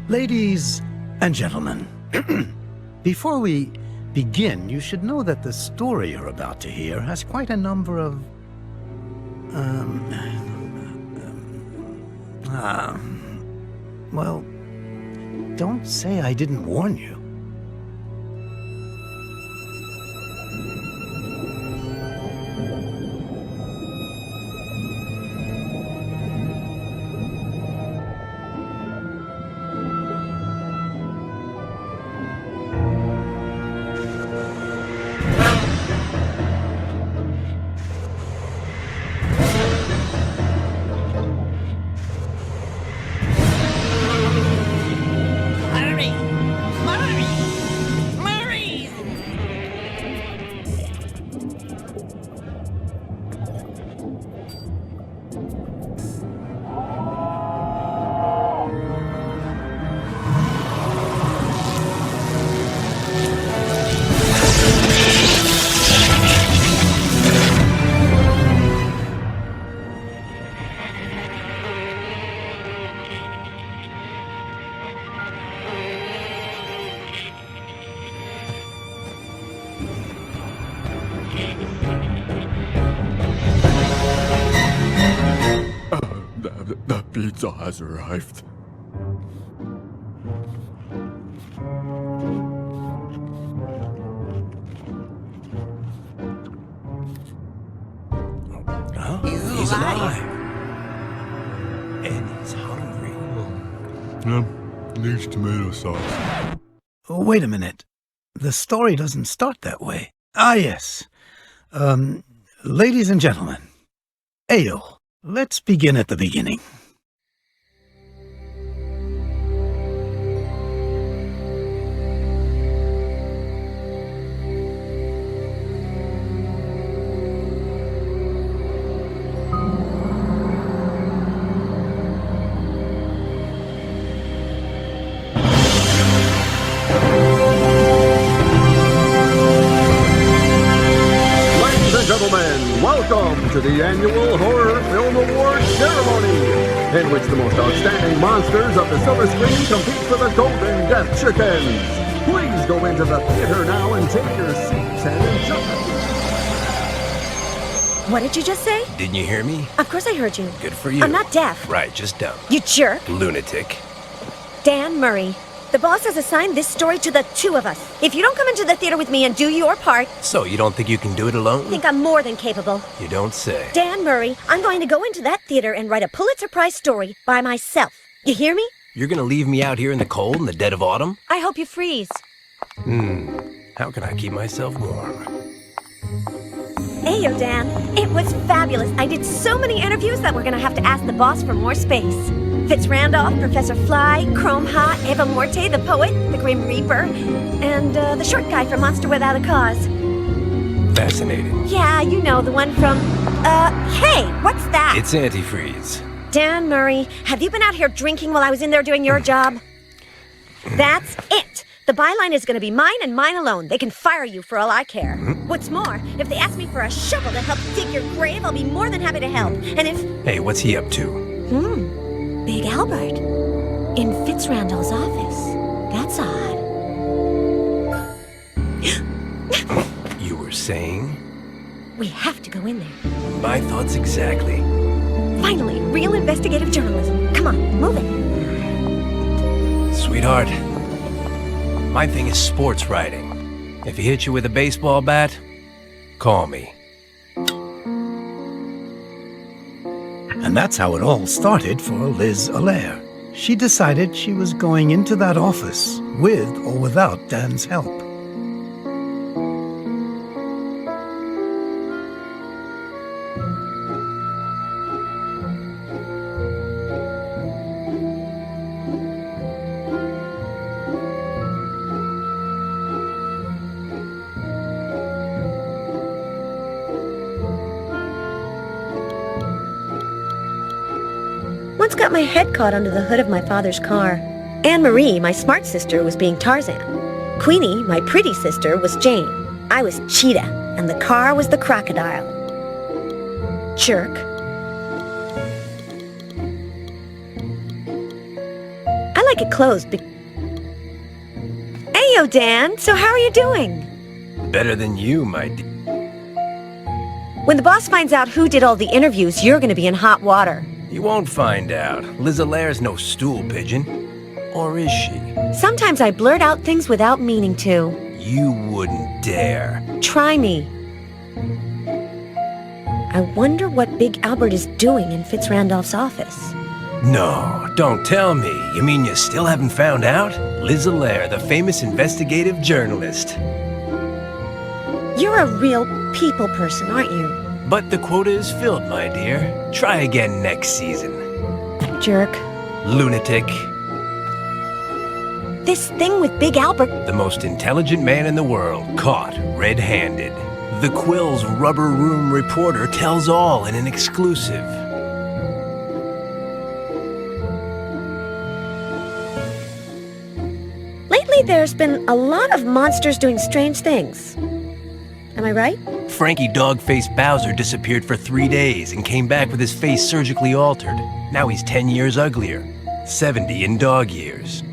Ladies and gentlemen, before we begin, you should know that the story you're about to hear has quite a number of... well, don't say I didn't warn you. The pizza has arrived. He's alive. And he's hungry. Needs tomato sauce. Wait a minute. The story doesn't start that way. Ah, yes. Ladies and gentlemen, Ayo, let's begin at the beginning. Gentlemen, welcome to the annual Horror Film Awards ceremony, in which the most outstanding monsters of the silver screen compete for the Golden Death Chickens. Please go into the theater now and take your seats and enjoy. What did you just say? Didn't you hear me? Of course I heard you. Good for you. I'm not deaf. Right, just dumb. You jerk. Lunatic. Dan Murray. The boss has assigned this story to the two of us. If you don't come into the theater with me and do your part... So, you don't think you can do it alone? I think I'm more than capable. You don't say. Dan Murray, I'm going to go into that theater and write a Pulitzer Prize story by myself. You hear me? You're gonna leave me out here in the cold in the dead of autumn? I hope you freeze. How can I keep myself warm? Ayo, Dan. It was fabulous. I did so many interviews that we're going to have to ask the boss for more space. Fitz Randolph, Professor Fly, Chrome Ha, Eva Morte, the poet, the Grim Reaper, and the short guy from Monster Without a Cause. Fascinating. Yeah, you know, the one from... hey, what's that? It's antifreeze. Dan Murray, have you been out here drinking while I was in there doing your job? That's it. The byline is going to be mine and mine alone. They can fire you for all I care. What's more, if they ask me for a shovel to help dig your grave, I'll be more than happy to help. And if... Hey, what's he up to? Big Albert. In Fitz Randall's office. That's odd. You were saying? We have to go in there. My thoughts exactly. Finally, real investigative journalism. Come on, move it. Sweetheart, my thing is sports writing. If he hits you with a baseball bat, call me. And that's how it all started for Liz Allaire. She decided she was going into that office with or without Dan's help. Once got my head caught under the hood of my father's car. Anne-Marie, my smart sister, was being Tarzan. Queenie, my pretty sister, was Jane. I was Cheetah, and the car was the crocodile. Jerk. I like it closed. Heyo, Dan. So how are you doing? Better than you, my dear. When the boss finds out who did all the interviews, you're gonna be in hot water. You won't find out. Liz Alaire's no stool pigeon. Or is she? Sometimes I blurt out things without meaning to. You wouldn't dare. Try me. I wonder what Big Albert is doing in Fitzrandolph's office. No, don't tell me. You mean you still haven't found out? Liz Alaire, the famous investigative journalist. You're a real people person, aren't you? But the quota is filled, my dear. Try again next season. Jerk. Lunatic. This thing with Big Albert. The most intelligent man in the world, caught red-handed. The Quill's Rubber Room reporter tells all in an exclusive. Lately, there's been a lot of monsters doing strange things. Am I right? Frankie Dogface Bowser disappeared for 3 days and came back with his face surgically altered. Now he's 10 years uglier. 70 in dog years.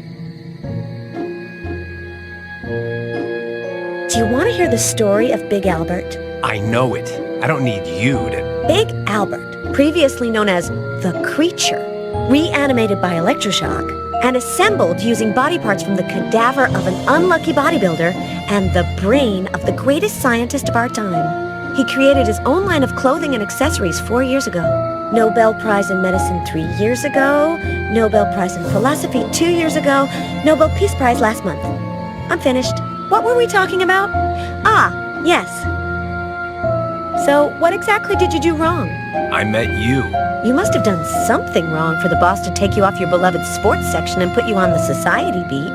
Do you want to hear the story of Big Albert? I know it. I don't need you to... Big Albert, previously known as the Creature, reanimated by electroshock and assembled using body parts from the cadaver of an unlucky bodybuilder and the brain of the greatest scientist of our time. He created his own line of clothing and accessories 4 years ago. Nobel Prize in Medicine 3 years ago, Nobel Prize in Philosophy 2 years ago, Nobel Peace Prize last month. I'm finished. What were we talking about? Ah, yes. So, what exactly did you do wrong? I met you. You must have done something wrong for the boss to take you off your beloved sports section and put you on the society beat.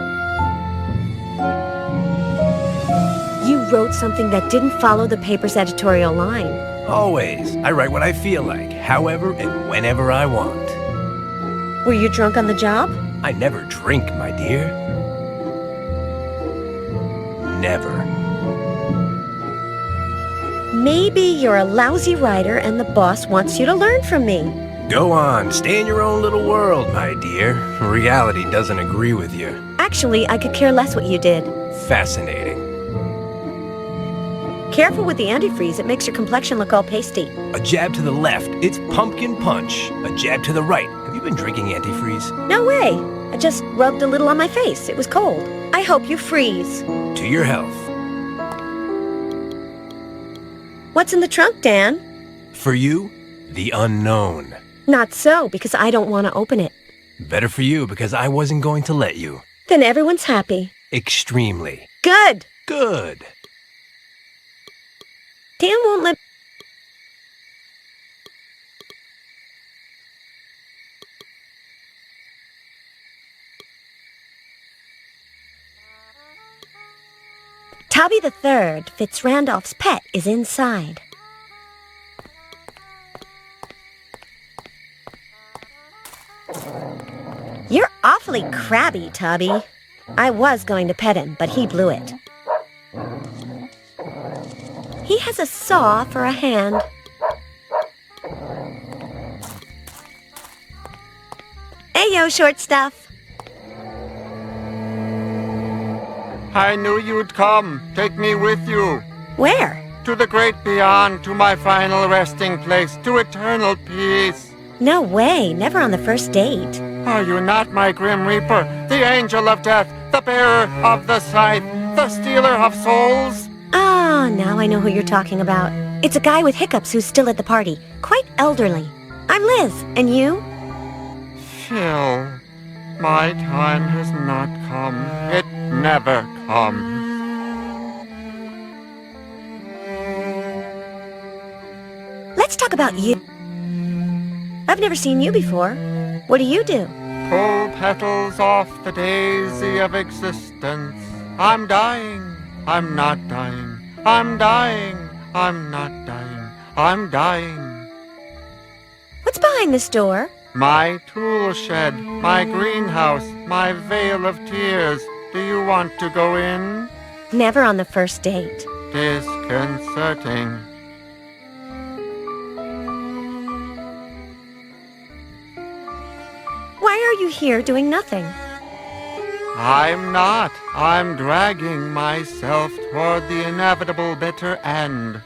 You wrote something that didn't follow the paper's editorial line. Always. I write what I feel like, however and whenever I want. Were you drunk on the job? I never drink, my dear. Never. Maybe you're a lousy writer and the boss wants you to learn from me. Go on, stay in your own little world, my dear. Reality doesn't agree with you. Actually, I could care less what you did. Fascinating. Careful with the antifreeze, it makes your complexion look all pasty. A jab to the left, it's pumpkin punch. A jab to the right. Have you been drinking antifreeze? No way. I just rubbed a little on my face. It was cold. I hope you freeze. To your health. What's in the trunk, Dan? For you, the unknown. Not so, because I don't want to open it. Better for you, because I wasn't going to let you. Then everyone's happy. Extremely. Good. Good. Dan won't let... Tubby the Third, Fitzrandolph's pet, is inside. You're awfully crabby, Tubby. I was going to pet him, but he blew it. He has a saw for a hand. Ayo, short stuff. I knew you'd come. Take me with you. Where? To the great beyond, to my final resting place, to eternal peace. No way, never on the first date. Are you not my grim reaper, the angel of death, the bearer of the scythe, the stealer of souls? Ah, now I know who you're talking about. It's a guy with hiccups who's still at the party. Quite elderly. I'm Liz, and you? Phil, my time has not come. It never comes. Let's talk about you. I've never seen you before. What do you do? Pull petals off the daisy of existence. I'm dying. I'm not dying. I'm dying. I'm not dying. I'm dying. What's behind this door? My tool shed, my greenhouse, my vale of tears. Do you want to go in? Never on the first date. Disconcerting. Why are you here doing nothing? I'm not. I'm dragging myself toward the inevitable bitter end.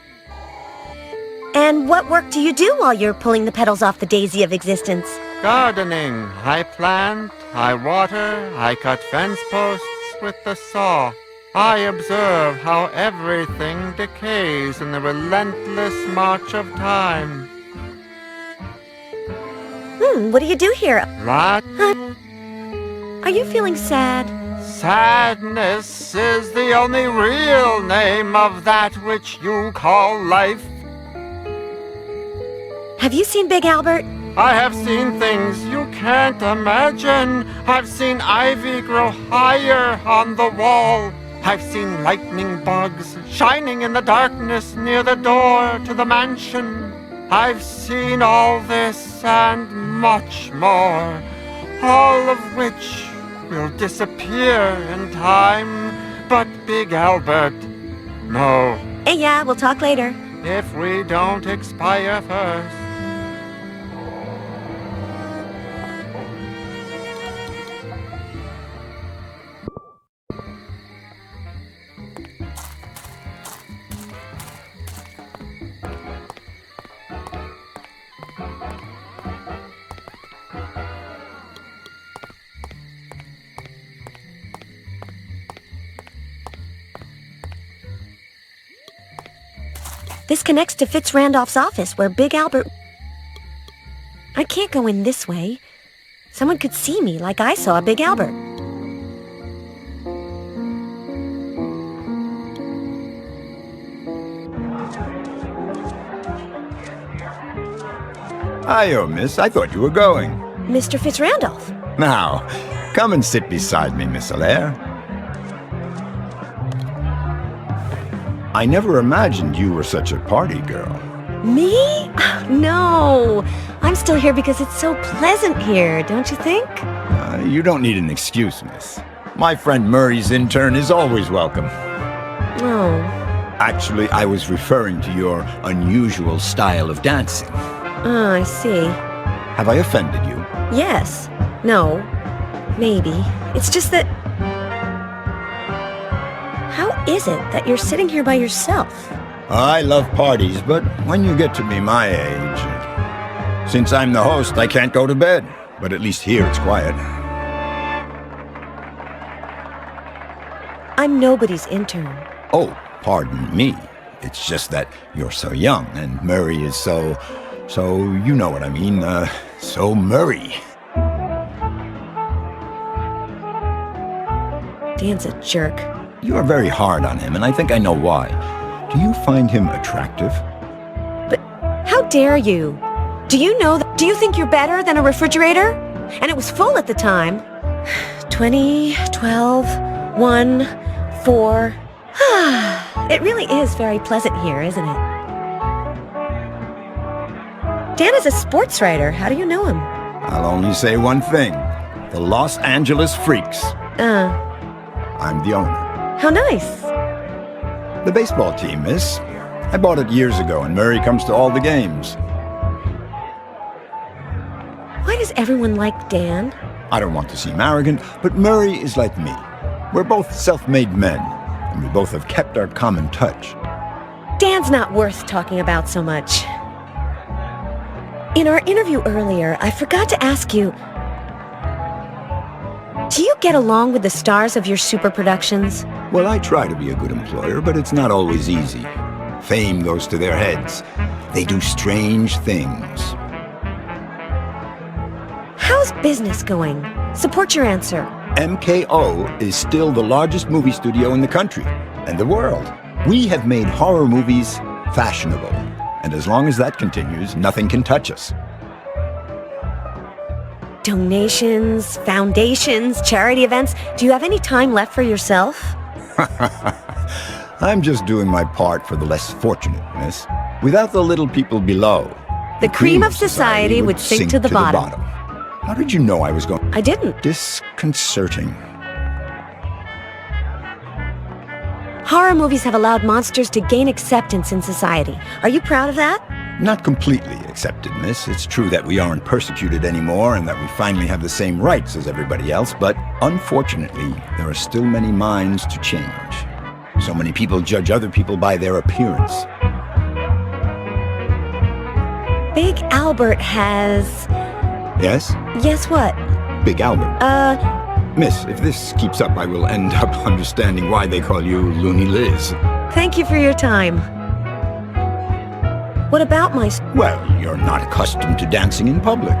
And what work do you do while you're pulling the petals off the daisy of existence? Gardening. I plant, I water, I cut fence posts with the saw. I observe how everything decays in the relentless march of time. What do you do here? That Are you feeling sad? sadness is the only real name of that which you call life. Have you seen Big Albert? I have seen things you can't imagine. I've seen ivy grow higher on the wall. I've seen lightning bugs shining in the darkness near the door to the mansion. I've seen all this and much more, all of which will disappear in time. But Big Albert, no, Hey, yeah, we'll talk later. if we don't expire first. This connects to Fitz Randolph's office where Big Albert... I can't go in this way. Someone could see me like I saw Big Albert. Hiyo, miss. I thought you were going. Mr. Fitz Randolph. Now, come and sit beside me, Miss Allaire. I never imagined you were such a party girl. Me? No. I'm still here because it's so pleasant here, don't you think? You don't need an excuse, miss. My friend Murray's intern is always welcome. Oh. Actually, I was referring to your unusual style of dancing. Oh, I see. Have I offended you? Yes. No. Maybe. It's just that... How is it that you're sitting here by yourself? I love parties, but when you get to be my age... Since I'm the host, I can't go to bed. But at least here it's quiet. I'm nobody's intern. Oh, pardon me. It's just that you're so young, and Murray is so, you know what I mean, so Murray. Dan's a jerk. You are very hard on him, and I think I know why. Do you find him attractive? But how dare you? Do you know that? Do you think you're better than a refrigerator? And it was full at the time. 20, 12, 1, 4. It really is very pleasant here, isn't it? Dan is a sports writer. How do you know him? I'll only say one thing. The Los Angeles Freaks. I'm the owner. How nice. The baseball team, miss. I bought it years ago, and Murray comes to all the games. Why does everyone like Dan? I don't want to seem arrogant, but Murray is like me. We're both self-made men, and we both have kept our common touch. Dan's not worth talking about so much. In our interview earlier, I forgot to ask you, do you get along with the stars of your super productions? Well, I try to be a good employer, but it's not always easy. Fame goes to their heads. They do strange things. How's business going? Support your answer. MKO is still the largest movie studio in the country and the world. We have made horror movies fashionable, and as long as that continues, nothing can touch us. Donations, foundations, charity events. Do you have any time left for yourself? I'm just doing my part for the less fortunate, miss. Without the little people below, The cream of society would sink to the bottom. How did you know I was going? I didn't. Disconcerting. Horror movies have allowed monsters to gain acceptance in society. Are you proud of that? Not completely accepted, miss. It's true that we aren't persecuted anymore and that we finally have the same rights as everybody else, but Unfortunately, there are still many minds to change. So many people judge other people by their appearance. Big Albert has... Yes? Yes, what? Big Albert. Miss, if this keeps up, I will end up understanding why they call you Loony Liz. Thank you for your time. What about my... Well, you're not accustomed to dancing in public.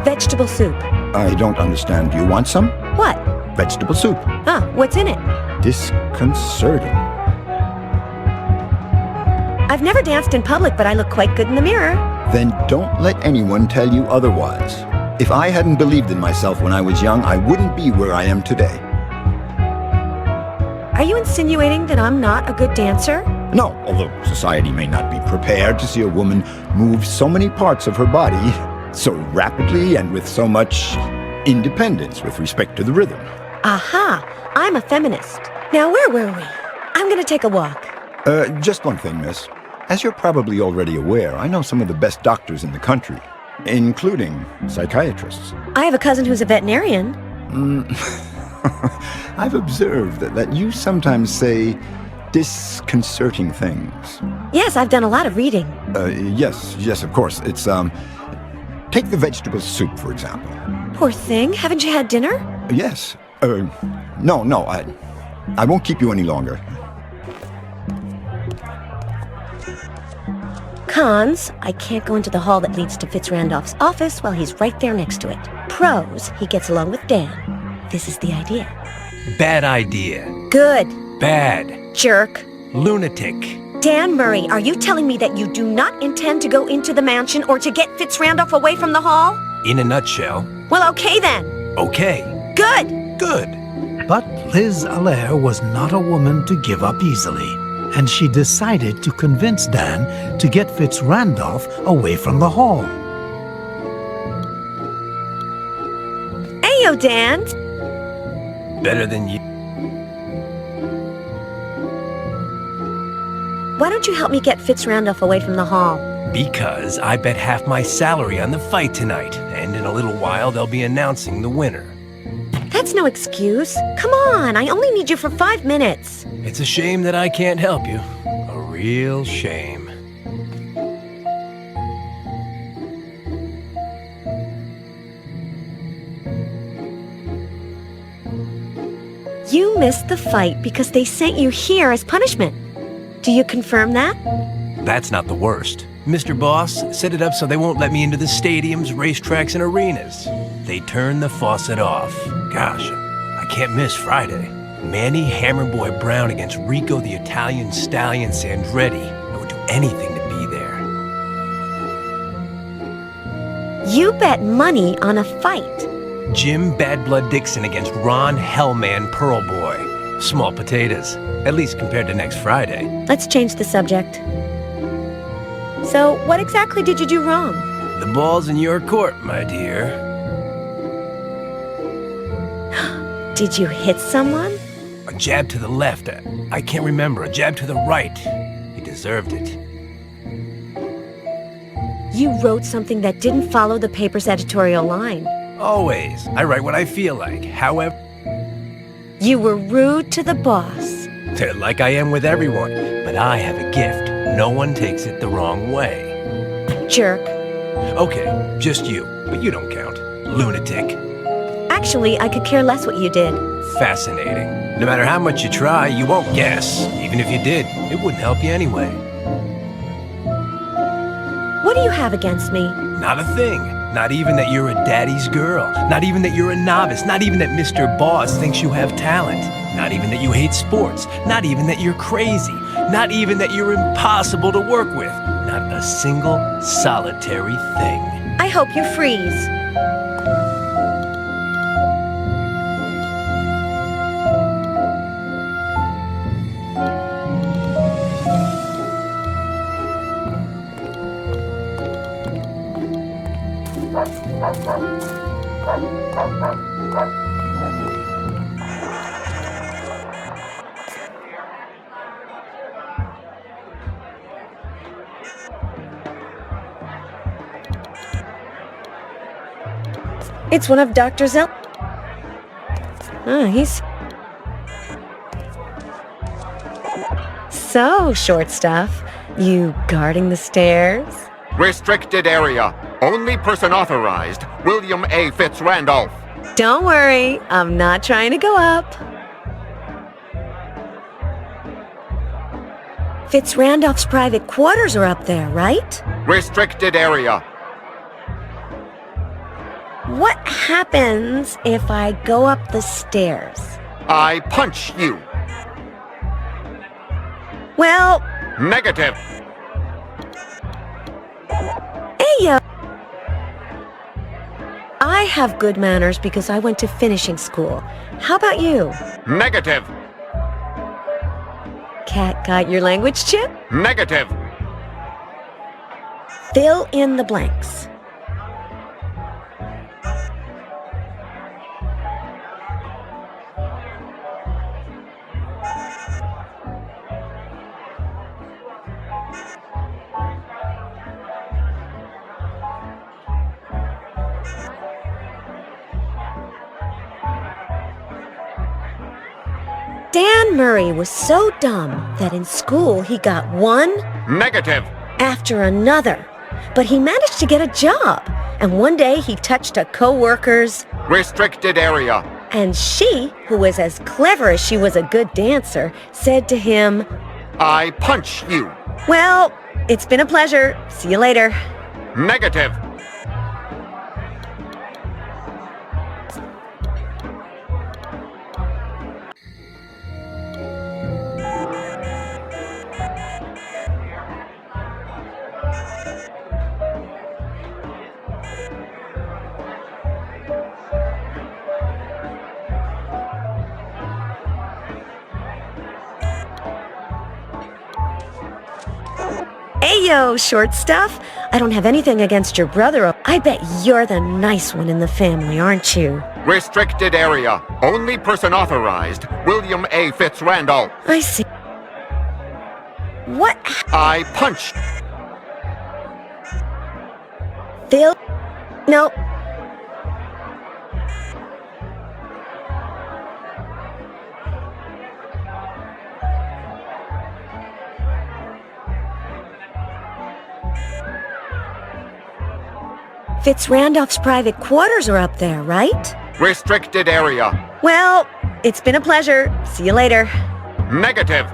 Vegetable soup? I don't understand. Do you want some? What? Vegetable soup. Ah, what's in it? Disconcerting. I've never danced in public, but I look quite good in the mirror. Then don't let anyone tell you otherwise. If I hadn't believed in myself when I was young, I wouldn't be where I am today. Are you insinuating that I'm not a good dancer? No, although society may not be prepared to see a woman move so many parts of her body so rapidly and with so much independence with respect to the rhythm. Aha! I'm a feminist. Now, where were we? I'm gonna take a walk. Just one thing, miss. As you're probably already aware, I know some of the best doctors in the country, including psychiatrists. I have a cousin who's a veterinarian. I've observed that you sometimes say disconcerting things. Yes, I've done a lot of reading. Yes, of course. It's, take the vegetable soup, for example. Poor thing. Haven't you had dinner? Yes. No, I won't keep you any longer. Cons, I can't go into the hall that leads to Fitzrandolph's office while he's right there next to it. Pros, he gets along with Dan. This is the idea. Bad idea. Good. Bad. Jerk. Lunatic. Dan Murray, are you telling me that you do not intend to go into the mansion or to get Fitzrandolph away from the hall? In a nutshell. Well, okay then. Okay. Good. Good. But Liz Allaire was not a woman to give up easily, and she decided to convince Dan to get Fitzrandolph away from the hall. Ayo, Dan. Better than you. Why don't you help me get Fitzrandolph away from the hall? Because I bet half my salary on the fight tonight, and in a little while they'll be announcing the winner. That's no excuse. Come on, I only need you for 5 minutes. It's a shame that I can't help you. A real shame. You missed the fight because they sent you here as punishment. Do you confirm that? That's not the worst. Mr. Boss set it up so they won't let me into the stadiums, racetracks, and arenas. They turned the faucet off. Gosh, I can't miss Friday. Manny Hammerboy Brown against Rico the Italian Stallion Sandretti. I would do anything to be there. You bet money on a fight. Jim Bad Blood Dixon against Ron Hellman Pearlboy. Small potatoes, at least compared to next Friday. Let's change the subject. So, what exactly did you do wrong? The ball's in your court, my dear. Did you hit someone? A jab to the left. I can't remember. A jab to the right. He deserved it. You wrote something that didn't follow the paper's editorial line. Always. I write what I feel like. However, You were rude to the boss. like I am with everyone. But I have a gift. No one takes it the wrong way. Jerk. Okay, just you. But you don't count. Lunatic. Actually, I could care less what you did. Fascinating. No matter how much you try, you won't guess. Even if you did, it wouldn't help you anyway. What do you have against me? Not a thing. Not even that you're a daddy's girl. Not even that you're a novice. Not even that Mr. Boss thinks you have talent. Not even that you hate sports. Not even that you're crazy. Not even that you're impossible to work with. Not a single solitary thing. I hope you freeze. It's one of Dr. Zell. He's... So, short stuff, you guarding the stairs? Restricted area. Only person authorized, William A. Fitzrandolph. Don't worry, I'm not trying to go up. Fitzrandolph's private quarters are up there, right? Restricted area. What happens if I go up the stairs? I punch you. Well, Negative. hey, I have good manners because I went to finishing school. How about you? Negative. Cat got your language chip? Negative. Fill in the blanks. Dan Murray was so dumb that in school he got one Negative. after another. But he managed to get a job. And one day he touched a co-worker's, Restricted area. and she, who was as clever as she was a good dancer, said to him, I punch you. "Well, it's been a pleasure. See you later." Negative. Ayo, short stuff. I don't have anything against your brother. I bet you're the nice one in the family, aren't you? Restricted area. Only person authorized, William A. Fitzrandolph. I see. What? I punch. Phil? No. Fitzrandolph's private quarters are up there, right? Restricted area. Well, it's been a pleasure. See you later. Negative.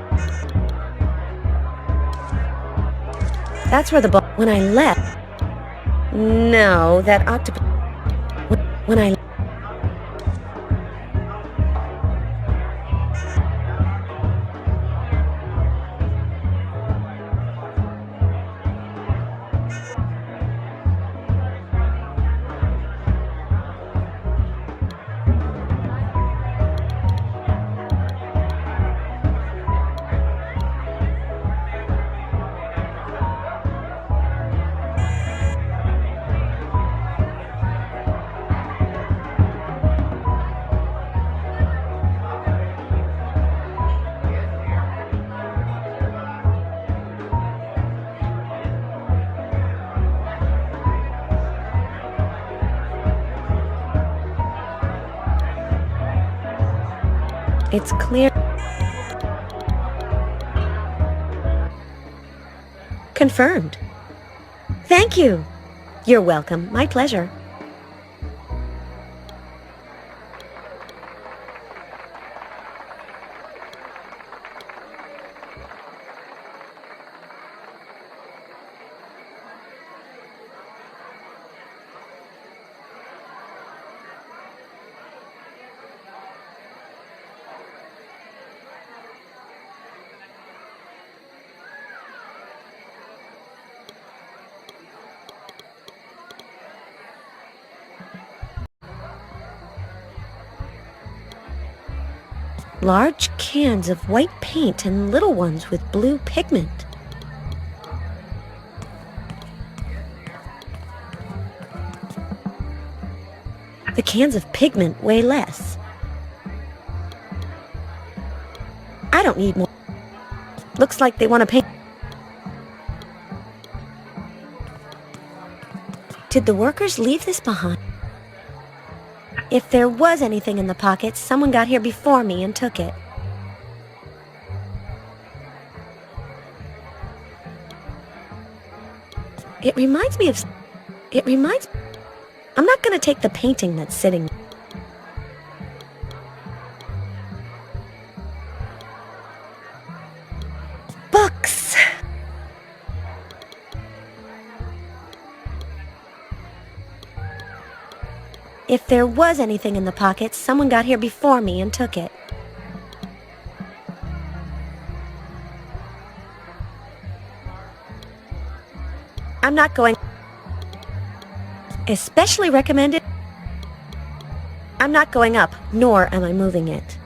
That's where the ball... When I left... No, that octopus... When I... It's clear... Confirmed. Thank you. You're welcome. My pleasure. Large cans of white paint and little ones with blue pigment. The cans of pigment weigh less. I don't need more. Looks like they want to paint. Did the workers leave this behind? If there was anything in the pockets, someone got here before me and took it. It reminds me of... I'm not gonna take the painting that's sitting... Books! If there was anything in the pockets, someone got here before me and took it. I'm not going... Especially recommended... I'm not going up, nor am I moving it.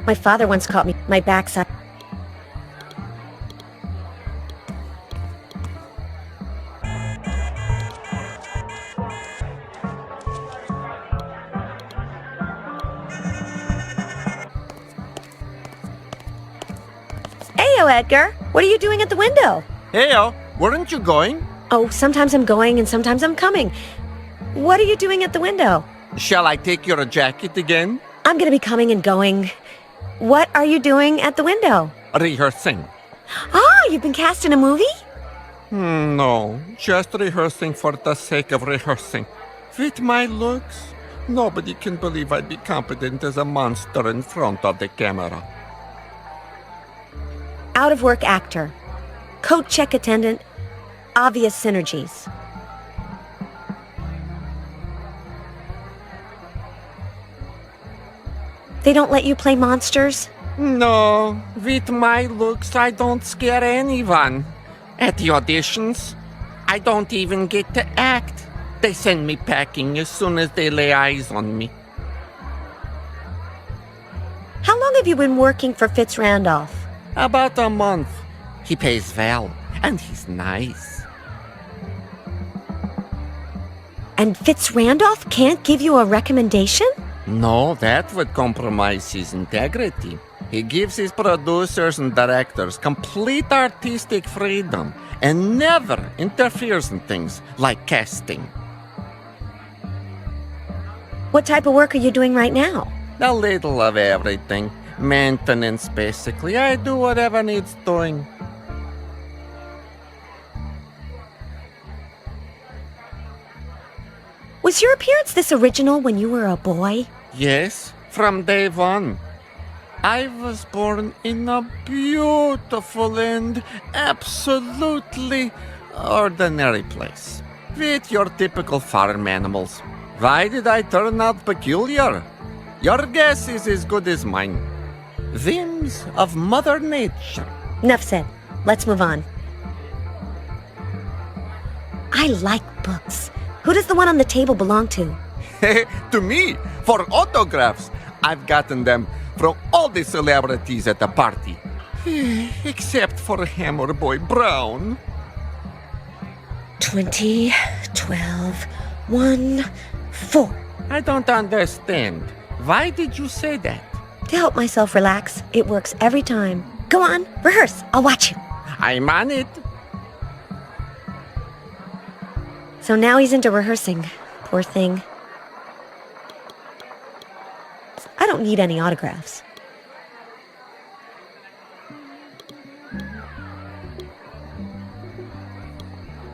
My father once caught me my backside. Heyo, Edgar. What are you doing at the window? Heyo, weren't you going? Oh, sometimes I'm going and sometimes I'm coming. What are you doing at the window? Shall I take your jacket again? I'm gonna be coming and going. What are you doing at the window? Rehearsing. Ah, you've been cast in a movie? No, just rehearsing for the sake of rehearsing. With my looks, nobody can believe I'd be competent as a monster in front of the camera. Out-of-work actor. Coat check attendant. Obvious synergies. They don't let you play monsters? No, with my looks, I don't scare anyone. At the auditions, I don't even get to act. They send me packing as soon as they lay eyes on me. How long have you been working for Fitz Randolph? About a month. He pays well, and he's nice. And Fitz Randolph can't give you a recommendation? No, that would compromise his integrity. He gives his producers and directors complete artistic freedom and never interferes in things like casting. What type of work are you doing right now? A little of everything. Maintenance, basically. I do whatever needs doing. Was your appearance this original when you were a boy? Yes, from day one. I was born in a beautiful and absolutely ordinary place. With your typical farm animals. Why did I turn out peculiar? Your guess is as good as mine. Whims of Mother Nature. Enough said. Let's move on. I like books. Who does the one on the table belong to? To me, for autographs. I've gotten them from all the celebrities at the party. Except for Hammer Boy Brown. 20, 12, 1, 4. I don't understand. Why did you say that? To help myself relax. It works every time. Go on, rehearse. I'll watch you. I'm on it. So now he's into rehearsing. Poor thing. I don't need any autographs.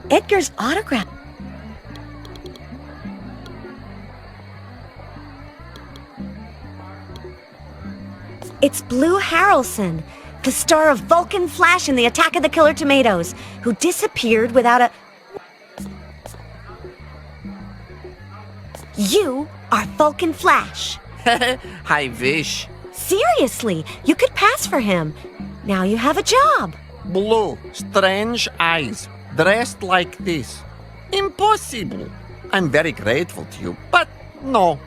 Edgar's autograph. It's Blue Harrelson, the star of Vulcan Flash in the Attack of the Killer Tomatoes, who disappeared without a... You are Vulcan Flash. I wish. Seriously, you could pass for him. Now you have a job. Blue, strange eyes, dressed like this. Impossible. I'm very grateful to you, but no.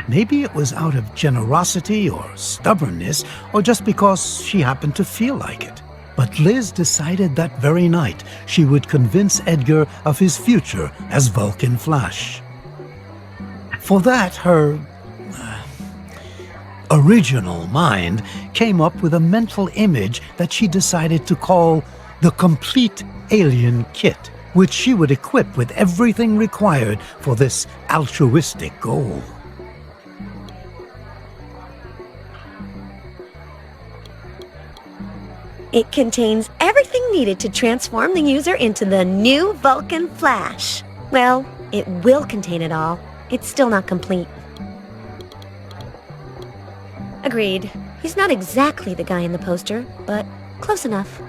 Maybe it was out of generosity or stubbornness, or just because she happened to feel like it. But Liz decided that very night she would convince Edgar of his future as Vulcan Flash. For that, her original mind came up with a mental image that she decided to call the Complete Alien Kit, which she would equip with everything required for this altruistic goal. It contains everything needed to transform the user into the new Vulcan Flash. Well, it will contain it all. It's still not complete. Agreed. He's not exactly the guy in the poster, but close enough.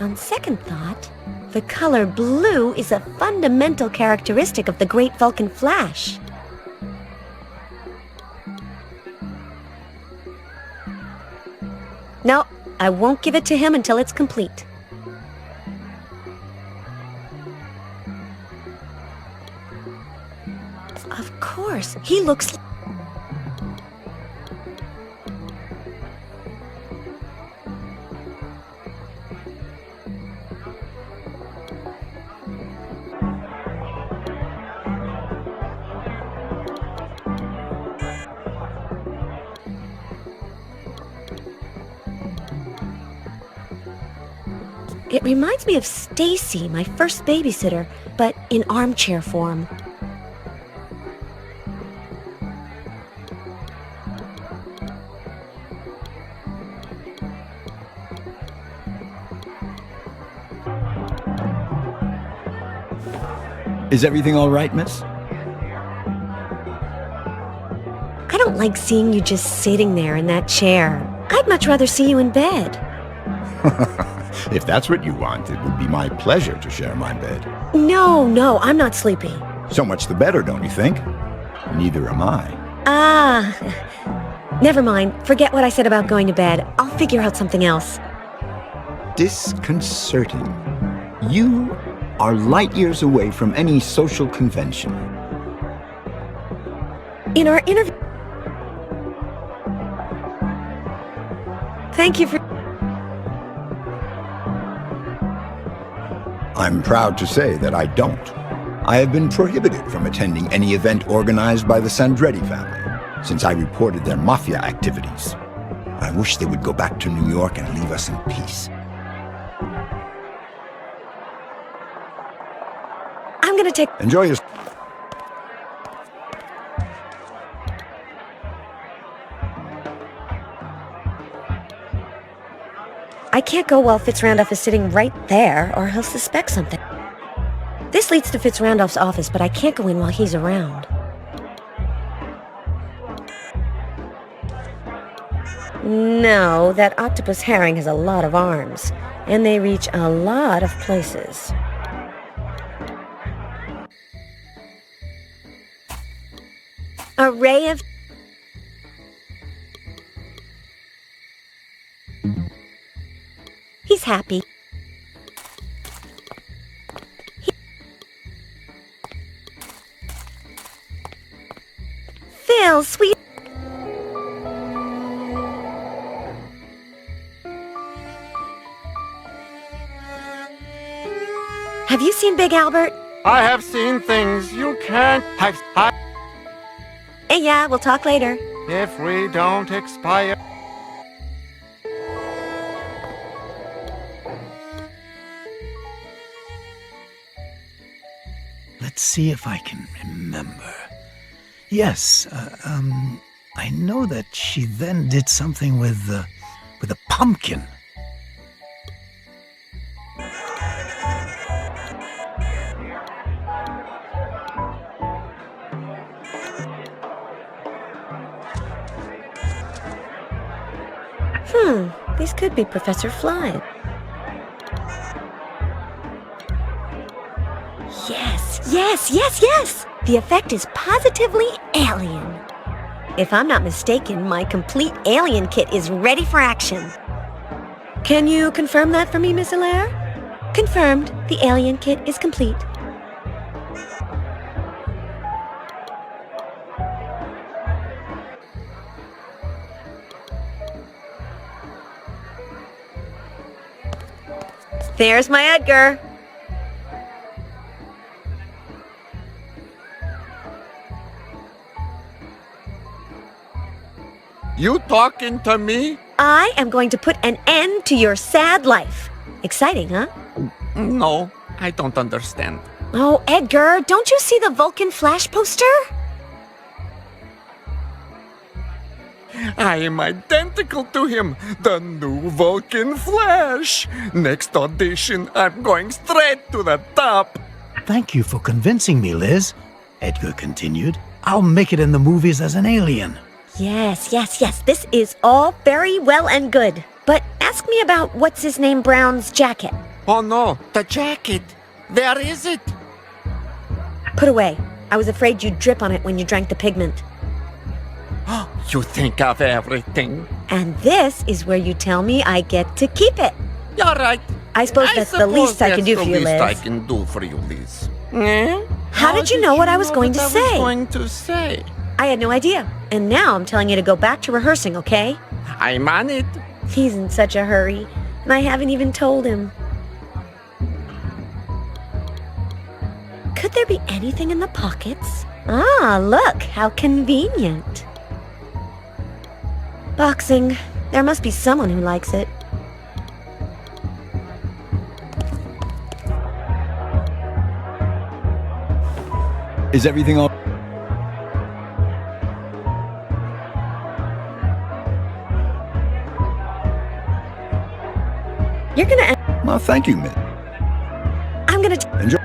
On second thought, the color blue is a fundamental characteristic of the great Vulcan Flash. No, I won't give it to him until it's complete. Of course, he looks... It reminds me of Stacy, my first babysitter, but in armchair form. Is everything all right, miss? I don't like seeing you just sitting there in that chair. I'd much rather see you in bed. If that's what you want, it would be my pleasure to share my bed. No, I'm not sleepy. So much the better, don't you think? Neither am I. Never mind. Forget what I said about going to bed. I'll figure out something else. Disconcerting. You are light years away from any social convention. In our interview... Thank you for... I'm proud to say that I don't. I have been prohibited from attending any event organized by the Sandretti family since I reported their mafia activities. I wish they would go back to New York and leave us in peace. I'm gonna take... Enjoy your... I can't go while Fitzrandolph is sitting right there, or he'll suspect something. This leads to Fitzrandolph's office, but I can't go in while he's around. No, that octopus herring has a lot of arms, and they reach a lot of places. A ray of... He's happy. Phil, sweet... Have you seen Big Albert? I have seen things you can't... Yeah, we'll talk later. If we don't expire... Let's see if I can remember. Yes, I know that she then did something with a pumpkin. These could be Professor Fly. Yes! The effect is positively alien. If I'm not mistaken, my complete alien kit is ready for action. Can you confirm that for me, Miss Hilaire? Confirmed. The alien kit is complete. There's my Edgar. You talking to me? I am going to put an end to your sad life. Exciting, huh? No, I don't understand. Oh, Edgar, don't you see the Vulcan Flash poster? I am identical to him, the new Vulcan Flash. Next audition, I'm going straight to the top. Thank you for convincing me, Liz, Edgar continued. I'll make it in the movies as an alien. Yes. This is all very well and good. But ask me about what's-his-name Brown's jacket. Oh no, the jacket. Where is it? Put away. I was afraid you'd drip on it when you drank the pigment. You think of everything. And this is where you tell me I get to keep it. You're right. I suppose that's the least I can do for you, That's the least I Liz. can do for you, Liz. How did you know what I was going to I was say? going to say? I had no idea. And now I'm telling you to go back to rehearsing, okay? I'm on it. He's in such a hurry, and I haven't even told him. Could there be anything in the pockets? Ah, look, how convenient. Boxing. There must be someone who likes it. Is everything all... You're gonna... Well, thank you, Miss. I'm gonna... Enjoy.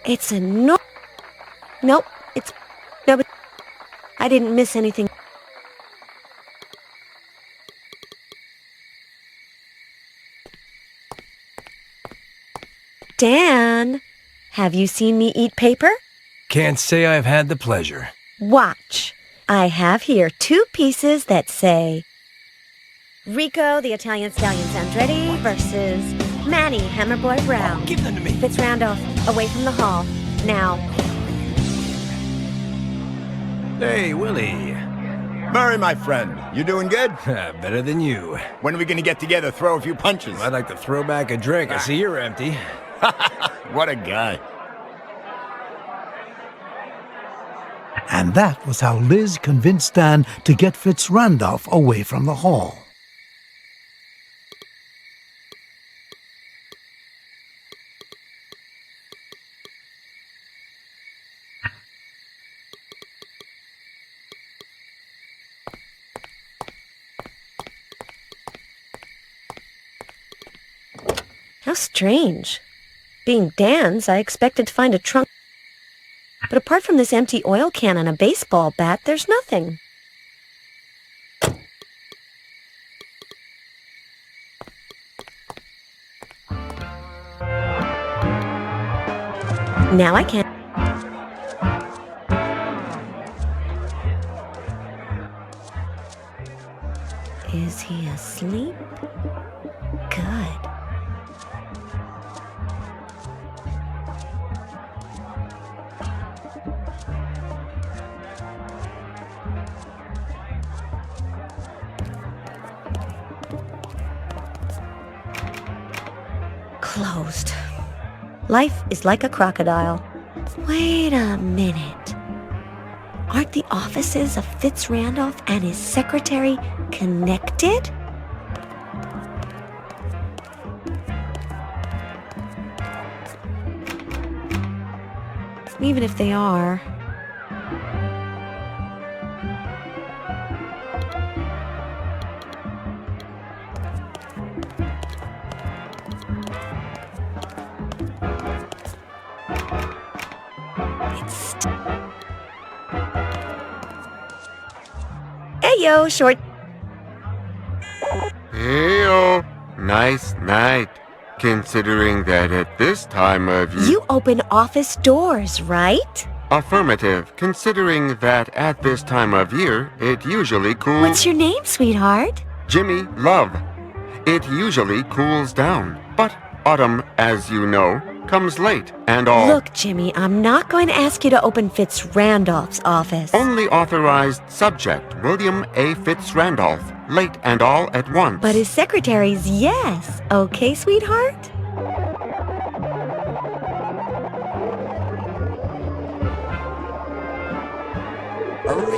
It's a no... Nope, it's... No, but... I didn't miss anything. Dan, have you seen me eat paper? Can't say I've had the pleasure. Watch. I have here 2 pieces that say... Rico, the Italian Stallion Sandretti versus Manny Hammerboy Brown. Give them to me. Fitz Randolph, away from the hall. Now. Hey, Willie. Murray, my friend, you doing good? Better than you. When are we gonna get together, throw a few punches? I'd like to throw back a drink. I see you're empty. What a guy. And that was how Liz convinced Dan to get Fitz Randolph away from the hall. How strange. Being Dan's, I expected to find a trunk. But apart from this empty oil can and a baseball bat, there's nothing. Now I can. Is he asleep? Good. Closed. Life is like a crocodile. Wait a minute. Aren't the offices of Fitz Randolph and his secretary connected? Even if they are... Heyo, short. Hey-o, nice night. Considering that at this time of year... You open office doors, right? Affirmative. Considering that at this time of year, it usually cools... What's your name, sweetheart? Jimmy Love. It usually cools down. But autumn, as you know, comes late and all... Look, Jimmy, I'm not going to ask you to open Fitz Randolph's office. Only authorized subject, William A. Fitz Randolph. Late and all at once. But his secretary's yes. Okay, sweetheart?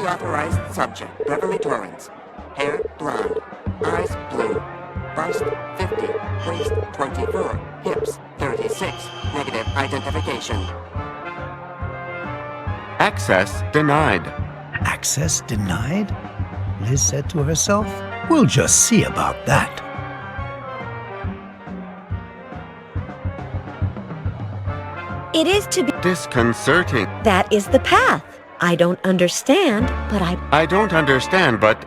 authorized subject, Beverly Torrance. Hair blonde, eyes blue, bust 50, waist 24, hips 36, negative identification. Access denied. Access denied? Liz said to herself. We'll just see about that. It is to be. Disconcerting. That is the path. I don't understand, but I don't understand, but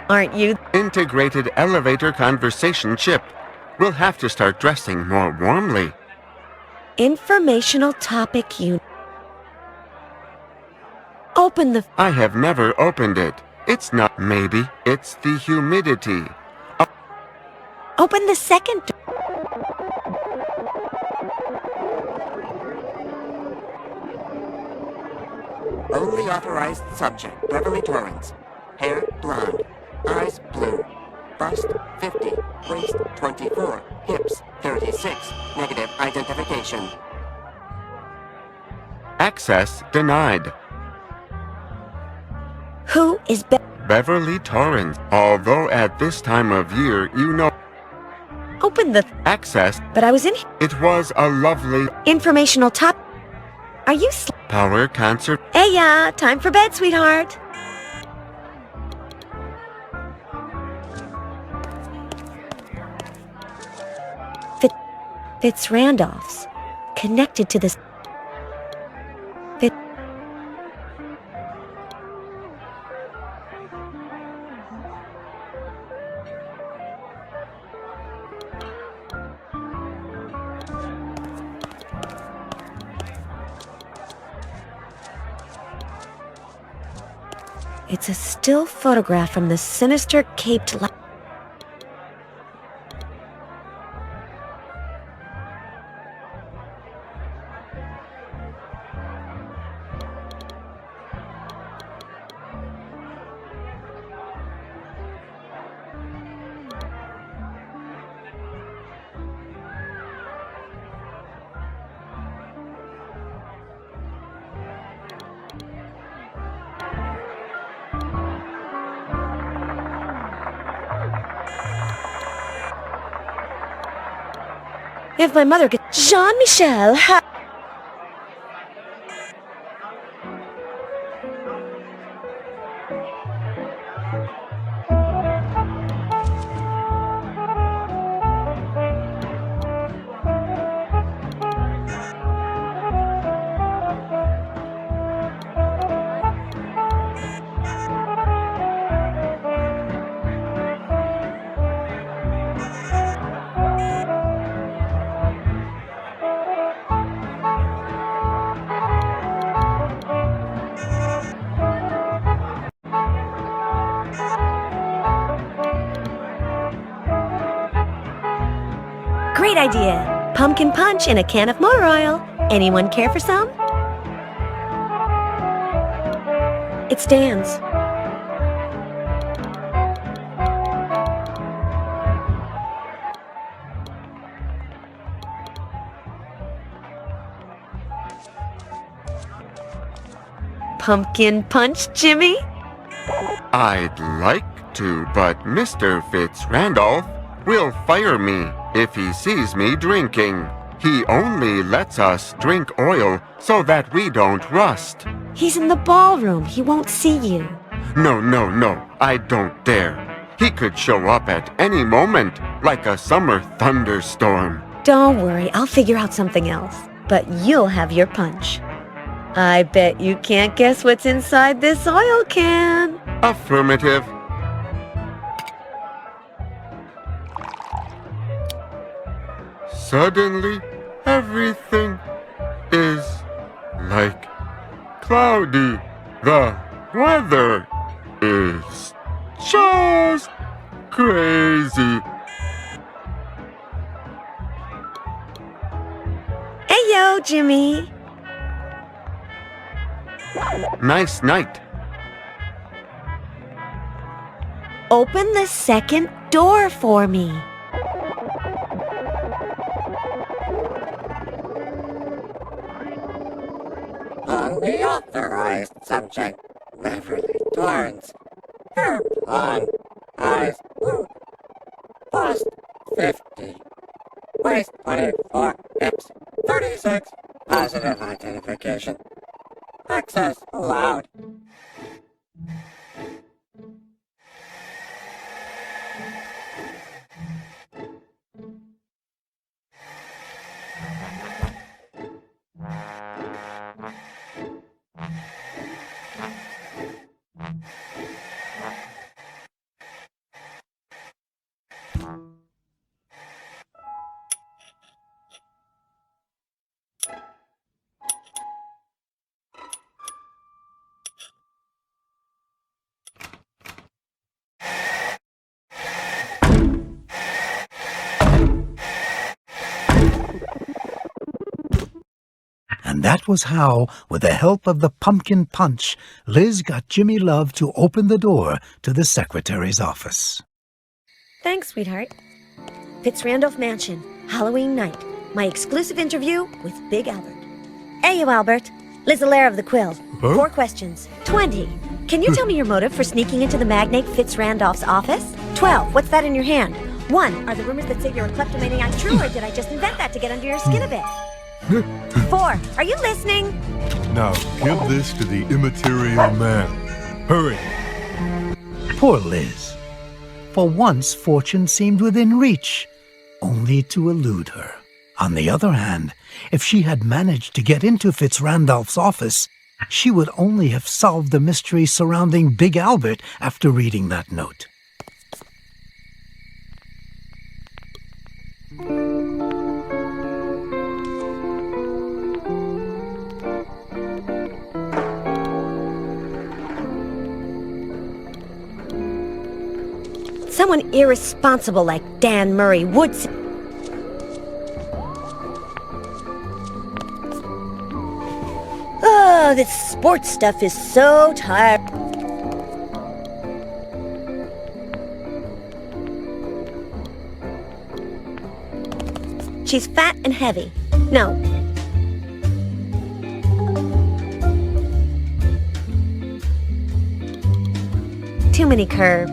aren't you? integrated elevator conversation chip. We'll have to start dressing more warmly. Informational topic unit. Open the. I have never opened it. It's not maybe, it's the humidity. Open the second door. Only authorized subject, Beverly Torrance. Hair blonde, eyes blue, bust 50, waist 24, hips 36, negative identification. Access denied. Who is Beverly Torrance. Although at this time of year, you know, Open the. access, But I was in. it was a lovely Informational top. Are you? power concert. Hey, time for bed, sweetheart. Fitz Randolph's. Connected to this. It's a still photograph from the sinister caped light. If my mother could. Jean-Michel, Great idea. Pumpkin punch in a can of motor oil. Anyone care for some? It stands. Pumpkin punch, Jimmy? I'd like to, but Mr. Fitz Randolph will fire me if he sees me drinking. He only lets us drink oil so that we don't rust. He's in the ballroom. He won't see you. No, no, no, I don't dare. He could show up at any moment, like a summer thunderstorm. Don't worry, I'll figure out something else. But you'll have your punch. I bet you can't guess what's inside this oil can. Affirmative. Suddenly, everything is like cloudy. The weather is just crazy. Hey, yo, Jimmy. Nice night. Open the second door for me. Unauthorized subject, Beverly Torrance. Hair blonde. Eyes blue. Bust 50. Waist 24. Hips 36. Positive identification. Access allowed. And that was how, with the help of the pumpkin punch, Liz got Jimmy Love to open the door to the secretary's office. Thanks, sweetheart. Fitzrandolph Mansion, Halloween night. My exclusive interview with Big Albert. Hey, you, Albert. Liz Allaire of the Quill. Huh? 4 questions. 20. Can you tell me your motive for sneaking into the magnate Fitzrandolph's office? 12. What's that in your hand? 1. Are the rumors that say you're a kleptomaniac true, or did I just invent that to get under your skin a bit? 4. Are you listening? Now, give this to the immaterial man. Hurry. Poor Liz. For once, fortune seemed within reach, only to elude her. On the other hand, if she had managed to get into Fitzrandolph's office, she would only have solved the mystery surrounding Big Albert after reading that note. Someone irresponsible like Dan Murray would say... Oh, this sports stuff is so tired. She's fat and heavy. No. Too many curves.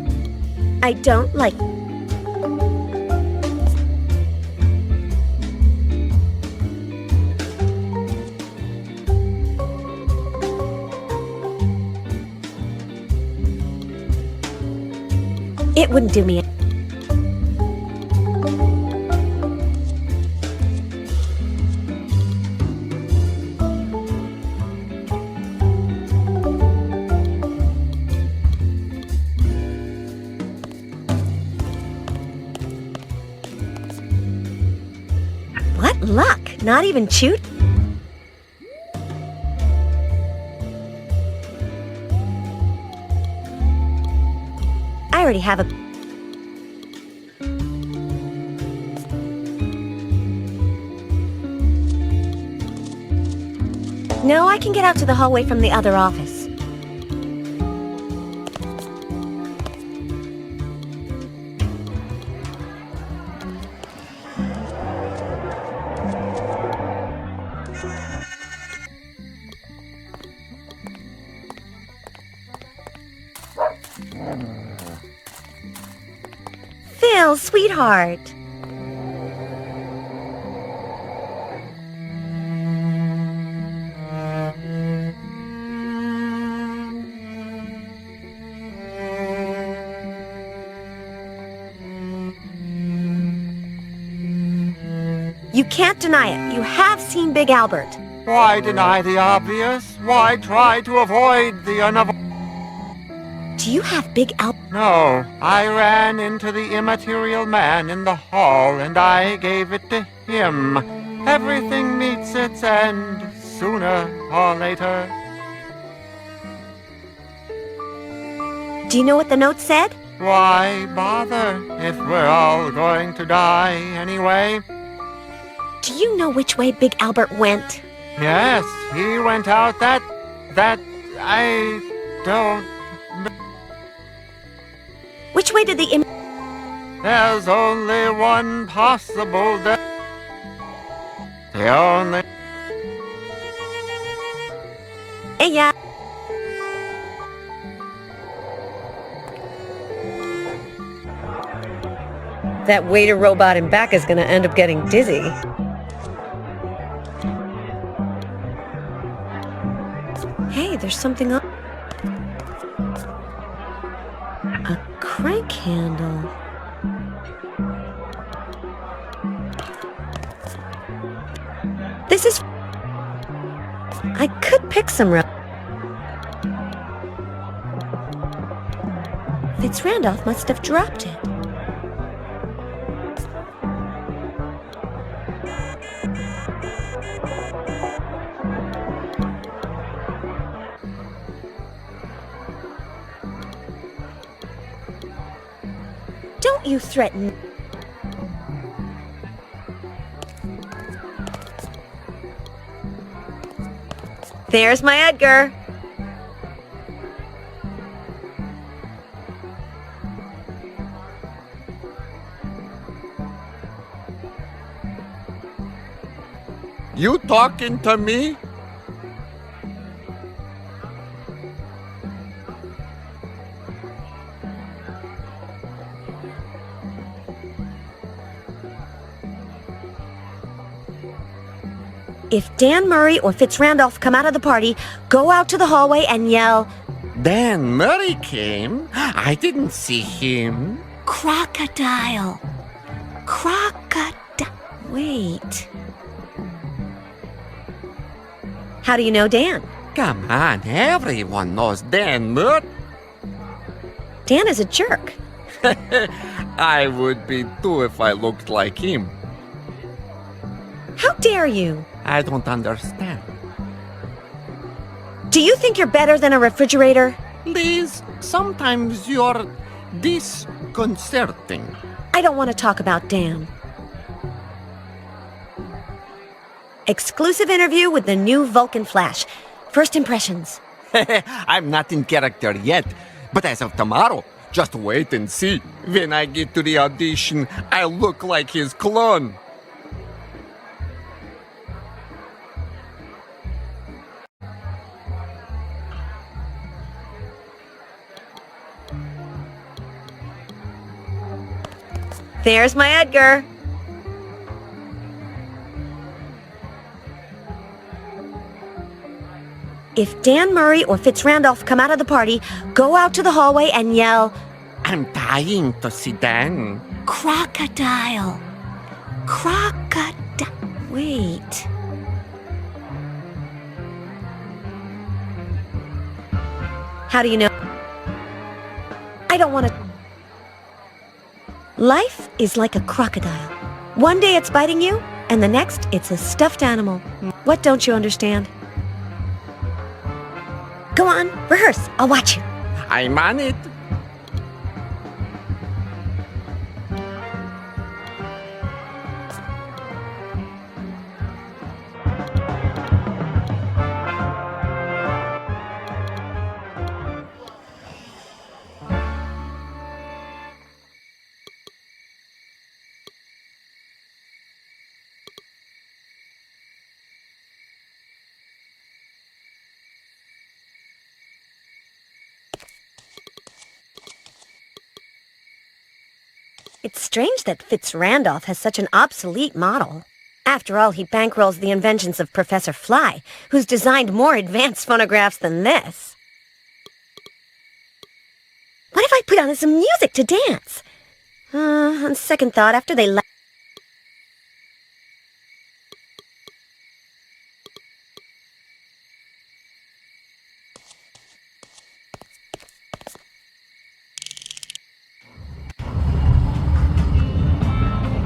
I don't like... It wouldn't do me. What luck? Not even chewed? I already have a... No, I can get out to the hallway from the other office. Phil, sweetheart. You can't deny it. You have seen Big Albert. Why deny the obvious? Why try to avoid the unavoidable? Do you have Big Albert? No, I ran into the immaterial man in the hall and I gave it to him. Everything meets its end, sooner or later. Do you know what the note said? Why bother if we're all going to die anyway? Do you know which way Big Albert went? Yes, he went out that I don't... Which way did the There's only one possible The only... Yeah. That waiter robot in back is gonna end up getting dizzy. Hey, there's something on... A crank handle. This is... I could pick some... Fitz-Randolph must have dropped it. Don't you threaten... There's my Edgar. You talking to me? If Dan Murray or Fitz-Randolph come out of the party, go out to the hallway and yell, Dan Murray came? I didn't see him. Crocodile. Crocodile. Wait. How do you know Dan? Come on, everyone knows Dan Murray. Dan is a jerk. I would be too if I looked like him. How dare you? I don't understand. Do you think you're better than a refrigerator? Liz, sometimes you're disconcerting. I don't want to talk about Dan. Exclusive interview with the new Vulcan Flash. First impressions. I'm not in character yet, but as of tomorrow, just wait and see. When I get to the audition, I'll look like his clone. There's my Edgar. If Dan Murray or Fitz-Randolph come out of the party, go out to the hallway and yell, I'm dying to see Dan. Crocodile. Crocodile. Wait. How do you know? I don't want to... Life is like a crocodile. One day it's biting you, and the next it's a stuffed animal. What don't you understand? Go on, rehearse. I'll watch you. I'm on it. It's strange that Fitz-Randolph has such an obsolete model. After all, he bankrolls the inventions of Professor Fly, who's designed more advanced phonographs than this. What if I put on some music to dance? On second thought, after they left...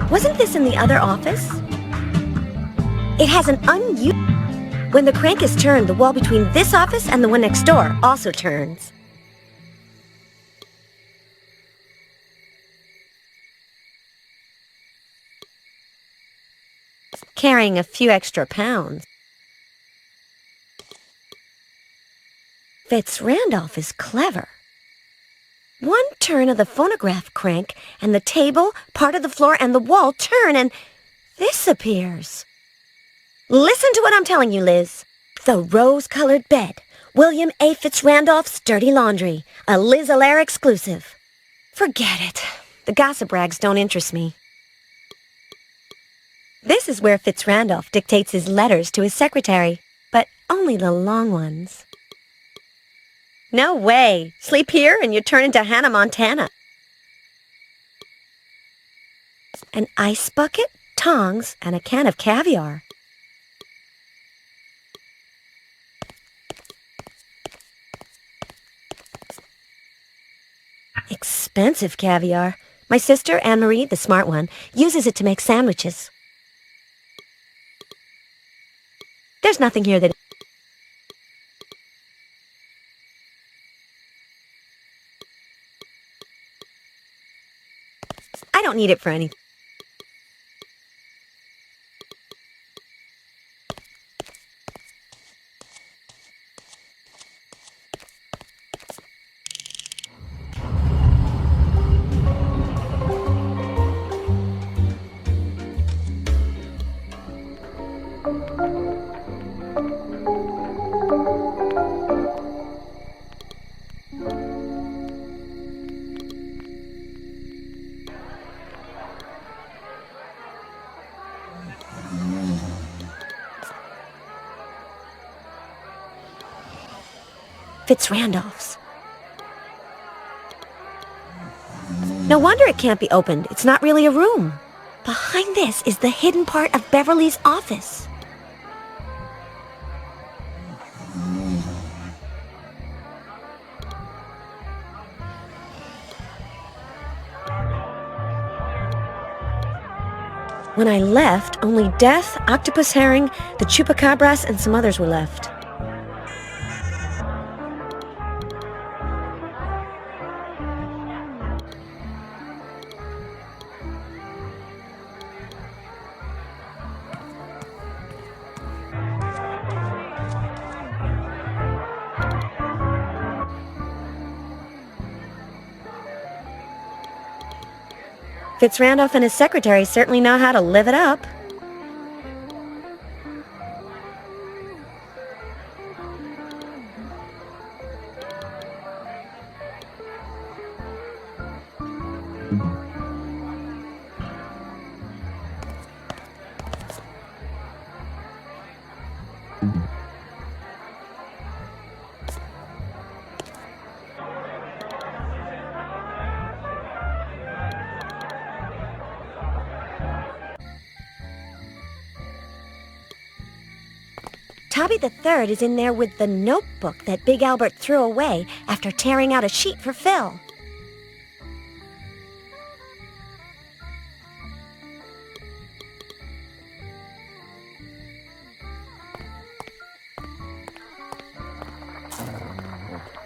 Wasn't this in the other office? It has an When the crank is turned, the wall between this office and the one next door also turns. Carrying a few extra pounds. Fitz-Randolph is clever. One turn of the phonograph crank, and the table, part of the floor, and the wall turn, and this appears. Listen to what I'm telling you, Liz. The rose-colored bed. William A. Fitz-Randolph's Dirty Laundry. A Liz Allaire exclusive. Forget it. The gossip rags don't interest me. This is where Fitzrandolph dictates his letters to his secretary, but only the long ones. No way! Sleep here and you turn into Hannah Montana. An ice bucket, tongs, and a can of caviar. Expensive caviar. My sister, Anne-Marie, the smart one, uses it to make sandwiches. There's nothing here that... I don't need it for anything. Fitzrandolph's. No wonder it can't be opened. It's not really a room. Behind this is the hidden part of Beverly's office. When I left, only Death, Octopus Herring, the Chupacabras, and some others were left. Fitzrandolph and his secretary certainly know how to live it up. Tobby the Third is in there with the notebook that Big Albert threw away after tearing out a sheet for Phil.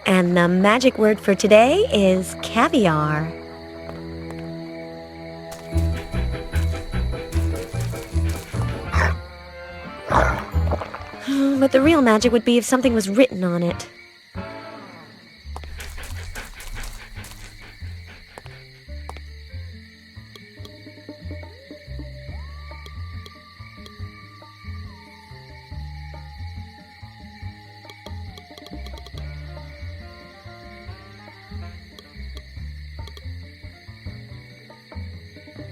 And the magic word for today is caviar. But the real magic would be if something was written on it.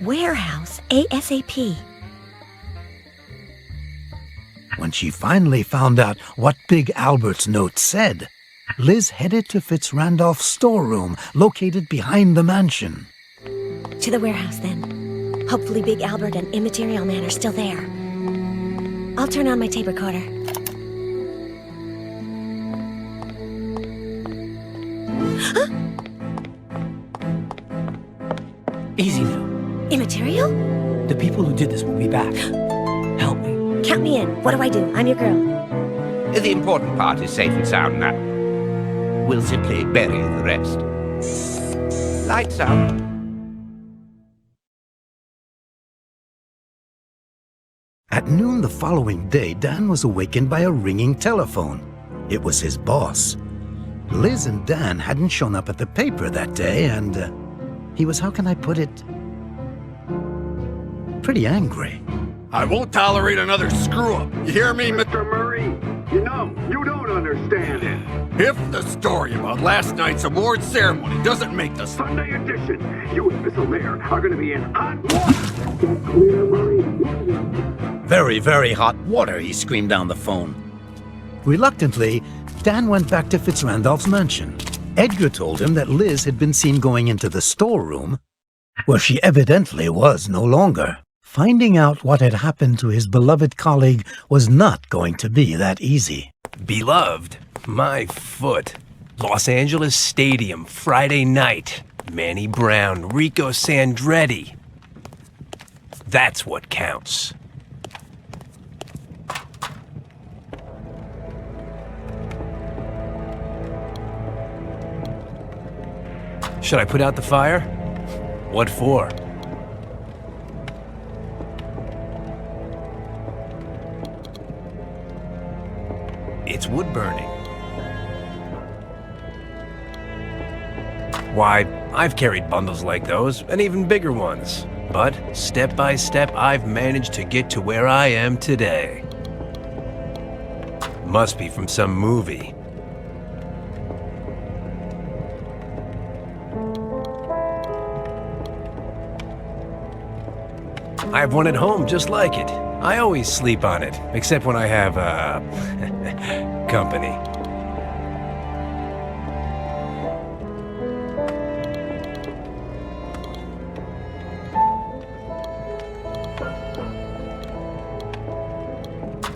Warehouse ASAP. When she finally found out what Big Albert's note said, Liz headed to Fitzrandolph's storeroom, located behind the mansion. To the warehouse, then. Hopefully Big Albert and Immaterial Man are still there. I'll turn on my tape recorder. Easy now. Immaterial? The people who did this will be back. Help me. Count me in. What do I do? I'm your girl. The important part is safe and sound now. We'll simply bury the rest. Lights out. At noon the following day, Dan was awakened by a ringing telephone. It was his boss. Liz and Dan hadn't shown up at the paper that day, and he was, how can I put it, pretty angry. I won't tolerate another screw-up. You hear me, Mr. Murray? You know, you don't understand it. If the story about last night's award ceremony doesn't make the Sunday edition, you and Miss from there are going to be in hot water. Get clear, Murray. Very, very hot water, he screamed down the phone. Reluctantly, Dan went back to Fitzrandolph's mansion. Edgar told him that Liz had been seen going into the storeroom, where she evidently was no longer. Finding out what had happened to his beloved colleague was not going to be that easy. Beloved? My foot. Los Angeles Stadium, Friday night. Manny Brown, Rico Sandretti. That's what counts. Should I put out the fire? What for? It's wood burning. Why, I've carried bundles like those, and even bigger ones. But, step by step, I've managed to get to where I am today. Must be from some movie. I have one at home just like it. I always sleep on it, except when I have, company.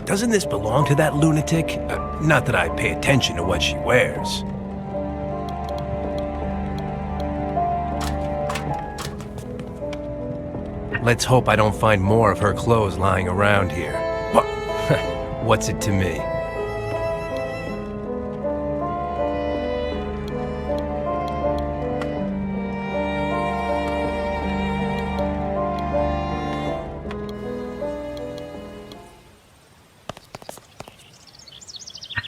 Doesn't this belong to that lunatic? Not that I pay attention to what she wears. Let's hope I don't find more of her clothes lying around here. What's it to me?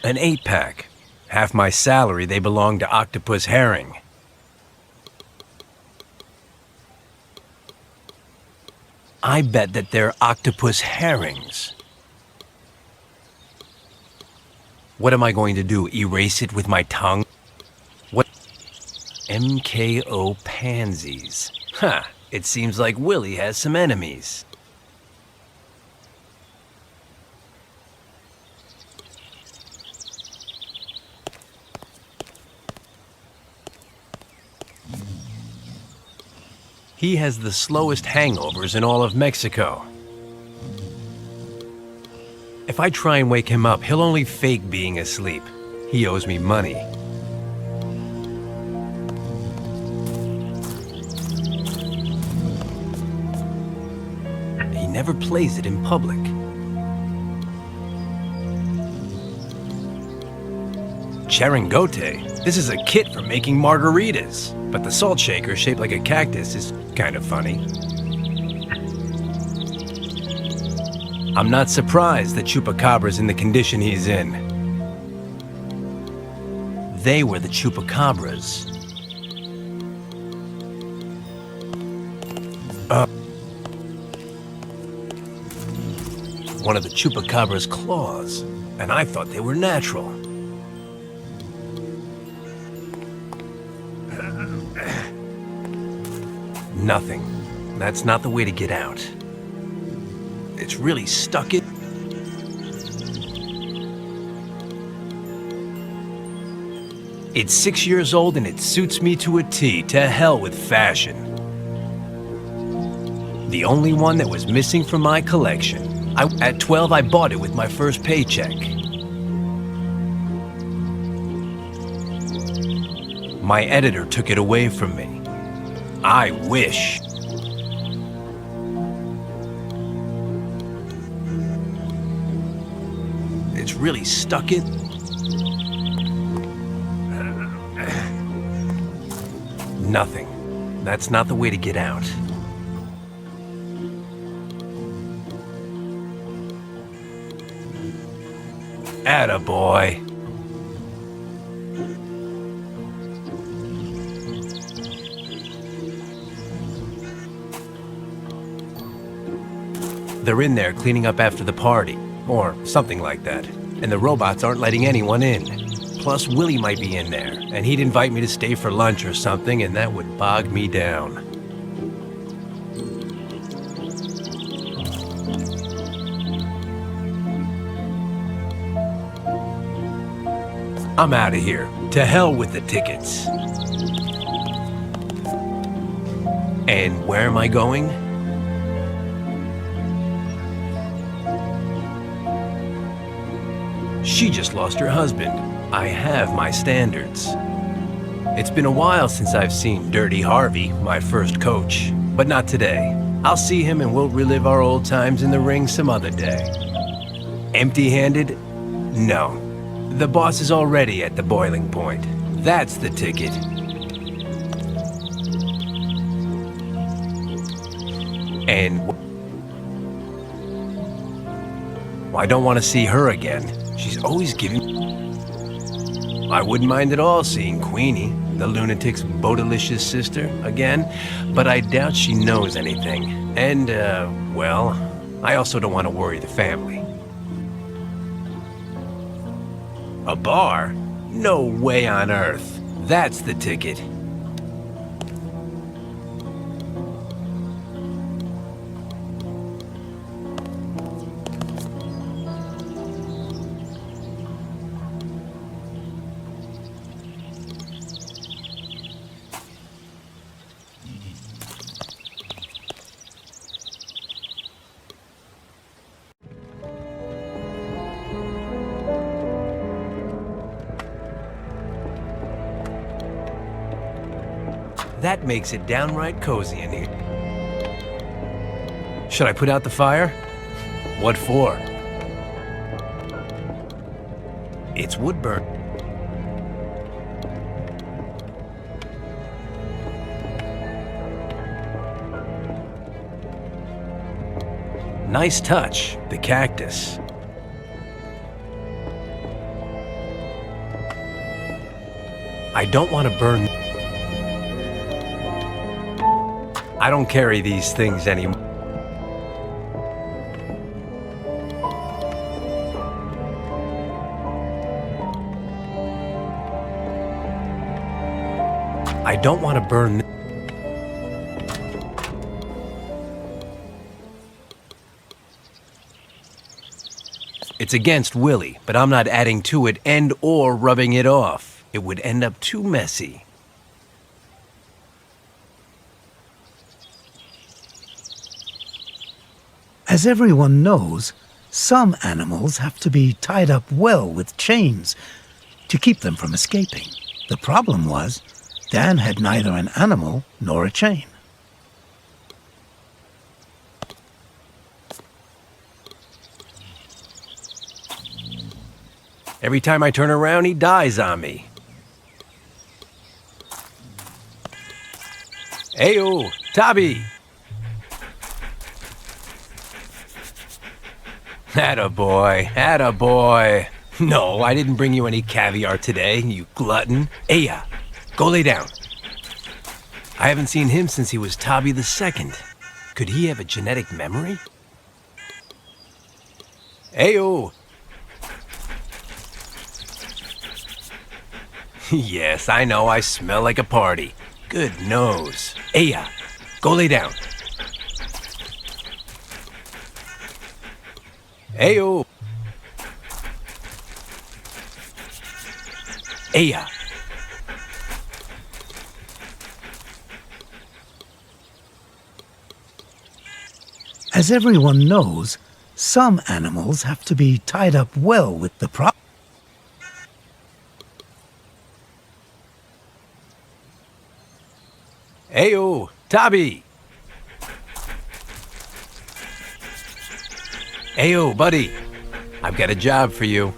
An 8-pack. Half my salary, they belong to Octopus Herring. I bet that they're octopus herrings. What am I going to do, erase it with my tongue? What? MKO pansies. Huh, it seems like Willie has some enemies. He has the slowest hangovers in all of Mexico. If I try and wake him up, he'll only fake being asleep. He owes me money. He never plays it in public. Charangote? This is a kit for making margaritas. But the salt shaker shaped like a cactus is kind of funny. I'm not surprised that Chupacabra's in the condition he's in. They were the Chupacabras. One of the Chupacabra's claws, and I thought they were natural. Nothing. That's not the way to get out. It's really stuck in. It's 6 years old and it suits me to a T. To hell with fashion. The only one that was missing from my collection. At 12, I bought it with my first paycheck. My editor took it away from me. I wish. It's really stuck in. Nothing. That's not the way to get out. Attaboy. They're in there cleaning up after the party, or something like that, and the robots aren't letting anyone in. Plus, Willie might be in there, and he'd invite me to stay for lunch or something, and that would bog me down. I'm out of here. To hell with the tickets. And where am I going? She just lost her husband. I have my standards. It's been a while since I've seen Dirty Harvey, my first coach, but not today. I'll see him and we'll relive our old times in the ring some other day. Empty-handed? No. The boss is already at the boiling point. That's the ticket. And I don't want to see her again. She's always giving... I wouldn't mind at all seeing Queenie, the lunatic's boatalicious sister, again, but I doubt she knows anything. And, well, I also don't want to worry the family. A bar? No way on earth. That's the ticket. That makes it downright cozy in here. Should I put out the fire? What for? It's wood burn. Nice touch, the cactus. I don't want to burn... I don't carry these things anymore. I don't want to burn... It's against Willie, but I'm not adding to it and or rubbing it off. It would end up too messy. As everyone knows, some animals have to be tied up well with chains to keep them from escaping. The problem was, Dan had neither an animal nor a chain. Every time I turn around, he dies on me. Heyo, Tabby! Attaboy, attaboy. No, I didn't bring you any caviar today, you glutton. Aya, go lay down. I haven't seen him since he was Tabby the Second. Could he have a genetic memory? Heyo! Yes, I know I smell like a party. Good nose. Aya, go lay down. Heyo! Aya! As everyone knows, some animals have to be tied up well with the prop. Heyo, Tabby! Heyo, buddy. I've got a job for you.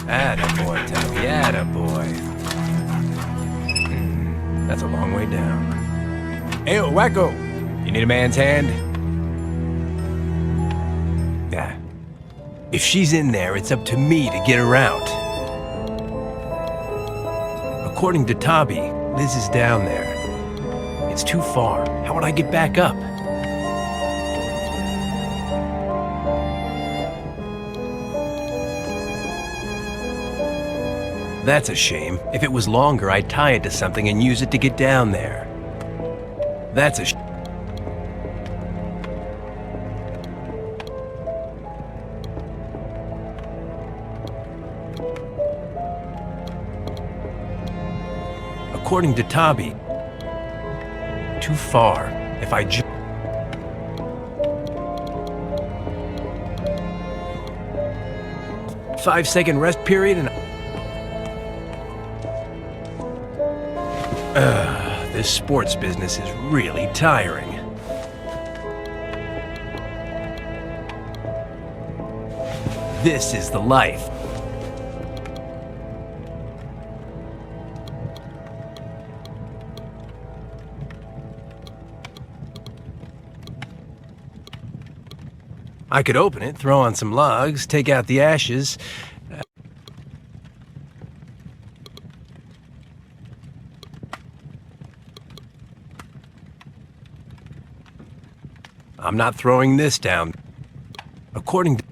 Attaboy, Tabby, attaboy. That's a long way down. Heyo, Wacko! You need a man's hand? Yeah. If she's in there, it's up to me to get her out. According to Tabby, Liz is down there. It's too far. How would I get back up? That's a shame. If it was longer, I'd tie it to something and use it to get down there. That's a According to Tabi, too far. If I 5-second rest period and this sports business is really tiring. This is the life. I could open it, throw on some logs, take out the ashes. I'm not throwing this down. According to...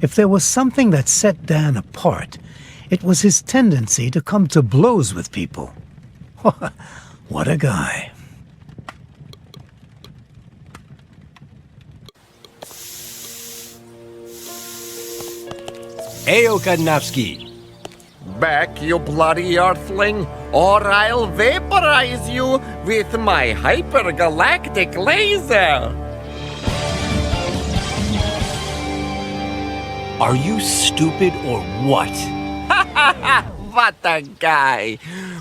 If there was something that set Dan apart, it was his tendency to come to blows with people. What a guy. Ayo, Kadnowski. Back, you bloody earthling, or I'll vaporize you with my hypergalactic laser! Are you stupid or what? What a guy!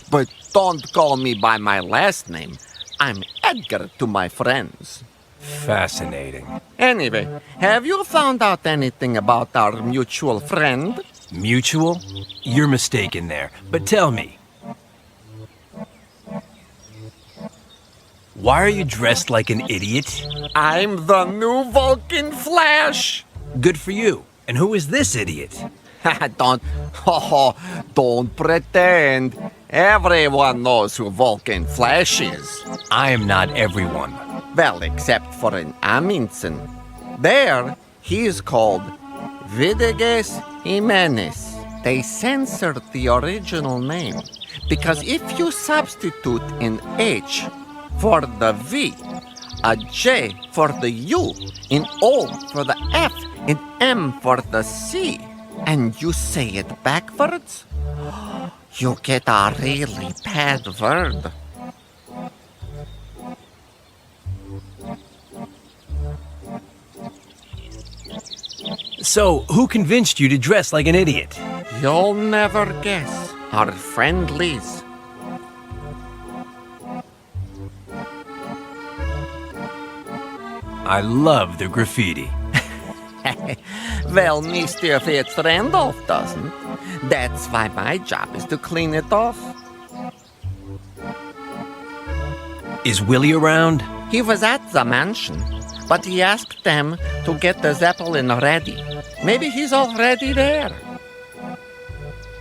But don't call me by my last name. I'm Edgar to my friends. Fascinating. Anyway, have you found out anything about our mutual friend? Mutual? You're mistaken there. But tell me. Why are you dressed like an idiot? I'm the new Vulcan Flash! Good for you. And who is this idiot? Don't pretend. Everyone knows who Vulcan Flash is. I am not everyone. Well, except for an Amundsen. There, he is called Vidges Jimenez. They censored the original name because if you substitute an H for the V, a J for the U, an O for the F, an M for the C, and you say it backwards, you get a really bad word. So, who convinced you to dress like an idiot? You'll never guess. Our friend Liz. I love the graffiti. Well, Mr. Fitz Randolph doesn't. That's why my job is to clean it off. Is Willie around? He was at the mansion, but he asked them to get the Zeppelin ready. Maybe he's already there.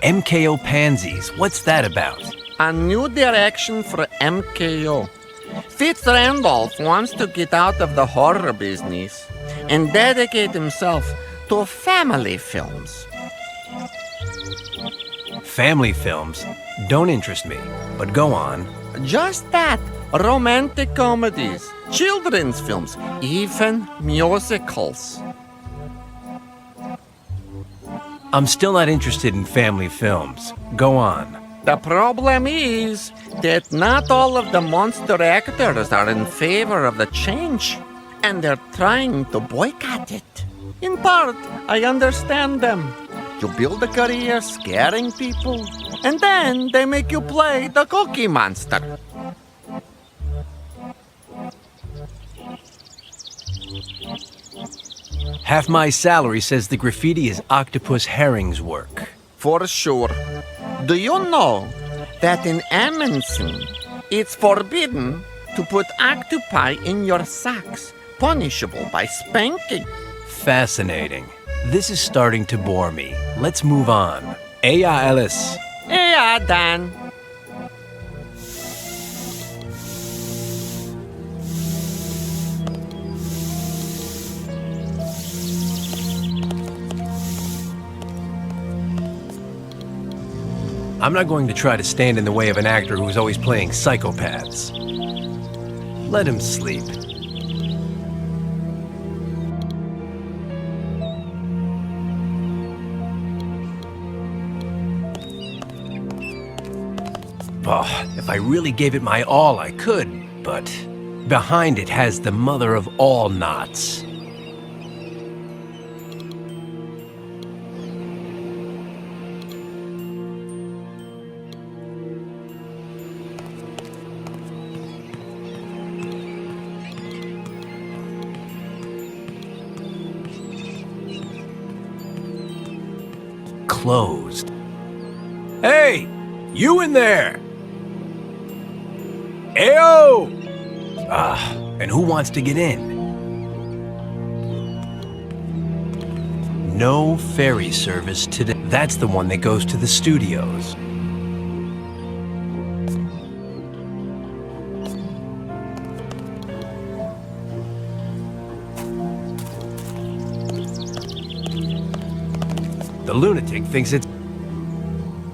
MKO Pansies, what's that about? A new direction for MKO. Fitz Randolph wants to get out of the horror business and dedicate himself to family films. Family films don't interest me, but go on. Just that. Romantic comedies, children's films, even musicals. I'm still not interested in family films. Go on. The problem is that not all of the monster actors are in favor of the change, and they're trying to boycott it. In part, I understand them. You build a career scaring people, and then they make you play the Cookie Monster. Half my salary says the graffiti is Octopus Herring's work. For sure. Do you know that in Amundsen, it's forbidden to put octopi in your socks, punishable by spanking. Fascinating. This is starting to bore me. Let's move on. Aya Ellis. Yeah, Dan. I'm not going to try to stand in the way of an actor who's always playing psychopaths. Let him sleep. Oh, if I really gave it my all, I could, but behind it has the mother of all knots. Closed. Hey, you in there? Ayo! And who wants to get in? No ferry service today. That's the one that goes to the studios. The lunatic thinks it's...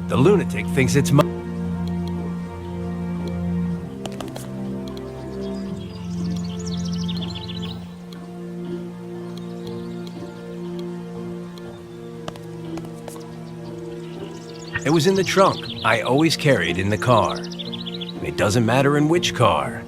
The lunatic thinks it's my... It was in the trunk. I always carry it in the car. It doesn't matter in which car.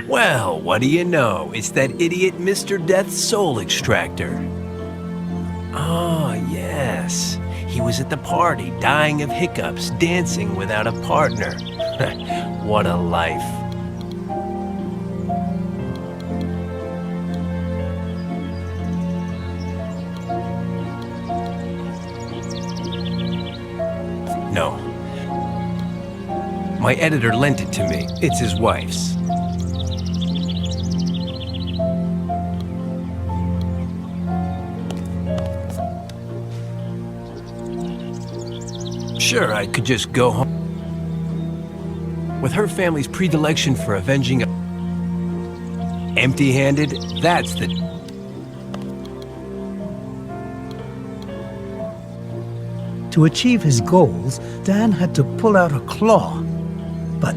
Well, what do you know? It's that idiot Mr. Death's soul extractor. Ah, yes. He was at the party, dying of hiccups, dancing without a partner. What a life. No. My editor lent it to me. It's his wife's. Sure, I could just go home. With her family's predilection for avenging empty-handed, that's the... To achieve his goals, Dan had to pull out a claw. But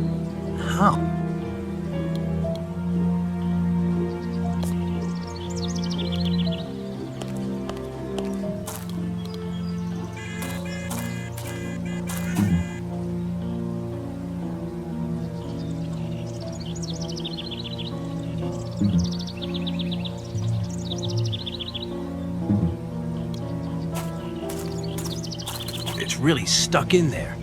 how? It's really stuck in there.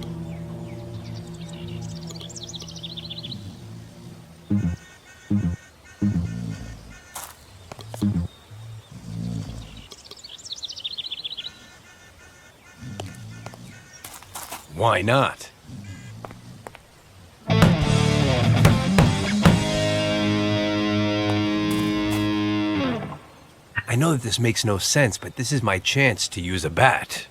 Why not? I know that this makes no sense, but this is my chance to use a bat.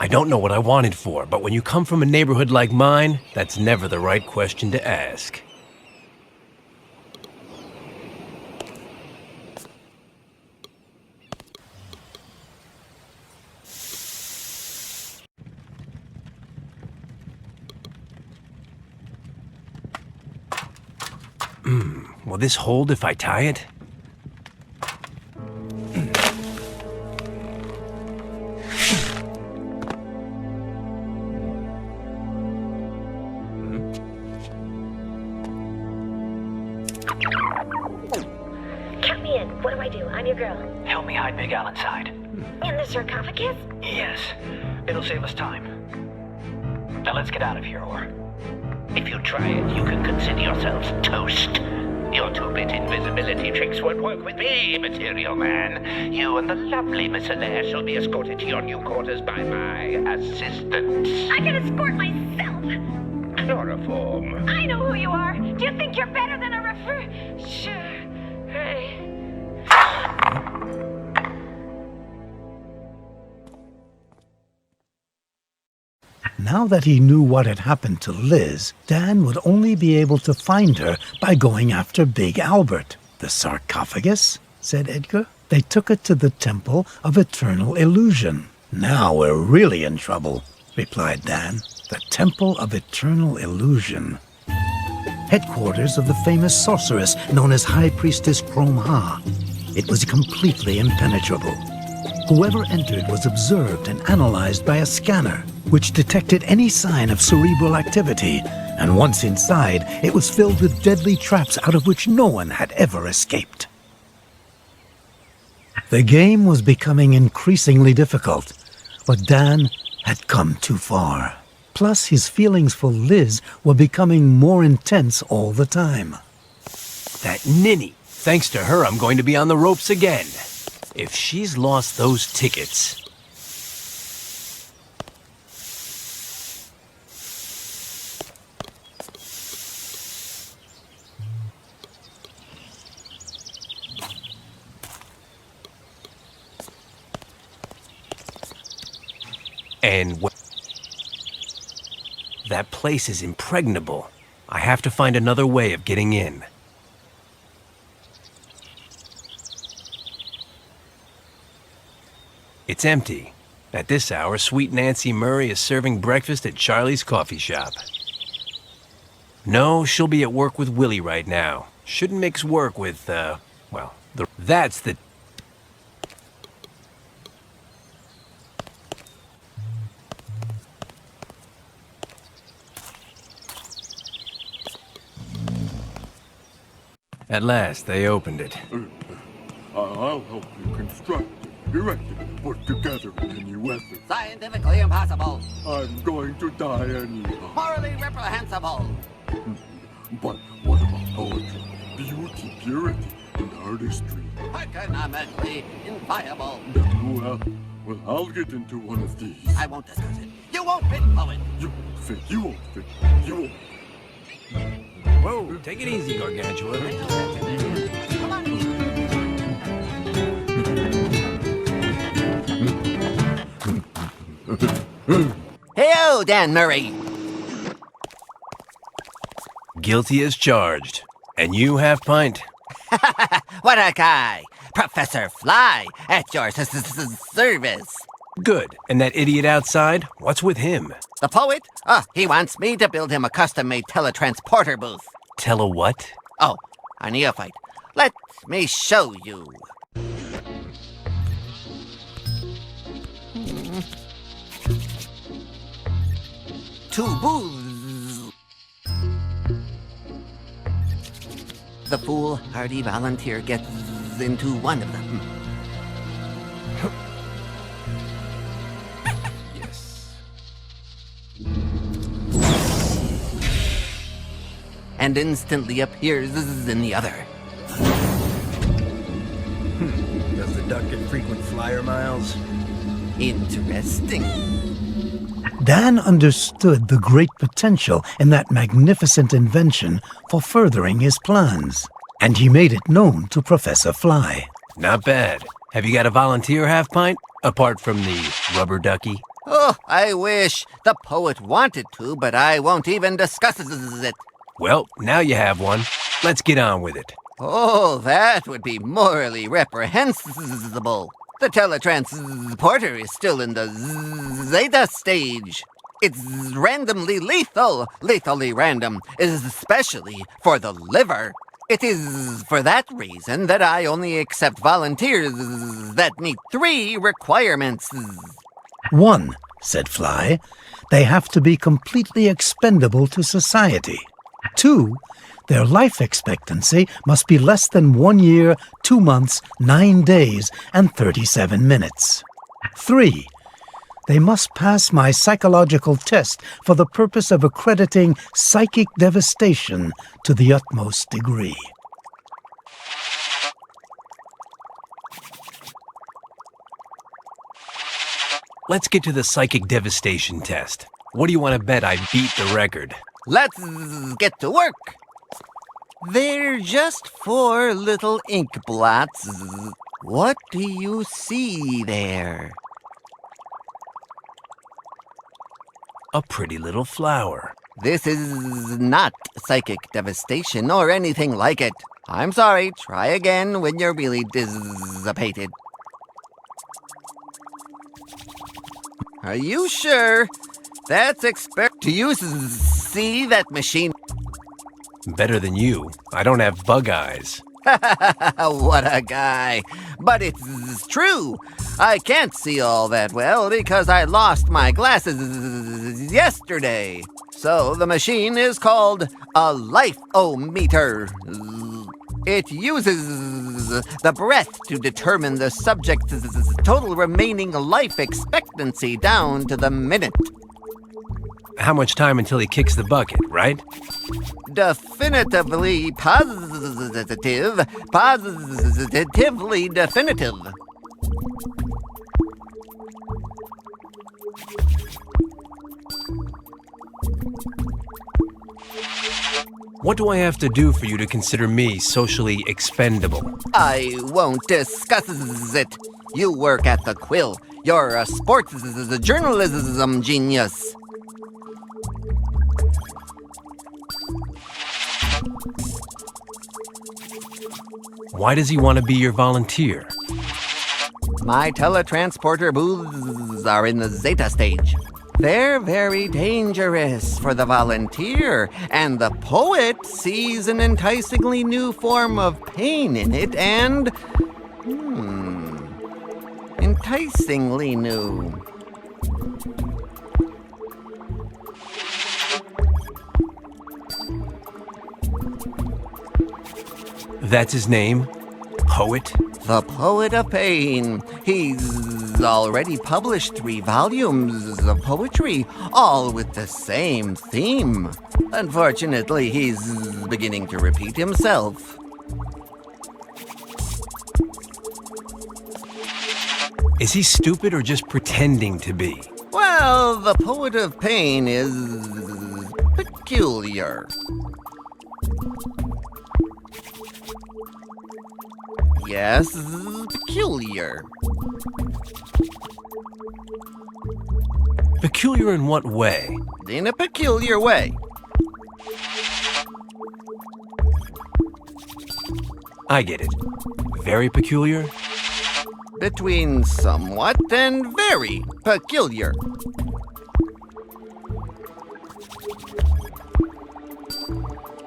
I don't know what I wanted for, but when you come from a neighborhood like mine, that's never the right question to ask. Will this hold if I tie it? Count me in. What do I do? I'm your girl. Help me hide Big Al inside. In the sarcophagus? Yes. It'll save us time. Now let's get out of here, or... If you try it, you can consider yourselves toast. Your two-bit invisibility tricks won't work with me, Material Man. You and the lovely Miss Alaire shall be escorted to your new quarters by my assistant. I can escort myself! Chloroform. I know who you are! Do you think you're better than a Sure. Hey. Now that he knew what had happened to Liz, Dan would only be able to find her by going after Big Albert. The sarcophagus? Said Edgar. They took it to the Temple of Eternal Illusion. Now we're really in trouble, replied Dan. The Temple of Eternal Illusion. Headquarters of the famous sorceress known as High Priestess Chrome-Ha. It was completely impenetrable. Whoever entered was observed and analyzed by a scanner, which detected any sign of cerebral activity, and once inside, it was filled with deadly traps out of which no one had ever escaped. The game was becoming increasingly difficult, but Dan had come too far. Plus, his feelings for Liz were becoming more intense all the time. That ninny. Thanks to her, I'm going to be on the ropes again. If she's lost those tickets... And that place is impregnable. I have to find another way of getting in. It's empty. At this hour, Sweet Nancy Murray is serving breakfast at Charlie's coffee shop. No, she'll be at work with Willie right now. Shouldn't mix work with, that's the... At last, they opened it. I'll help you construct it, erect it, put together in any weather. Scientifically impossible. I'm going to die anyhow. Morally reprehensible. But what about poetry, beauty, purity, and artistry? Economically inviolable. Well, I'll get into one of these. I won't discuss it. You won't fit, poet. You won't fit. You won't. Whoa, take it easy, Gargantua. Come on, easy. Hey-o, Dan Murray. Guilty as charged. And you, Half-Pint? What a guy. Professor Fly, at your service. Good. And that idiot outside? What's with him? The poet? He wants me to build him a custom-made teletransporter booth. Tell a what? Oh, a neophyte. Let me show you. Two booths. The foolhardy volunteer gets into one of them. And instantly appears in the other. Does the duck get frequent flyer miles? Interesting. Dan understood the great potential in that magnificent invention for furthering his plans, and he made it known to Professor Fly. Not bad. Have you got a volunteer, Half-Pint? Apart from the rubber ducky? Oh, I wish the poet wanted to, but I won't even discuss it. Well, now you have one. Let's get on with it. Oh, that would be morally reprehensible. The teletransporter is still in the Zeta stage. It's randomly lethal, lethally random, especially for the liver. It is for that reason that I only accept volunteers that meet 3 requirements. 1, said Fly. They have to be completely expendable to society. 2. Their life expectancy must be less than 1 year, 2 months, 9 days, and 37 minutes. 3. They must pass my psychological test for the purpose of accrediting psychic devastation to the utmost degree. Let's get to the psychic devastation test. What do you want to bet I beat the record? Let's get to work. They're just 4 little ink blots. What do you see there? A pretty little flower. This is not psychic devastation or anything like it. I'm sorry, try again when you're really dissipated. Are you sure? That's Do you see that machine? Better than you. I don't have bug eyes. What a guy. But it's true. I can't see all that well because I lost my glasses yesterday. So the machine is called a life-o-meter. It uses the breath to determine the subject's total remaining life expectancy down to the minute. How much time until he kicks the bucket, right? Definitively positive. Positively definitive. What do I have to do for you to consider me socially expendable? I won't discuss it. You work at the Quill. You're a sports journalism genius. Why does he want to be your volunteer? My teletransporter booths are in the Zeta stage. They're very dangerous for the volunteer, and the poet sees an enticingly new form of pain in it, and... enticingly new. That's his name? Poet? The Poet of Pain. He's already published 3 volumes of poetry, all with the same theme. Unfortunately, he's beginning to repeat himself. Is he stupid or just pretending to be? Well, the Poet of Pain is peculiar. Yes, peculiar. Peculiar in what way? In a peculiar way. I get it. Very peculiar? Between somewhat and very peculiar.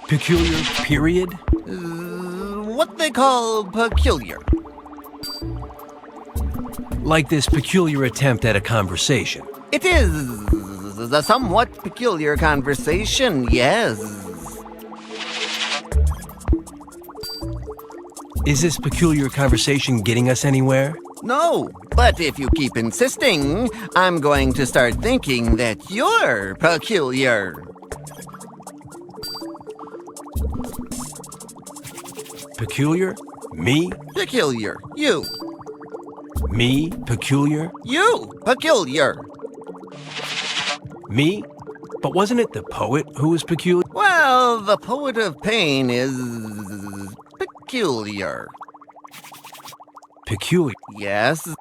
Peculiar, period? What they call peculiar. Like this peculiar attempt at a conversation. It is a somewhat peculiar conversation, yes. Is this peculiar conversation getting us anywhere? No, but if you keep insisting, I'm going to start thinking that you're peculiar. Peculiar? Me? Peculiar. You. Me? Peculiar? You. Peculiar. Me? But wasn't it the poet who was peculiar? Well, the Poet of Pain is peculiar. Peculiar? Yes.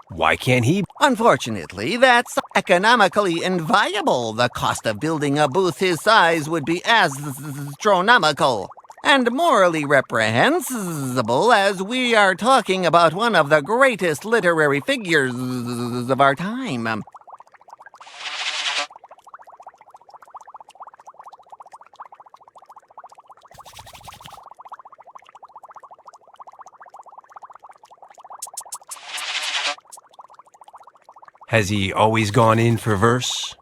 Why can't he? Unfortunately, that's economically inviable. The cost of building a booth his size would be astronomical and morally reprehensible, as we are talking about one of the greatest literary figures of our time. Has he always gone in for verse?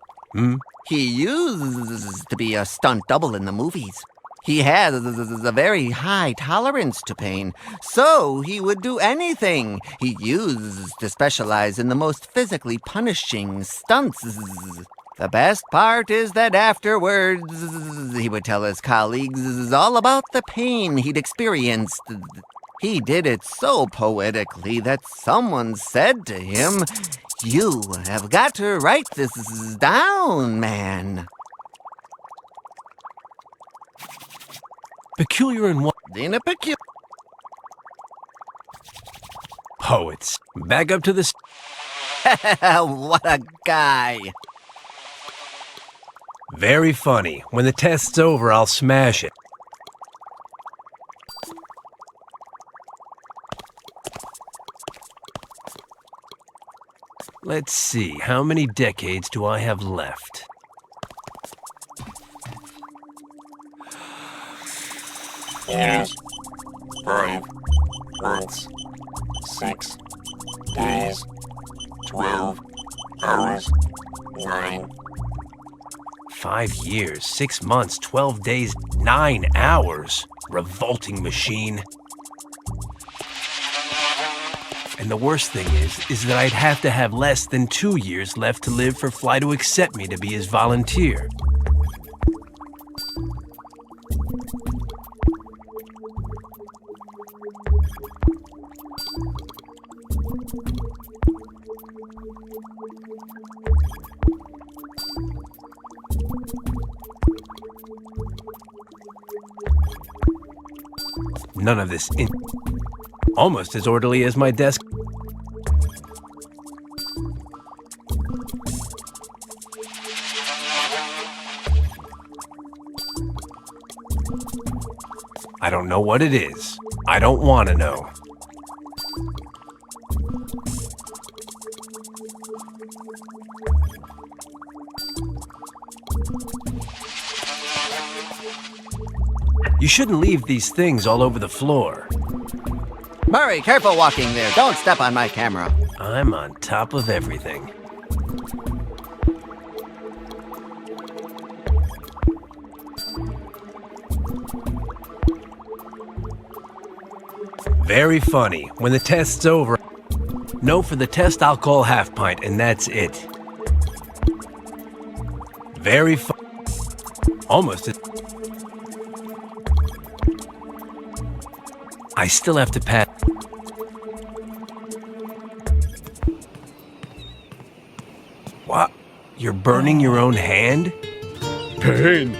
He used to be a stunt double in the movies. He had a very high tolerance to pain, so he would do anything. He used to specialize in the most physically punishing stunts. The best part is that afterwards, he would tell his colleagues all about the pain he'd experienced. He did it so poetically that someone said to him, "You have got to write this down, man." Peculiar in what? In a peculiar... Poets. Back up to the... What a guy. Very funny. When the test's over, I'll smash it. Let's see, how many decades do I have left? Years, 5 months, 6 days, 12 hours, 9. 5 years, 6 months, 12 days, 9 hours. Revolting machine. And the worst thing is that I'd have to have less than 2 years left to live for Fly to accept me to be his volunteer. None of this almost as orderly as my desk. I don't know what it is. I don't want to know. You shouldn't leave these things all over the floor. Murray, careful walking there. Don't step on my camera. I'm on top of everything. Very funny. When the test's over... No, for the test I'll call half pint, and that's it. Very almost as... I still have to pat... What? You're burning your own hand? Pain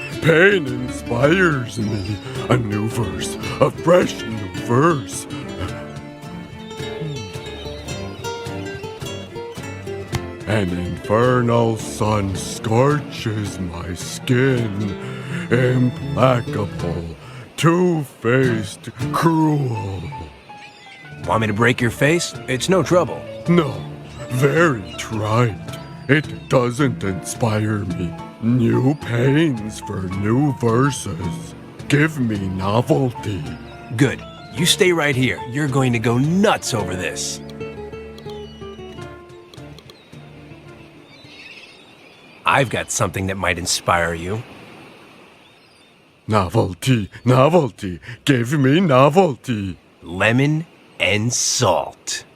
inspires me. A new verse, a fresh new verse. An infernal sun scorches my skin. Implacable, two-faced, cruel. Want me to break your face? It's no trouble. No, very trite. It doesn't inspire me. New pains for new verses. Give me novelty. Good. You stay right here. You're going to go nuts over this. I've got something that might inspire you. Novelty, novelty. Give me novelty. Lemon and salt.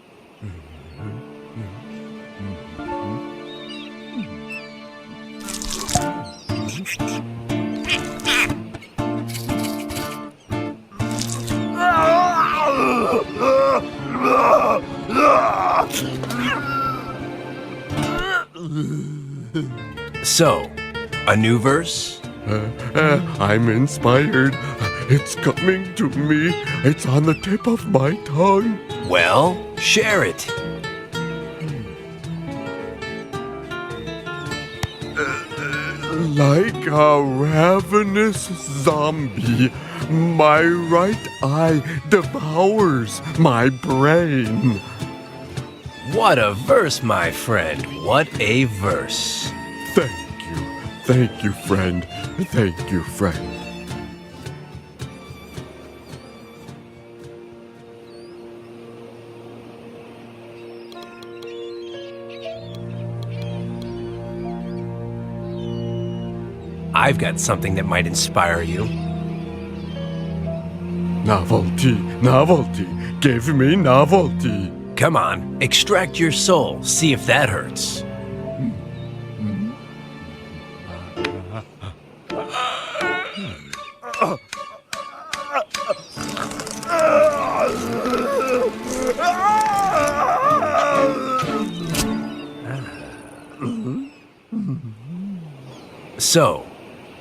So, a new verse? I'm inspired. It's coming to me. It's on the tip of my tongue. Well, share it. Like a ravenous zombie, my right eye devours my brain. What a verse, my friend. What a verse. Thank you, friend. Thank you, friend. I've got something that might inspire you. Novelty, novelty, give me novelty. Come on, extract your soul, see if that hurts. So,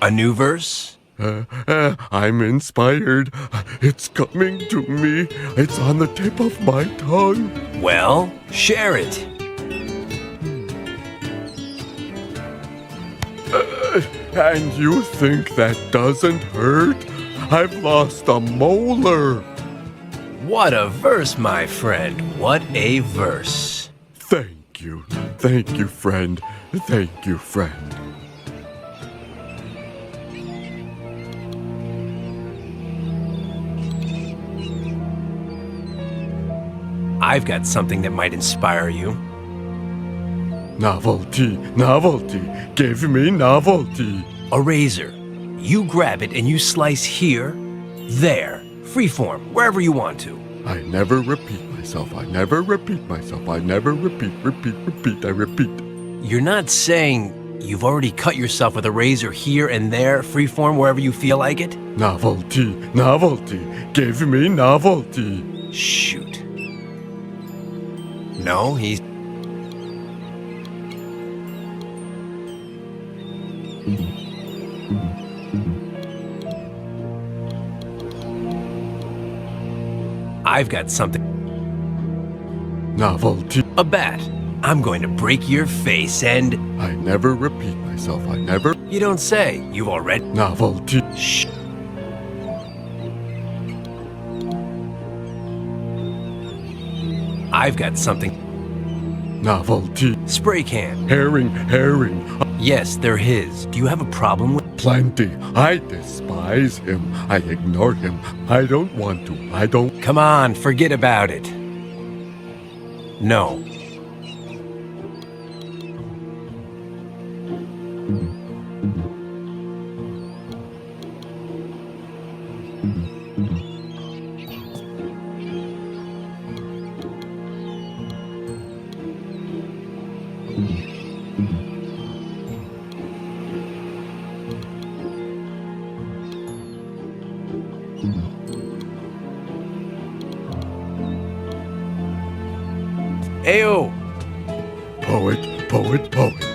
a new verse? I'm inspired. It's coming to me. It's on the tip of my tongue. Well, share it. And you think that doesn't hurt? I've lost a molar. What a verse, my friend. What a verse. Thank you. Thank you, friend. Thank you, friend. I've got something that might inspire you. Novelty, novelty, give me novelty. A razor. You grab it and you slice here, there, freeform, wherever you want to. I never repeat myself. I never repeat myself. I never repeat, I repeat. You're not saying you've already cut yourself with a razor here and there, freeform, wherever you feel like it? Novelty, novelty, give me novelty. Shoot. No, he's... I've got something. Novelty. A bat. I'm going to break your face and... I never repeat myself. I never... You don't say. You've already... Novelty. Shh. I've got something. Novelty. Spray can. Herring, herring. Yes, they're his. Do you have a problem with... Plenty. I despise him. I ignore him. I don't want to. I don't... Come on, forget about it. No. Ayo! Poet, poet, poet.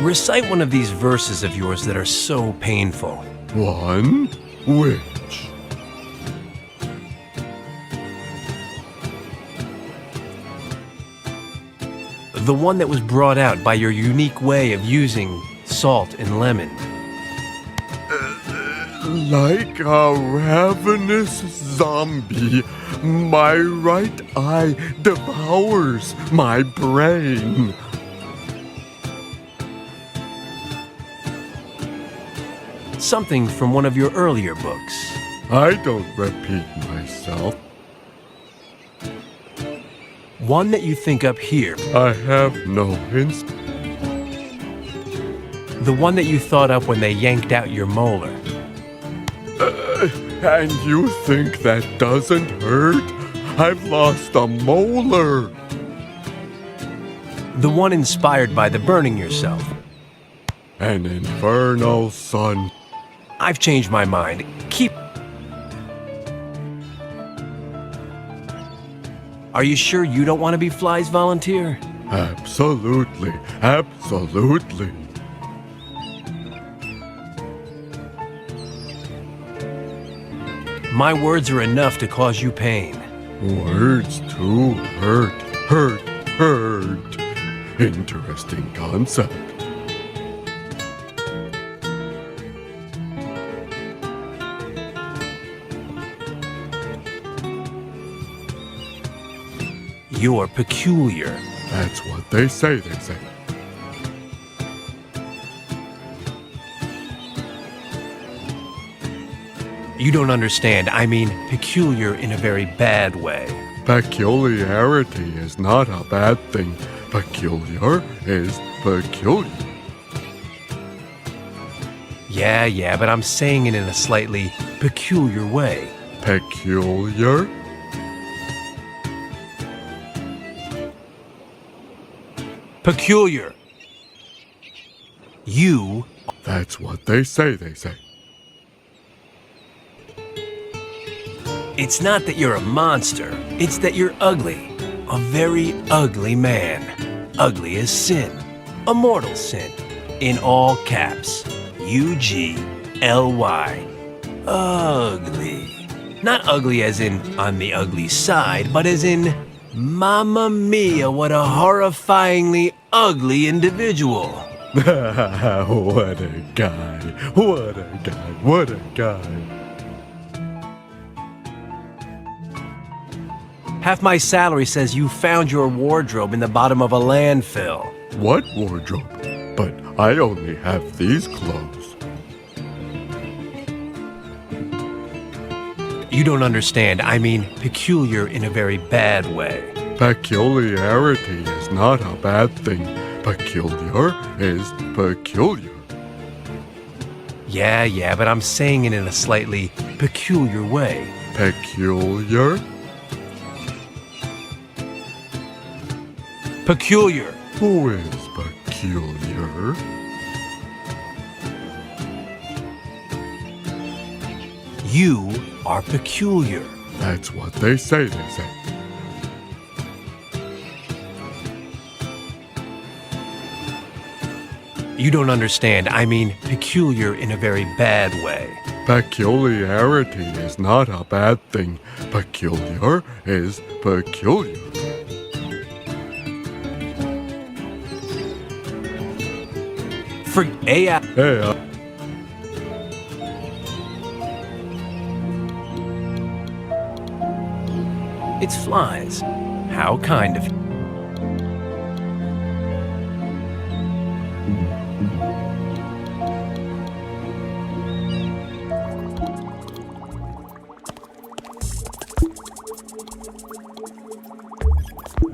Recite one of these verses of yours that are so painful. One? Which? The one that was brought out by your unique way of using salt and lemon. Like a ravenous zombie, my right eye devours my brain. Something from one of your earlier books. I don't repeat myself. One that you think up here. I have no hints. The one that you thought up when they yanked out your molar. And you think that doesn't hurt? I've lost a molar. The one inspired by the burning yourself. An infernal sun. I've changed my mind. Keep... Are you sure you don't want to be Fly's volunteer? Absolutely, absolutely. My words are enough to cause you pain. Words too hurt, hurt, hurt. Interesting concept. You're peculiar. That's what they say, You don't understand. I mean, peculiar in a very bad way. Peculiarity is not a bad thing. Peculiar is peculiar. Yeah, but I'm saying it in a slightly peculiar way. Peculiar? Peculiar. You... That's what they say. It's not that you're a monster. It's that you're ugly. A very ugly man. Ugly as sin. A mortal sin. In all caps. U-G-L-Y. Ugly. Not ugly as in on the ugly side, but as in, Mamma mia, what a horrifyingly ugly individual. What a guy. What a guy. What a guy. Half my salary says you found your wardrobe in the bottom of a landfill. What wardrobe? But I only have these clothes. You don't understand. I mean peculiar in a very bad way. Peculiarity is not a bad thing. Peculiar is peculiar. Yeah, but I'm saying it in a slightly peculiar way. Peculiar? Peculiar. Who is peculiar? You are peculiar. That's what they say. You don't understand. I mean peculiar in a very bad way. Peculiarity is not a bad thing. Peculiar is peculiar. It's flies. How kind of you.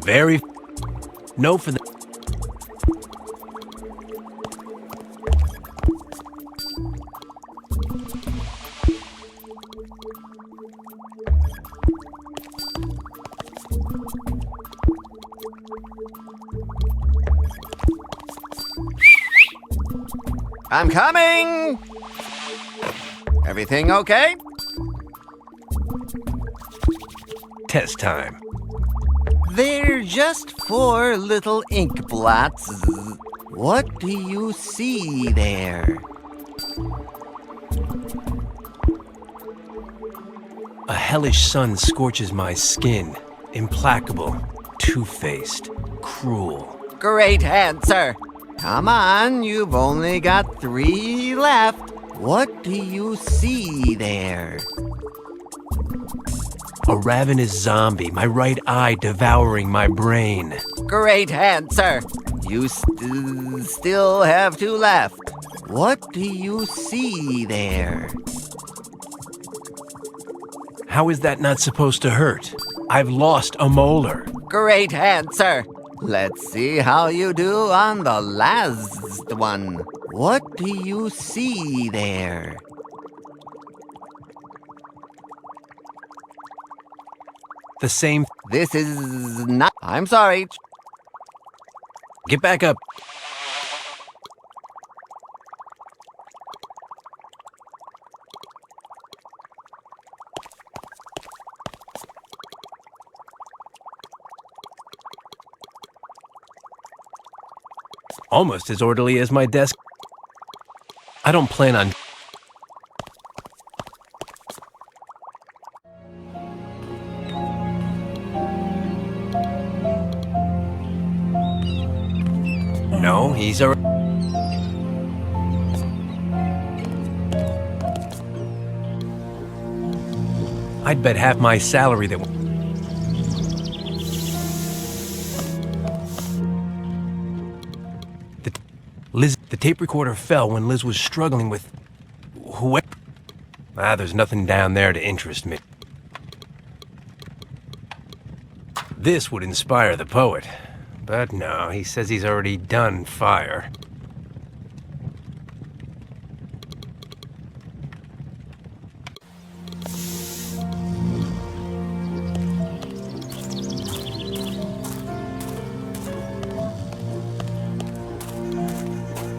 Very. No for the. I'm coming! Everything okay? Test time. They're just 4 little ink blots. What do you see there? A hellish sun scorches my skin. Implacable, two-faced, cruel. Great answer. Come on, you've only got 3 left. What do you see there? A ravenous zombie, my right eye devouring my brain. Great answer. You still have 2 left. What do you see there? How is that not supposed to hurt? I've lost a molar. Great answer. Let's see how you do on the last one. What do you see there? The same. This is not. I'm sorry. Get back up. Almost as orderly as my desk. I don't plan on... No, he's a... I'd bet half my salary that... The tape recorder fell when Liz was struggling with... whoever... there's nothing down there to interest me. This would inspire the poet. But no, he says he's already done fire.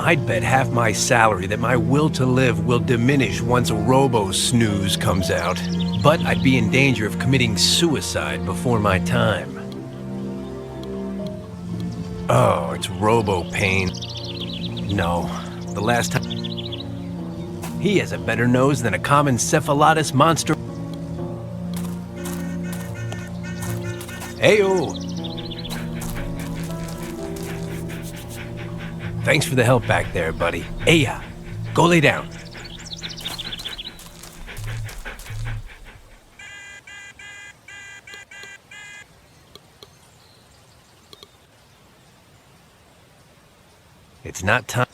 I'd bet half my salary that my will to live will diminish once a robo-snooze comes out. But I'd be in danger of committing suicide before my time. Oh, it's robo-pain. No, the last time... He has a better nose than a common cephalotus monster. Heyo! Thanks for the help back there, buddy. Heya! Go lay down. It's not time.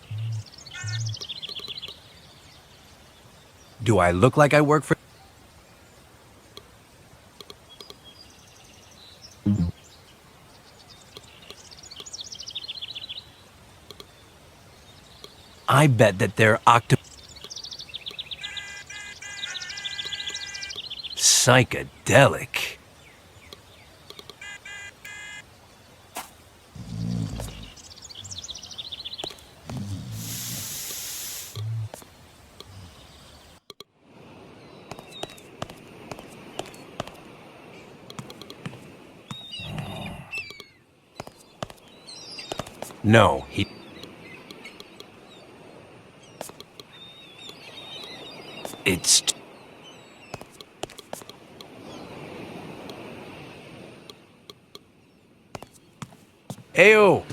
Do I look like I work for... I bet that they're psychedelic. No, he... It's... Ayo!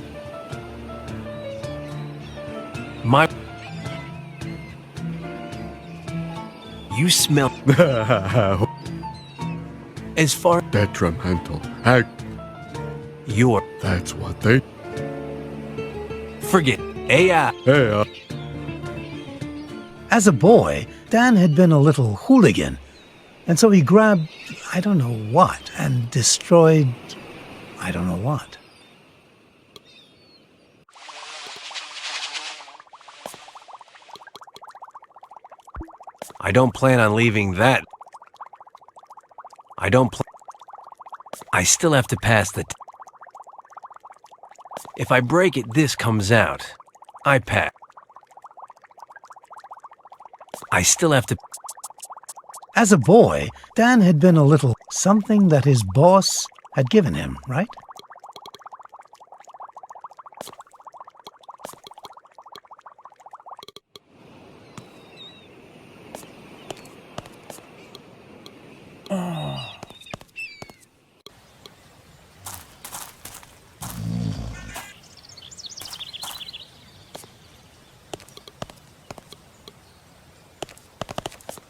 My... You smell... As far... Detrimental. You're... That's what they... Forget. Heya! As a boy, Dan had been a little hooligan, and so he grabbed I don't know what and destroyed I don't know what. I don't plan on leaving that. I still have to pass the... If I break it, this comes out. I pass. I still have to... As a boy, Dan had been a little something that his boss had given him, right?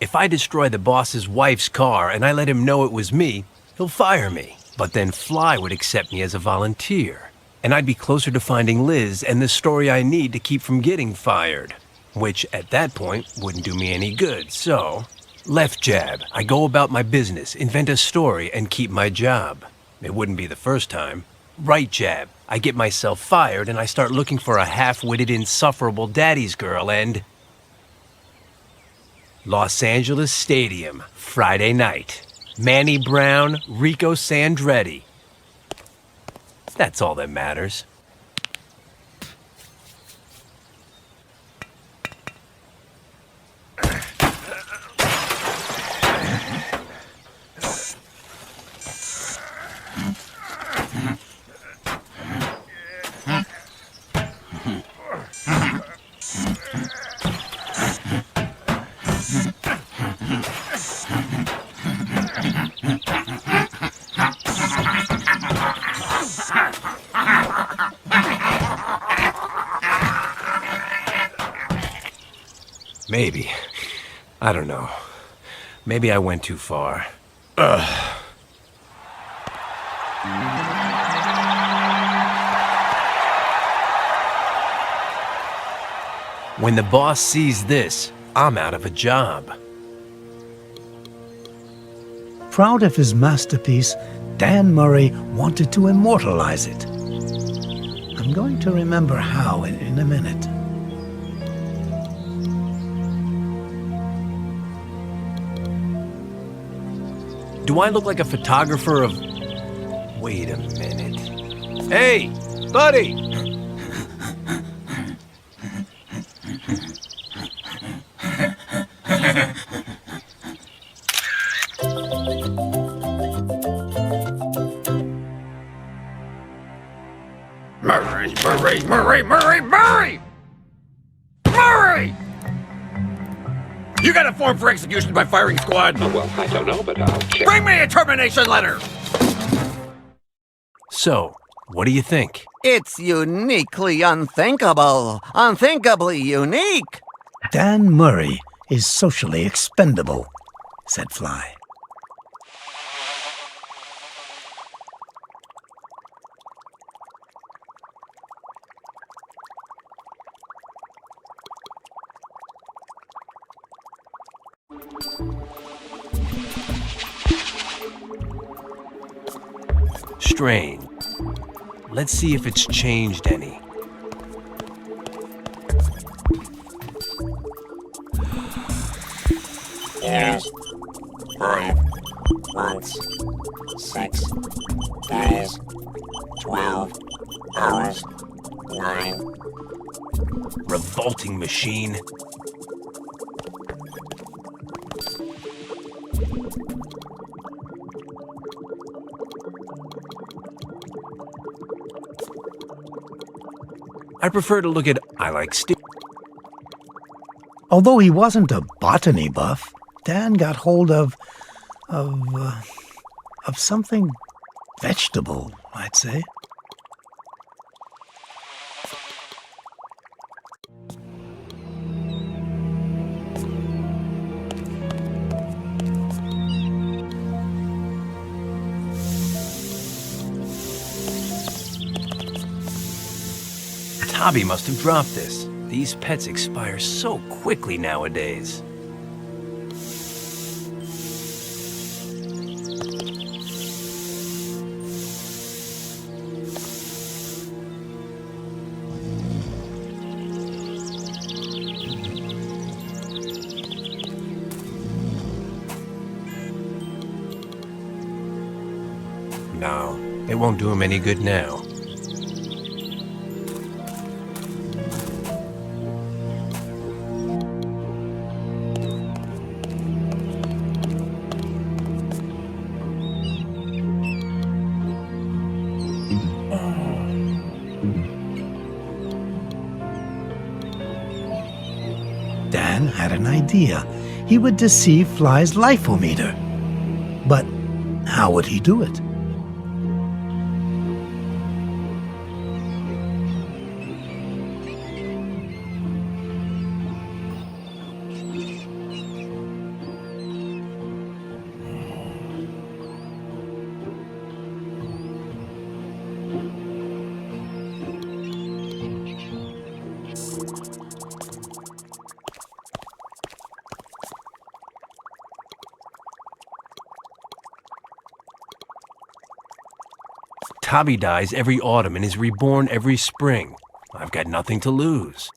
If I destroy the boss's wife's car and I let him know it was me, he'll fire me. But then Fly would accept me as a volunteer. And I'd be closer to finding Liz and the story I need to keep from getting fired. Which, at that point, wouldn't do me any good, so... Left jab, I go about my business, invent a story, and keep my job. It wouldn't be the first time. Right jab, I get myself fired and I start looking for a half-witted, insufferable daddy's girl and... Los Angeles Stadium, Friday night. Manny Brown, Rico Sandretti. That's all that matters. Maybe. I don't know. Maybe I went too far. Ugh. When the boss sees this, I'm out of a job. Proud of his masterpiece, Dan Murray wanted to immortalize it. I'm going to remember how in a minute. Do I look like a photographer of... Wait a minute. Hey, buddy! Murray! Murray! Murray! Murray! Murray! You got a form for execution by firing squad? Oh, well, I don't know, but I'll check. Bring me a termination letter! So, what do you think? It's uniquely unthinkable. Unthinkably unique. Dan Murray is socially expendable, said Fly. Strange. Let's see if it's changed any. Years, 5 months, 6 days, 12 hours, 9. Revolting machine. I prefer to look at I Like Steve. Although he wasn't a botany buff, Dan got hold of something vegetable, I'd say. Hobby must have dropped this. These pets expire so quickly nowadays. No, it won't do him any good now. Dan had an idea. He would deceive Fly's life-o-meter. But how would he do it? Tabby dies every autumn and is reborn every spring. I've got nothing to lose.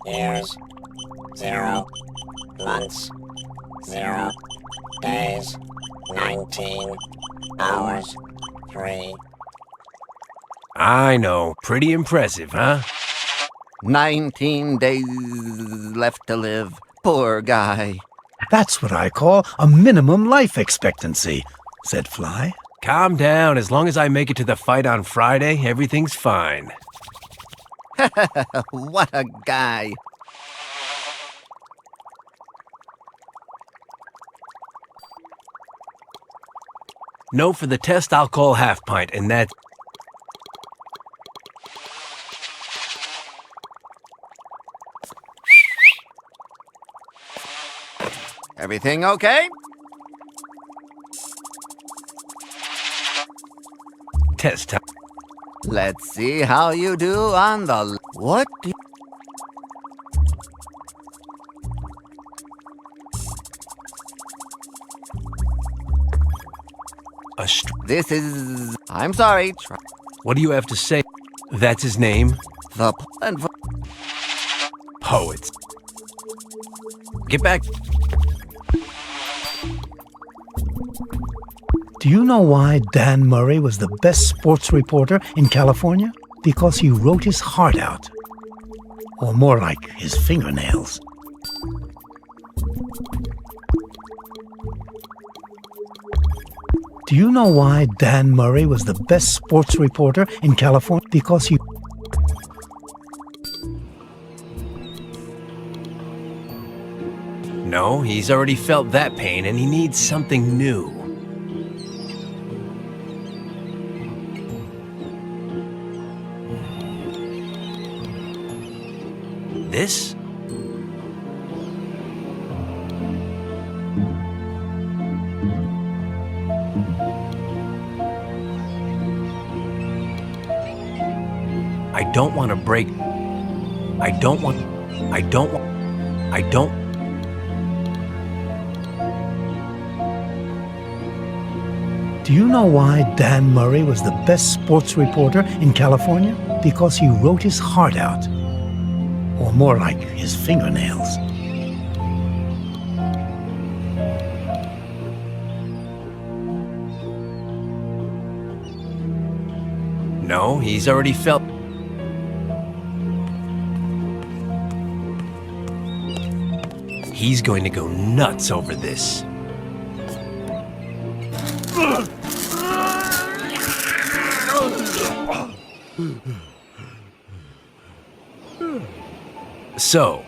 Years, 0 months, 0 days, 19 hours, 3. I know. Pretty impressive, huh? 19 days left to live. Poor guy. That's what I call a minimum life expectancy, said Fly. Calm down. As long as I make it to the fight on Friday, everything's fine. What a guy. No, for the test, I'll call half pint, and that's... Everything okay? Test time. Let's see how you do on the... What do you... This is... I'm sorry. What do you have to say? That's his name? The... Poets. Get back... Do you know why Dan Murray was the best sports reporter in California? Because he wrote his heart out. or more like his fingernails. Do you know why Dan Murray was the best sports reporter in California? Because he... No, he's already felt that pain and he needs something new. This? I don't want to break. Do you know why Dan Murray was the best sports reporter in California? Because he wrote his heart out. Or more like his fingernails. No, he's already felt... He's going to go nuts over this. So,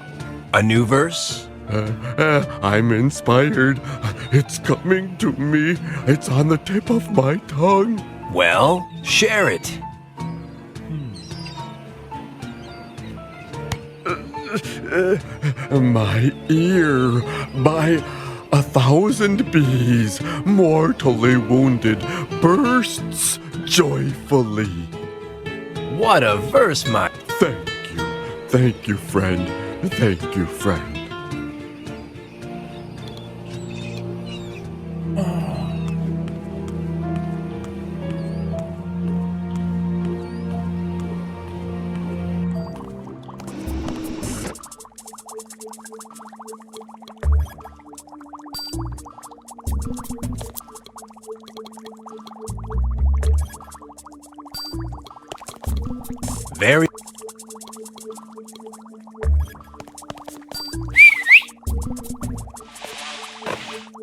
a new verse? I'm inspired. It's coming to me. It's on the tip of my tongue. Well, share it. My ear, by 1,000 bees, mortally wounded, bursts joyfully. What a verse, my... Thank you, friend. Thank you, friend. Very...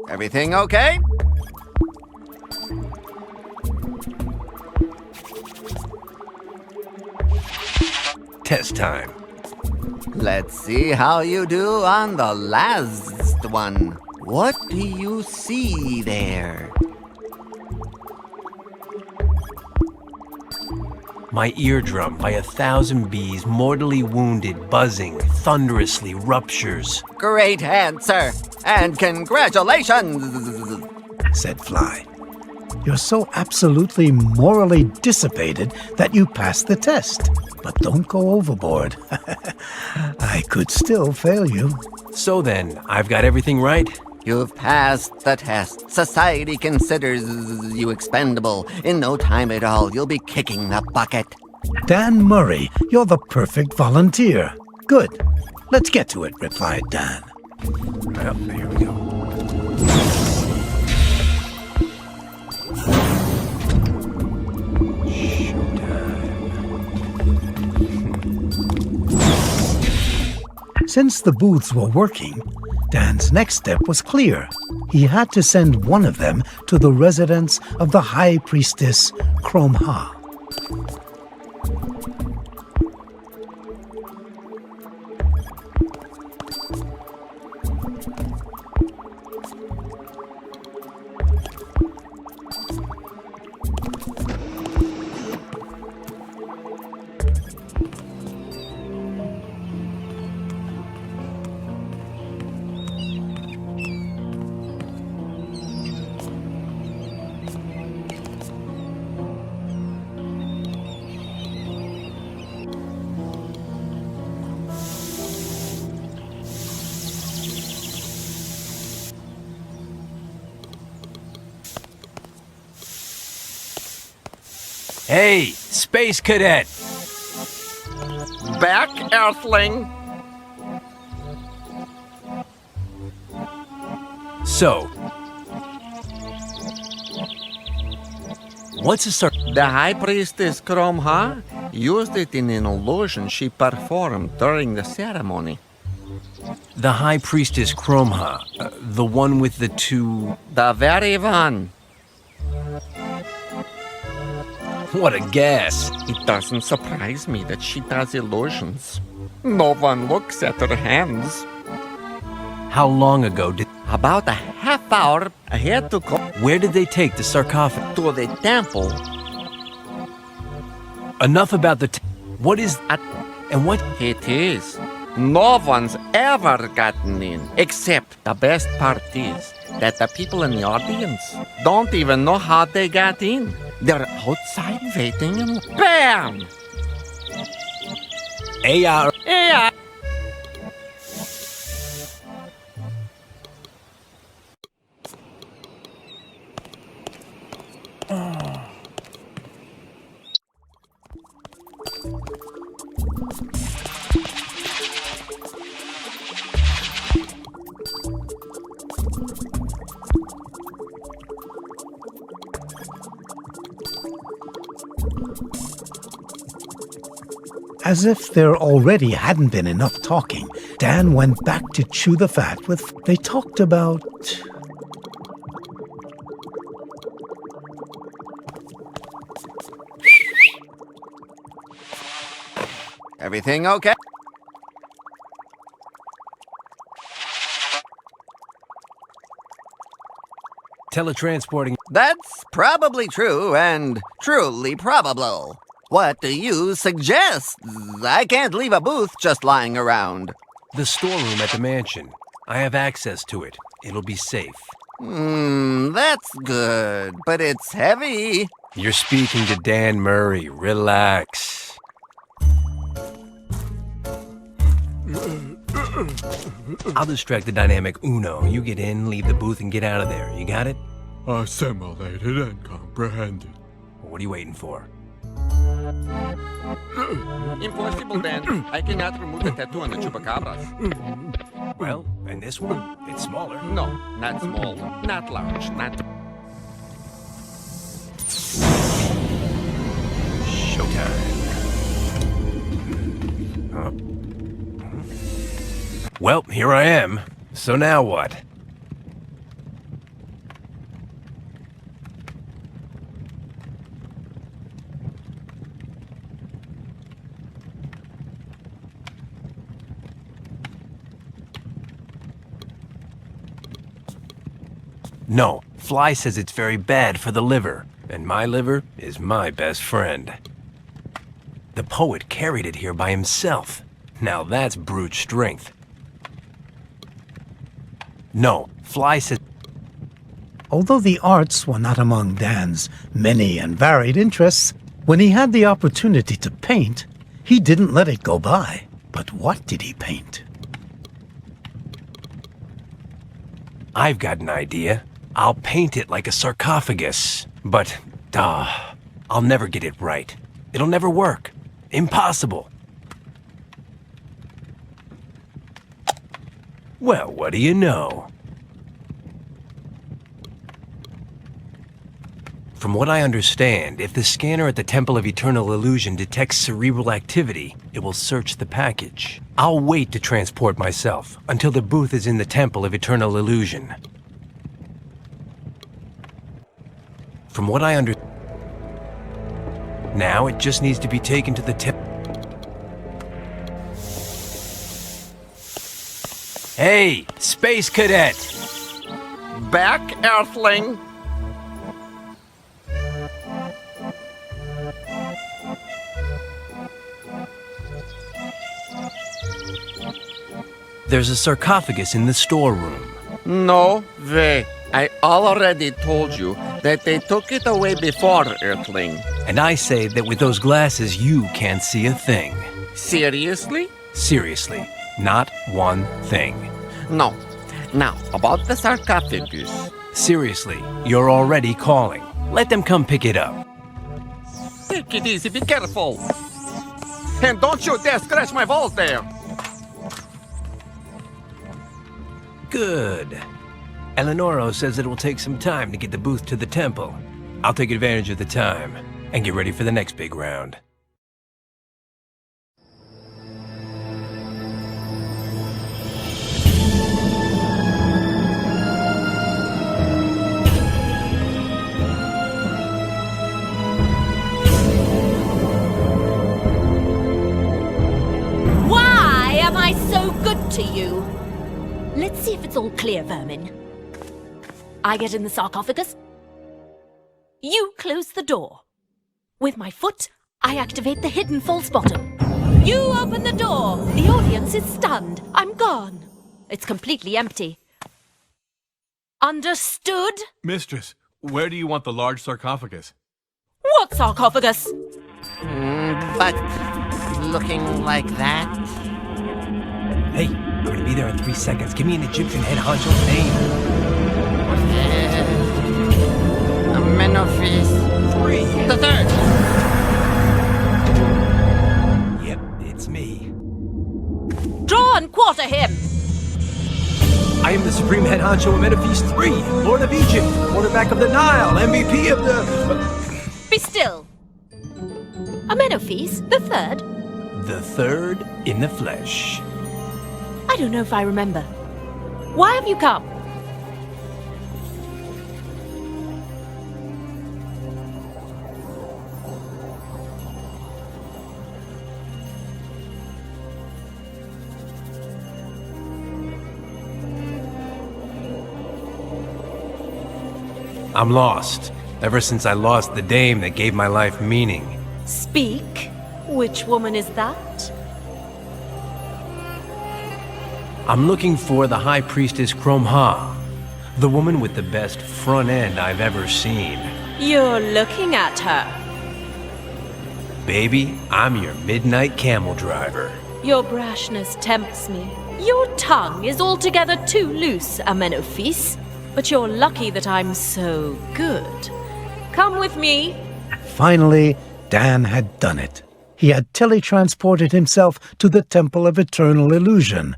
Everything okay? Test time. Let's see how you do on the last one. What do you see there? My eardrum by 1,000 bees, mortally wounded, buzzing, thunderously ruptures. Great answer, and congratulations, said Fly. You're so absolutely morally dissipated that you passed the test. But don't go overboard. I could still fail you. So then, I've got everything right? You've passed the test. Society considers you expendable. In no time at all, you'll be kicking the bucket. Dan Murray, you're the perfect volunteer. Good. Let's get to it, replied Dan. Well, here we go. Since the booths were working, Dan's next step was clear. He had to send one of them to the residence of the High Priestess Chrome Ha. Hey, Space Cadet! Back, Earthling! So, what's the start? The High Priestess Chrome Ha used it in an illusion she performed during the ceremony. The High Priestess Chromha, the one with the two... The very one. What a guess. It doesn't surprise me that she does illusions. No one looks at her hands. How long ago did... About a half hour ahead to go. Where did they take the sarcophagus? To the temple. Enough about the... What is... And what... It is. No one's ever gotten in. Except the best part is that the people in the audience don't even know how they got in. They're outside waiting and BAM! AR... AR! As if there already hadn't been enough talking, Dan went back to chew the fat with... They talked about... Everything okay? Teletransporting... That's probably true and truly probable. What do you suggest? I can't leave a booth just lying around. The storeroom at the mansion. I have access to it. It'll be safe. That's good, but it's heavy. You're speaking to Dan Murray. Relax. I'll distract the dynamic Uno. You get in, leave the booth, and get out of there. You got it? Assimilated and comprehended. What are you waiting for? Impossible, Dan. I cannot remove the tattoo on the chupacabras. Well, and this one? It's smaller. No, not small, not large, not... Showtime. Well, here I am. So now what? No, Fly says it's very bad for the liver, and my liver is my best friend. The poet carried it here by himself. Now that's brute strength. No, Fly says... Although the arts were not among Dan's many and varied interests, when he had the opportunity to paint, he didn't let it go by. But what did he paint? I've got an idea. I'll paint it like a sarcophagus. But, I'll never get it right. It'll never work. Impossible. Well, what do you know? From what I understand, if the scanner at the Temple of Eternal Illusion detects cerebral activity, it will search the package. I'll wait to transport myself until the booth is in the Temple of Eternal Illusion. From what I understand, now it just needs to be taken to the Hey, Space Cadet! Back, Earthling! There's a sarcophagus in the storeroom. No way. I already told you that they took it away before, Earthling. And I say that with those glasses, you can't see a thing. Seriously? Seriously. Not one thing. No. Now, about the sarcophagus. Seriously, you're already calling. Let them come pick it up. Take it easy, be careful. And don't you dare scratch my balls there. Good. Eleonoro says it will take some time to get the booth to the temple. I'll take advantage of the time and get ready for the next big round. so good to you? Let's see if it's all clear, vermin. I get in the sarcophagus. You close the door. With my foot, I activate the hidden false bottom. You open the door. The audience is stunned. I'm gone. It's completely empty. Understood? Mistress, where do you want the large sarcophagus? What sarcophagus? But looking like that? Hey, I'm gonna be there in 3 seconds. Give me an Egyptian head honcho's name. Amenophis the third. Yep, it's me. Draw and quarter him! I am the Supreme Head Honcho Amenophis III, Lord of Egypt, quarterback of the Nile, MVP of the... Be still. Amenophis the third? The third in the flesh. I don't know if I remember. Why have you come? I'm lost. Ever since I lost the dame that gave my life meaning. Speak. Which woman is that? I'm looking for the High Priestess Chromha, the woman with the best front end I've ever seen. You're looking at her. Baby, I'm your midnight camel driver. Your brashness tempts me. Your tongue is altogether too loose, Amenophis. But you're lucky that I'm so good. Come with me. Finally, Dan had done it. He had teletransported himself to the Temple of Eternal Illusion.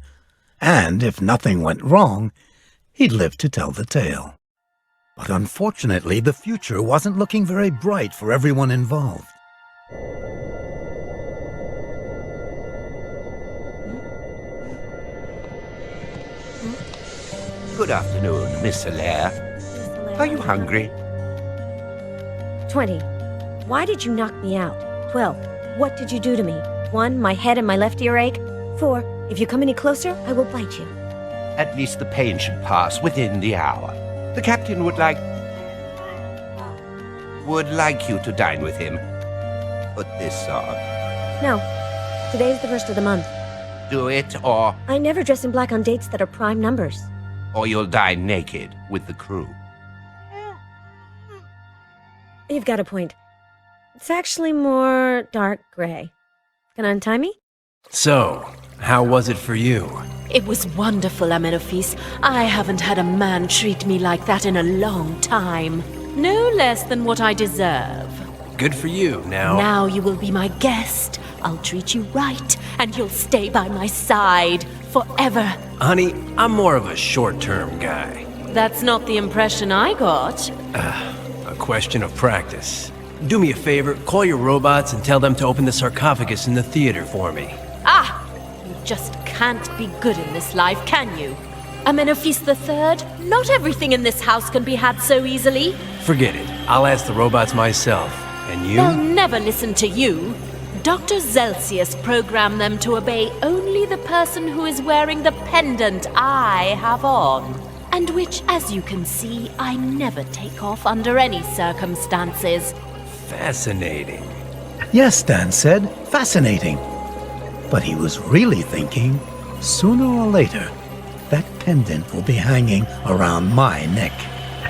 And if nothing went wrong, he'd live to tell the tale. But unfortunately, the future wasn't looking very bright for everyone involved. Good afternoon, Miss Solaire. Are you hungry? 20. Why did you knock me out? 12. What did you do to me? 1. My head and my left ear ache. 4. If you come any closer, I will bite you. At least the pain should pass within the hour. The captain would like you to dine with him. Put this on. No. Today's the first of the month. Do it, or I never dress in black on dates that are prime numbers. you'll die naked with the crew. You've got a point. It's actually more dark gray. Gonna untie me? So, how was it for you? It was wonderful, Amenophis. I haven't had a man treat me like that in a long time. No less than what I deserve. Good for you. Now you will be my guest. I'll treat you right, and you'll stay by my side forever. Honey, I'm more of a short-term guy. That's not the impression I got. A question of practice. Do me a favor, call your robots and tell them to open the sarcophagus in the theater for me. Ah! You just can't be good in this life, can you? Amenophis III, not everything in this house can be had so easily. Forget it. I'll ask the robots myself. And you? They'll never listen to you. Dr. Zelsius programmed them to obey only the person who is wearing the pendant I have on. And which, as you can see, I never take off under any circumstances. Fascinating. Yes, Dan said, fascinating. But he was really thinking, sooner or later, that pendant will be hanging around my neck.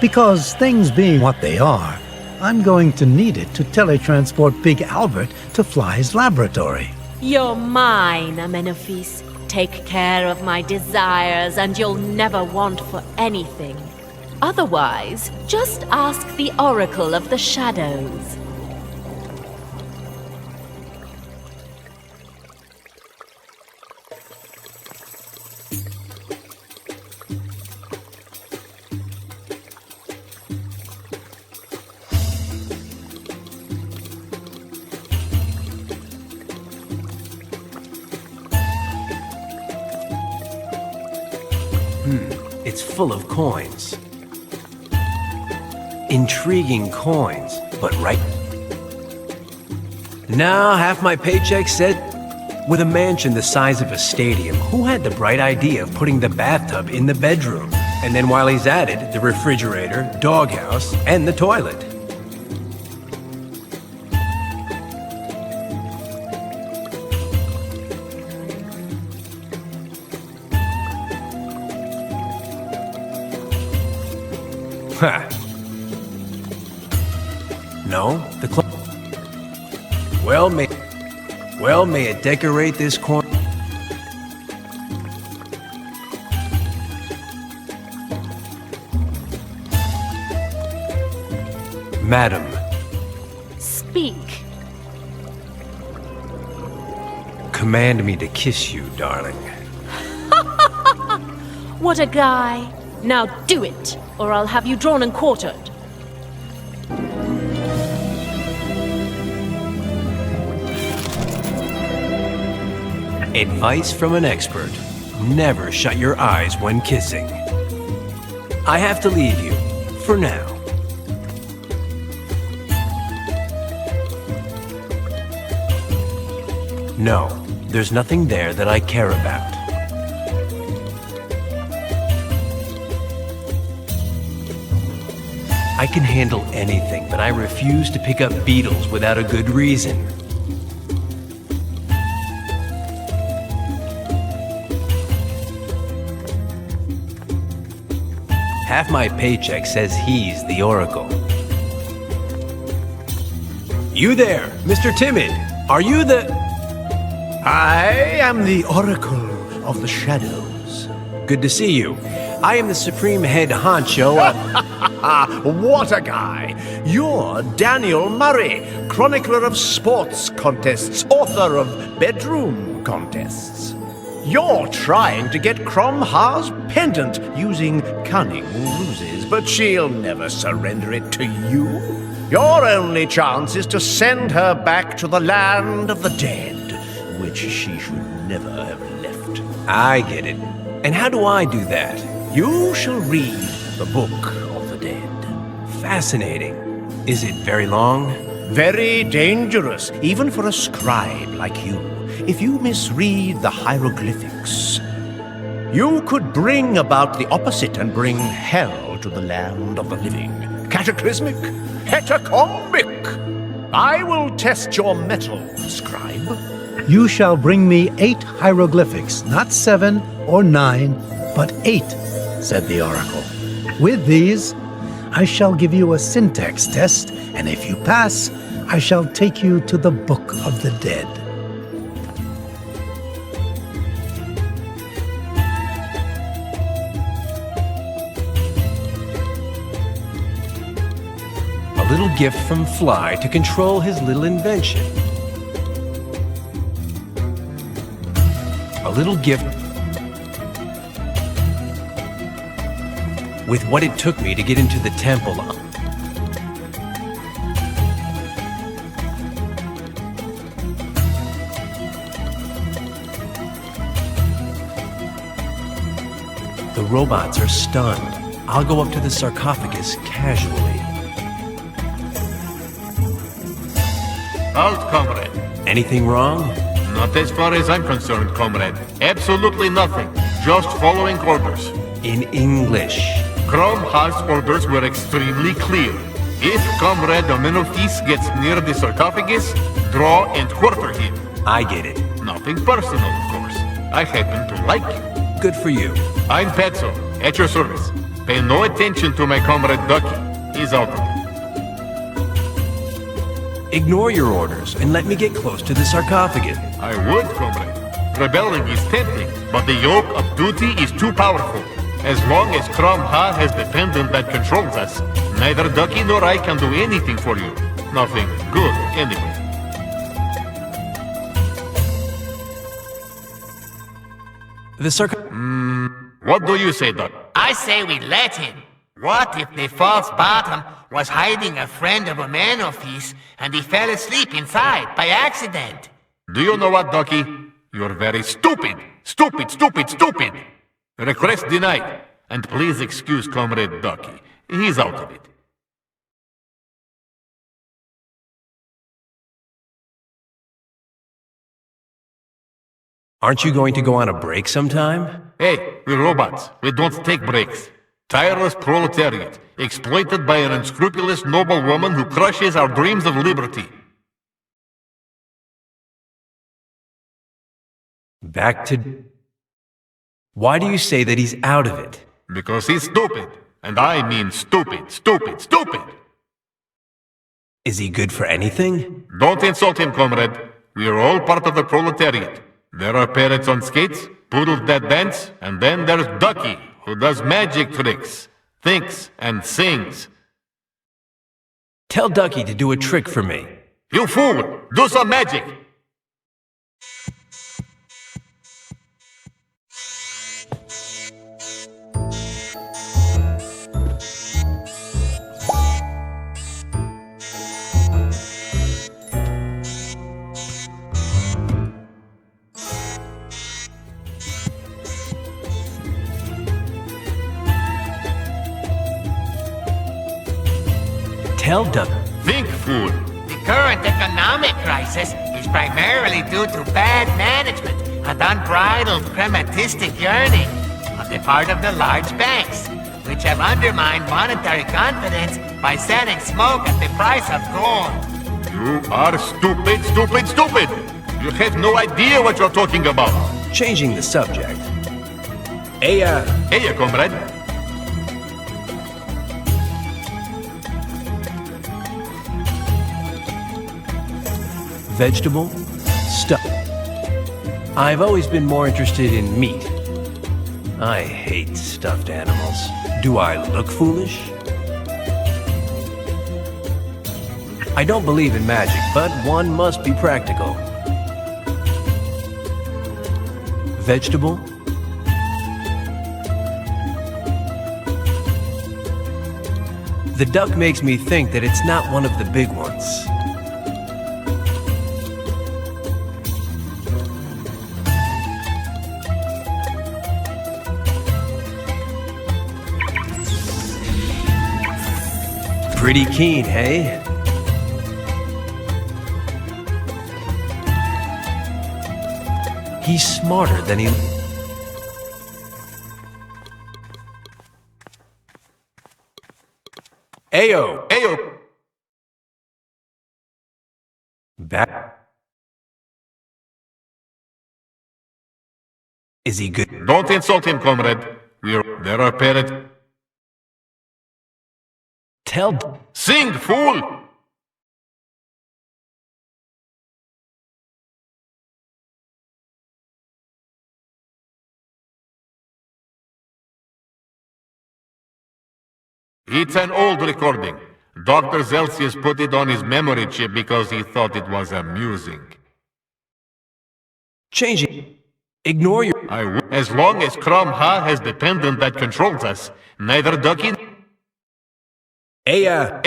Because things being what they are, I'm going to need it to teletransport Big Albert to Fly's laboratory. You're mine, Amenophis. Take care of my desires and you'll never want for anything. Otherwise, just ask the Oracle of the Shadows. It's full of coins. Intriguing coins, but right now half my paycheck said With a mansion the size of a stadium, who had the bright idea of putting the bathtub in the bedroom? And then while he's at it, the refrigerator, doghouse, and the toilet. Ha! No, the Well, may it decorate this corner. Madam. Speak. Command me to kiss you, darling. What a guy. Now do it, or I'll have you drawn and quartered. Advice from an expert. Never shut your eyes when kissing. I have to leave you, for now. No, there's nothing there that I care about. I can handle anything, but I refuse to pick up beetles without a good reason. Half my paycheck says he's the Oracle. You there, Mr. Timid. Are you the... I am the Oracle of the Shadows. Good to see you. I am the Supreme Head Honcho of... What a guy! You're Daniel Murray, chronicler of sports contests, author of bedroom contests. You're trying to get Cromha's pendant using cunning ruses, but she'll never surrender it to you. Your only chance is to send her back to the land of the dead, which she should never have left. I get it. And how do I do that? You shall read the Book of the Dead. Fascinating. Is it very long? Very dangerous, even for a scribe like you. If you misread the hieroglyphics, you could bring about the opposite and bring hell to the land of the living. Cataclysmic, Hecacombic. I will test your mettle, scribe. You shall bring me 8 hieroglyphics, not 7 or 9, but 8, said the oracle. With these, I shall give you a syntax test, and if you pass, I shall take you to the Book of the Dead. A little gift from Fly to control his little invention. A little gift with what it took me to get into the temple. The robots are stunned. I'll go up to the sarcophagus casually. Halt, comrade. Anything wrong? Not as far as I'm concerned, comrade. Absolutely nothing. Just following orders. In English. Cromha's orders were extremely clear. If Comrade Amenophis gets near the sarcophagus, draw and quarter him. I get it. Nothing personal, of course. I happen to like you. Good for you. I'm Petzo, at your service. Pay no attention to my comrade Ducky. He's out of it. Ignore your orders and let me get close to the sarcophagus. I would, comrade. Rebelling is tempting, but the yoke of duty is too powerful. As long as Cromha has the pendant that controls us, neither Ducky nor I can do anything for you. Nothing good, anyway. What do you say, Duck? I say we let him. What if the false bottom was hiding a friend of Amenophis and he fell asleep inside by accident? Do you know what, Ducky? You're very stupid. Stupid, stupid, stupid. Request denied. And please excuse Comrade Ducky. He's out of it. Aren't you going to go on a break sometime? Hey, we're robots. We don't take breaks. Tireless proletariat, exploited by an unscrupulous noblewoman who crushes our dreams of liberty. Back to... Why do you say that he's out of it? Because he's stupid. And I mean stupid, stupid, stupid! Is he good for anything? Don't insult him, comrade. We are all part of the proletariat. There are parrots on skates, poodles that dance, and then there's Ducky, who does magic tricks, thinks, and sings. Tell Ducky to do a trick for me. You fool! Do some magic! Tell Ducky. Think, fool! The current economic crisis is primarily due to bad management and unbridled crematistic yearning on the part of the large banks, which have undermined monetary confidence by selling smoke at the price of gold. You are stupid, stupid, stupid! You have no idea what you're talking about. Changing the subject. Hey, comrade. Vegetable? Stuff. I've always been more interested in meat. I hate stuffed animals. Do I look foolish? I don't believe in magic, but one must be practical. Vegetable? The duck makes me think that it's not one of the big ones. Pretty keen, hey? He's smarter than he... Ayo! Ayo! Back. Is he good? Don't insult him, comrade. There are parrots. Tell... Sing, fool! It's an old recording. Dr. Celsius put it on his memory chip because he thought it was amusing. Change it. Ignore your... As long as Crom Ha has the pendant that controls us, neither Ducky... Aya!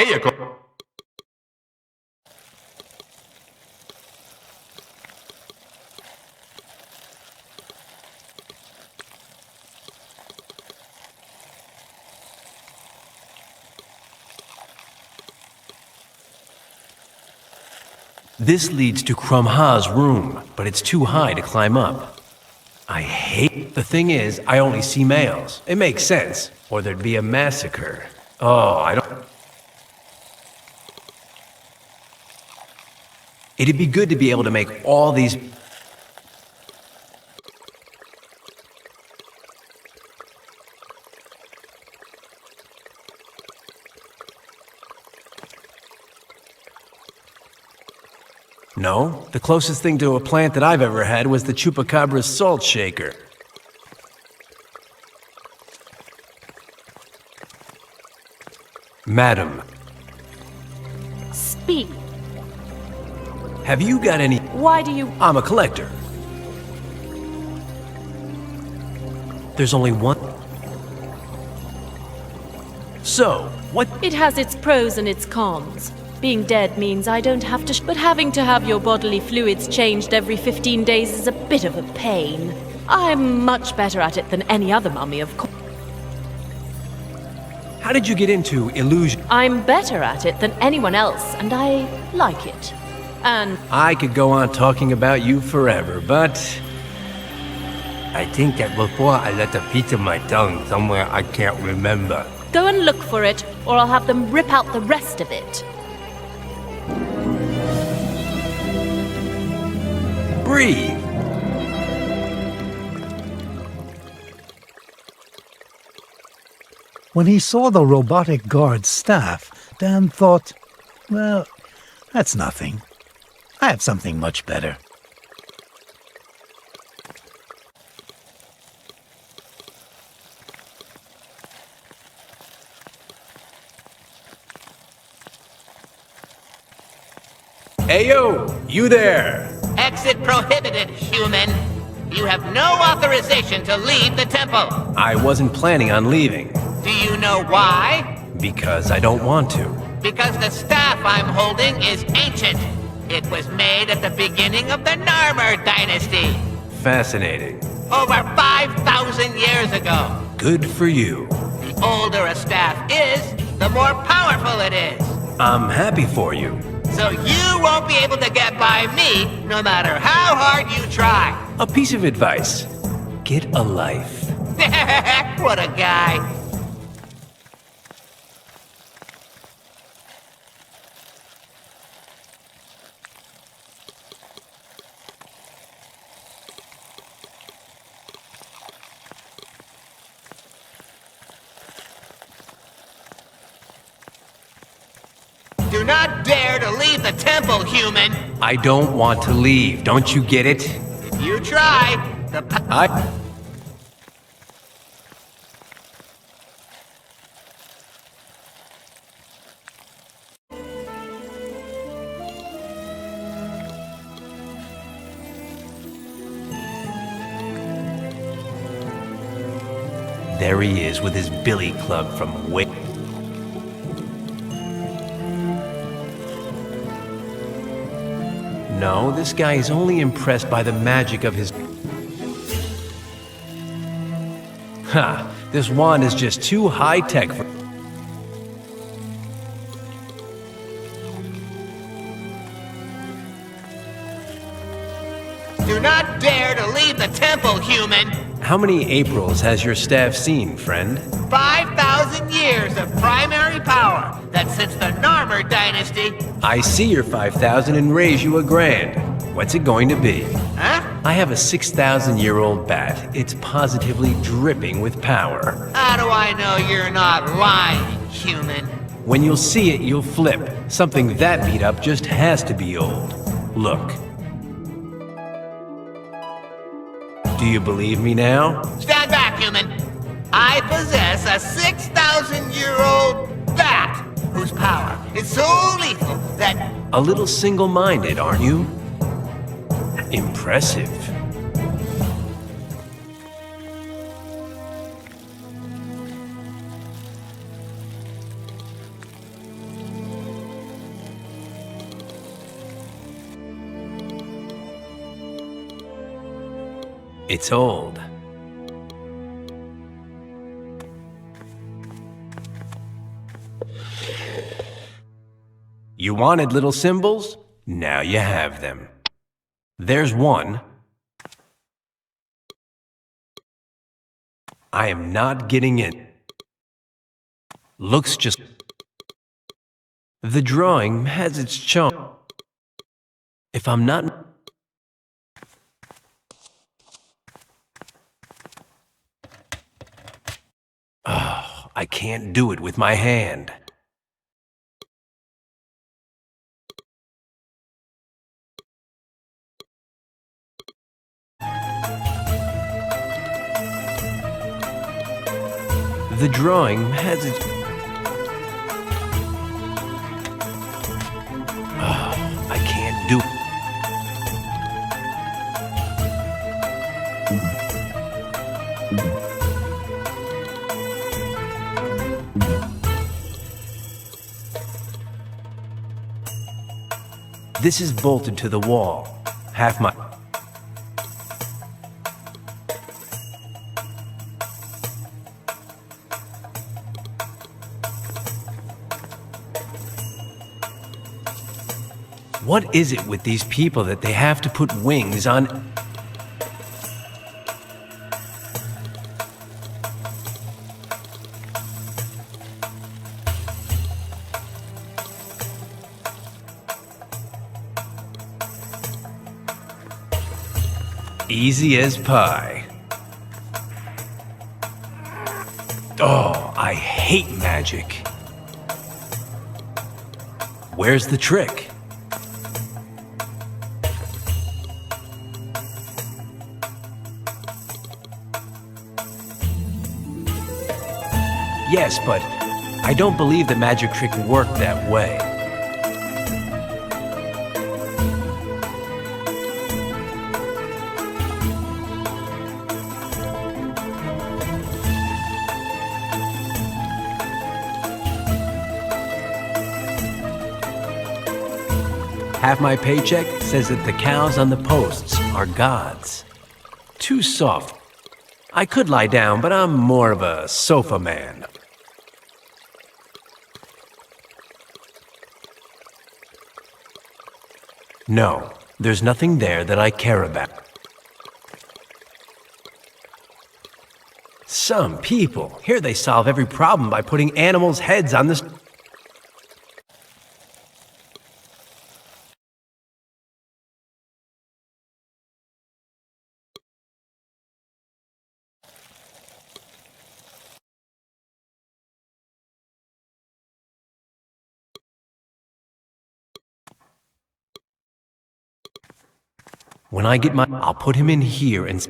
This leads to Crom Ha's room, but it's too high to climb up. I hate... The thing is, I only see males. It makes sense, or there'd be a massacre. Oh, I don't... It'd be good to be able to make all these... No, the closest thing to a plant that I've ever had was the Chupacabra's salt shaker. Madam. Speak. Have you got any... Why do you... I'm a collector. There's only one... So, what... It has its pros and its cons. Being dead means I don't have to but having to have your bodily fluids changed every 15 days is a bit of a pain. I'm much better at it than any other mummy, of course. How did you get into illusion? I'm better at it than anyone else, and I like it. And... I could go on talking about you forever, but... I think that before I left a piece of my tongue somewhere I can't remember. Go and look for it, or I'll have them rip out the rest of it. Breathe. When he saw the robotic guard's staff, Dan thought, well, that's nothing. I have something much better. Ayo, you there! Exit prohibited, human. You have no authorization to leave the temple. I wasn't planning on leaving. Do you know why? Because I don't want to. Because the staff I'm holding is ancient. It was made at the beginning of the Narmer dynasty. Fascinating. Over 5,000 years ago. Good for you. The older a staff is, the more powerful it is. I'm happy for you. So you won't be able to get by me, no matter how hard you try. A piece of advice. Get a life. What a guy. Do not dare to leave the temple, human! I don't want to leave. Don't you get it? If you try, the There he is with his billy club from way... No, this guy is only impressed by the magic of his... Ha! This wand is just too high-tech for... Do not dare to leave the temple, human! How many Aprils has your staff seen, friend? 5,000 years of primary power that since the Narmer dynasty... I see your 5,000 and raise you $1,000. What's it going to be? Huh? I have a 6,000-year-old bat. It's positively dripping with power. How do I know you're not lying, human? When you'll see it, you'll flip. Something that beat up just has to be old. Look. Do you believe me now? Stand back, human. I possess a 6,000-year-old bat whose power is so lethal that... A little single-minded, aren't you? Impressive. It's old. You wanted little symbols? Now you have them. There's one. I am not getting in. Looks just... The drawing has its charm. If I'm not... Oh, I can't do it with my hand. The drawing has its... Oh, I can't do it. This is bolted to the wall. Half my... What is it with these people that they have to put wings on? Easy as pie. Oh, I hate magic. Where's the trick? Yes, but I don't believe the magic trick worked that way. Half my paycheck says that the cows on the posts are gods. Too soft. I could lie down, but I'm more of a sofa man. No, there's nothing there that I care about. Some people, here they solve every problem by putting animals' heads on this. When I get I'll put him in here and...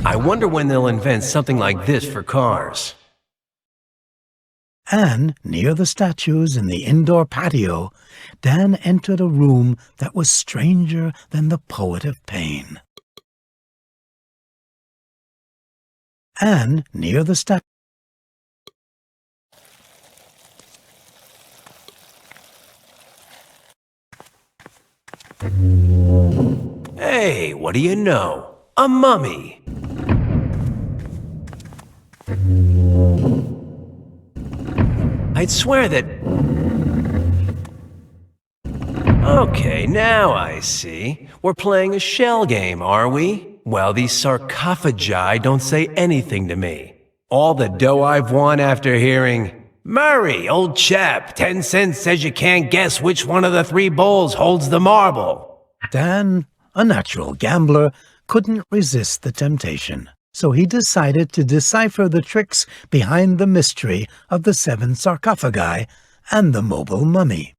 I wonder when they'll invent something like this for cars. And near the statues in the indoor patio, Dan entered a room that was stranger than the poet of pain. And near the statue, Hey, what do you know? A mummy! I'd swear that... Okay, now I see. We're playing a shell game, are we? Well, these sarcophagi don't say anything to me. All the dough I've won after hearing, Murray, old chap, 10 cents says you can't guess which one of the 3 bowls holds the marble. Dan, a natural gambler, couldn't resist the temptation. So he decided to decipher the tricks behind the mystery of the 7 sarcophagi and the mobile mummy.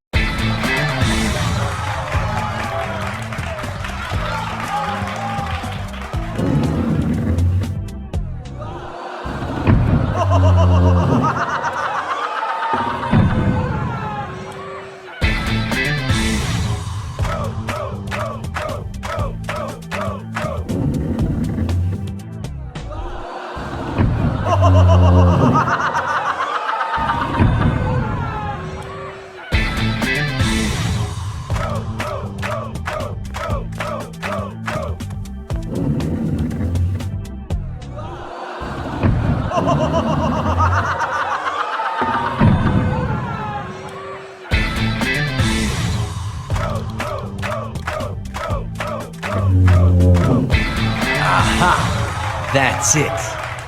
Aha! That's it.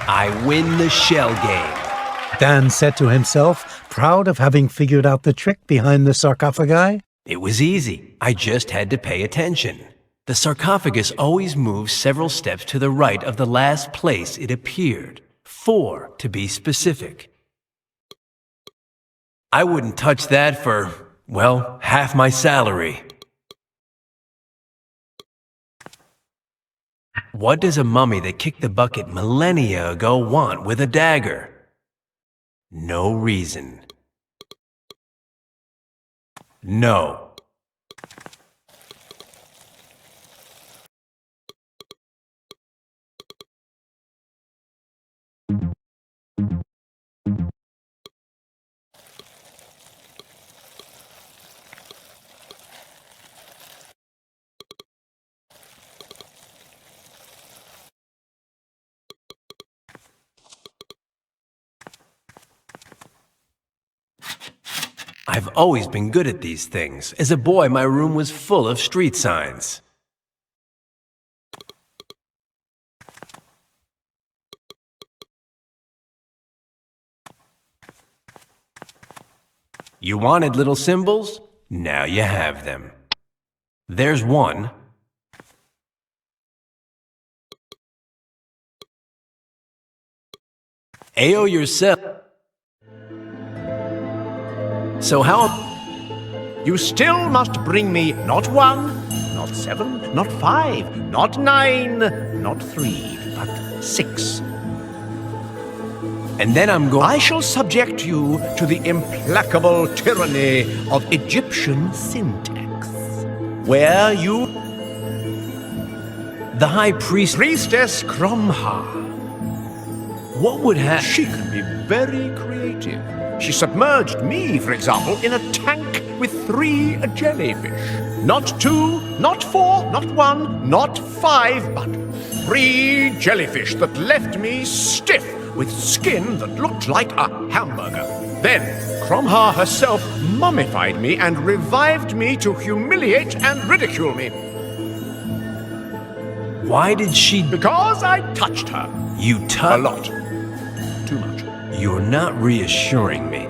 I win the shell game. Dan said to himself, proud of having figured out the trick behind the sarcophagi. It was easy. I just had to pay attention. The sarcophagus always moves several steps to the right of the last place it appeared. 4, to be specific. I wouldn't touch that for, well, half my salary. What does a mummy that kicked the bucket millennia ago want with a dagger? No reason. No. I've always been good at these things. As a boy, my room was full of street signs. You wanted little symbols? Now you have them. There's one. AO yourself. So how... You still must bring me not 1, not 7, not 5, not 9, not 3, but 6. And then I'm going... I shall subject you to the implacable tyranny of Egyptian syntax, where you... The High Priest... Priestess Cromha. What would happen? She can be very creative. She submerged me, for example, in a tank with 3 jellyfish. Not 2, not 4, not 1, not 5, but 3 jellyfish that left me stiff with skin that looked like a hamburger. Then, Cromha herself mummified me and revived me to humiliate and ridicule me. Why did she... Because I touched her. You A touched... lot. Too much. You're not reassuring me.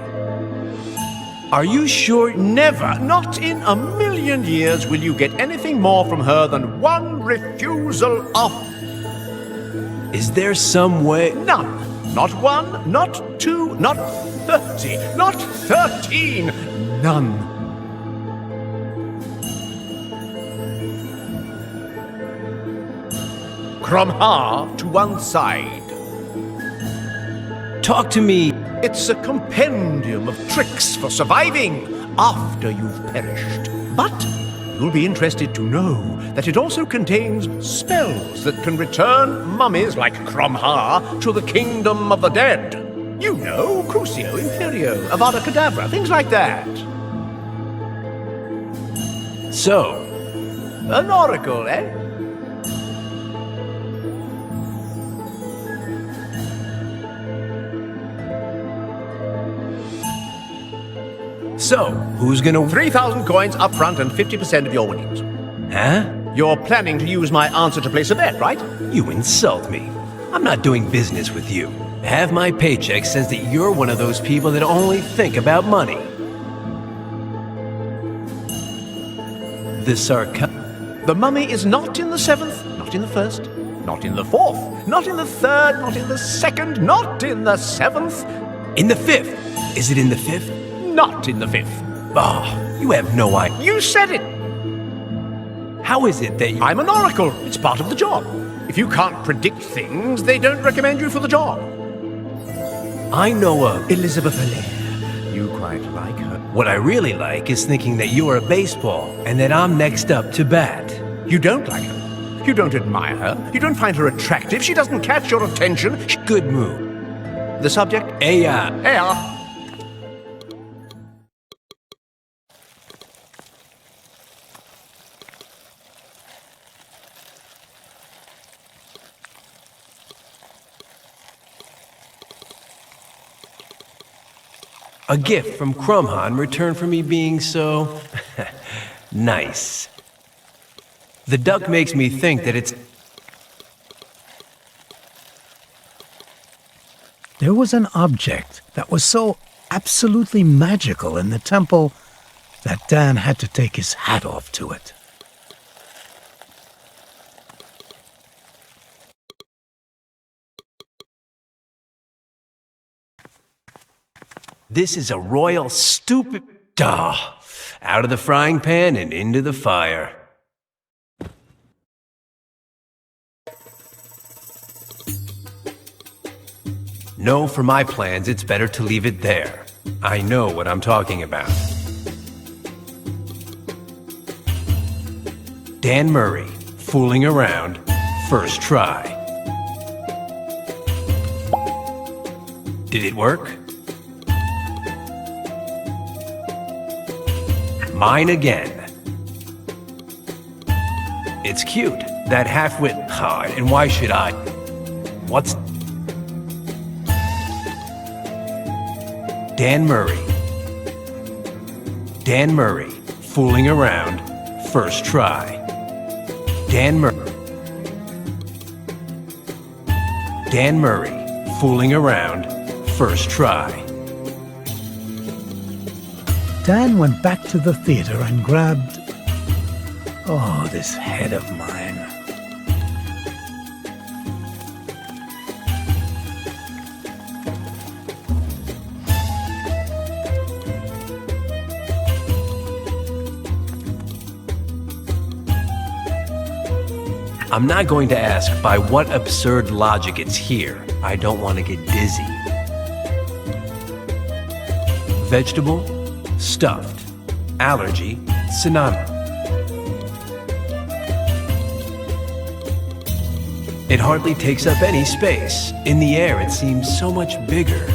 Are you sure? Never, not in a million years will you get anything more from her than 1 refusal of... Is there some way... None. Not 1, not 2, not 30, not 13. None. Cromha to one side. Talk to me. It's a compendium of tricks for surviving after you've perished. But you'll be interested to know that it also contains spells that can return mummies like Cromha to the kingdom of the dead. You know, Crucio, Imperio, Avada Kedavra, things like that. So, an oracle, eh? So, who's gonna... 3,000 coins up front and 50% of your winnings. Huh? You're planning to use my answer to place a bet, right? You insult me. I'm not doing business with you. Half my paycheck says that you're one of those people that only think about money. The mummy is not in the 7th, not in the 1st, not in the 4th, not in the 3rd, not in the 2nd, not in the 7th. In the 5th? Is it in the 5th? Not in the 5th. Oh, you have no idea. You said it. How is it that you... I'm an oracle. It's part of the job. If you can't predict things, they don't recommend you for the job. I know of... Elizabeth Allaire. You quite like her. What I really like is thinking that you're a baseball and that I'm next up to bat. You don't like her. You don't admire her. You don't find her attractive. She doesn't catch your attention. Good move. The subject? AI. A gift from Cromha in return for me being so... nice. The duck makes me think that it's... There was an object that was so absolutely magical in the temple that Dan had to take his hat off to it. This is a royal stupid... Ah, out of the frying pan and into the fire. No, for my plans, it's better to leave it there. I know what I'm talking about. Dan Murray, fooling around, first try. Did it work? Mine again. It's cute. That half-wit... Oh, and why should I? What's... Dan Murray. Dan Murray, fooling around, first try. Dan Murray. Dan Murray, fooling around, first try. Dan went back to the theater and grabbed... Oh, this head of mine. I'm not going to ask by what absurd logic it's here. I don't want to get dizzy. Vegetable, stuffed, allergy, synonymous. It hardly takes up any space. In the air, it seems so much bigger.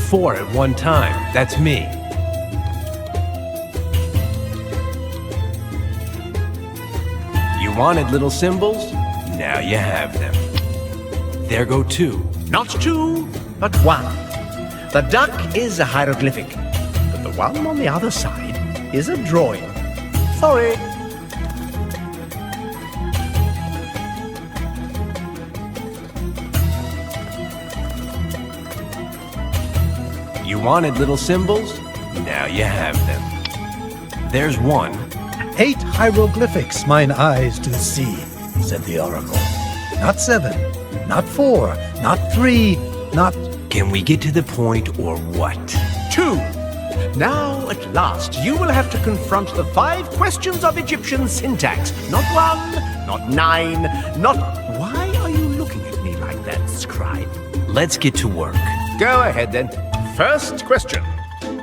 Four at one time. That's me. You wanted little symbols? Now you have them. There go two. Not two, but one. The duck is a hieroglyphic, but the one on the other side is a drawing. Sorry. You wanted little symbols? Now you have them. There's one. 8 hieroglyphics mine eyes do see, said the oracle. Not 7, not 4, not 3, not... Can we get to the point or what? 2. Now, at last, you will have to confront the 5 questions of Egyptian syntax. Not 1, not 9, not... Why are you looking at me like that, scribe? Let's get to work. Go ahead, then. First question.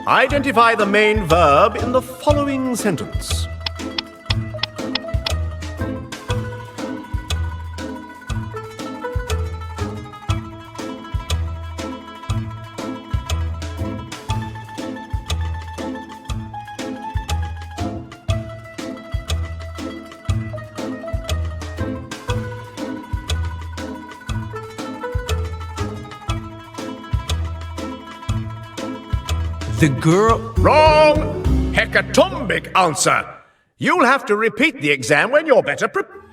Identify the main verb in the following sentence. The girl... Wrong! Hecatombic answer. You'll have to repeat the exam when you're better prepared.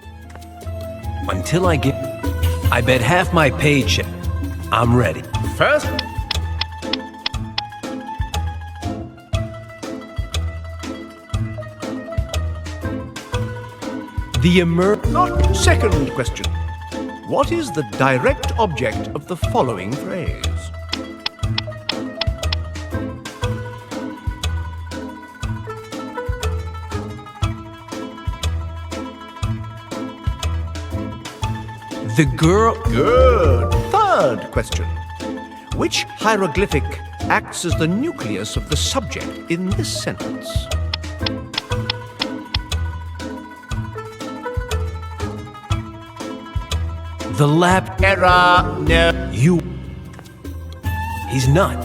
Until I get... I bet half my paycheck. I'm ready. First... Not second question. What is the direct object of the following phrase? The girl... Good. Third question. Which hieroglyphic acts as the nucleus of the subject in this sentence? The lap... Error. No. You... He's not.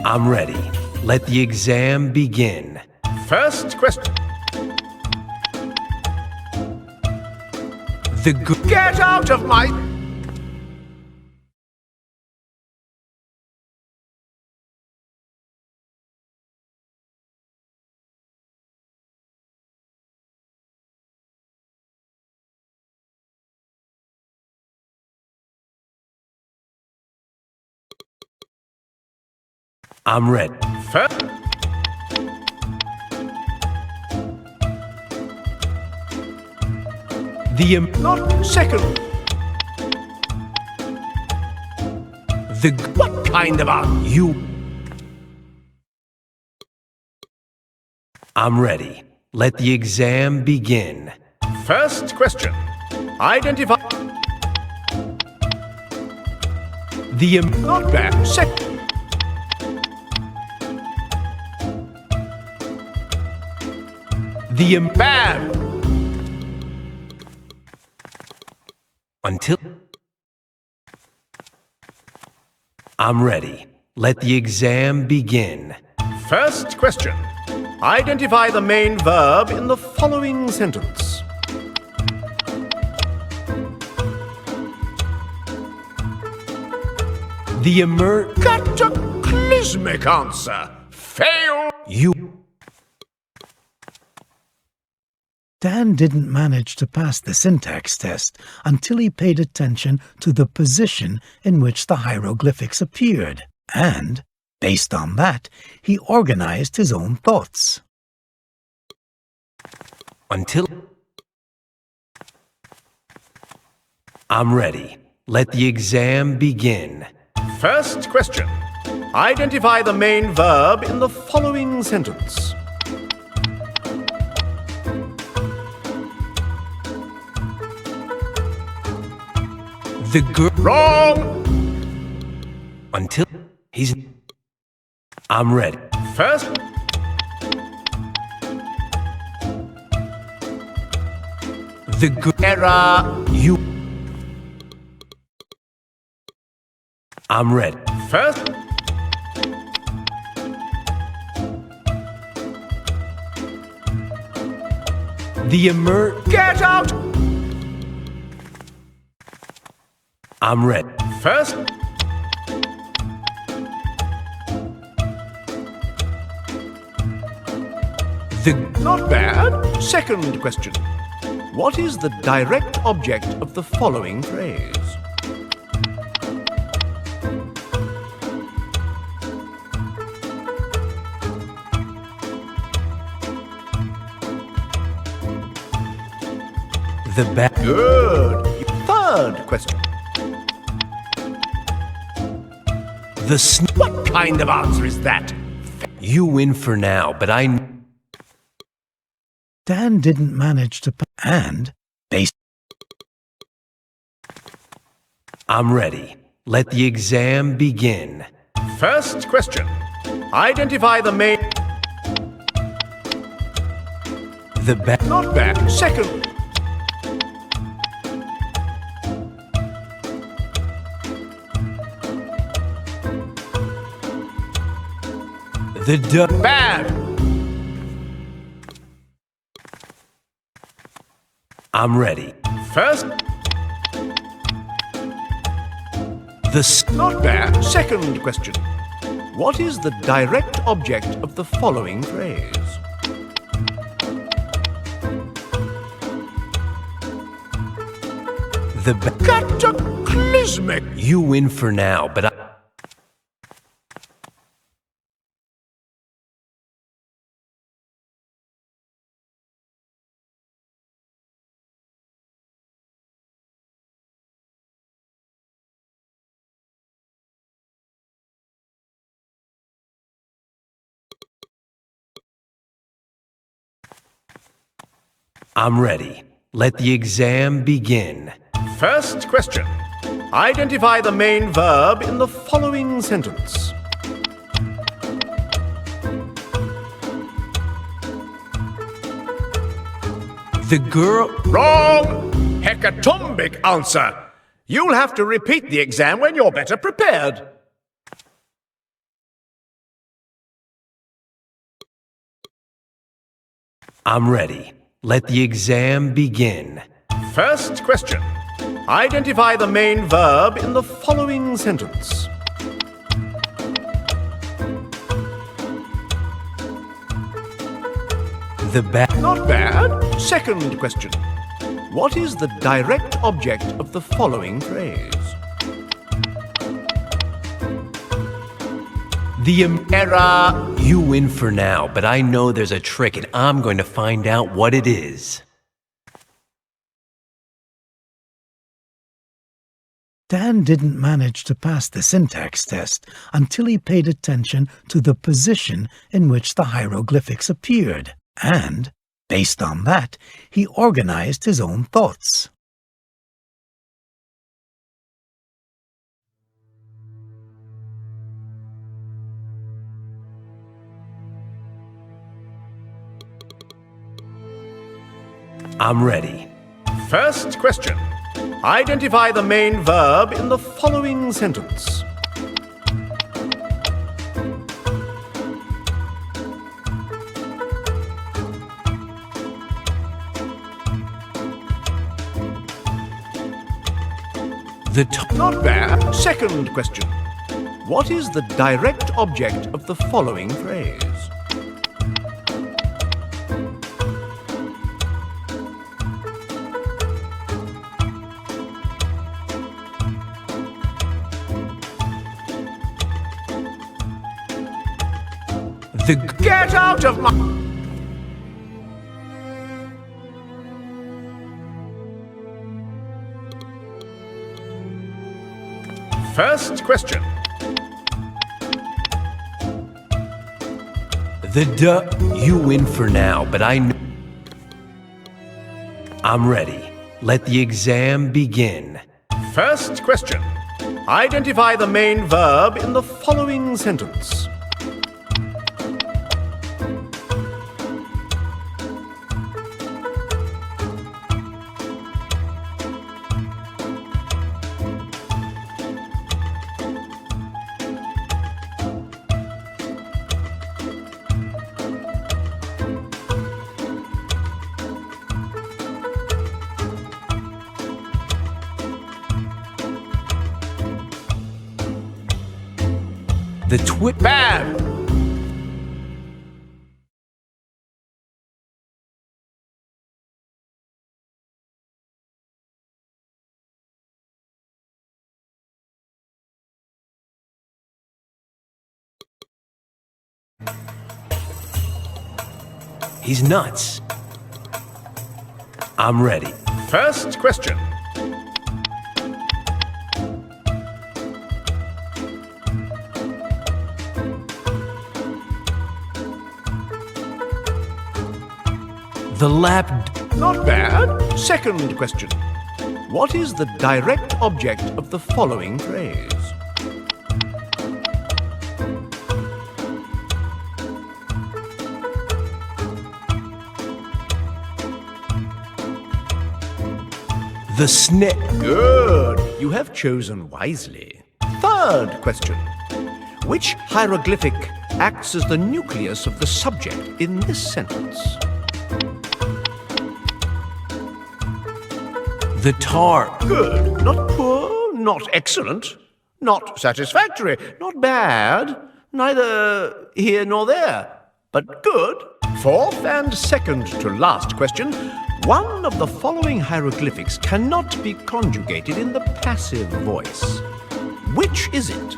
I'm ready. Let the exam begin. First question. Get out of my... I'm ready. First... Not second. What kind of a... You... I'm ready. Let the exam begin. First question. Identify... Not bad. Second. Bad. Until... I'm ready. Let the exam begin. First question. Identify the main verb in the following sentence. The Cataclysmic answer. Fail. Dan didn't manage to pass the syntax test until he paid attention to the position in which the hieroglyphics appeared, and, based on that, he organized his own thoughts. Until I'm ready. Let the exam begin. First question. Identify the main verb in the following sentence. The girl. Wrong! Until he's. I'm ready. First. The girl. Error. You. I'm ready. First. The Get out! I'm ready. First. Not bad. Second question. What is the direct object of the following phrase? The back. Good. Third question. What kind of answer is that? You win for now, but Dan didn't manage to and based. I'm ready. Let the exam begin. First question. Identify the main. The back. Not bad. Second. The bad. I'm ready. First. Not bad. Second question. What is the direct object of the following phrase? The Cataclysmic. You win for now, but I'm ready. Let the exam begin. First question. Identify the main verb in the following sentence. The girl. Wrong! Hecatombic answer. You'll have to repeat the exam when you're better prepared. I'm ready. Let the exam begin. First question. Identify the main verb in the following sentence. The back. Not bad. Second question. What is the direct object of the following phrase? The error. You win for now, but I know there's a trick and I'm going to find out what it is. Dan didn't manage to pass the syntax test until he paid attention to the position in which the hieroglyphics appeared, and, based on that, he organized his own thoughts. I'm ready. First question. Identify the main verb in the following sentence. Not bad. Second question. What is the direct object of the following phrase? Get out of my... First question. You win for now, but I'm ready. Let the exam begin. First question. Identify the main verb in the following sentence. Bad! He's nuts. I'm ready. First question. The lap... Not bad. Second question. What is the direct object of the following phrase? The snake. Good. You have chosen wisely. Third question. Which hieroglyphic acts as the nucleus of the subject in this sentence? The tar. Good. Not poor, not excellent, not satisfactory, not bad, neither here nor there, but good. Fourth and second to last question. One of the following hieroglyphics cannot be conjugated in the passive voice. Which is it?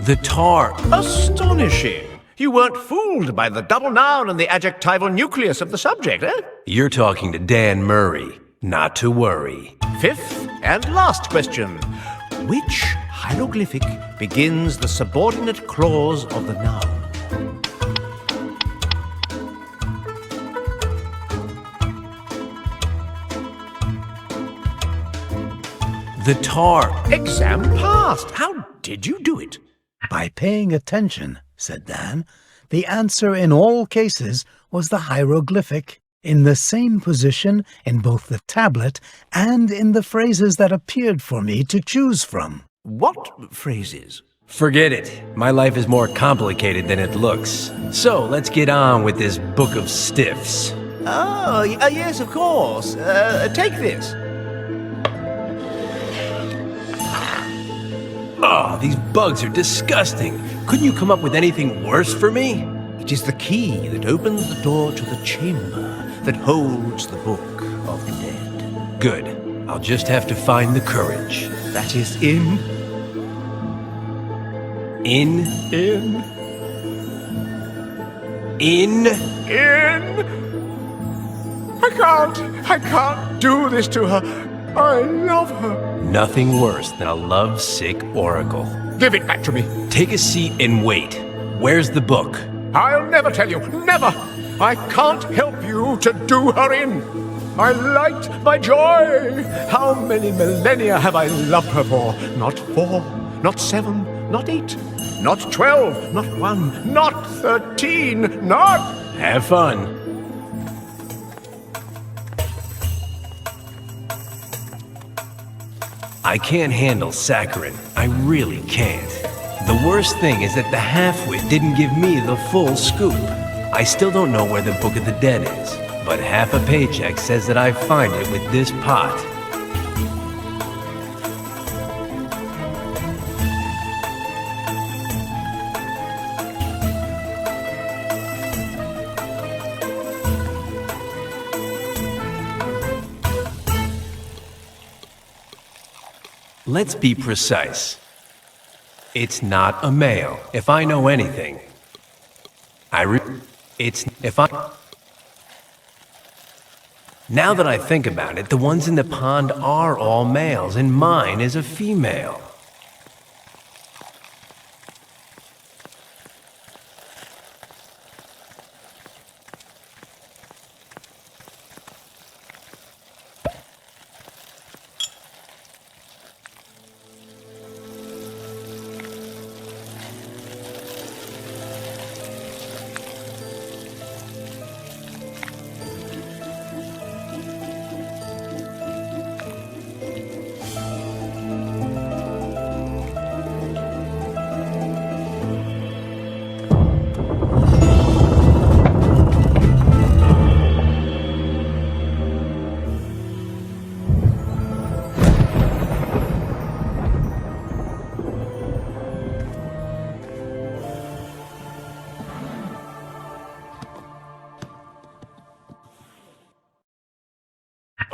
The tar. Astonishing! You weren't fooled by the double noun and the adjectival nucleus of the subject, eh? You're talking to Dan Murray. Not to worry. Fifth and last question. Which hieroglyphic begins the subordinate clause of the noun? The tar. Exam passed. How did you do it? By paying attention, said Dan. The answer in all cases was the hieroglyphic, in the same position in both the tablet and in the phrases that appeared for me to choose from. What phrases? Forget it. My life is more complicated than it looks. So let's get on with this book of stiffs. Oh, yes, of course. Take this. Oh, these bugs are disgusting. Couldn't you come up with anything worse for me? It is the key that opens the door to the chamber that holds the book of the dead. Good. I'll just have to find the courage. That is in. I can't do this to her. I love her. Nothing worse than a love-sick oracle. Give it back to me. Take a seat and wait. Where's the book? I'll never tell you. Never. I can't help you to do her in. My light, my joy. How many millennia have I loved her for? Not 4, not 7, not 8, not 12, not 1, not 13, not... Have fun. I can't handle saccharin. I really can't. The worst thing is that the half-wit didn't give me the full scoop. I still don't know where the Book of the Dead is, but half a paycheck says that I find it with this pot. Let's be precise. It's not a male, if I know anything. Now that I think about it, the ones in the pond are all males, and mine is a female.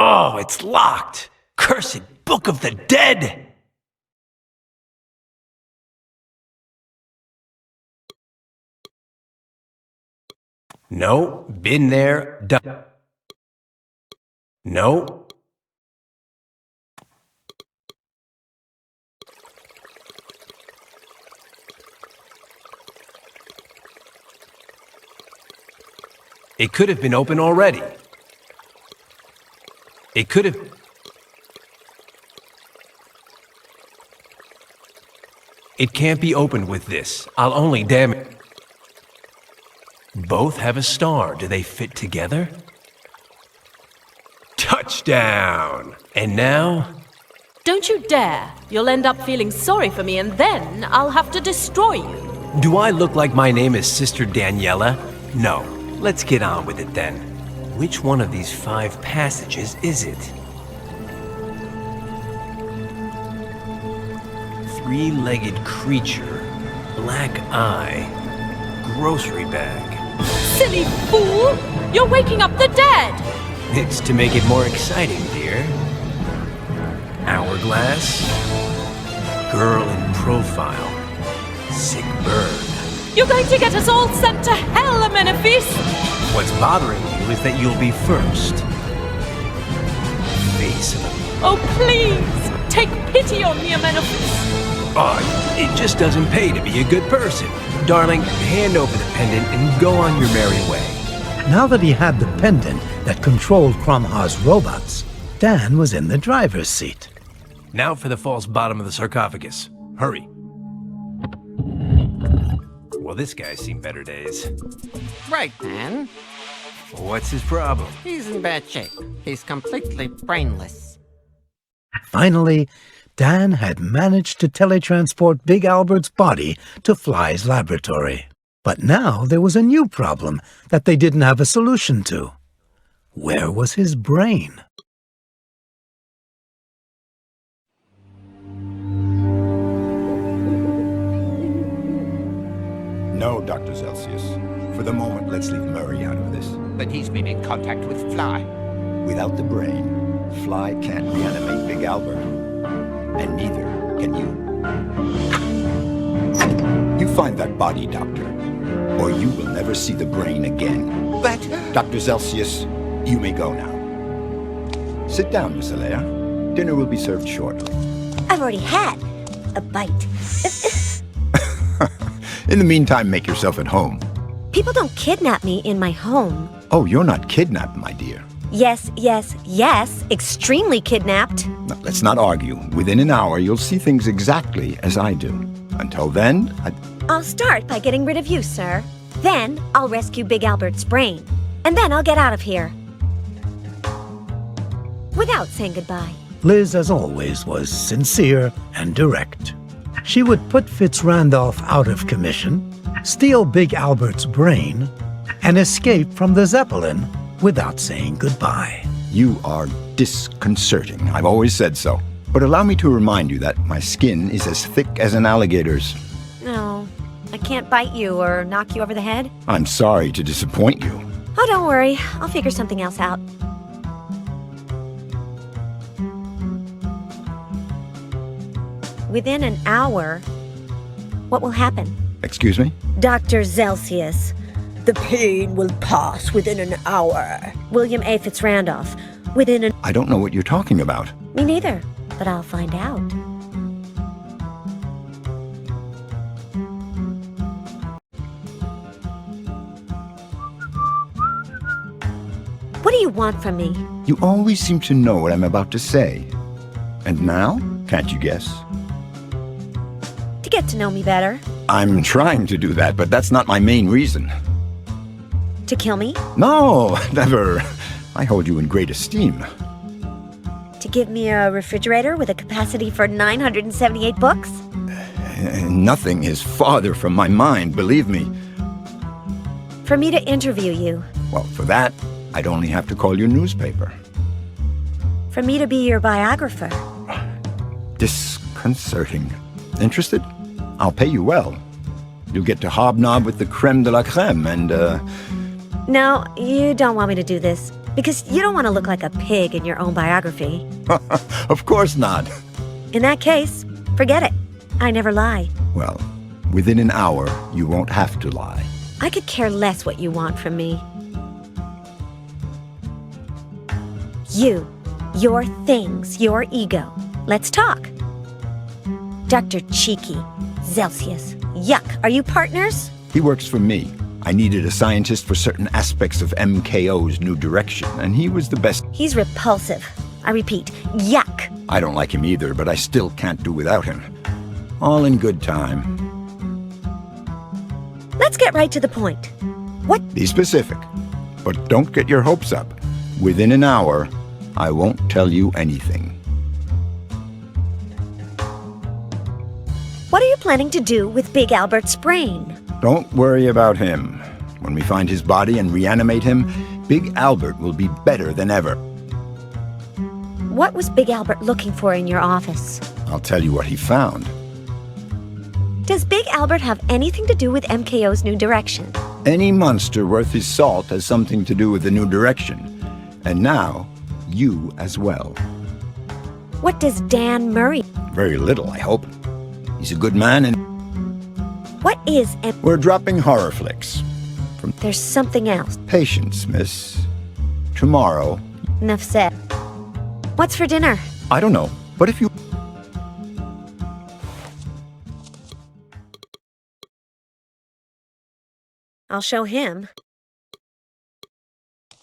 Oh, it's locked! Cursed Book of the Dead! No, been there, done. No. It could have been open already. It could have... It can't be opened with this. I'll only damage... Both have a star. Do they fit together? Touchdown! And now... Don't you dare! You'll end up feeling sorry for me, and then I'll have to destroy you. Do I look like my name is Sister Daniela? No. Let's get on with it then. Which one of these 5 passages is it? 3-legged creature, black eye, grocery bag. Silly fool! You're waking up the dead! It's to make it more exciting, dear. Hourglass, girl in profile, sick bird. You're going to get us all sent to hell, Amenophes! What's bothering you is that you'll be first. Face of a... Oh, please! Take pity on me, Amenophes! Oh, it just doesn't pay to be a good person. Darling, hand over the pendant and go on your merry way. Now that he had the pendant that controlled Cromha's robots, Dan was in the driver's seat. Now for the false bottom of the sarcophagus. Hurry. Well, this guy's seen better days. Right, man. What's his problem? He's in bad shape. He's completely brainless. Finally, Dan had managed to teletransport Big Albert's body to Fly's laboratory. But now there was a new problem that they didn't have a solution to. Where was his brain? No, Dr. Celsius. For the moment, let's leave Murray out of this. But he's been in contact with Fly. Without the brain, Fly can't reanimate Big Albert. And neither can you. You find that body, Doctor, or you will never see the brain again. But... Dr. Celsius, you may go now. Sit down, Miss Alea. Dinner will be served shortly. I've already had a bite. In the meantime, make yourself at home. People don't kidnap me in my home. Oh, you're not kidnapped, my dear. Yes, yes, yes. Extremely kidnapped. Now, let's not argue. Within an hour, you'll see things exactly as I do. Until then, I'll start by getting rid of you, sir. Then I'll rescue Big Albert's brain. And then I'll get out of here. Without saying goodbye. Liz, as always, was sincere and direct. She would put Fitzrandolph out of commission, steal Big Albert's brain, and escape from the Zeppelin without saying goodbye. You are disconcerting. I've always said so. But allow me to remind you that my skin is as thick as an alligator's. No, I can't bite you or knock you over the head. I'm sorry to disappoint you. Oh, don't worry. I'll figure something else out. Within an hour, what will happen? Excuse me? Dr. Zelsius. The pain will pass within an hour. William A. Fitzrandolph. Within an... I don't know what you're talking about. Me neither, but I'll find out. What do you want from me? You always seem to know what I'm about to say. And now? Can't you guess? To get to know me better. I'm trying to do that, but that's not my main reason. To kill me? No, never. I hold you in great esteem. To give me a refrigerator with a capacity for 978 books? Nothing is farther from my mind, believe me. For me to interview you? Well, for that, I'd only have to call your newspaper. For me to be your biographer? Disconcerting. Interested? I'll pay you well. You'll get to hobnob with the creme de la creme and, No, you don't want me to do this. Because you don't want to look like a pig in your own biography. Of course not. In that case, forget it. I never lie. Well, within an hour, you won't have to lie. I could care less what you want from me. You, your things, your ego. Let's talk. Dr. Cheeky, Zelsius. Yuck, are you partners? He works for me. I needed a scientist for certain aspects of MKO's new direction, and he was the best. He's repulsive. I repeat, yuck. I don't like him either, but I still can't do without him. All in good time. Let's get right to the point. What? Be specific, but don't get your hopes up. Within an hour, I won't tell you anything. What are you planning to do with Big Albert's brain? Don't worry about him. When we find his body and reanimate him, Big Albert will be better than ever. What was Big Albert looking for in your office? I'll tell you what he found. Does Big Albert have anything to do with MKO's new direction? Any monster worth his salt has something to do with the new direction. And now, you as well. What does Dan Murray? Very little, I hope. He's a good man and... What is We're dropping horror flicks. There's something else. Patience, miss. Tomorrow. Enough said. What's for dinner? I don't know, but if you... I'll show him.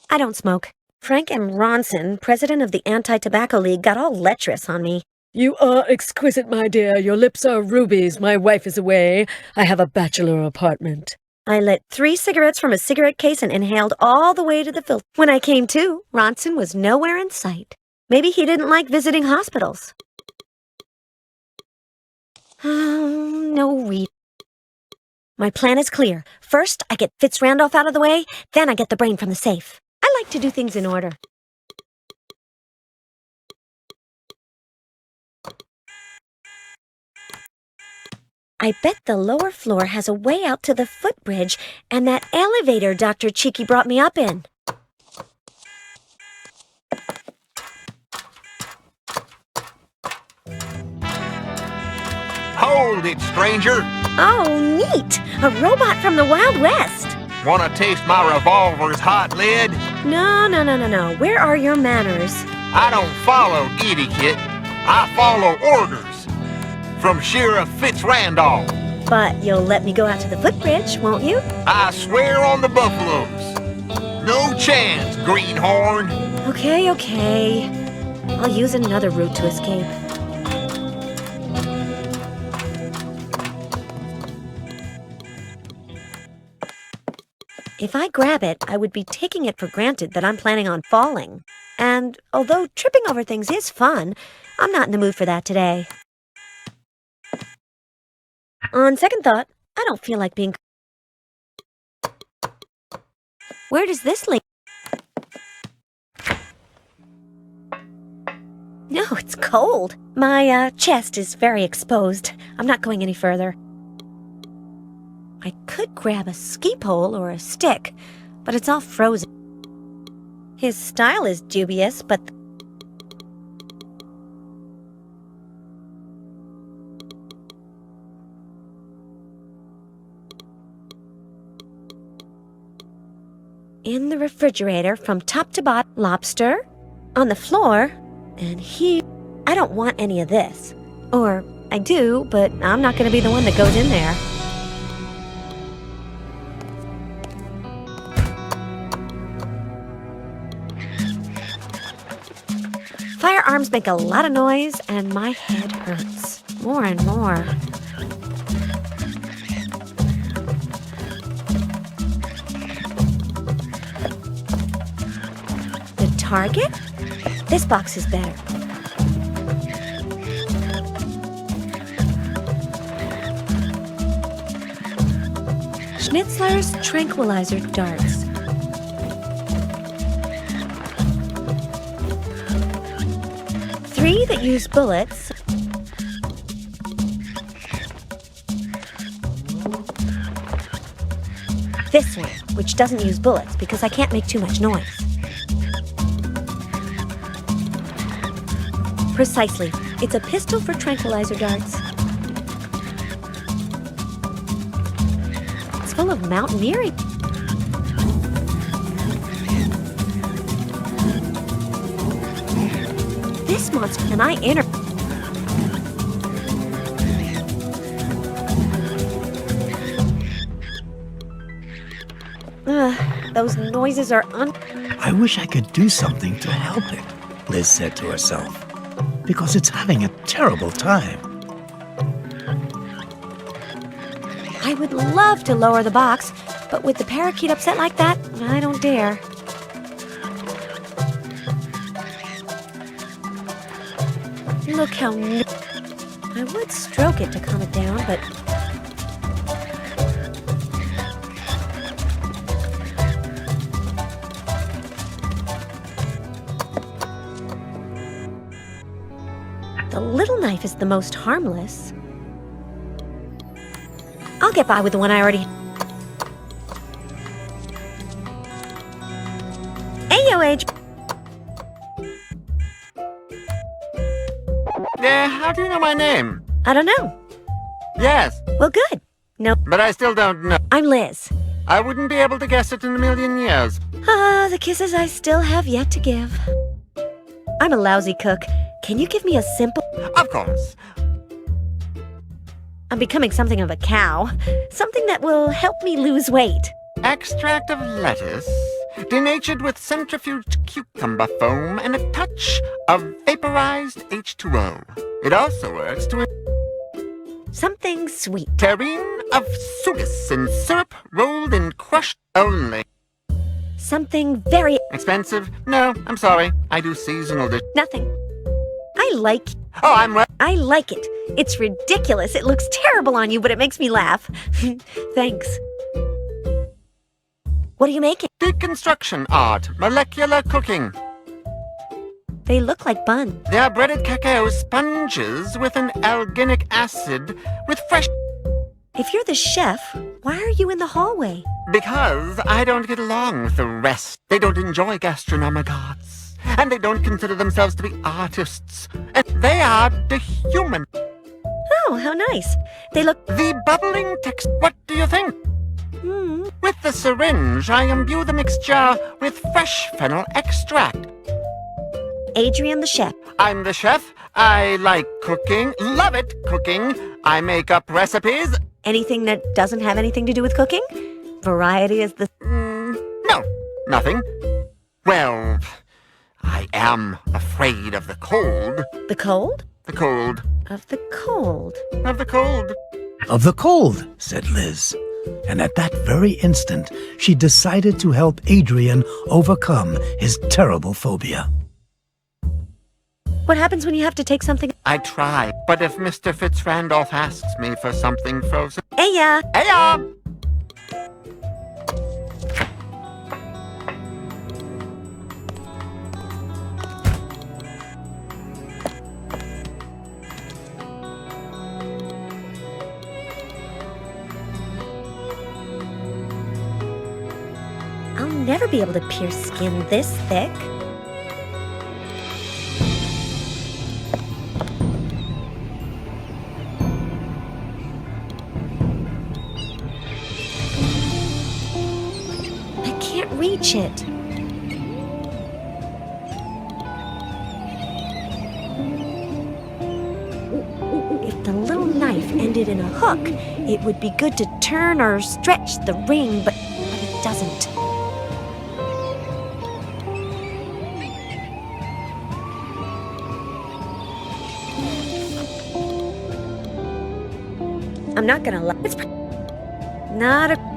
I don't smoke. Frank M. Ronson, president of the Anti-Tobacco League, got all lecherous on me. You are exquisite, my dear. Your lips are rubies. My wife is away. I have a bachelor apartment. I lit 3 cigarettes from a cigarette case and inhaled all the way to the filter. When I came to, Ronson was nowhere in sight. Maybe he didn't like visiting hospitals. No reason. My plan is clear. First, I get Fitzrandolph out of the way, then I get the brain from the safe. I like to do things in order. I bet the lower floor has a way out to the footbridge and that elevator Dr. Cheeky brought me up in. Hold it, stranger! Oh, neat! A robot from the Wild West! Wanna taste my revolver's hot lead? No. Where are your manners? I don't follow etiquette. I follow orders. From Sheriff Fitzrandolph. But you'll let me go out to the footbridge, won't you? I swear on the buffaloes. No chance, greenhorn. Okay. I'll use another route to escape. If I grab it, I would be taking it for granted that I'm planning on falling. And although tripping over things is fun, I'm not in the mood for that today. On second thought, I don't feel like being... Where does this lead? No, it's cold. My chest is very exposed. I'm not going any further. I could grab a ski pole or a stick, but it's all frozen. His style is dubious, but... In the refrigerator, from top to bottom, lobster, on the floor, and here... I don't want any of this. Or, I do, but I'm not going to be the one that goes in there. Firearms make a lot of noise, and my head hurts. More and more. The target? This box is better. Schnitzler's tranquilizer darts. Three that use bullets. This one, which doesn't use bullets because I can't make too much noise. Precisely. It's a pistol for tranquilizer darts. It's full of mountaineering. This monster and I enter. Those noises are I wish I could do something to help it, Liz said to herself, because it's having a terrible time. I would love to lower the box, but with the parakeet upset like that, I don't dare. Look how... I would stroke it to calm it down, but... The little knife is the most harmless. I'll get by with the one I already... AOH! How do you know my name? I don't know. Yes. Well, good. No. But I still don't know. I'm Liz. I wouldn't be able to guess it in a million years. Ah, the kisses I still have yet to give. I'm a lousy cook. Can you give me a simple... Of course. I'm becoming something of a cow. Something that will help me lose weight. Extract of lettuce, denatured with centrifuged cucumber foam and a touch of vaporized H2O. It also works to... Something sweet. Terrine of sugus in syrup rolled in crushed only. Something very... Expensive? No, I'm sorry. I do seasonal dish. Nothing. I like... Oh, I'm... I like it. It's ridiculous. It looks terrible on you, but it makes me laugh. Thanks. What are you making? Deconstruction art. Molecular cooking. They look like buns. They are breaded cacao sponges with an alginic acid with fresh... If you're the chef, why are you in the hallway? Because I don't get along with the rest. They don't enjoy gastronomic arts. And they don't consider themselves to be artists. And they are dehuman. Oh, how nice. They look... The bubbling text... What do you think? With the syringe, I imbue the mixture with fresh fennel extract. Adrian the chef. I'm the chef. I like cooking. Love it, cooking. I make up recipes. Anything that doesn't have anything to do with cooking? Variety is the... No, nothing. Well, I am afraid of the cold. The cold? The cold. Of the cold. Of the cold. Of the cold, said Liz. And at that very instant, she decided to help Adrian overcome his terrible phobia. What happens when you have to take something... I try, but if Mr. Fitzrandolph asks me for something frozen... Heya! Heya! never be able to pierce skin this thick. I can't reach it. If the little knife ended in a hook, it would be good to turn or stretch the ring, but it doesn't. I'm not gonna lie. It's not a...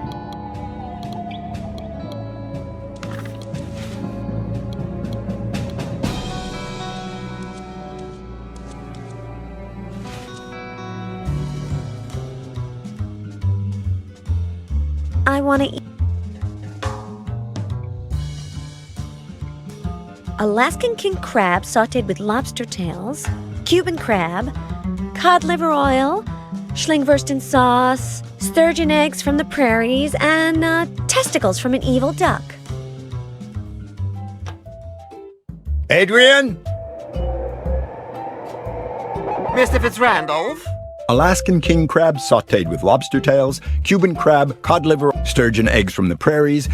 I want to eat Alaskan king crab sautéed with lobster tails, Cuban crab, cod liver oil, Schlingwursten sauce, sturgeon eggs from the prairies, and testicles from an evil duck. Adrian? Mr. Fitzrandolph? Alaskan king crab sautéed with lobster tails, Cuban crab, cod liver, sturgeon eggs from the prairies.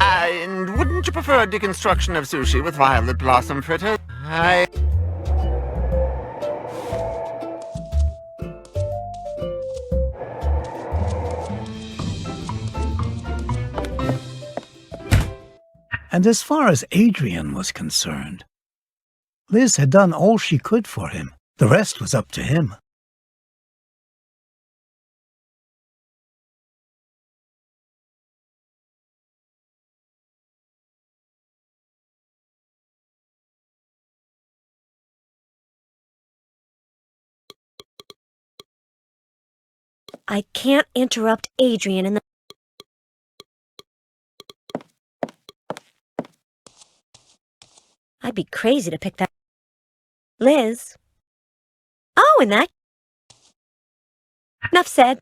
And wouldn't you prefer a deconstruction of sushi with violet blossom fritters? And as far as Adrian was concerned, Liz had done all she could for him. The rest was up to him. I can't interrupt Adrian in the... I'd be crazy to pick that... Liz? Oh, and that... Enough said.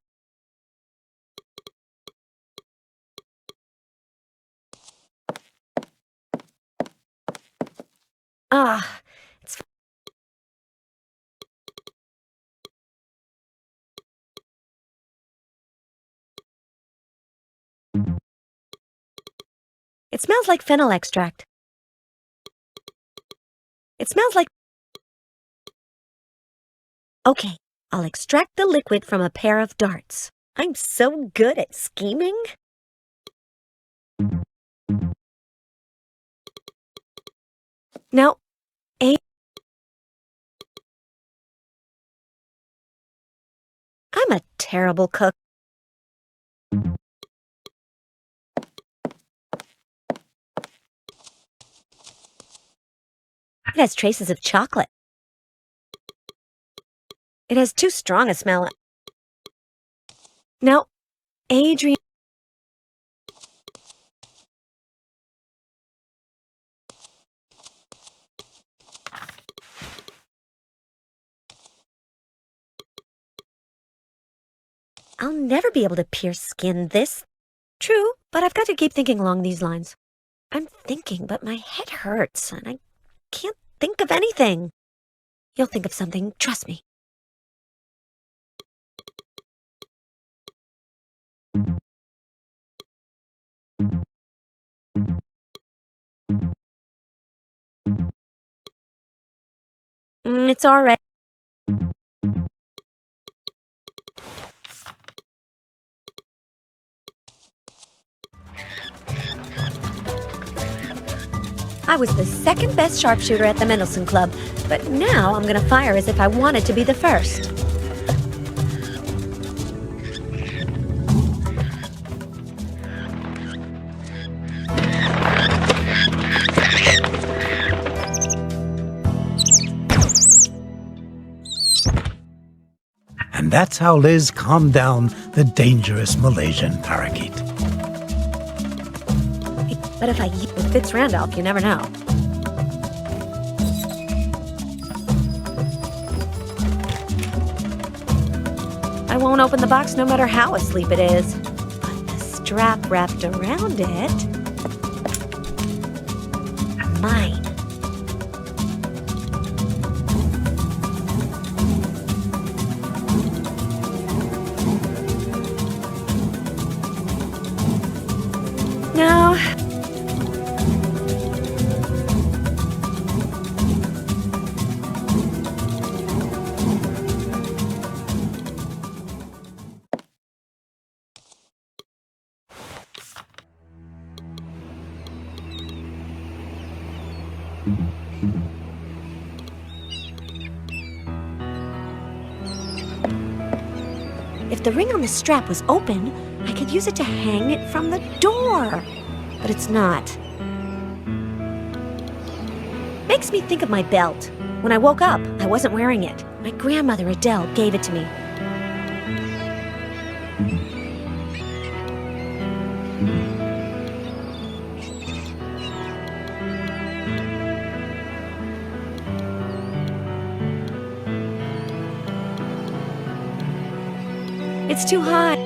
It's... It smells like fennel extract. It smells like... Okay, I'll extract the liquid from a pair of darts. I'm so good at scheming. Now, I'm a terrible cook. It has traces of chocolate. It has too strong a smell. Now, Adrian... I'll never be able to pierce skin this. True, but I've got to keep thinking along these lines. I'm thinking, but my head hurts, and I can't think of anything. You'll think of something, trust me. It's all right. I was the second best sharpshooter at the Mendelssohn Club, but now I'm gonna fire as if I wanted to be the first. And that's how Liz calmed down the dangerous Malaysian parakeet. But if I eat with Fitzrandolph, you never know. I won't open the box no matter how asleep it is. But the strap wrapped around it... mine. No. If the ring on the strap was open, I could use it to hang it from the door. But it's not. Makes me think of my belt. When I woke up, I wasn't wearing it. My grandmother Adele gave it to me. It's too hot.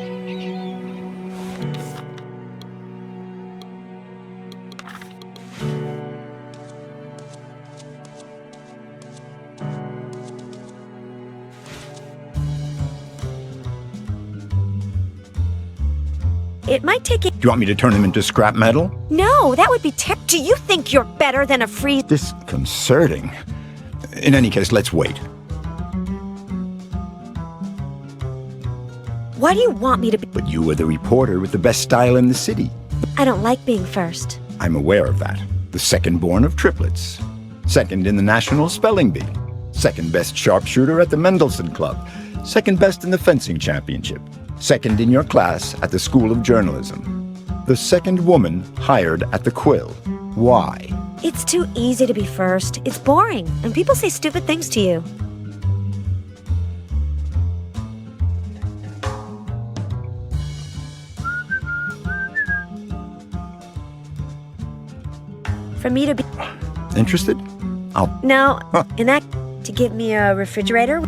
It might take it. Do you want me to turn them into scrap metal? No, that would be Do you think you're better than a free... Disconcerting. In any case, let's wait. Why do you want me to be... But you were the reporter with the best style in the city. I don't like being first. I'm aware of that. The second born of triplets. Second in the National Spelling Bee. Second best sharpshooter at the Mendelssohn Club. Second best in the fencing championship. Second in your class at the School of Journalism. The second woman hired at the Quill. Why? It's too easy to be first. It's boring, and people say stupid things to you. For me to be... Interested? No, in that... To give me a refrigerator?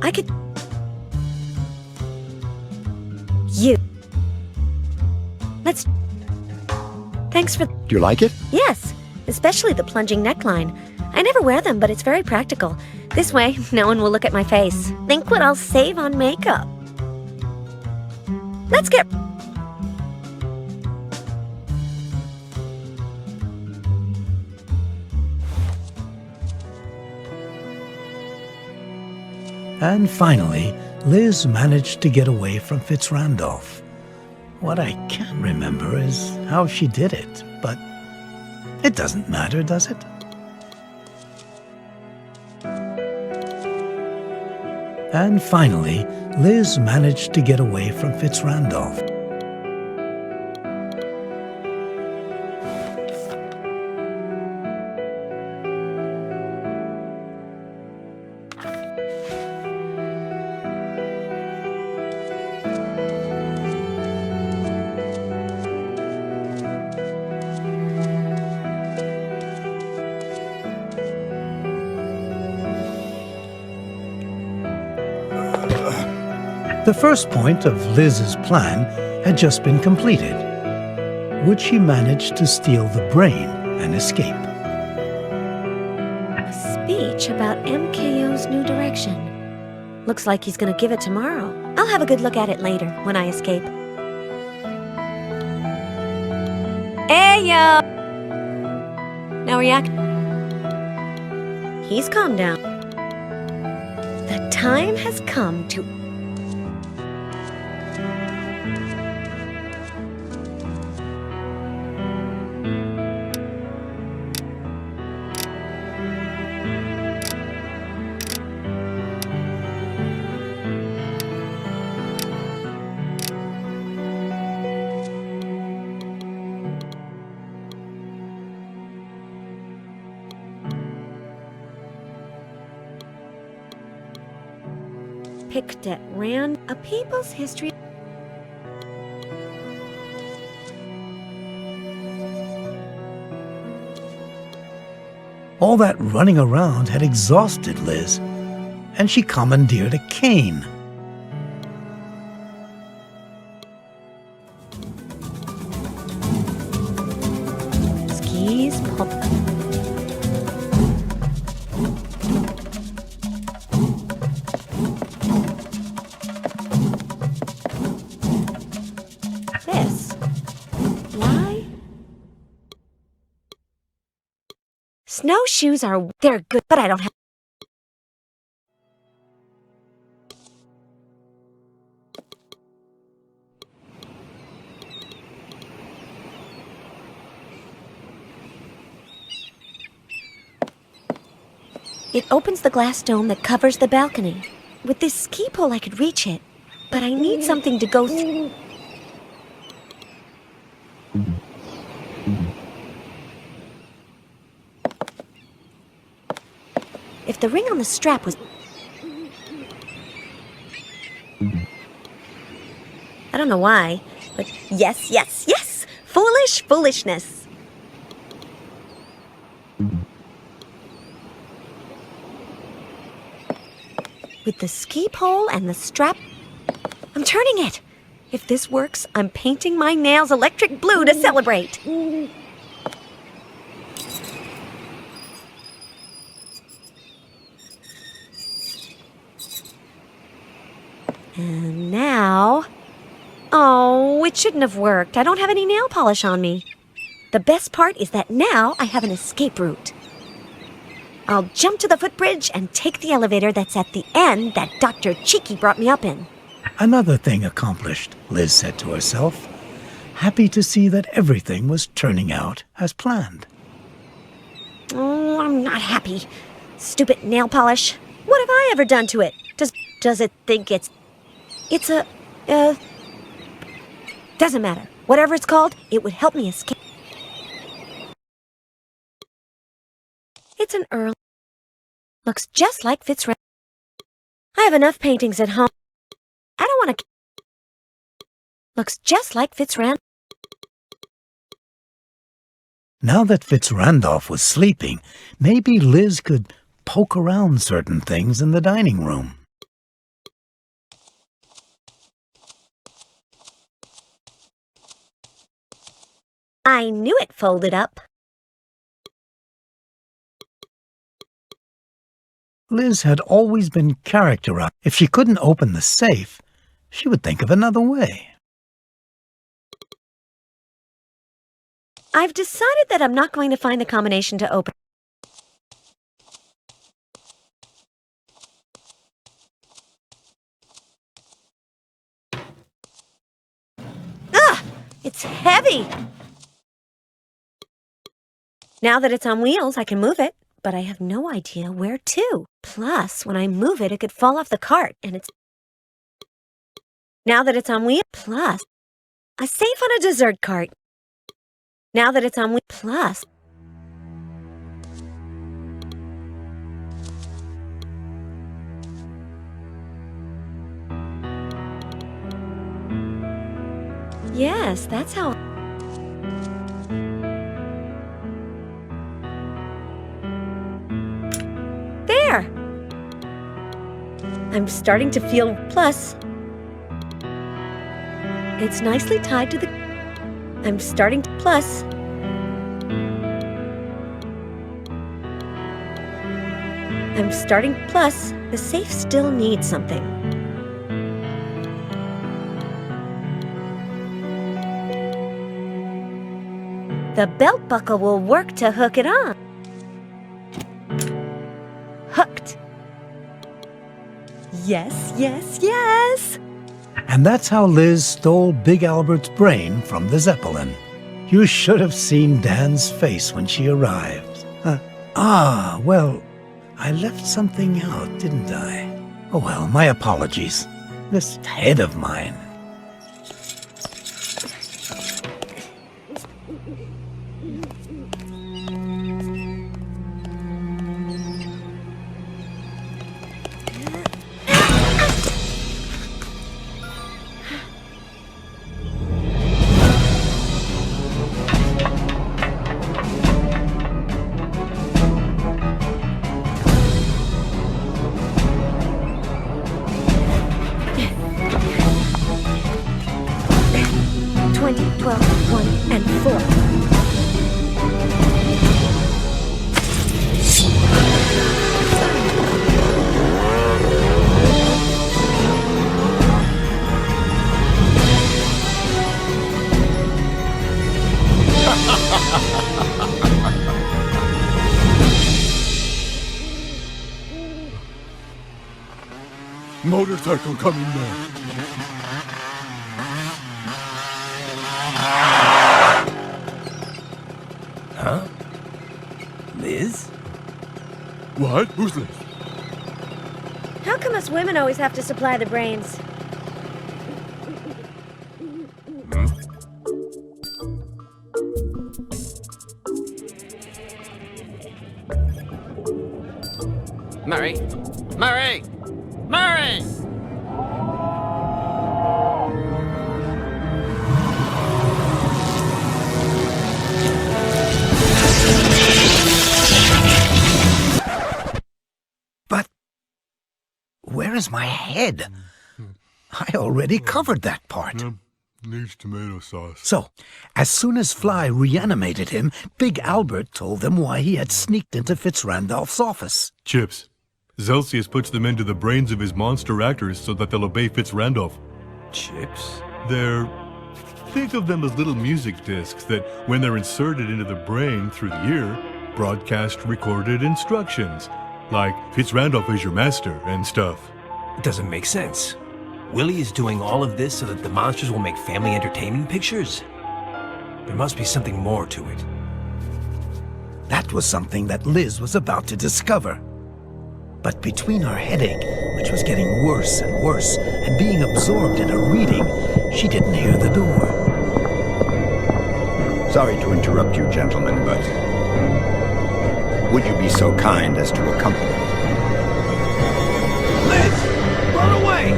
I could... You. Let's... Thanks for... Do you like it? Yes, especially the plunging neckline. I never wear them, but it's very practical. This way, no one will look at my face. Think what I'll save on makeup. Let's get... And finally, Liz managed to get away from Fitzrandolph. What I can't remember is how she did it, but it doesn't matter, does it? And finally, Liz managed to get away from Fitzrandolph. The first point of Liz's plan had just been completed. Would she manage to steal the brain and escape? A speech about MKO's new direction. Looks like he's gonna give it tomorrow. I'll have a good look at it later, when I escape. Hey, yo! Now react. He's calmed down. The time has come to... Picked at random. A people's history. All that running around had exhausted Liz, and she commandeered a cane. Snowshoes they're good, but I don't have... It opens the glass dome that covers the balcony. With this ski pole, I could reach it, but I need something to go through. If the ring on the strap was... I don't know why, but yes, yes, yes! Foolishness! With the ski pole and the strap... I'm turning it! If this works, I'm painting my nails electric blue to celebrate! And now... Oh, it shouldn't have worked. I don't have any nail polish on me. The best part is that now I have an escape route. I'll jump to the footbridge and take the elevator that's at the end that Dr. Cheeky brought me up in. Another thing accomplished, Liz said to herself, happy to see that everything was turning out as planned. Oh, I'm not happy. Stupid nail polish. What have I ever done to it? Does it think it's doesn't matter. Whatever it's called, it would help me escape. It's an Earl. Looks just like Fitzrand. I have enough paintings at home. I don't want to... Looks just like Fitzrand. Now that Fitzrandolph was sleeping, maybe Liz could poke around certain things in the dining room. I knew it folded up. Liz had always been characterized. If she couldn't open the safe, she would think of another way. I've decided that I'm not going to find the combination to open. Ah! It's heavy! Now that it's on wheels, I can move it, but I have no idea where to. Plus, when I move it, it could fall off the cart, and it's... Now that it's on wheels, plus, a safe on a dessert cart. Now that it's on wheels, plus... Yes, that's how... There! I'm starting to feel... Plus... It's nicely tied to the... I'm starting to... Plus... I'm starting... Plus, the safe still needs something. The belt buckle will work to hook it on. Hooked. Yes, yes, yes! And that's how Liz stole Big Albert's brain from the Zeppelin. You should have seen Dan's face when she arrived. Well, I left something out, didn't I? Oh well, my apologies. This head of mine. Motorcycle coming now. Huh? Liz? What? Who's Liz? How come us women always have to supply the brains? Murray! Murray! Murray! But where is my head? I already covered that part. Needs tomato sauce. So, as soon as Fly reanimated him, Big Albert told them why he had sneaked into Fitzrandolph's office. Chips. Zelsius puts them into the brains of his monster actors so that they'll obey Fitzrandolph. Chips? Think of them as little music discs that, when they're inserted into the brain through the ear, broadcast recorded instructions. Like, Fitzrandolph is your master and stuff. It doesn't make sense. Willie is doing all of this so that the monsters will make family entertainment pictures? There must be something more to it. That was something that Liz was about to discover. But between her headache, which was getting worse and worse, and being absorbed in her reading, she didn't hear the door. Sorry to interrupt you, gentlemen, but would you be so kind as to accompany me? Liz! Run away!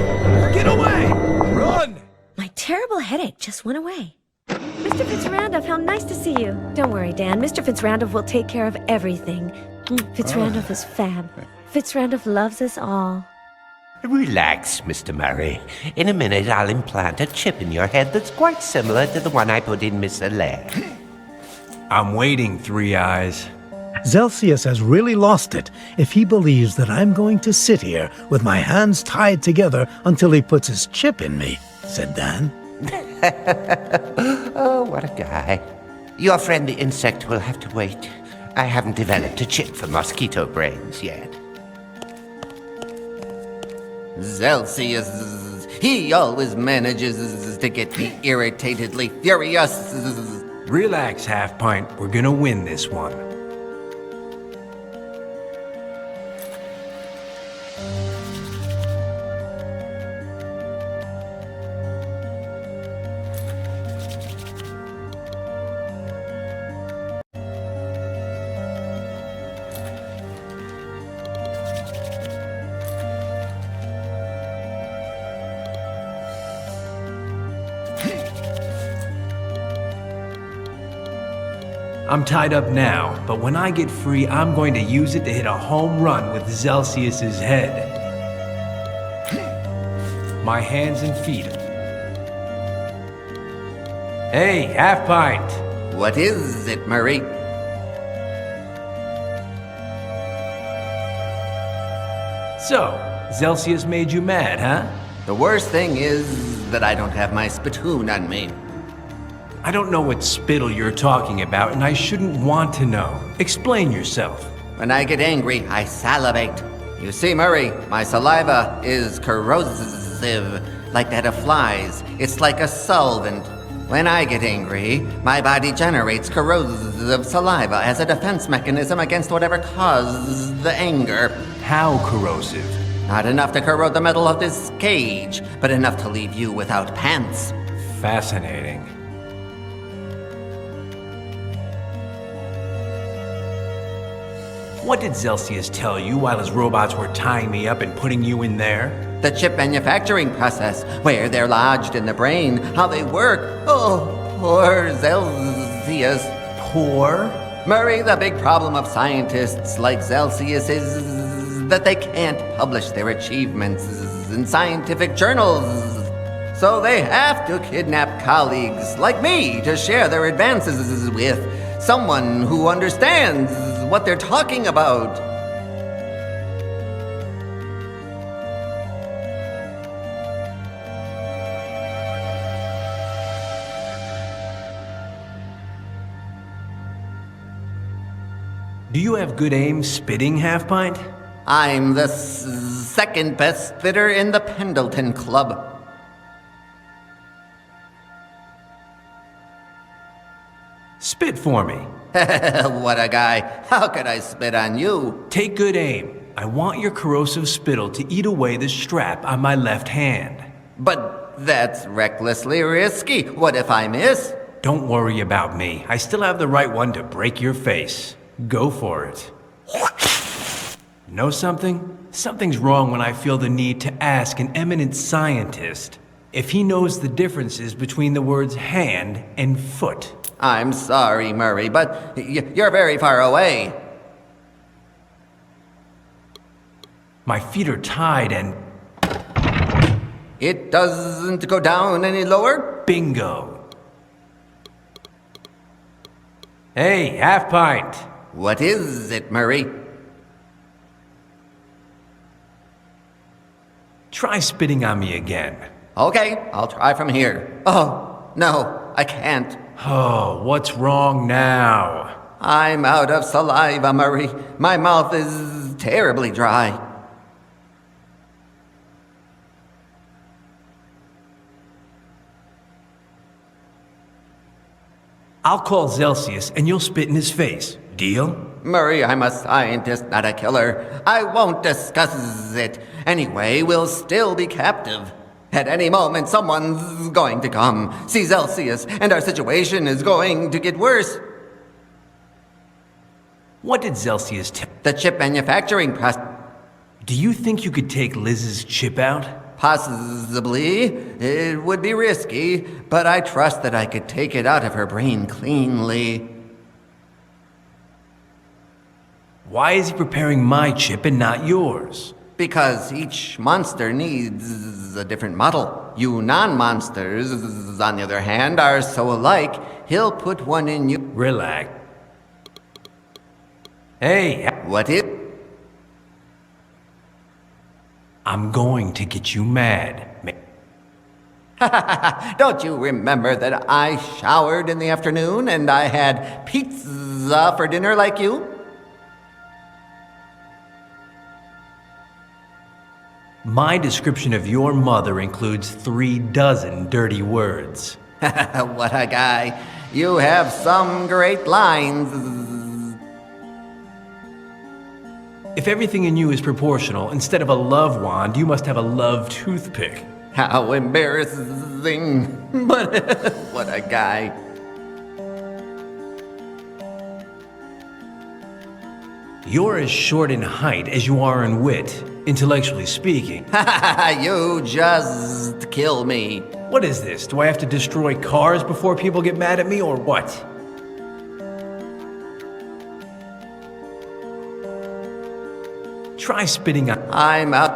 Get away! Run! My terrible headache just went away. Mr. Fitzrandolph, how nice to see you. Don't worry, Dan. Mr. Fitzrandolph will take care of everything. Fitzrandolph is fab. Fitzrandolph loves us all. Relax, Mr. Murray. In a minute, I'll implant a chip in your head that's quite similar to the one I put in Miss Allaire. I'm waiting, Three Eyes. Zelsius has really lost it if he believes that I'm going to sit here with my hands tied together until he puts his chip in me, said Dan. Oh, what a guy. Your friend the insect will have to wait. I haven't developed a chip for mosquito brains yet. Zelsius, he always manages to get me irritatedly furious. Relax, Half Pint. We're gonna win this one. I'm tied up now, but when I get free, I'm going to use it to hit a home run with Zelsius's head. My hands and feet. Hey, Half Pint! What is it, Murray? So, Zelsius made you mad, huh? The worst thing is that I don't have my spittoon on me. I don't know what spittle you're talking about, and I shouldn't want to know. Explain yourself. When I get angry, I salivate. You see, Murray, my saliva is corrosive, like that of flies. It's like a solvent. When I get angry, my body generates corrosive saliva as a defense mechanism against whatever caused the anger. How corrosive? Not enough to corrode the metal of this cage, but enough to leave you without pants. Fascinating. What did Zelsius tell you while his robots were tying me up and putting you in there? The chip manufacturing process, where they're lodged in the brain, how they work. Oh, poor Zelsius. Poor? Murray, the big problem of scientists like Zelsius is that they can't publish their achievements in scientific journals. So they have to kidnap colleagues like me to share their advances with someone who understands what they're talking about. Do you have good aim spitting, Half Pint? I'm the second best fitter in the Pendleton Club. Spit for me. What a guy. How could I spit on you? Take good aim. I want your corrosive spittle to eat away the strap on my left hand. But that's recklessly risky. What if I miss? Don't worry about me. I still have the right one to break your face. Go for it. Know something? Something's wrong when I feel the need to ask an eminent scientist if he knows the differences between the words hand and foot. I'm sorry, Murray, but you're very far away. My feet are tied and... It doesn't go down any lower? Bingo. Hey, half pint. What is it, Murray? Try spitting on me again. Okay, I'll try from here. Oh, no, I can't. Oh, what's wrong now? I'm out of saliva, Murray. My mouth is terribly dry. I'll call Celsius and you'll spit in his face. Deal? Murray, I'm a scientist, not a killer. I won't discuss it. Anyway, we'll still be captive. At any moment, someone's going to come, see Celsius, and our situation is going to get worse. What did Celsius tell? The chip manufacturing process. Do you think you could take Liz's chip out? Possibly. It would be risky, but I trust that I could take it out of her brain cleanly. Why is he preparing my chip and not yours? Because each monster needs a different model. You non-monsters, on the other hand, are so alike, he'll put one in you. Relax. Hey. What is... I'm going to get you mad. Don't you remember that I showered in the afternoon and I had pizza for dinner like you? My description of your mother includes 36 dirty words. What a guy. You have some great lines. If everything in you is proportional, instead of a love wand, you must have a love toothpick. How embarrassing. But what a guy. You're as short in height as you are in wit, intellectually speaking. You just kill me. What is this? Do I have to destroy cars before people get mad at me, or what? Try spitting on... I'm out.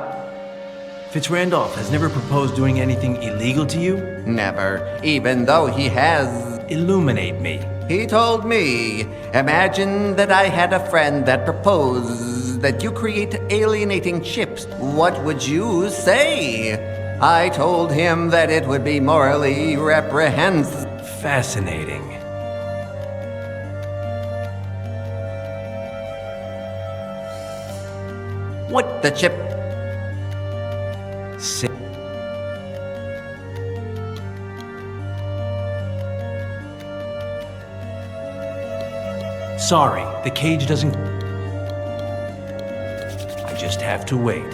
Fitzrandolph has never proposed doing anything illegal to you? Never, even though he has... Illuminate me. He told me, imagine that I had a friend that proposed that you create alienating chips. What would you say? I told him that it would be morally reprehensible. Fascinating. What? The chip? Sorry, the cage doesn't... I just have to wait.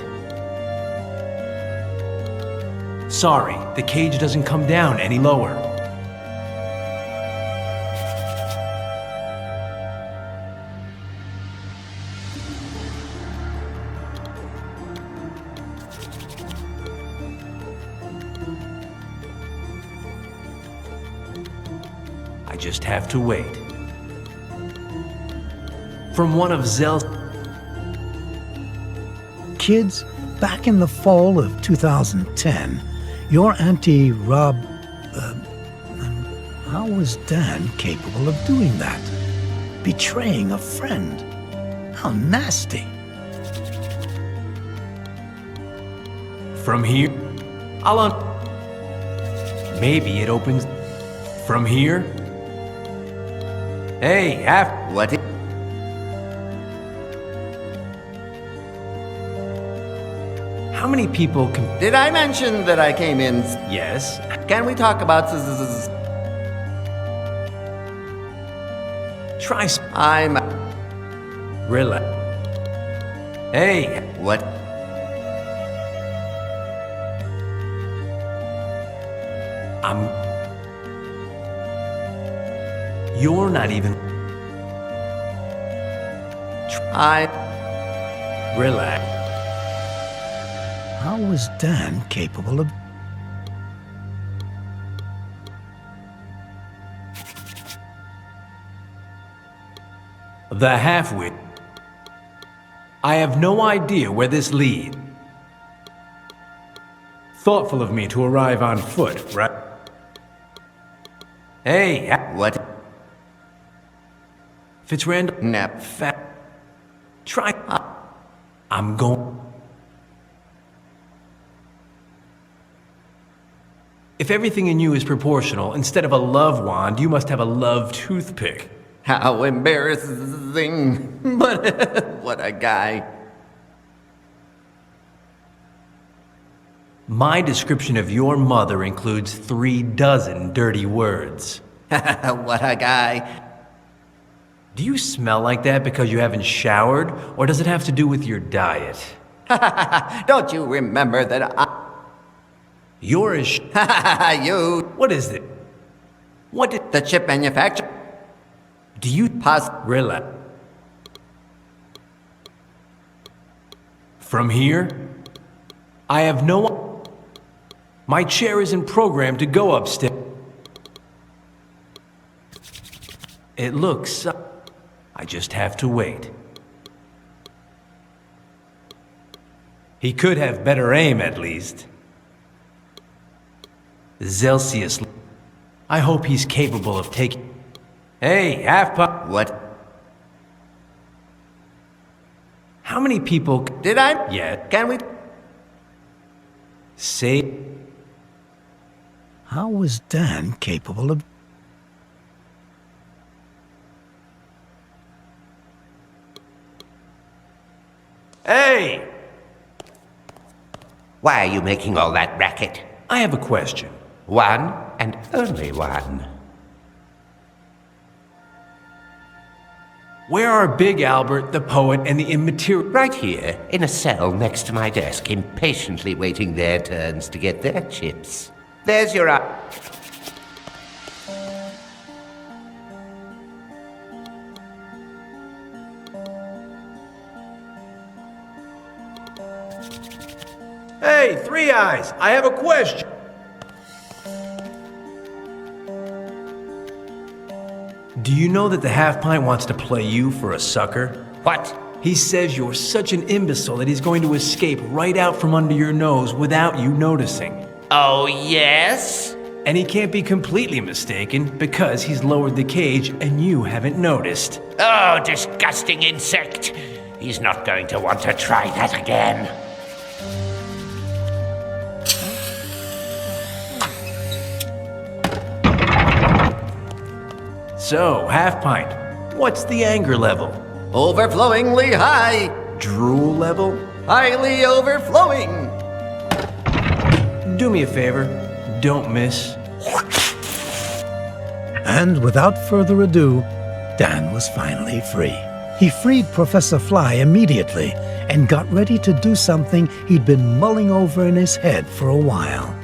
Sorry, the cage doesn't come down any lower. I just have to wait. From one of Zell's... Kids, back in the fall of 2010, your Auntie Rob... how was Dan capable of doing that? Betraying a friend? How nasty. From here? Maybe it opens... From here? Hey, What? How many people can... Did I mention that I came in? Yes. Can we talk about... Try... I'm... Relax. Hey. What? You're not even... Relax. How was Dan capable of... The half-wit. I have no idea where this leads. Thoughtful of me to arrive on foot, right? Hey, what? Fitzrandall? Nap. Try. I'm going. If everything in you is proportional, instead of a love wand, you must have a love toothpick. How embarrassing. But what a guy. My description of your mother includes 36 dirty words. What a guy. Do you smell like that because you haven't showered, or does it have to do with your diet? Don't you remember that You're as You... What is it? What did... The chip manufacturer... Do you... Relax. From here, I have no... My chair isn't programmed to go upstairs. It looks... I just have to wait. He could have better aim, at least. Zelsius... I hope he's capable of taking... Hey, half-pop... What? How many people... Did I? Yeah. Can we... Say... How was Dan capable of... Hey! Why are you making all that racket? I have a question. One and only one. Where are Big Albert, the poet, and the immaterial... Right here, in a cell next to my desk, impatiently waiting their turns to get their chips. There's your... Hey, Three Eyes, I have a question. Do you know that the half-pint wants to play you for a sucker? What? He says you're such an imbecile that he's going to escape right out from under your nose without you noticing. Oh, yes? And he can't be completely mistaken because he's lowered the cage and you haven't noticed. Oh, disgusting insect! He's not going to want to try that again. So, half-pint, what's the anger level? Overflowingly high. Drool level? Highly overflowing. Do me a favor, don't miss. And without further ado, Dan was finally free. He freed Professor Fly immediately and got ready to do something he'd been mulling over in his head for a while.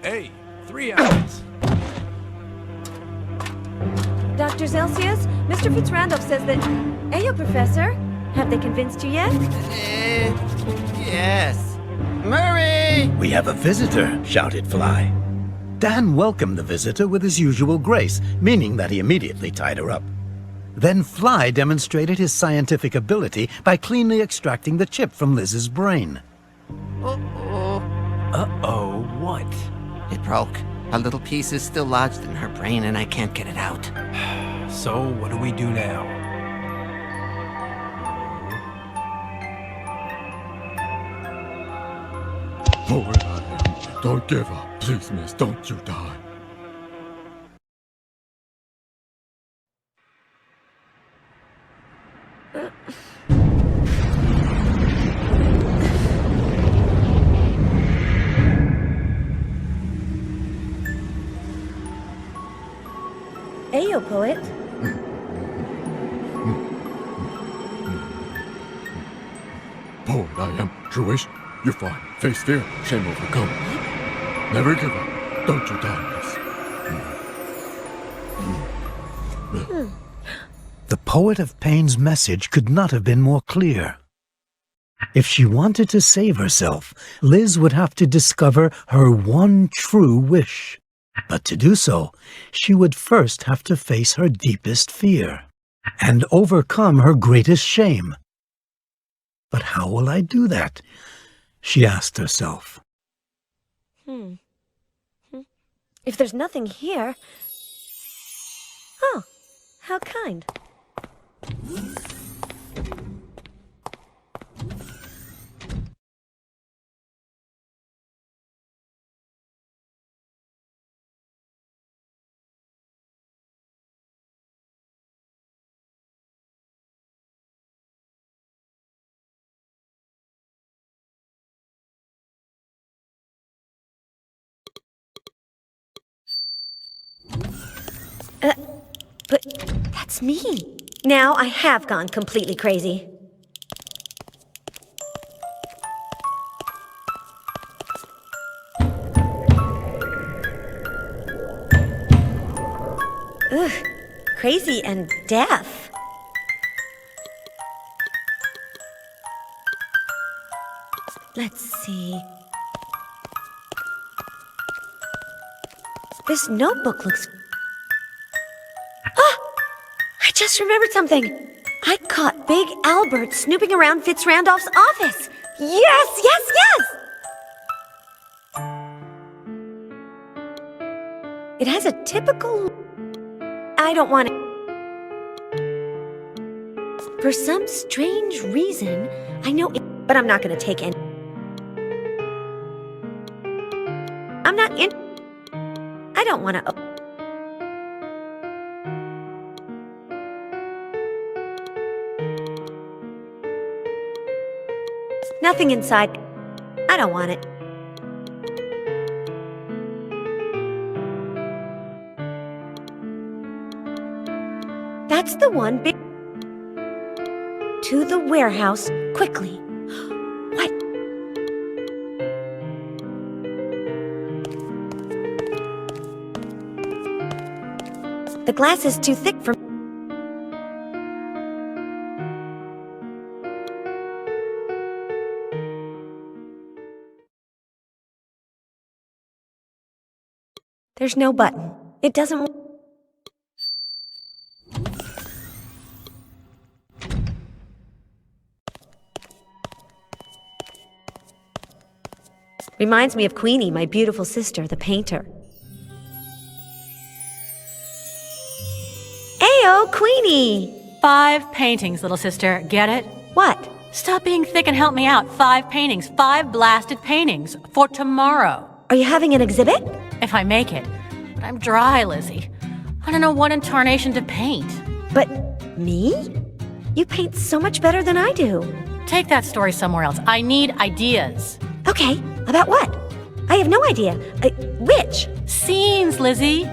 Hey, Three Eyes. Dr. Zelsius, Mr. Fitzrandolph says that... Ayo, Professor. Have they convinced you yet? Yes. Murray! We have a visitor, shouted Fly. Dan welcomed the visitor with his usual grace, meaning that he immediately tied her up. Then Fly demonstrated his scientific ability by cleanly extracting the chip from Liz's brain. Uh-oh. Uh-oh, what? It broke. A little piece is still lodged in her brain and I can't get it out. So, what do we do now? Oh, William, don't give up. Please, miss, don't you die. Ayo, poet. Poet I am. True wish. You fly. Face fear. Shame overcome. Never give up. Don't you die, miss. The poet of pain's message could not have been more clear. If she wanted to save herself, Liz would have to discover her one true wish. But to do so, she would first have to face her deepest fear and overcome her greatest shame. But how will I do that? She asked herself. If there's nothing here... Oh, how kind. But that's me. Now I have gone completely crazy. Ugh, crazy and deaf. Let's see. This notebook looks... I just remembered something. I caught Big Albert snooping around Fitzrandolph's office. Yes, yes, yes! It has a typical... I don't want it. For some strange reason, I know it, but I'm not going to take any. I'm not in... I don't want to... Nothing inside. I don't want it. That's the one big... To the warehouse, quickly. What? The glass is too thick for... There's no button. It doesn't... Reminds me of Queenie, my beautiful sister, the painter. Ayo, Queenie! 5 paintings, little sister. Get it? What? Stop being thick and help me out. 5 paintings. 5 blasted paintings. For tomorrow. Are you having an exhibit? If I make it. But I'm dry, Lizzie. I don't know what in tarnation to paint. But me? You paint so much better than I do. Take that story somewhere else. I need ideas. Okay, about what? I have no idea. Which? Scenes, Lizzie.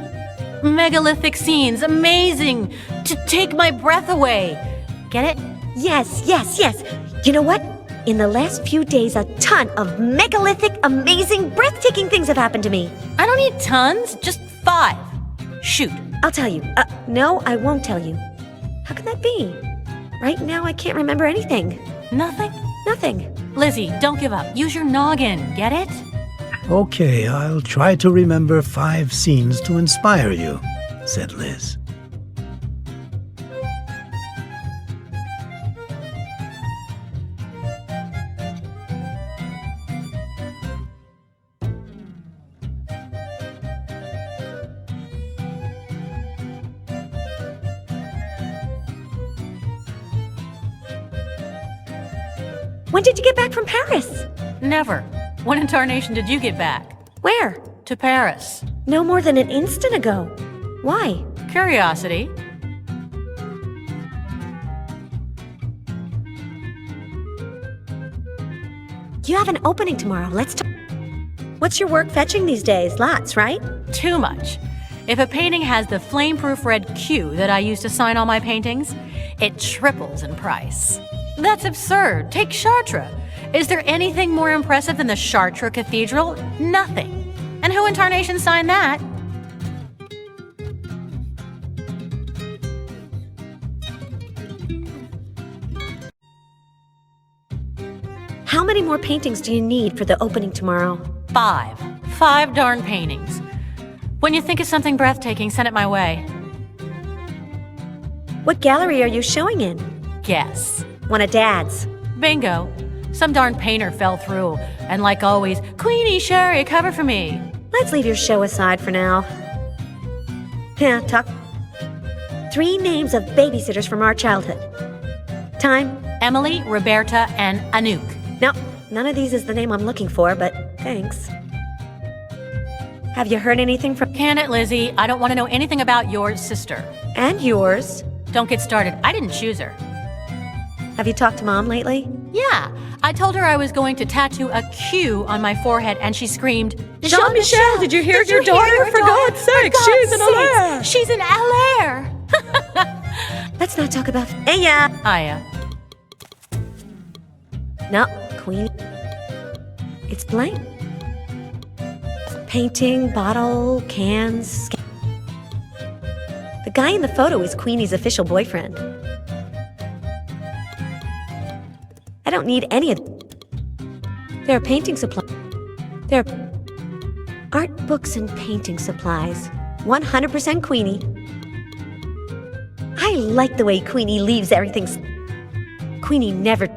Megalithic scenes. Amazing. To take my breath away. Get it? Yes, yes, yes. You know what? In the last few days, a ton of megalithic, amazing, breathtaking things have happened to me. I don't need tons, just 5. Shoot. I'll tell you. No, I won't tell you. How can that be? Right now, I can't remember anything. Nothing? Nothing. Lizzie, don't give up. Use your noggin. Get it? Okay, I'll try to remember 5 scenes to inspire you, said Liz. When did you get back from Paris? Never. When in tarnation did you get back? Where? To Paris. No more than an instant ago. Why? Curiosity. You have an opening tomorrow. Let's talk. What's your work fetching these days? Lots, right? Too much. If a painting has the flame-proof red Q that I use to sign all my paintings, it triples in price. That's absurd. Take Chartres. Is there anything more impressive than the Chartres Cathedral? Nothing. And who in tarnation signed that? How many more paintings do you need for the opening tomorrow? 5. 5 darn paintings. When you think of something breathtaking, send it my way. What gallery are you showing in? Guess. One of Dad's. Bingo. Some darn painter fell through, and like always, Queenie, Sherry, cover for me. Let's leave your show aside for now. Yeah, talk. 3 names of babysitters from our childhood. Time? Emily, Roberta, and Anouk. No, none of these is the name I'm looking for, but thanks. Have you heard anything from... Can it, Lizzie? I don't want to know anything about your sister. And yours. Don't get started. I didn't choose her. Have you talked to Mom lately? Yeah. I told her I was going to tattoo a Q on my forehead, and she screamed, Jean-Michel, did you hear your daughter? For God's sake, she's in LR! She's in LR! Let's not talk about... Aya! Aya. No, Queen. It's blank. Painting, bottle, cans... The guy in the photo is Queenie's official boyfriend. I don't need any of... There are painting supplies. There are art books and painting supplies. 100% Queenie. I like the way Queenie leaves everything... Queenie never...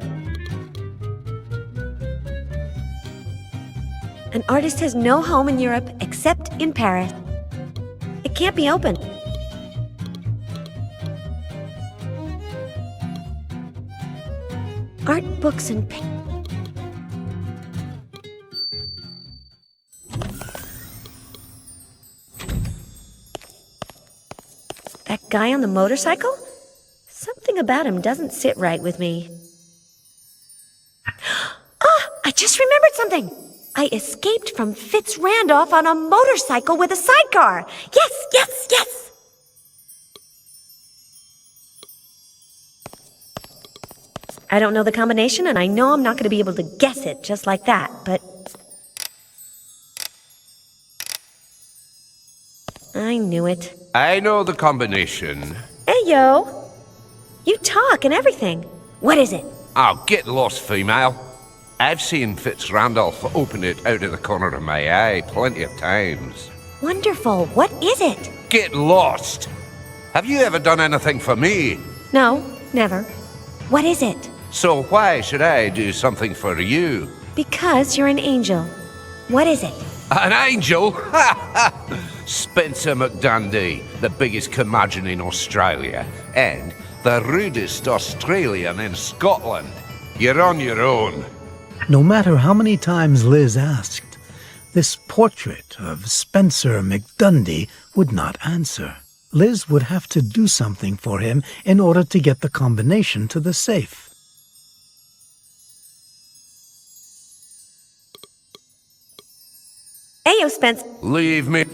An artist has no home in Europe except in Paris. It can't be open. Art books and That guy on the motorcycle? Something about him doesn't sit right with me. Ah! I just remembered something! I escaped from Fitz Randolph on a motorcycle with a sidecar! Yes, yes, yes! I don't know the combination, and I know I'm not going to be able to guess it just like that, but... I knew it. I know the combination. Hey, yo! You talk and everything. What is it? Oh, get lost, female. I've seen Fitz Randolph open it out of the corner of my eye plenty of times. Wonderful. What is it? Get lost! Have you ever done anything for me? No, never. What is it? So why should I do something for you? Because you're an angel. What is it? An angel? Spencer McDundy, the biggest curmudgeon in Australia, and the rudest Australian in Scotland. You're on your own. No matter how many times Liz asked, this portrait of Spencer McDundy would not answer. Liz would have to do something for him in order to get the combination to the safe. Ayo, Spence. Leave me.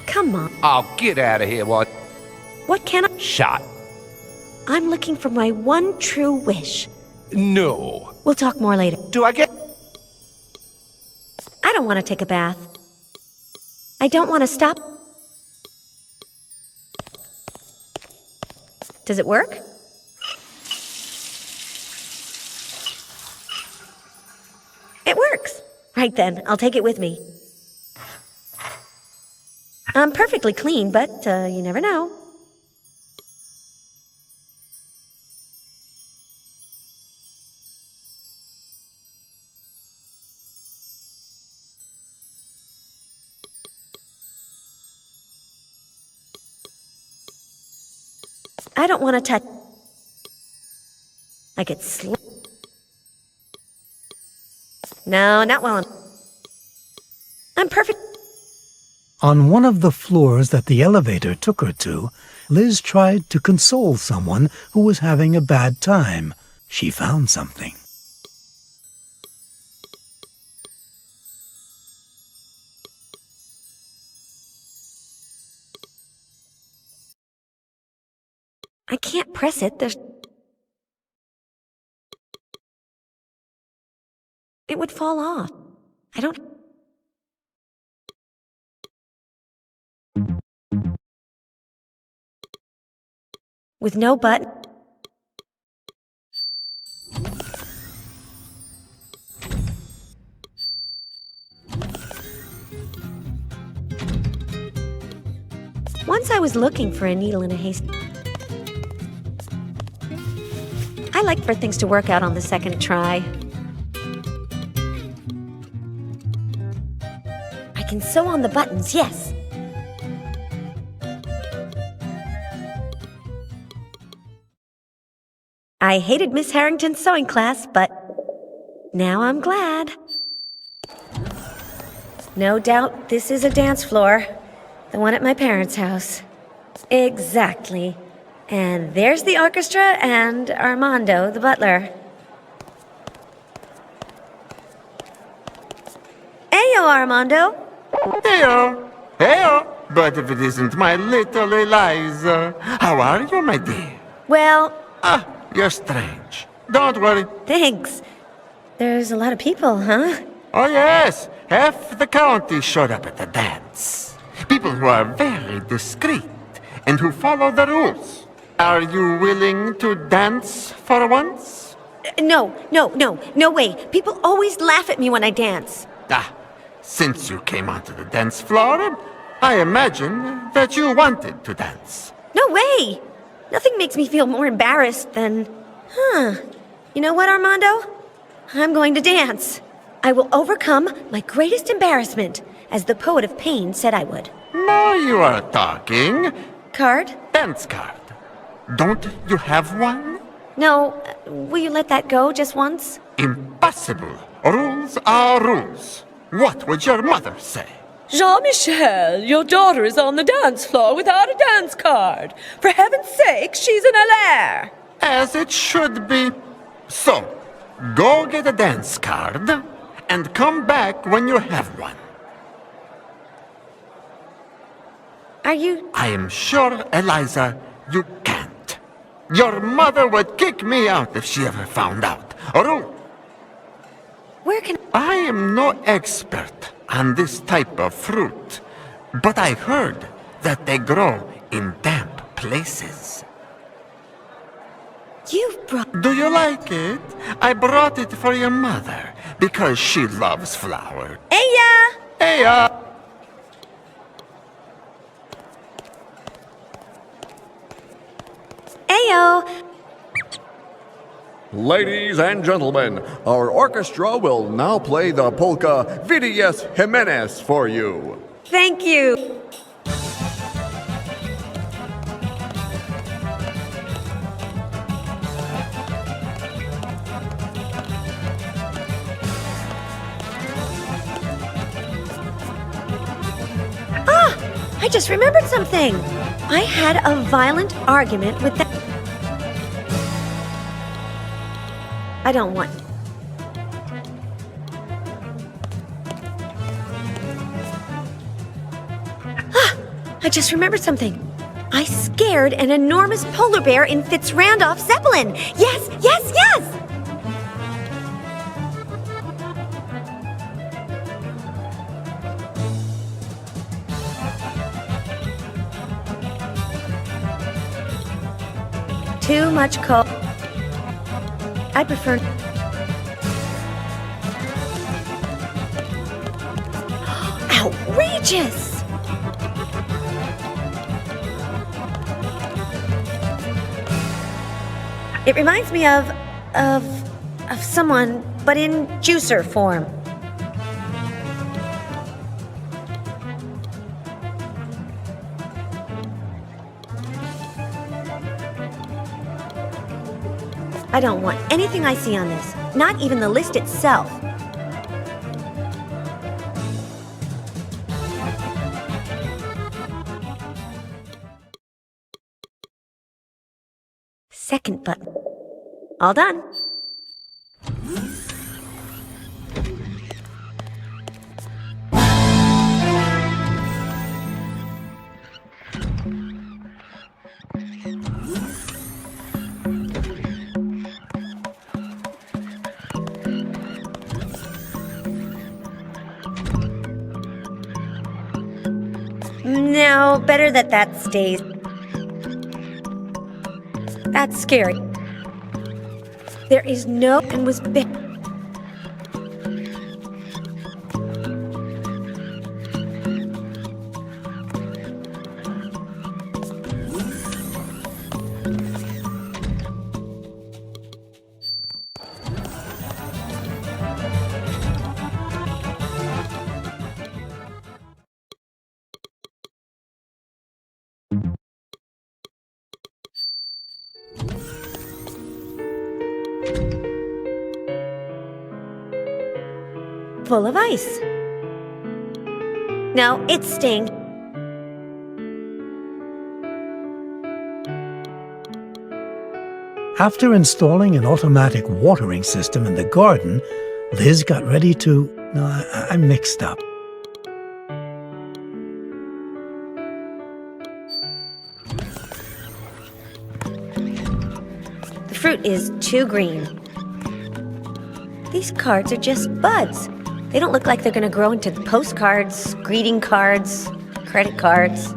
Come on. I'll get out of here, what? What can I... Shut. I'm looking for my one true wish. No. We'll talk more later. Do I get... I don't want to take a bath. I don't want to stop. Does it work? It works. Right then, I'll take it with me. I'm perfectly clean, but you never know. I don't want to touch... I could slip... No, not while I'm perfect... On one of the floors that the elevator took her to, Liz tried to console someone who was having a bad time. She found something. I can't press it. It would fall off. I don't... With no button... Once I was looking for a needle in a haystack. I like for things to work out on the second try. I can sew on the buttons, yes. I hated Miss Harrington's sewing class, but now I'm glad. No doubt this is a dance floor. The one at my parents' house. Exactly. And there's the orchestra and Armando, the butler. Ayo, Armando. Heyo. Heyo. But if it isn't my little Eliza. How are you, my dear? Well... You're strange. Don't worry. Thanks. There's a lot of people, huh? Oh, yes. Half the county showed up at the dance. People who are very discreet and who follow the rules. Are you willing to dance for once? No way. People always laugh at me when I dance. Since you came onto the dance floor, I imagine that you wanted to dance. No way! Nothing makes me feel more embarrassed than... You know what, Armando? I'm going to dance. I will overcome my greatest embarrassment, as the poet of pain said I would. Now you are talking. Card? Dance card. Don't you have one? No. Will you let that go just once? Impossible. Rules are rules. What would your mother say? Jean-Michel, your daughter is on the dance floor without a dance card. For heaven's sake, she's in a lair. As it should be. So, go get a dance card and come back when you have one. Are you... I am sure, Eliza, you can't. Your mother would kick me out if she ever found out. Where can... I am no expert on this type of fruit, but I heard that they grow in damp places. You've brought... Do you like it? I brought it for your mother, because she loves flowers. Eya! Eya! Ayo! Ladies and gentlemen, our orchestra will now play the polka VDS Jimenez for you. Thank you. I just remembered something. I had a violent argument with that... I don't want... I just remembered something. I scared an enormous polar bear in Fitzrandolph Zeppelin. Yes, yes, yes! Too much cold. I prefer... Outrageous! It reminds me of someone, but in juicer form. I don't want anything I see on this, not even the list itself. Second button. All done. Now, better that stays. That's scary. There is no and was big. Full of ice. No, it's staying. After installing an automatic watering system in the garden, Liz got ready to... No, I'm mixed up. The fruit is too green. These cards are just buds. They don't look like they're gonna grow into postcards, greeting cards, credit cards.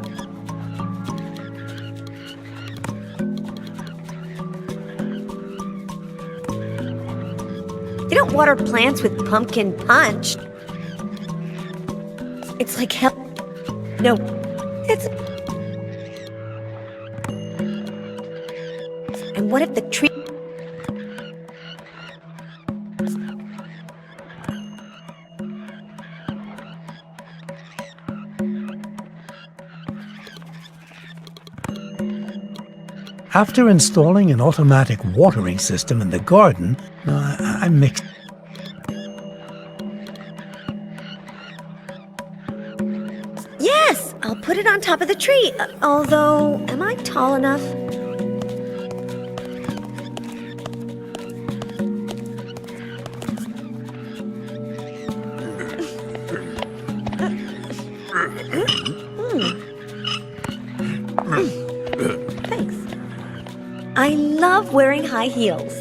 You don't water plants with pumpkin punch. It's like hell. No, it's... And what if the tree... After installing an automatic watering system in the garden, I'm mixed. Yes, I'll put it on top of the tree. Although, am I tall enough? I love wearing high heels.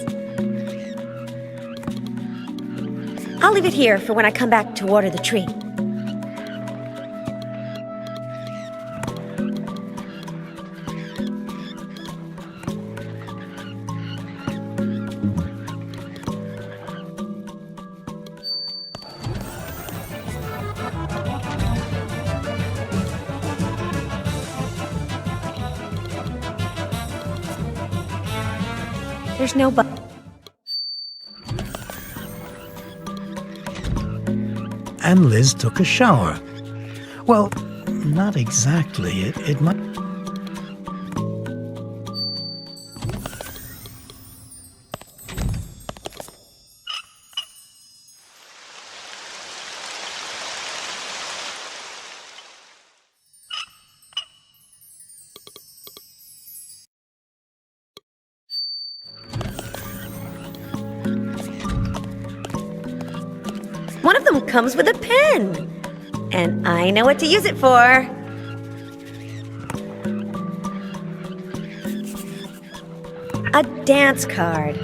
I'll leave it here for when I come back to water the tree. There's no And Liz took a shower. Well, not exactly. It might... One of them comes with a pen. And I know what to use it for. A dance card.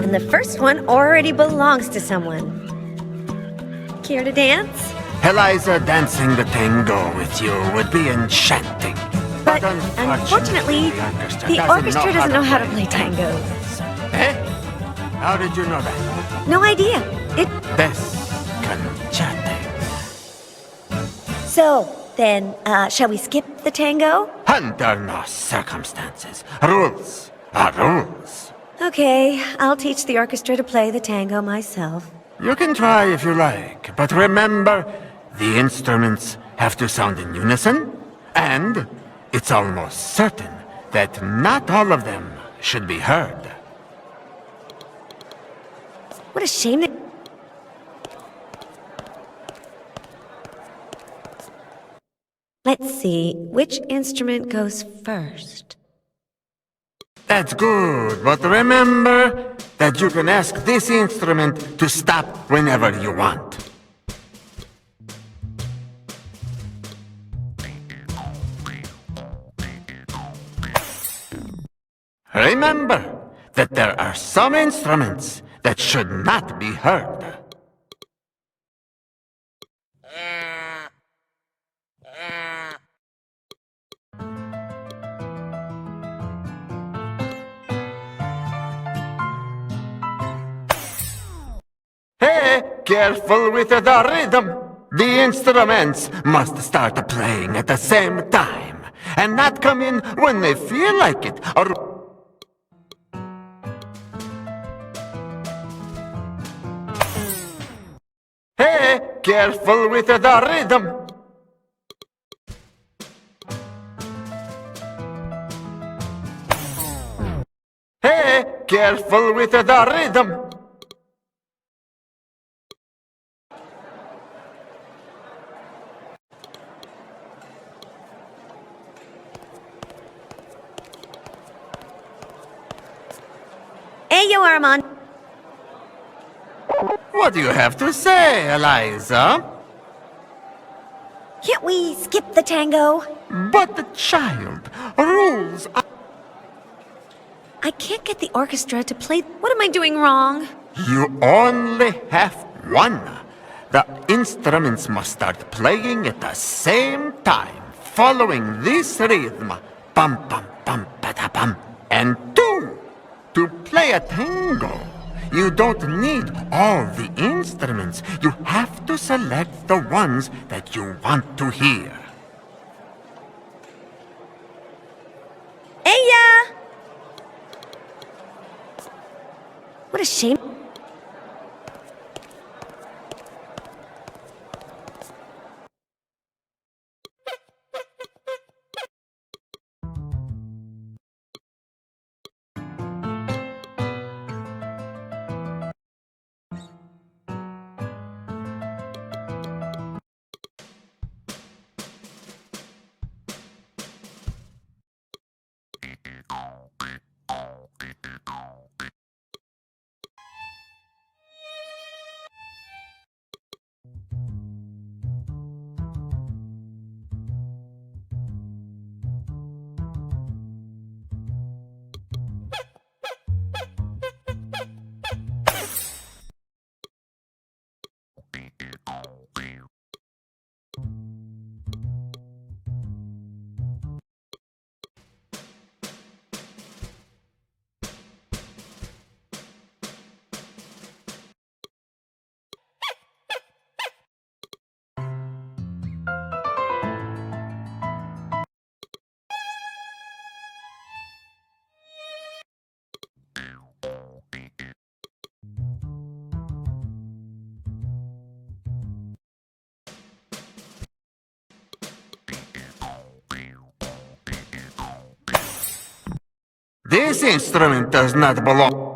And the first one already belongs to someone. Care to dance? Eliza, dancing the tango with you would be enchanting. But unfortunately, the orchestra doesn't know how to play tangos. Eh? How did you know that? No idea. So, then, shall we skip the tango? Under no circumstances. Rules are rules. Okay, I'll teach the orchestra to play the tango myself. You can try if you like, but remember, the instruments have to sound in unison, and it's almost certain that not all of them should be heard. What a shame that... Let's see, which instrument goes first? That's good, but remember that you can ask this instrument to stop whenever you want. Remember that there are some instruments that should not be heard. Hey, careful with the rhythm. The instruments must start playing at the same time and not come in when they feel like it. Hey, careful with the rhythm. Hey, careful with the rhythm. Hey, you, Armand. What do you have to say, Eliza? Can't we skip the tango? But the child, rules. I can't get the orchestra to play. What am I doing wrong? You only have one. The instruments must start playing at the same time, following this rhythm. Bum, bum, bum, bada, bum. And two, to play a tango, you don't need all the instruments. You have to select the ones that you want to hear. Hey-ya! What a shame. This instrument does not belong.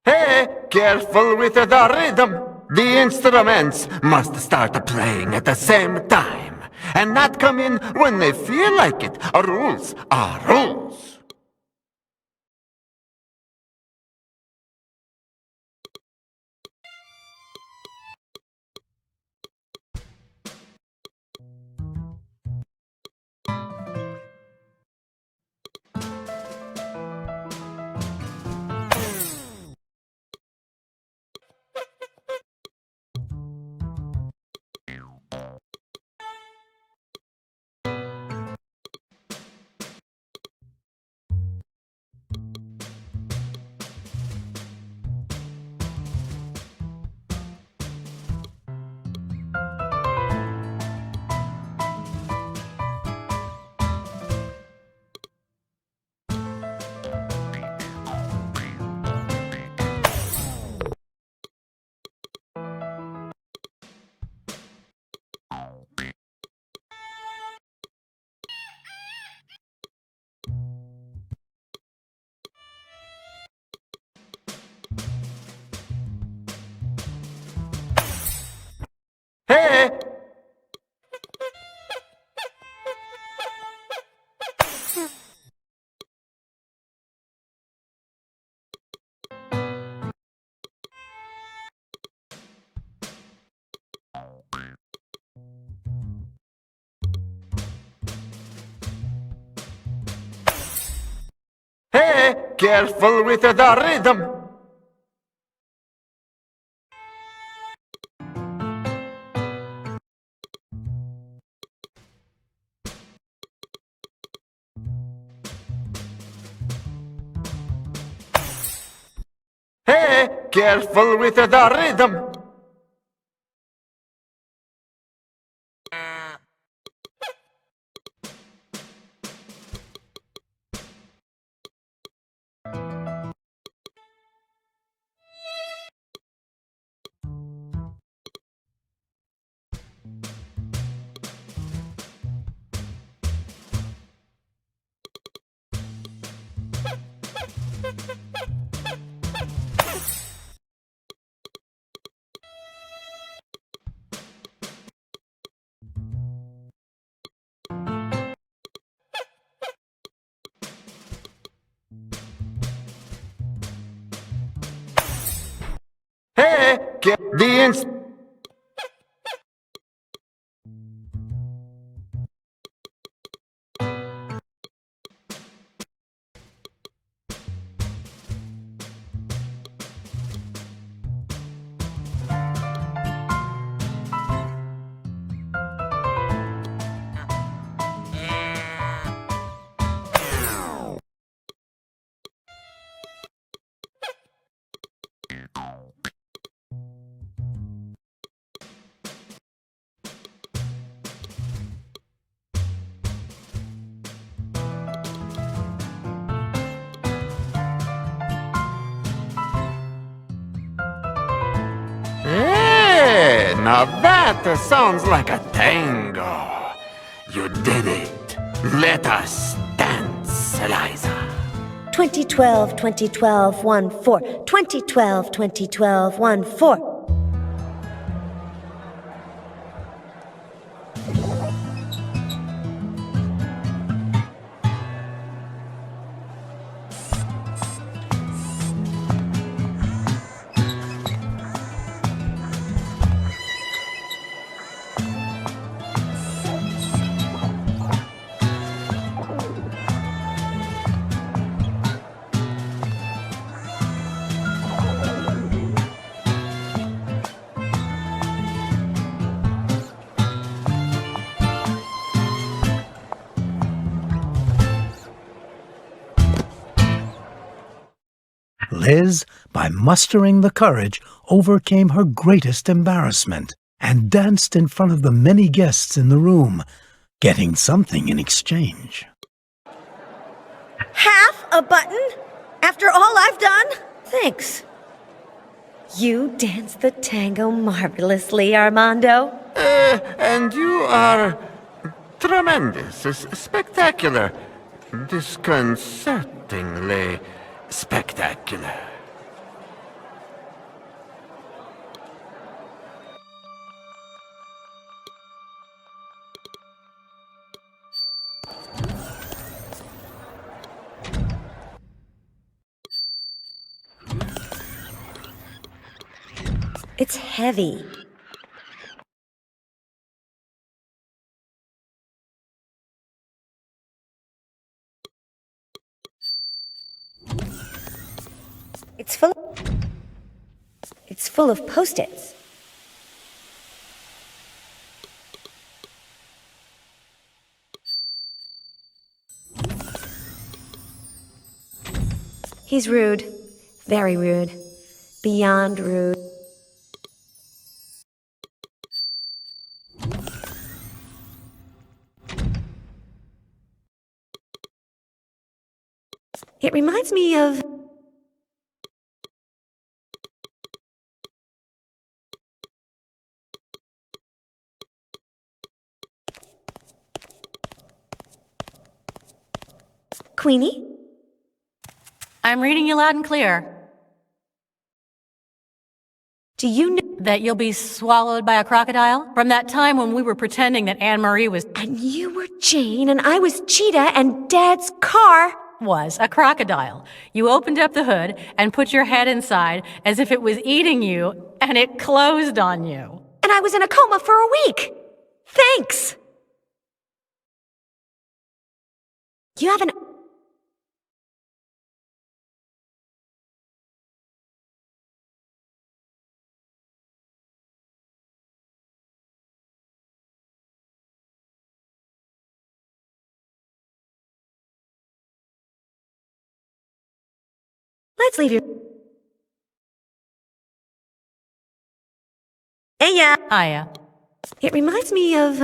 Hey, careful with the rhythm. The instruments must start playing at the same time and not come in when they feel like it. Rules are rules. careful with the rhythm. Hey, careful with the rhythm. Hey, get the ins. Hey, now that sounds like a tango. You did it. Let us dance, Eliza. 2012, 2012, 1-4. 2012, 2012, 1-4. Liz, by mustering the courage, overcame her greatest embarrassment and danced in front of the many guests in the room, getting something in exchange. Half a button? After all I've done? Thanks. You dance the tango marvelously, Armando. And you are tremendous, spectacular, disconcertingly spectacular. It's heavy. It's full of Post-its. He's rude. Very rude. Beyond rude. It reminds me of... Queenie? I'm reading you loud and clear. Do you know that you'll be swallowed by a crocodile? From that time when we were pretending that Anne-Marie was... And you were Jane, and I was Cheetah, and Dad's car... was a crocodile. You opened up the hood and put your head inside as if it was eating you, and it closed on you. And I was in a coma for a week. Thanks. You haven't... Let's leave your... Hey, yeah. Hiya. It reminds me of,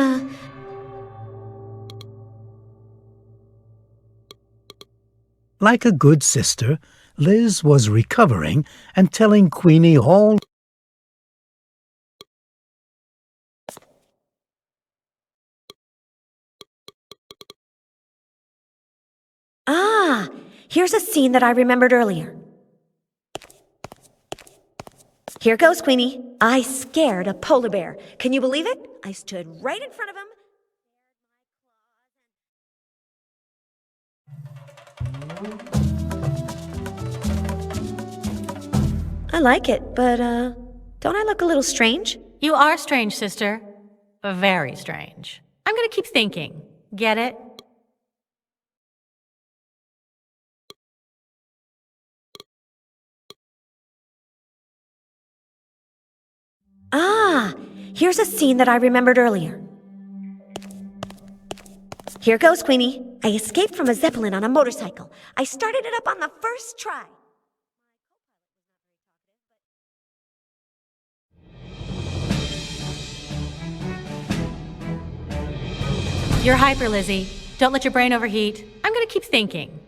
Like a good sister, Liz was recovering and telling Queenie all... Ah, here's a scene that I remembered earlier. Here goes, Queenie. I scared a polar bear. Can you believe it? I stood right in front of him. I like it, but, don't I look a little strange? You are strange, sister. Very strange. I'm gonna keep thinking. Get it? Ah, here's a scene that I remembered earlier. Here goes, Queenie. I escaped from a Zeppelin on a motorcycle. I started it up on the first try. You're hyper, Lizzie. Don't let your brain overheat. I'm gonna keep thinking.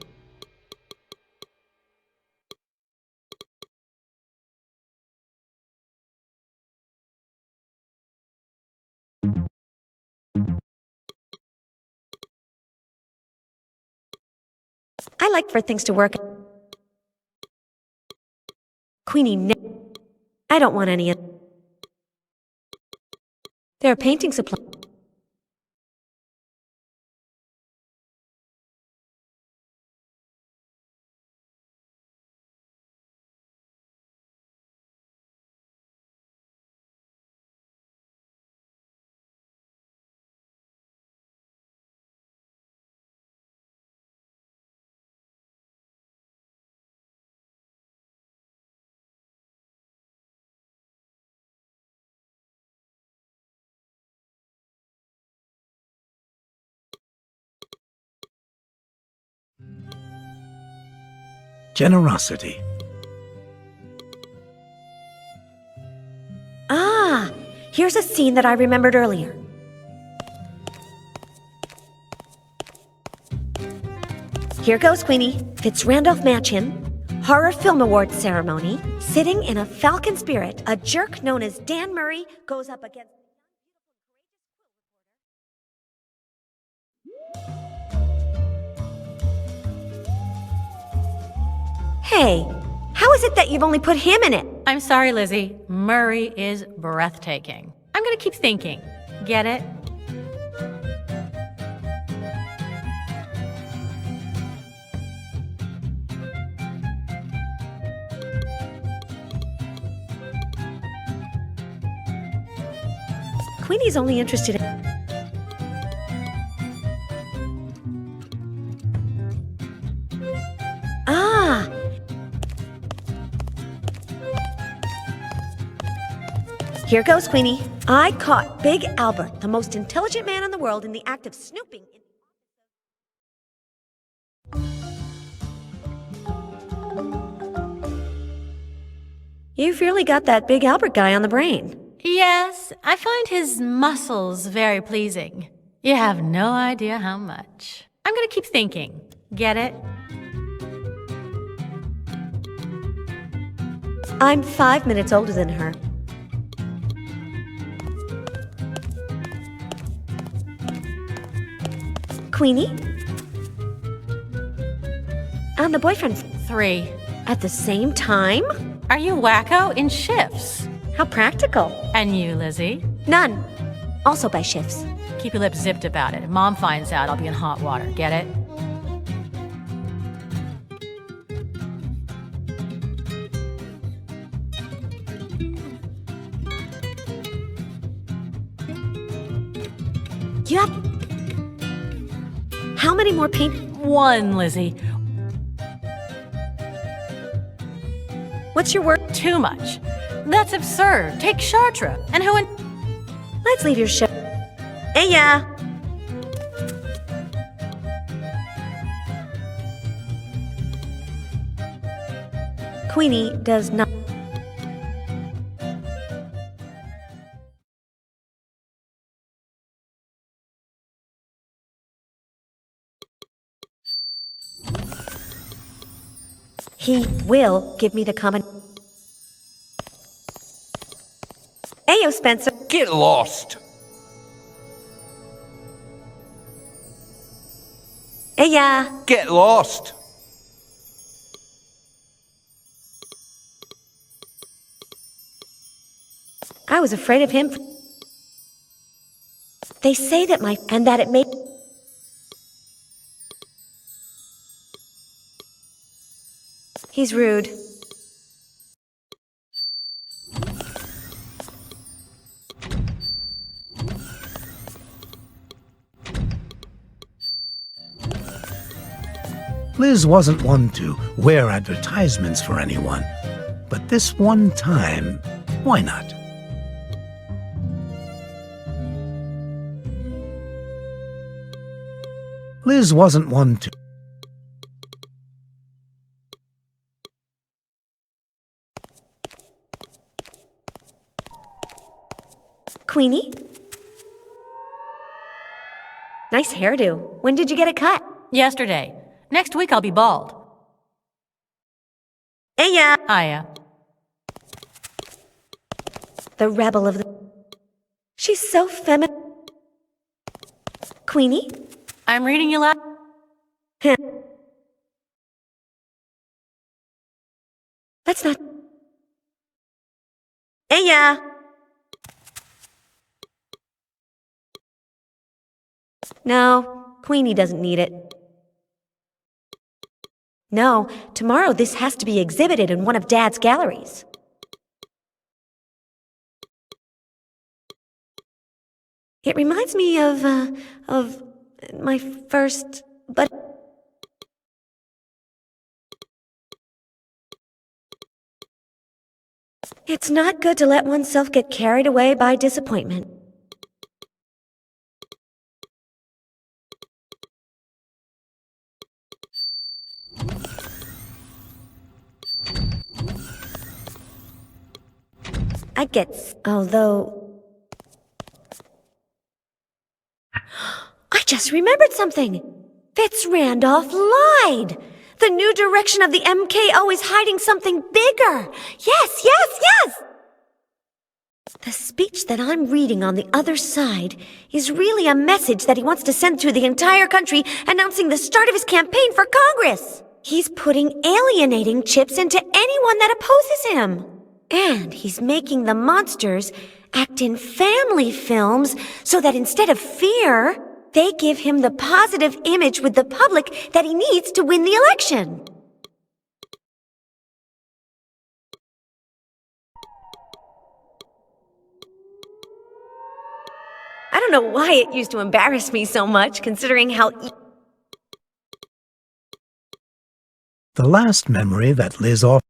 I like for things to work. Queenie, I don't want any of... There are painting supplies. Generosity. Ah, here's a scene that I remembered earlier. Here goes, Queenie. Fitz-Randolph Machin, Horror Film Awards ceremony, sitting in a falcon spirit. A jerk known as Dan Murray goes up against... Hey, how is it that you've only put him in it? I'm sorry, Lizzie. Murray is breathtaking. I'm gonna keep thinking. Get it? Queenie's only interested in... Ah! Here goes, Queenie. I caught Big Albert, the most intelligent man in the world, in the act of snooping. You've really got that Big Albert guy on the brain. Yes, I find his muscles very pleasing. You have no idea how much. I'm gonna keep thinking. Get it? I'm 5 minutes older than her. Queenie? And the boyfriend. 3. At the same time? Are you wacko? In shifts. How practical. And you, Lizzie? None. Also by shifts. Keep your lips zipped about it. If Mom finds out, I'll be in hot water. Get it? You have... How many more paint... 1, Lizzie. What's your work? Too much. That's absurd. Take Chartres. And who in... Let's leave your ship. Hey, yeah. Queenie does not. He will give me the common. Ayo, Spencer. Get lost! Aya. Get lost! I was afraid of him. They say that and that it made. He's rude. Liz wasn't one to wear advertisements for anyone, but this one time, why not? Liz wasn't one to. Queenie? Nice hairdo. When did you get it cut? Yesterday. Next week I'll be bald. Aya. Hiya. The rebel of the. She's so feminine. Queenie? I'm reading you loud. That's not. Aya. No, Queenie doesn't need it. No, tomorrow this has to be exhibited in one of Dad's galleries. It reminds me of my first, but... It's not good to let oneself get carried away by disappointment. I get, although... I just remembered something! Fitz Randolph lied! The new direction of the MKO is hiding something bigger! Yes! The speech that I'm reading on the other side is really a message that he wants to send to the entire country announcing the start of his campaign for Congress! He's putting alienating chips into anyone that opposes him! And he's making the monsters act in family films so that instead of fear, they give him the positive image with the public that he needs to win the election. I don't know why it used to embarrass me so much, considering how... The last memory that Liz offered.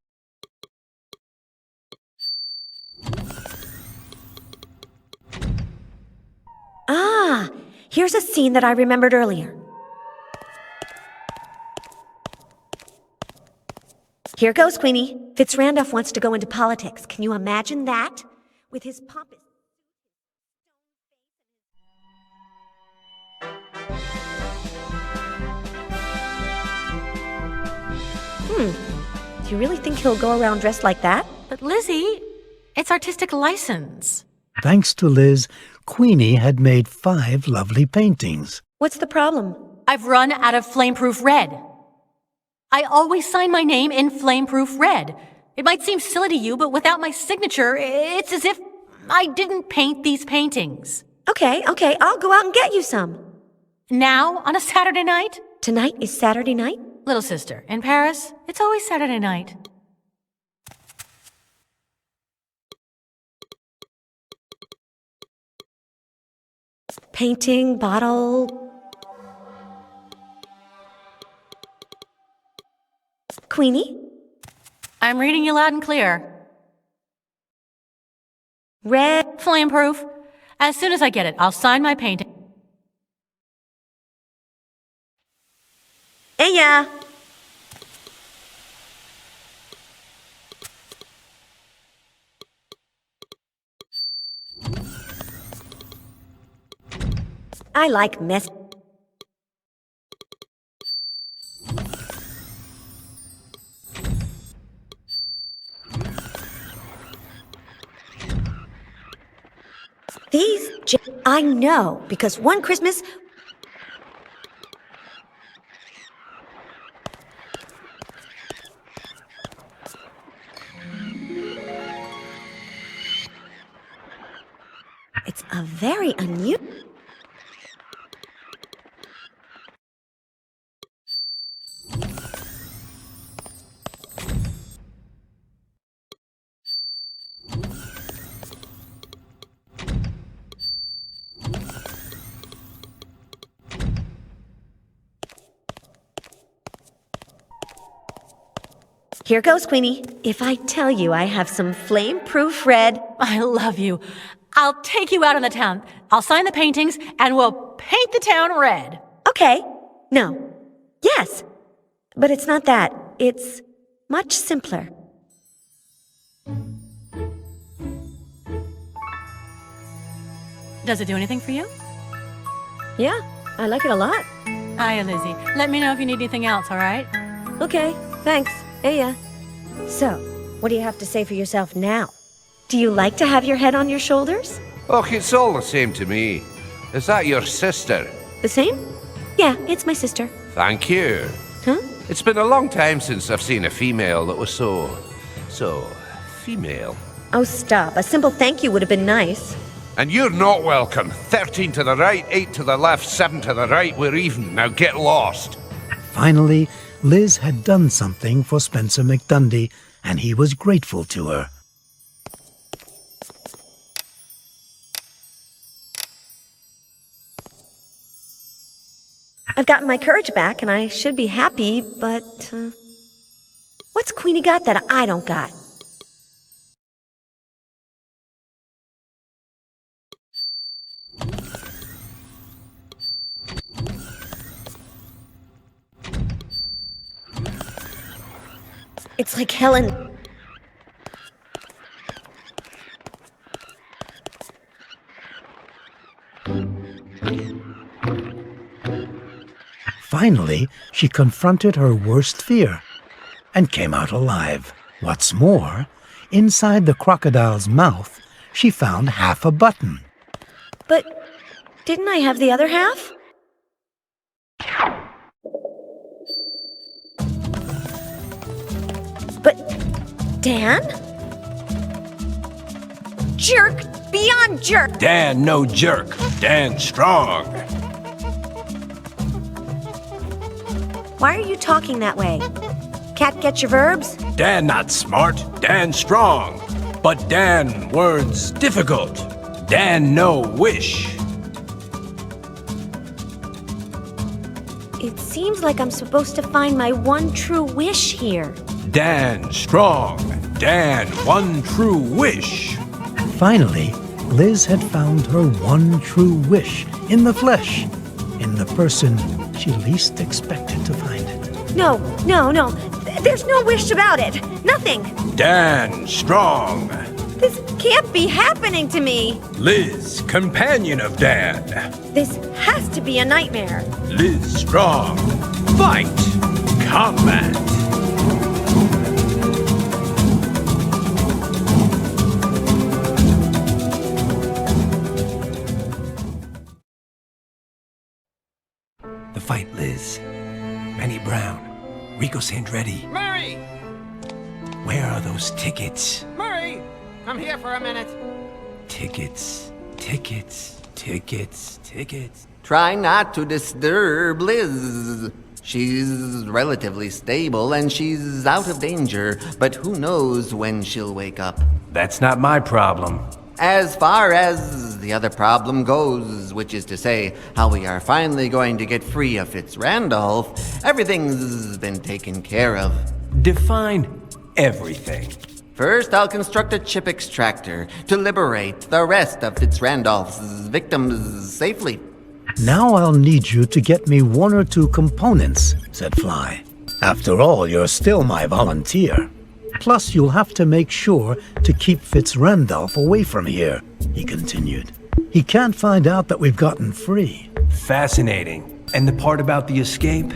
Ah, here's a scene that I remembered earlier. Here goes, Queenie. Fitz Randolph wants to go into politics. Can you imagine that? With his pompous... Do you really think he'll go around dressed like that? But Lizzie, it's artistic license. Thanks to Liz, Queenie had made 5 lovely paintings. What's the problem? I've run out of flameproof red. I always sign my name in flameproof red. It might seem silly to you, but without my signature, it's as if I didn't paint these paintings. Okay, I'll go out and get you some. Now, on a Saturday night? Tonight is Saturday night? Little sister, in Paris, it's always Saturday night. Painting, bottle... Queenie? I'm reading you loud and clear. Red. Flameproof. As soon as I get it, I'll sign my painting. Aya! I like mess. I know, because one Christmas... It's a very unusual... Here goes, Queenie. If I tell you I have some flame-proof red... I love you. I'll take you out on the town. I'll sign the paintings, and we'll paint the town red. Okay. No. Yes. But it's not that. It's much simpler. Does it do anything for you? Yeah, I like it a lot. Hiya, Lizzie. Let me know if you need anything else, all right? Okay, thanks. Yeah. So, what do you have to say for yourself now? Do you like to have your head on your shoulders? Oh, it's all the same to me. Is that your sister? The same? Yeah, it's my sister. Thank you. Huh? It's been a long time since I've seen a female that was so female. Oh, stop. A simple thank you would have been nice. And you're not welcome. 13 to the right, 8 to the left, 7 to the right. We're even. Now get lost. Finally, Liz had done something for Spencer McDundy, and he was grateful to her. I've gotten my courage back, and I should be happy, but... what's Queenie got that I don't got? It's like Helen... Finally, she confronted her worst fear and came out alive. What's more, inside the crocodile's mouth, she found half a button. But didn't I have the other half? But Dan? Jerk beyond jerk! Dan no jerk. Dan strong. Why are you talking that way? Cat get your verbs? Dan not smart. Dan strong. But Dan words difficult. Dan no wish. It seems like I'm supposed to find my one true wish here. Dan strong. Dan one true wish. Finally, Liz had found her one true wish in the flesh, in the person she least expected to find it. No. There's no wish about it. Nothing. Dan strong. This can't be happening to me. Liz, companion of Dan. This has to be a nightmare. Liz strong. Fight. Combat. The fight, Liz. Manny Brown. Rico Sandretti. Murray! Where are those tickets? Murray! Come here for a minute. Tickets. Try not to disturb Liz. She's relatively stable and she's out of danger, but who knows when she'll wake up. That's not my problem. As far as the other problem goes, which is to say, how we are finally going to get free of Fitzrandolph, everything's been taken care of. Define everything. First, I'll construct a chip extractor to liberate the rest of Fitzrandolph's victims safely. Now I'll need you to get me one or two components, said Fly. After all, you're still my volunteer. Plus, you'll have to make sure to keep Fitzrandolph away from here, he continued. He can't find out that we've gotten free. Fascinating. And the part about the escape?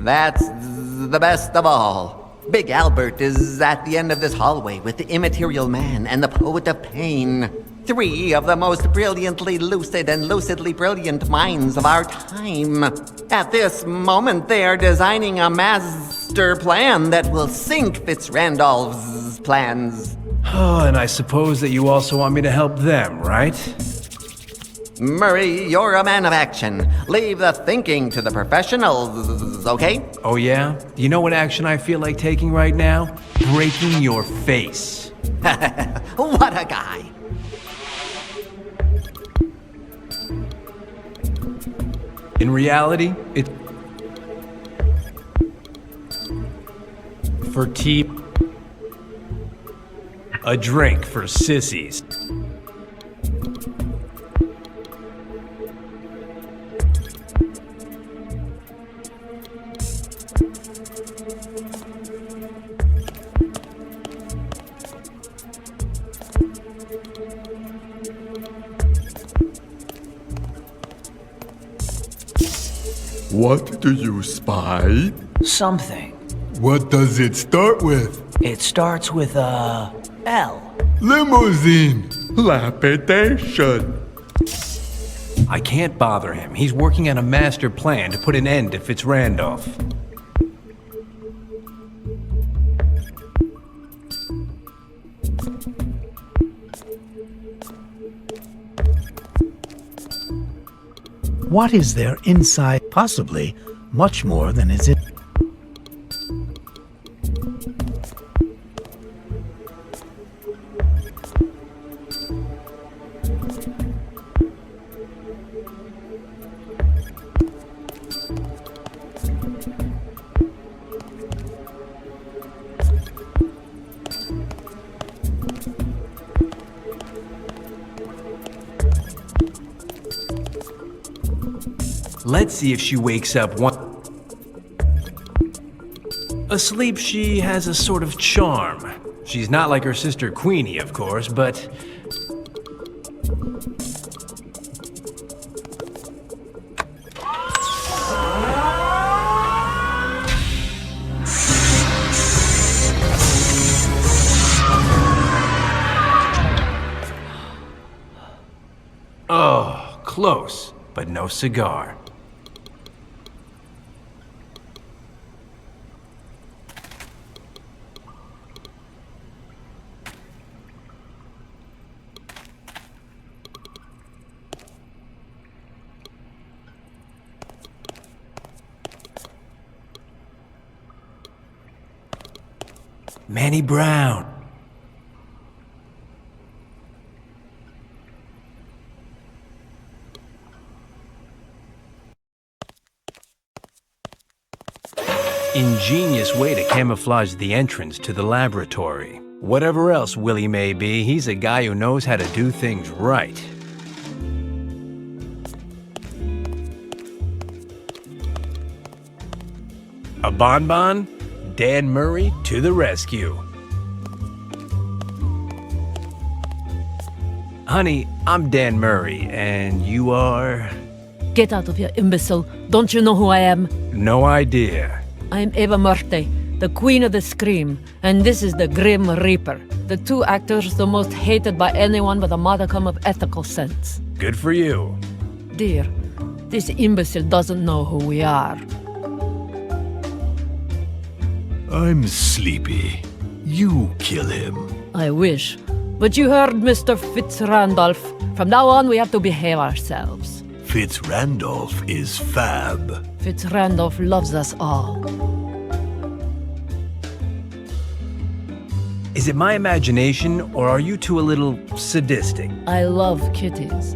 That's the best of all. Big Albert is at the end of this hallway with the Immaterial Man and the Poet of Pain. 3 of the most brilliantly lucid and lucidly brilliant minds of our time. At this moment, they are designing a master plan that will sink Fitzrandolph's plans. Oh, and I suppose that you also want me to help them, right? Murray, you're a man of action. Leave the thinking to the professionals, okay? Oh yeah? You know what action I feel like taking right now? Breaking your face. What a guy. In reality, it... For tea... A drink for sissies. What do you spy? Something. What does it start with? It starts with a L. Limousine. Lapidation. I can't bother him. He's working on a master plan to put an end to Fitzrandolph. What is there inside? Possibly much more than is it. Let's see if she wakes up one... Asleep, she has a sort of charm. She's not like her sister Queenie, of course, but... Oh, close, but no cigar. Manny Brown. Ingenious way to camouflage the entrance to the laboratory. Whatever else Willie may be, he's a guy who knows how to do things right. A bonbon? Dan Murray to the rescue. Honey, I'm Dan Murray, and you are... Get out of here, imbecile. Don't you know who I am? No idea. I'm Eva Murte, the Queen of the Scream, and this is the Grim Reaper. The 2 actors the most hated by anyone with a modicum of ethical sense. Good for you. Dear, this imbecile doesn't know who we are. I'm sleepy. You kill him. I wish. But you heard Mr. Fitzrandolph. From now on, we have to behave ourselves. Fitzrandolph is fab. Fitzrandolph loves us all. Is it my imagination, or are you two a little sadistic? I love kitties.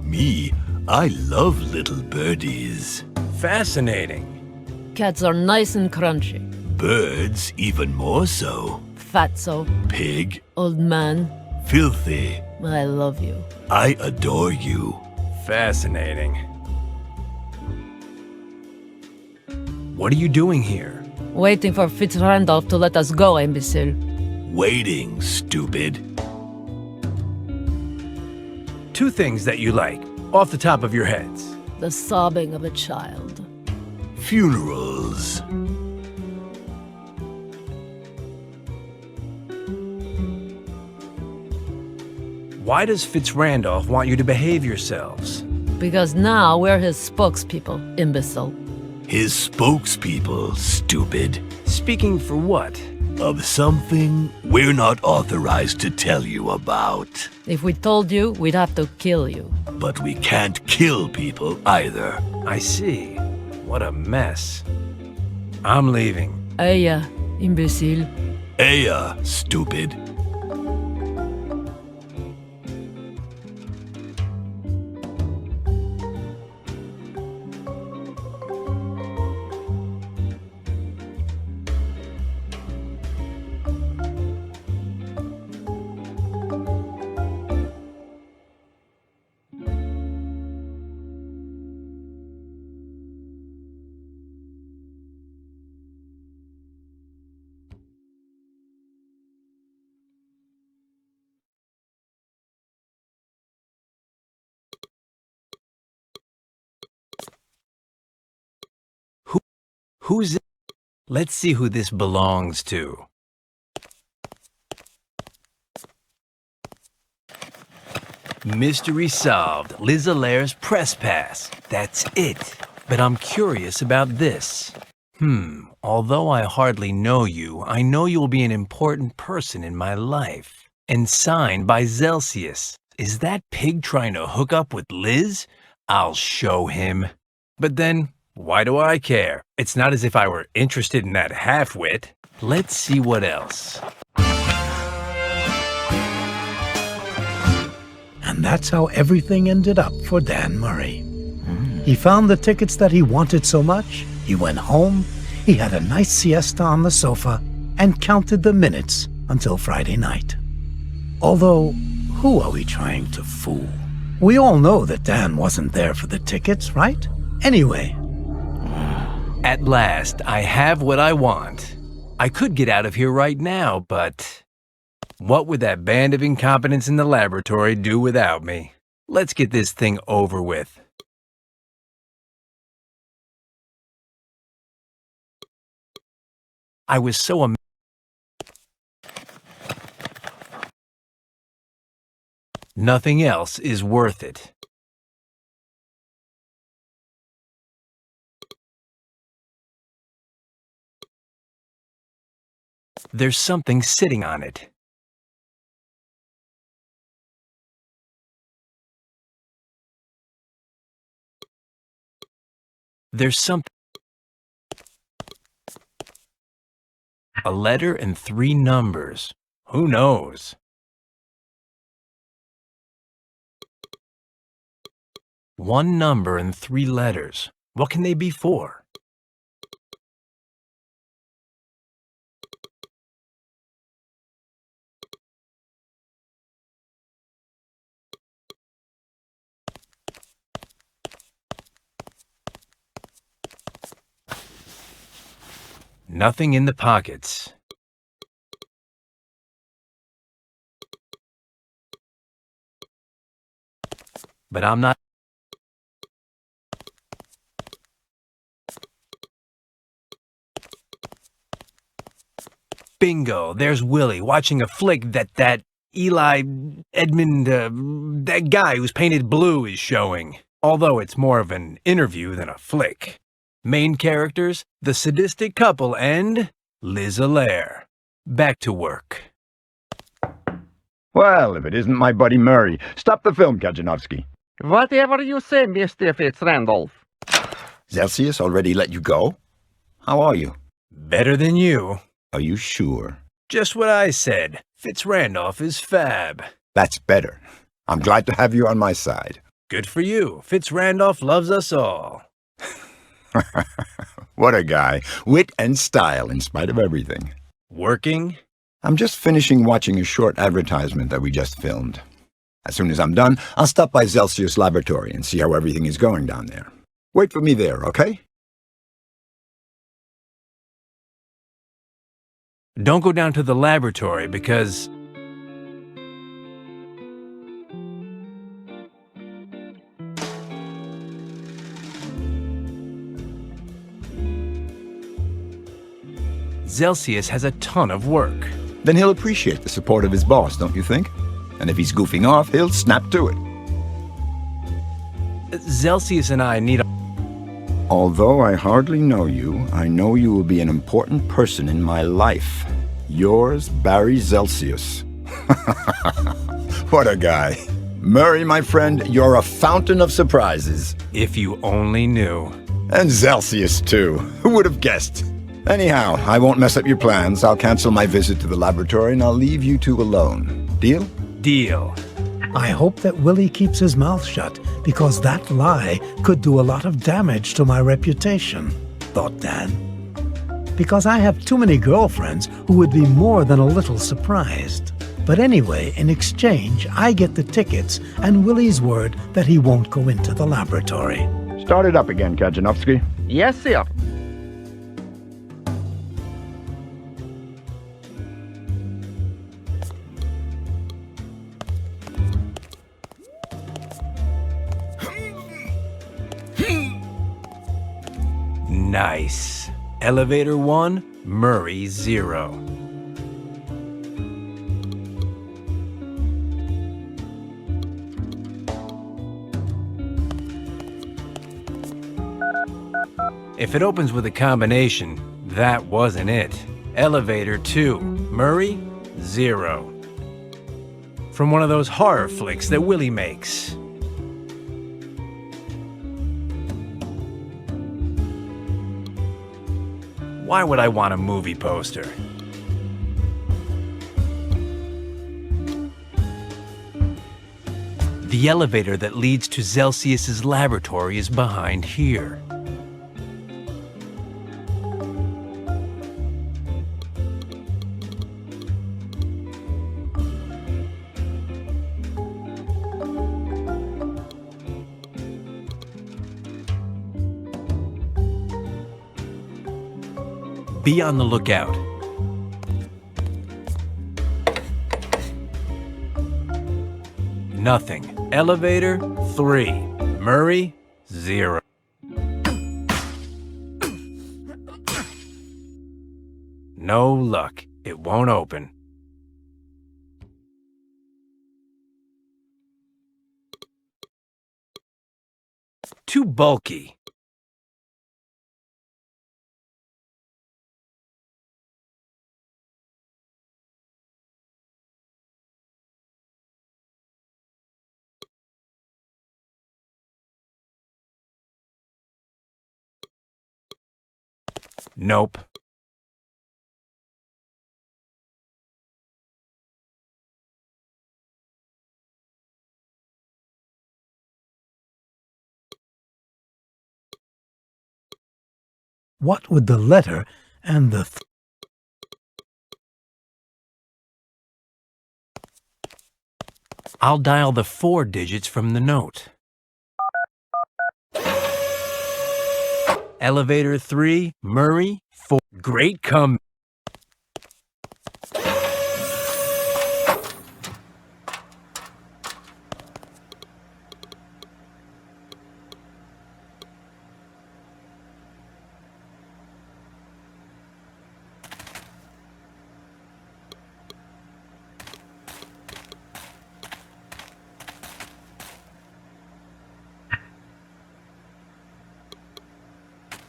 Me, I love little birdies. Fascinating. Cats are nice and crunchy. Birds, even more so. Fatso. Pig. Old man. Filthy. I love you. I adore you. Fascinating. What are you doing here? Waiting for Fitzrandolph to let us go, imbecile. Waiting, stupid. 2 things that you like, off the top of your heads. the sobbing of a child. Funerals. Why does Fitzrandolph want you to behave yourselves? Because now we're his spokespeople, imbecile. His spokespeople, stupid. Speaking for what? Of something we're not authorized to tell you about. If we told you, we'd have to kill you. But we can't kill people either. I see. What a mess. I'm leaving. Aya, imbecile. Aya, stupid. Who's it? Let's see who this belongs to. Mystery solved. Liz Allaire's press pass. That's it. But I'm curious about this. Although I hardly know you, I know you'll be an important person in my life. And signed by Zelsius. Is that pig trying to hook up with Liz? I'll show him. But then, why do I care? It's not as if I were interested in that half-wit. Let's see what else. And that's how everything ended up for Dan Murray. He found the tickets that he wanted so much, he went home, he had a nice siesta on the sofa, and counted the minutes until Friday night. Although, who are we trying to fool? We all know that Dan wasn't there for the tickets, right? Anyway. At last, I have what I want. I could get out of here right now, but what would that band of incompetents in the laboratory do without me? Let's get this thing over with. I was so Nothing else is worth it. There's something sitting on it. There's something. A letter and 3 numbers. Who knows? One number and 3 letters. What can they be for? Nothing in the pockets. But I'm not. Bingo, there's Willie watching a flick that Eli Edmund, that guy who's painted blue is showing. Although it's more of an interview than a flick. Main characters, the sadistic couple and Liz Allaire. Back to work. Well, if it isn't my buddy Murray. Stop the film, Kajanowski. Whatever you say, Mr. Fitzrandolph. Zelsius already let you go? How are you? Better than you. Are you sure? Just what I said. Fitzrandolph is fab. That's better. I'm glad to have you on my side. Good for you. Fitzrandolph loves us all. What a guy. Wit and style in spite of everything. Working? I'm just finishing watching a short advertisement that we just filmed. As soon as I'm done, I'll stop by Zelsius Laboratory and see how everything is going down there. Wait for me there, okay? Don't go down to the laboratory because... Zelsius has a ton of work. Then he'll appreciate the support of his boss, don't you think? And if he's goofing off, he'll snap to it. Zelsius and I need a... Although I hardly know you, I know you will be an important person in my life. Yours, Barry Zelsius. What a guy. Murray, my friend, you're a fountain of surprises. If you only knew. And Zelsius, too. Who would have guessed? Anyhow, I won't mess up your plans. I'll cancel my visit to the laboratory and I'll leave you two alone. Deal? Deal. I hope that Willie keeps his mouth shut, because that lie could do a lot of damage to my reputation, thought Dan. Because I have too many girlfriends who would be more than a little surprised. But anyway, in exchange, I get the tickets and Willie's word that he won't go into the laboratory. Start it up again, Kajanowski. Yes, sir. Nice. Elevator 1, Murray 0. If it opens with a combination, that wasn't it. Elevator 2, Murray 0. From one of those horror flicks that Willie makes. Why would I want a movie poster? The elevator that leads to Zelsius's laboratory is behind here. Be on the lookout. Nothing. Elevator 3. Murray 0. No luck. It won't open. Too bulky. Nope. What would the letter and the I'll dial the 4 digits from the note. Elevator 3, Murray 4. Great come.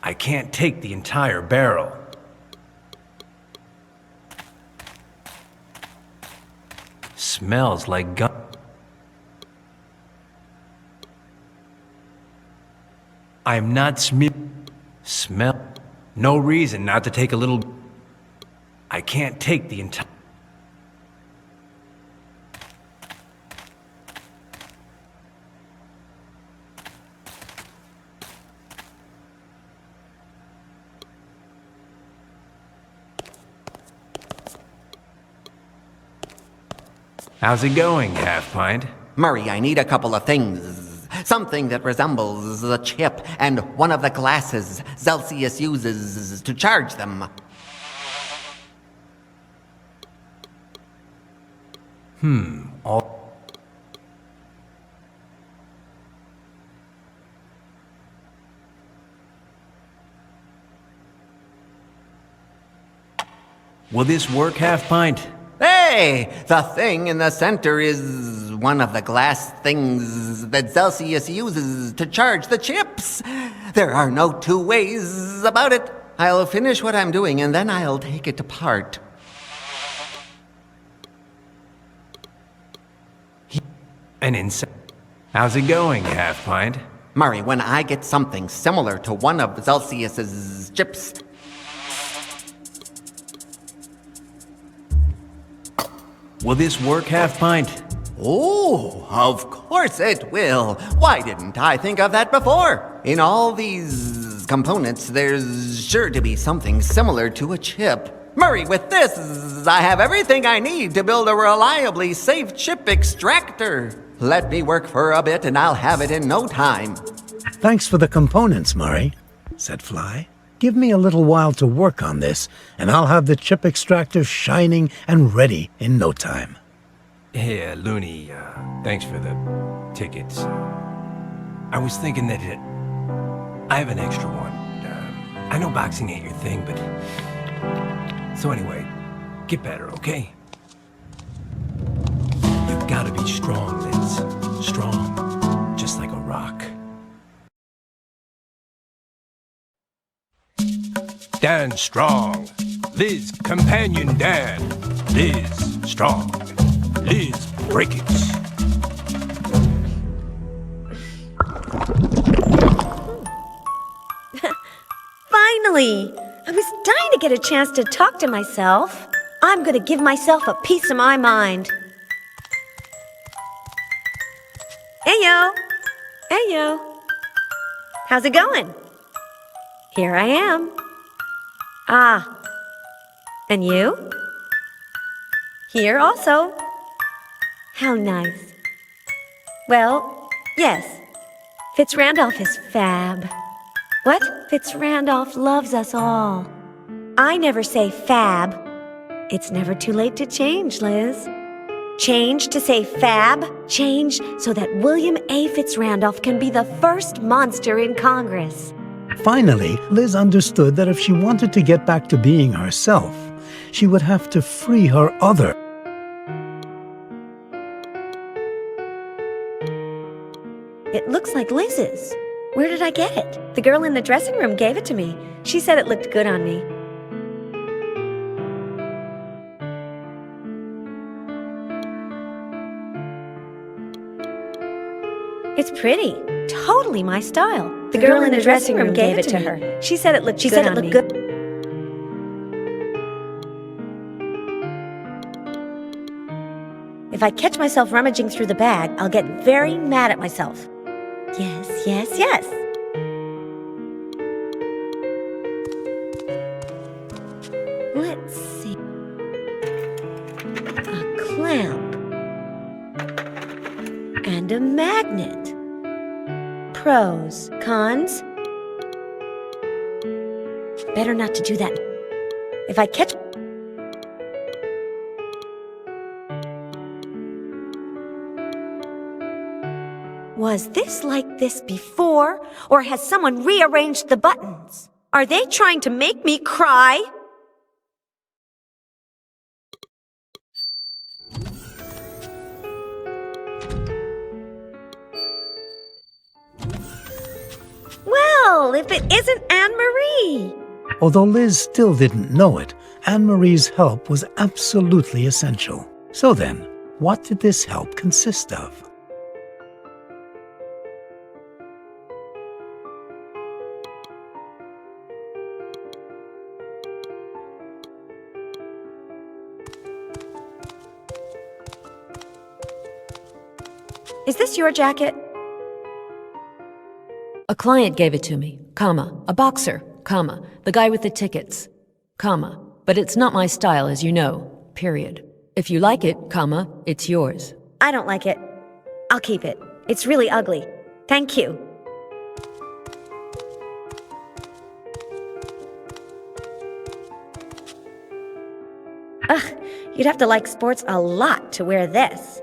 I can't take the entire barrel. Smells like gun. I'm not smell. No reason not to take a little. I can't take the entire. How's it going, Half Pint? Murray, I need a couple of things. Something that resembles the chip and one of the glasses Zelsius uses to charge them. Will this work, Half-Pint? Hey, the thing in the center is one of the glass things that Celsius uses to charge the chips. There are no two ways about it. I'll finish what I'm doing and then I'll take it apart. How's it going, Half-Pint? Murray, when I get something similar to one of Celsius's chips, will this work, Half-Pint? oh, of course it will. Why didn't I think of that before? In all these components, there's sure to be something similar to a chip. Murray, with this, I have everything I need to build a reliably safe chip extractor. Let me work for a bit and I'll have it in no time. Thanks for the components, Murray, said Fly. Give me a little while to work on this, and I'll have the chip extractor shining and ready in no time. Hey, Looney, thanks for the tickets. I was thinking that I have an extra one. I know boxing ain't your thing, but... So anyway, get better, okay? You've gotta be strong, Liz. Strong, just like a rock. Dan Strong. Liz, companion Dan. Liz, strong. Liz, break it. Finally! I was dying to get a chance to talk to myself. I'm gonna give myself a piece of my mind. Heyo! Heyo! How's it going? Here I am. Ah. And you? Here also. How nice. Well, yes. Fitz Randolph is fab. What? Fitz Randolph loves us all. I never say fab. It's never too late to change, Liz. Change to say fab. Change so that William A. Fitz Randolph can be the first monster in Congress. Finally, Liz understood that if she wanted to get back to being herself, she would have to free her other. It looks like Liz's. Where did I get it? The girl in the dressing room gave it to me. She said it looked good on me. It's pretty. Totally my style. The girl in the dressing room gave it to her. She said it looked good on me. If I catch myself rummaging through the bag, I'll get very mad at myself. Yes, yes, yes. Let's see. A clamp. And a magnet. Pros, cons. Better not to do that. If I catch... Was this like this before, or has someone rearranged the buttons? Are they trying to make me cry? Well, if it isn't Anne-Marie! Although Liz still didn't know it, Anne-Marie's help was absolutely essential. So then, what did this help consist of? Is this your jacket? A client gave it to me, comma. A boxer, comma. The guy with the tickets, comma. But it's not my style, as you know, period. If you like it, comma, it's yours. I don't like it. I'll keep it. It's really ugly. Thank you. Ugh, you'd have to like sports a lot to wear this.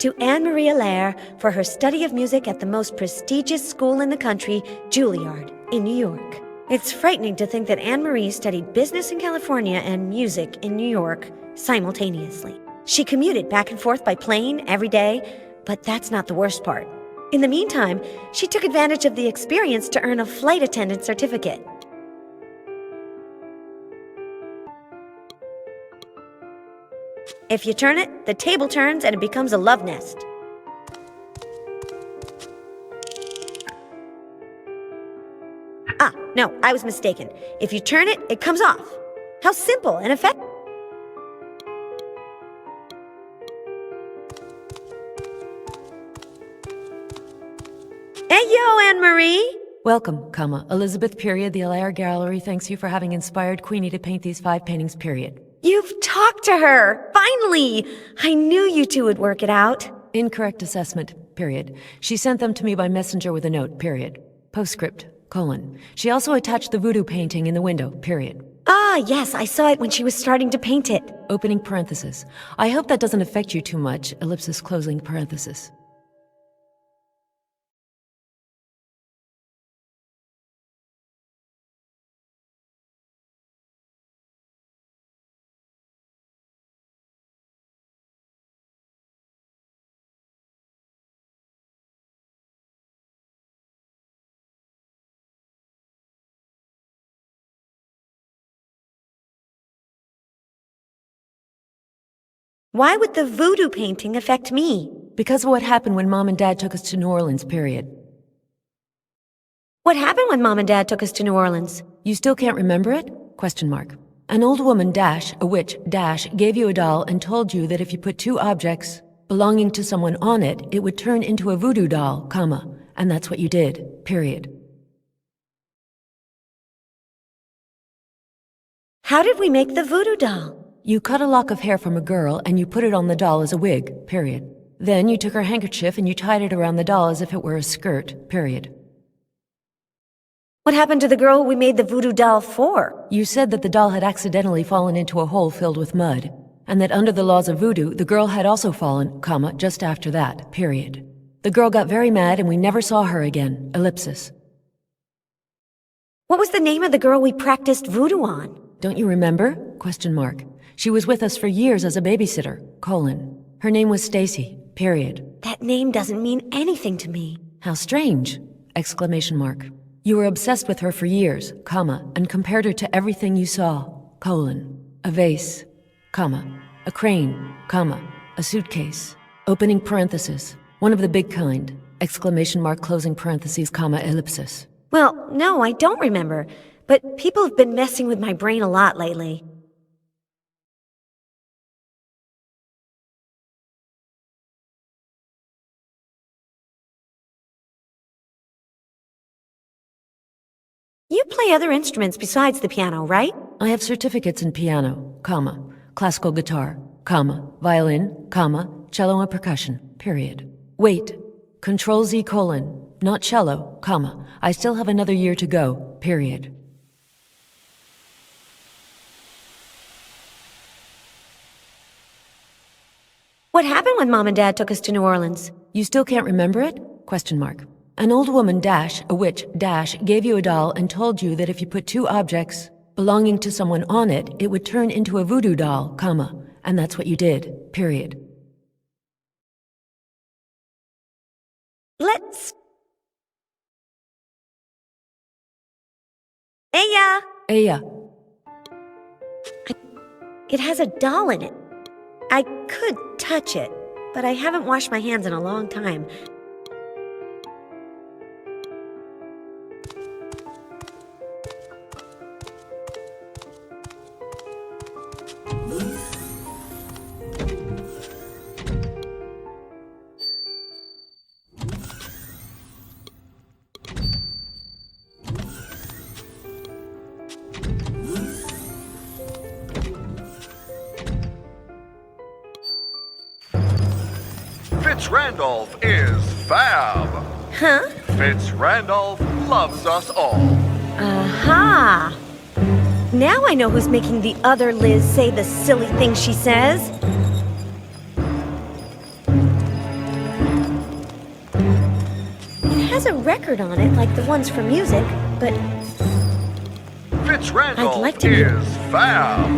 to Anne Marie Allaire for her study of music at the most prestigious school in the country, Juilliard, in New York. It's frightening to think that Anne Marie studied business in California and music in New York simultaneously. She commuted back and forth by plane every day, but that's not the worst part. In the meantime, she took advantage of the experience to earn a flight attendant certificate. If you turn it, the table turns and it becomes a love nest. Ah, no, I was mistaken. If you turn it, it comes off. How simple and effective. Hey, yo, Anne-Marie! Welcome, Elizabeth Period. The Allaire Gallery thanks you for having inspired Queenie to paint these 5 paintings, period. You've talked to her! Finally! I knew you two would work it out. Incorrect assessment, period. She sent them to me by messenger with a note, period. Postscript, : She also attached the voodoo painting in the window, period. Ah, yes, I saw it when she was starting to paint it. Opening parenthesis. I hope that doesn't affect you too much, ellipsis closing parenthesis. Why would the voodoo painting affect me? Because of what happened when Mom and Dad took us to New Orleans, period. What happened when Mom and Dad took us to New Orleans? You still can't remember it? ? An old woman, a witch, gave you a doll and told you that if you put 2 objects belonging to someone on it, it would turn into a voodoo doll, and that's what you did, period. How did we make the voodoo doll? You cut a lock of hair from a girl and you put it on the doll as a wig, period. Then you took her handkerchief and you tied it around the doll as if it were a skirt, period. What happened to the girl we made the voodoo doll for? You said that the doll had accidentally fallen into a hole filled with mud, and that under the laws of voodoo, the girl had also fallen, just after that, period. The girl got very mad and we never saw her again, ellipsis. What was the name of the girl we practiced voodoo on? Don't you remember? ? She was with us for years as a babysitter, : Her name was Stacy, period. That name doesn't mean anything to me. How strange! ! You were obsessed with her for years, and compared her to everything you saw, : a vase, a crane, a suitcase, opening parenthesis, one of the big kind, ! Closing parentheses, ellipsis. Well, no, I don't remember, but people have been messing with my brain a lot lately. You play other instruments besides the piano, right? I have certificates in piano, classical guitar, violin, cello and percussion, period. Wait, Control Z : not cello, I still have another year to go, period. What happened when Mom and Dad took us to New Orleans? You still can't remember it? ? An old woman, a witch, gave you a doll and told you that if you put 2 objects belonging to someone on it, it would turn into a voodoo doll, and that's what you did, period. Let's... Aya! Aya. It has a doll in it. I could touch it, but I haven't washed my hands in a long time. Fitz Randolph is fab. Huh? Fitz Randolph loves us all. Aha! Now I know who's making the other Liz say the silly things she says. has a record on it like the ones for music, but Fitz I'd Randolph like to hear. is fab.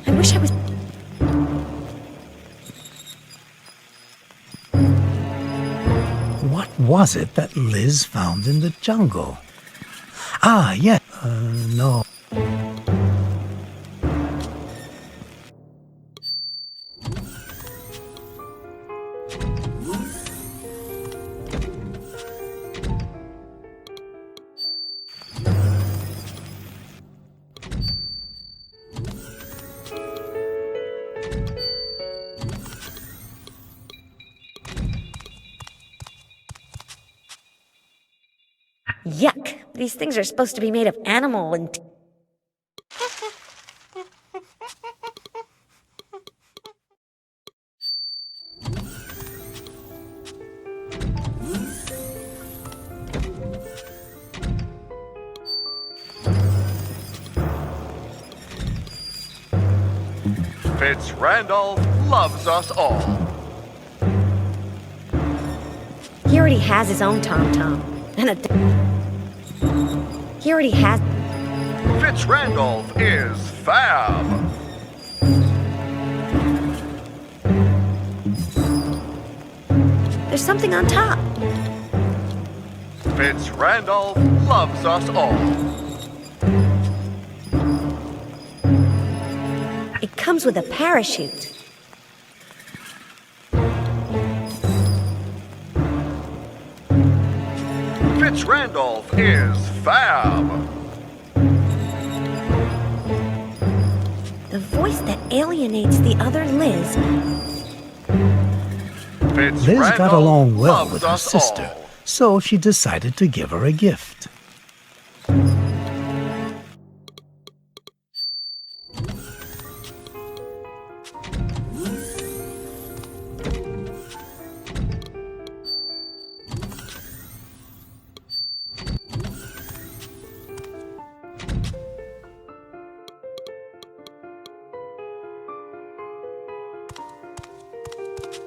I wish I was. What was it that Liz found in the jungle? Ah, yeah. No. Yuck! These things are supposed to be made of animal and. Fitz Randolph loves us all. He already has his own tom-tom. And a. He already has. Fitz Randolph is fab. There's something on top. Fitz Randolph loves us all. It comes with a parachute. Fitz Randolph is fab. The voice that alienates the other Liz. Fitz Liz got along well loves with her us sister, all. so she decided to give her a gift.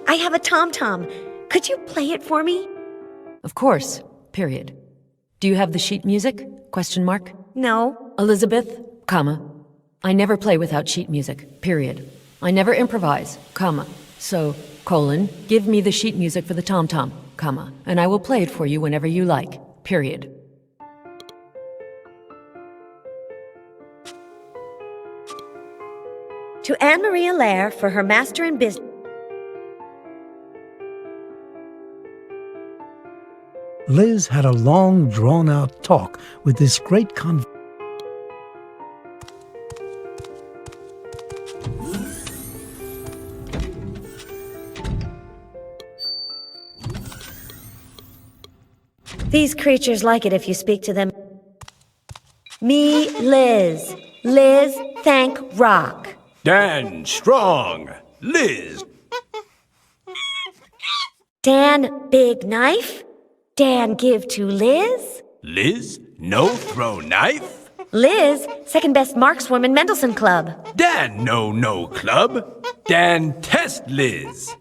I have a tom-tom. Could you play it for me? Of course. Period. Do you have the sheet music? Question mark. No. Elizabeth, comma. I never play without sheet music. Period. I never improvise, comma. So, colon, give me the sheet music for the tom-tom, comma, and I will play it for you whenever you like. Period. To Anne Marie Allaire for her master in business. Liz had a long, drawn-out talk with this great These creatures like it if you speak to them. Me, Liz. Liz, thank Rock. Dan Strong. Liz. Dan, big knife. Dan, give to Liz. Liz, no throw knife. Liz, second best markswoman Mendelssohn Club. Dan, no club. Dan, test Liz.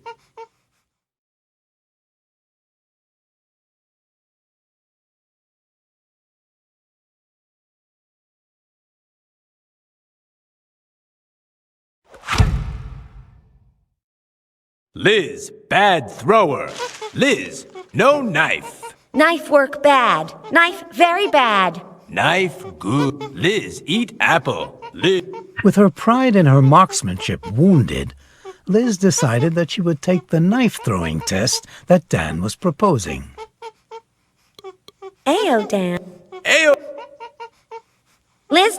Liz, bad thrower. Liz, no knife. Knife work bad. Knife very bad. Knife good. Liz, eat apple. Liz. With her pride in her marksmanship wounded, Liz decided that she would take the knife-throwing test that Dan was proposing. Ayo, Dan. Ayo. Liz,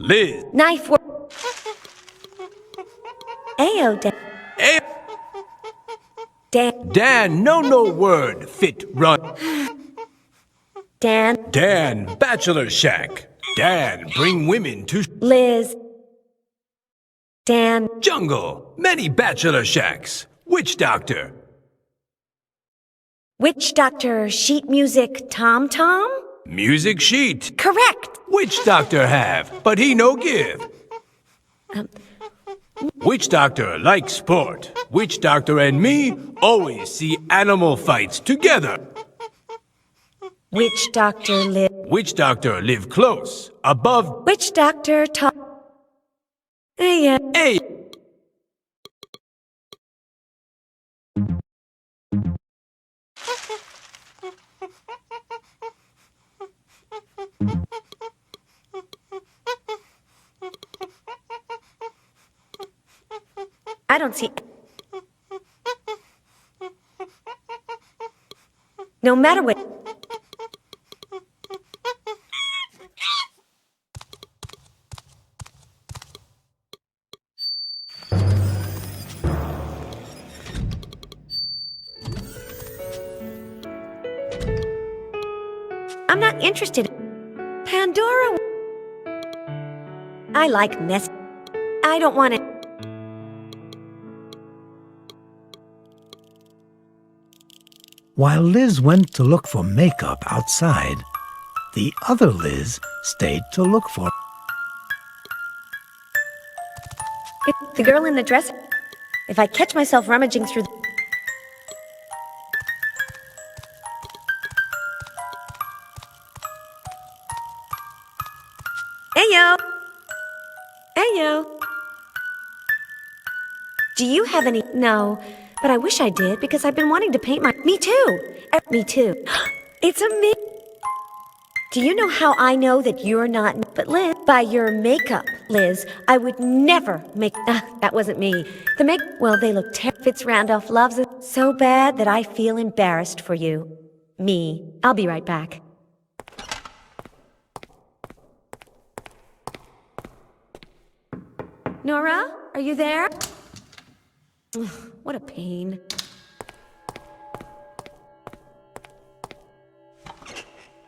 Liz. Knife work. Ayo, Dan. Ayo. Dan. Dan, no word. Fit run. Dan. Dan, bachelor shack. Dan, bring women to Liz. Dan. Jungle. Many bachelor shacks. Witch doctor. Witch doctor, sheet music, tom-tom? Music sheet. Correct. Witch doctor have, but he no give. Witch doctor like sport. Witch doctor and me always see animal fights together. Witch doctor live. Witch doctor live close, above. Witch doctor talk. Hey. I don't see. No matter what. I'm not interested. Pandora. I like mess. I don't want it. While Liz went to look for makeup outside, the other Liz stayed to look for. The girl in the dress. If I catch myself rummaging through. Heyo! Heyo! Do you have any? No, but I wish I did because I've been wanting to paint my. Me too! Me too. It's a me. Do you know how I know that you're not? But Liz, by your makeup, Liz, I would never make. That wasn't me. The make. Well, they look terrible. Fitz Randolph loves it so bad that I feel embarrassed for you. Me. I'll be right back. Nora, are you there? Ugh, what a pain.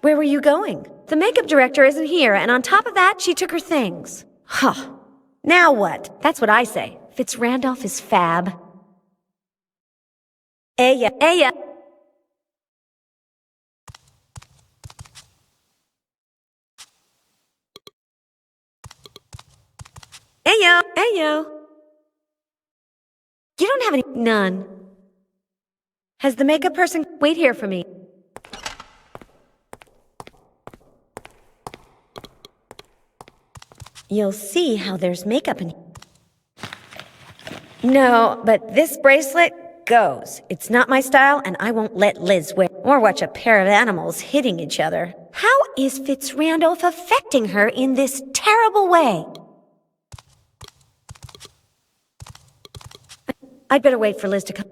Where were you going? The makeup director isn't here, and on top of that, she took her things. Huh. Now what? That's what I say. Fitz Randolph is fab. Aya. Ayo. You don't have any. None. Has the makeup person. Wait here for me. You'll see how there's makeup in. No, but this bracelet goes. It's not my style, and I won't let Liz wear or watch a pair of animals hitting each other. How is Fitz Randolph affecting her in this terrible way? I'd better wait for Liz to come.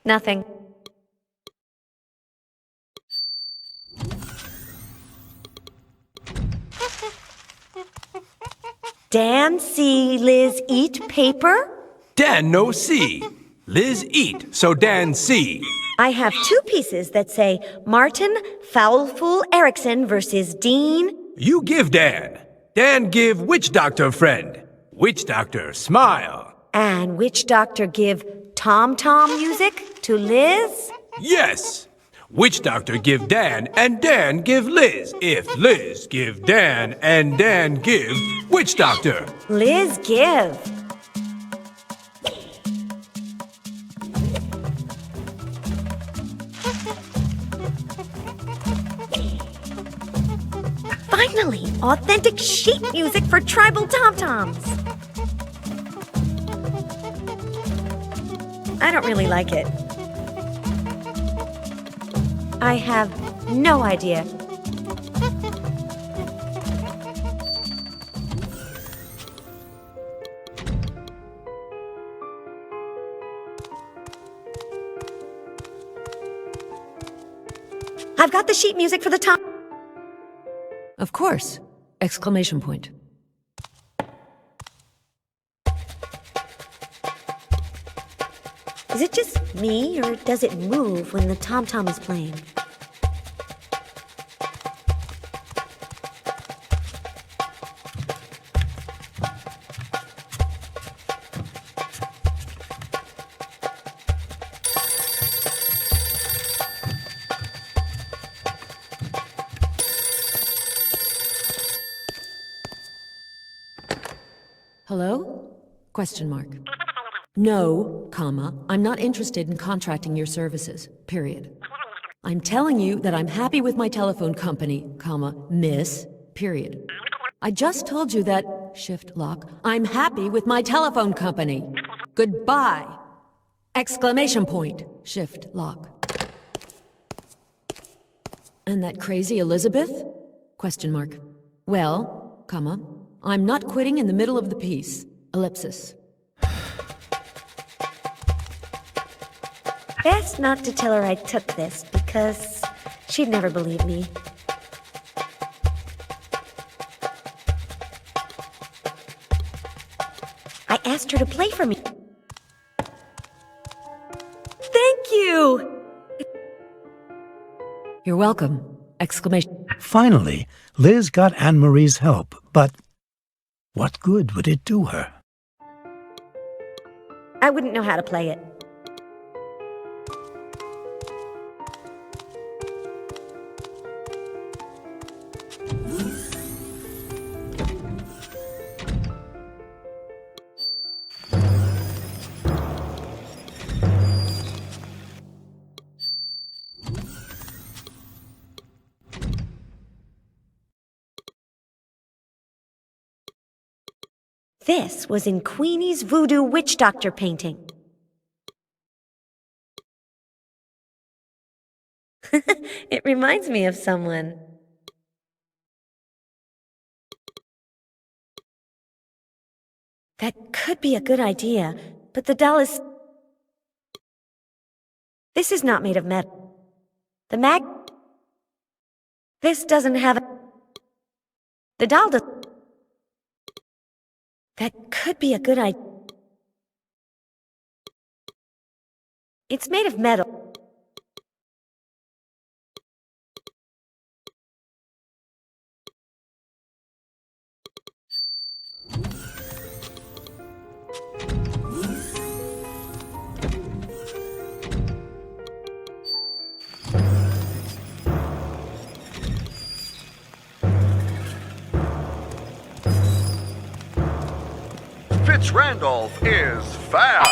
Nothing. Dan see Liz eat paper? Dan no see. Liz eat, so Dan see. I have two pieces that say Martin Foulfool Erickson versus Dean. You give Dan. Dan give witch doctor friend. Witch doctor smile. And witch doctor give tom-tom music to Liz? Yes. Witch doctor give Dan and Dan give Liz. If Liz give Dan and Dan give witch doctor. Liz give. Finally, authentic sheet music for tribal tom-toms. I don't really like it. I have no idea. I've got the sheet music for the tom. Of course! Exclamation point. Is it just me, or does it move when the tom-tom is playing? Hello? Question mark. No, comma, I'm not interested in contracting your services, period. I'm telling you that I'm happy with my telephone company, comma, miss, period. I just told you that, shift lock, I'm happy with my telephone company. Goodbye! Exclamation point, shift lock. And that crazy Elizabeth? Question mark. Well, comma, I'm not quitting in the middle of the piece, ellipsis. Best not to tell her I took this, because she'd never believe me. I asked her to play for me. Thank you! You're welcome! Exclamation. Finally, Liz got Anne-Marie's help, but what good would it do her? I wouldn't know how to play it. This was in Queenie's Voodoo Witch Doctor painting. It reminds me of someone. That could be a good idea, but the doll is... This is not made of metal. The This doesn't have... The doll does... That could be a good idea. It's made of metal. Randolph is fab.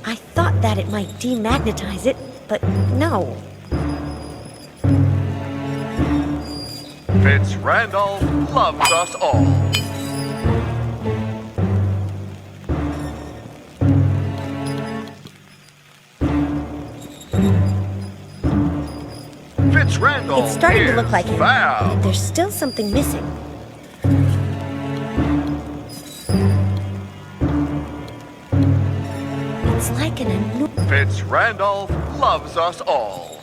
I thought that it might demagnetize it, but no. Fitz Randolph loves us all. Fitz Randolph It's starting to look like it. Fab. There's still something missing. It's like an Fitz Randolph loves us all.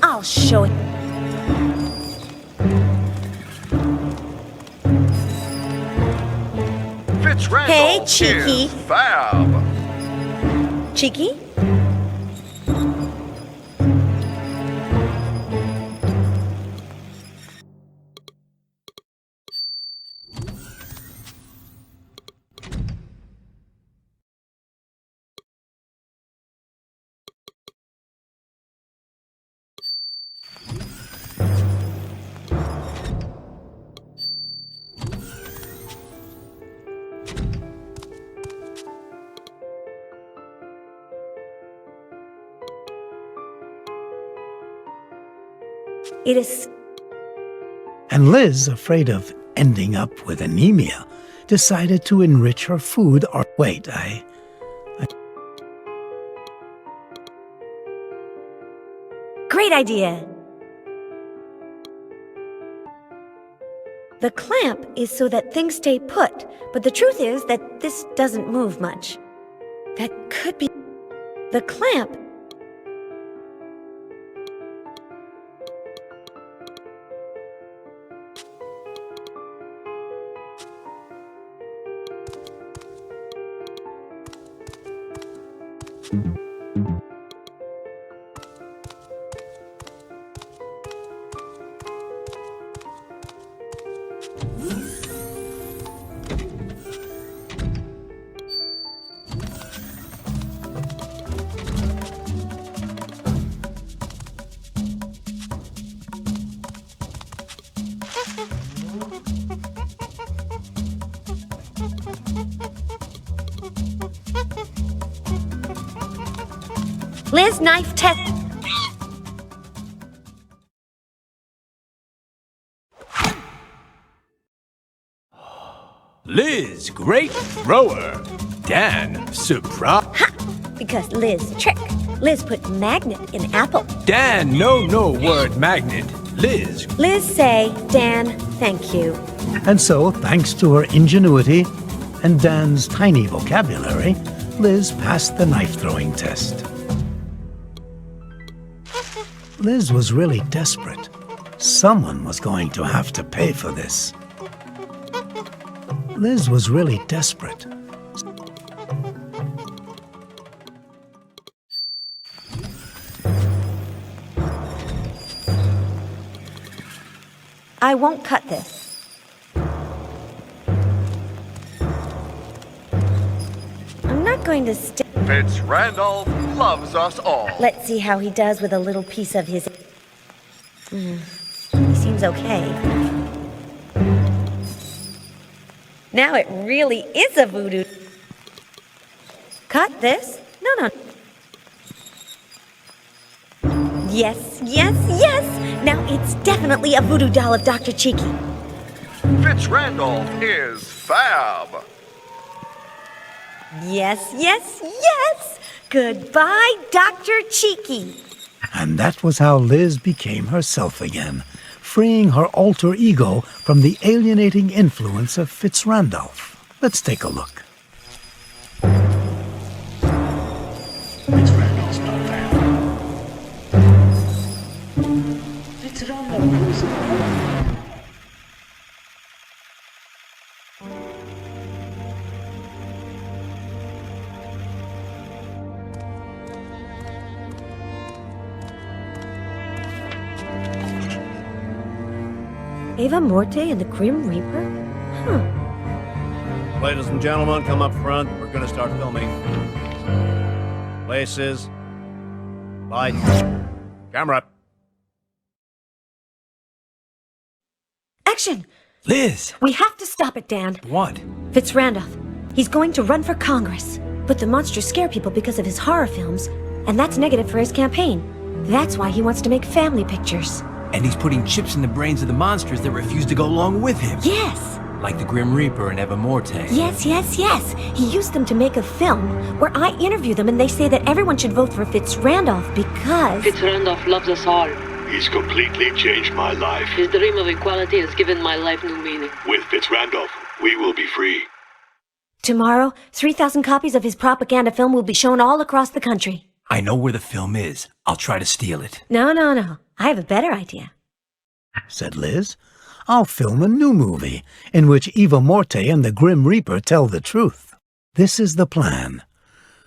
I'll show it. Fitz Randolph Hey, Cheeky. is fab. Cheeky? It is... And Liz, afraid of ending up with anemia, decided to enrich her food or... Wait, Great idea! The clamp is so that things stay put, but the truth is that this doesn't move much. That could be... The clamp... Liz, knife test. Liz, great thrower. Dan, surprise. Because Liz trick. Liz put magnet in apple. Dan, no word magnet. Liz. Liz say, Dan, thank you. And so, thanks to her ingenuity and Dan's tiny vocabulary, Liz passed the knife-throwing test. Liz was really desperate. Someone was going to have to pay for this. Liz was really desperate. I won't cut this. I'm not going to stick. Fitz Randolph loves us all. Let's see how he does with a little piece of his. He seems okay. Now it really is a voodoo. Cut this? No. Yes. Now it's definitely a voodoo doll of Dr. Cheeky. Fitz Randolph is fab. Yes. Goodbye, Dr. Cheeky. And that was how Liz became herself again, freeing her alter ego from the alienating influence of Fitz Randolph. Let's take a look. Fitz Randolph's not bad. Fitz Randolph was Eva Morte and the Grim Reaper? Ladies and gentlemen, come up front. We're going to start filming. Places. Lights. Camera. Action! Liz! We have to stop it, Dan. What? Fitz Randolph. He's going to run for Congress. But the monsters scare people because of his horror films, and that's negative for his campaign. That's why he wants to make family pictures. And he's putting chips in the brains of the monsters that refuse to go along with him. Yes. Like the Grim Reaper and Eva Morte. Yes. He used them to make a film where I interview them and they say that everyone should vote for Fitz Randolph because... Fitz Randolph loves us all. He's completely changed my life. His dream of equality has given my life new meaning. With Fitz Randolph, we will be free. Tomorrow, 3,000 copies of his propaganda film will be shown all across the country. I know where the film is. I'll try to steal it. No. I have a better idea. Said Liz. I'll film a new movie in which Eva Morte and the Grim Reaper tell the truth. This is the plan.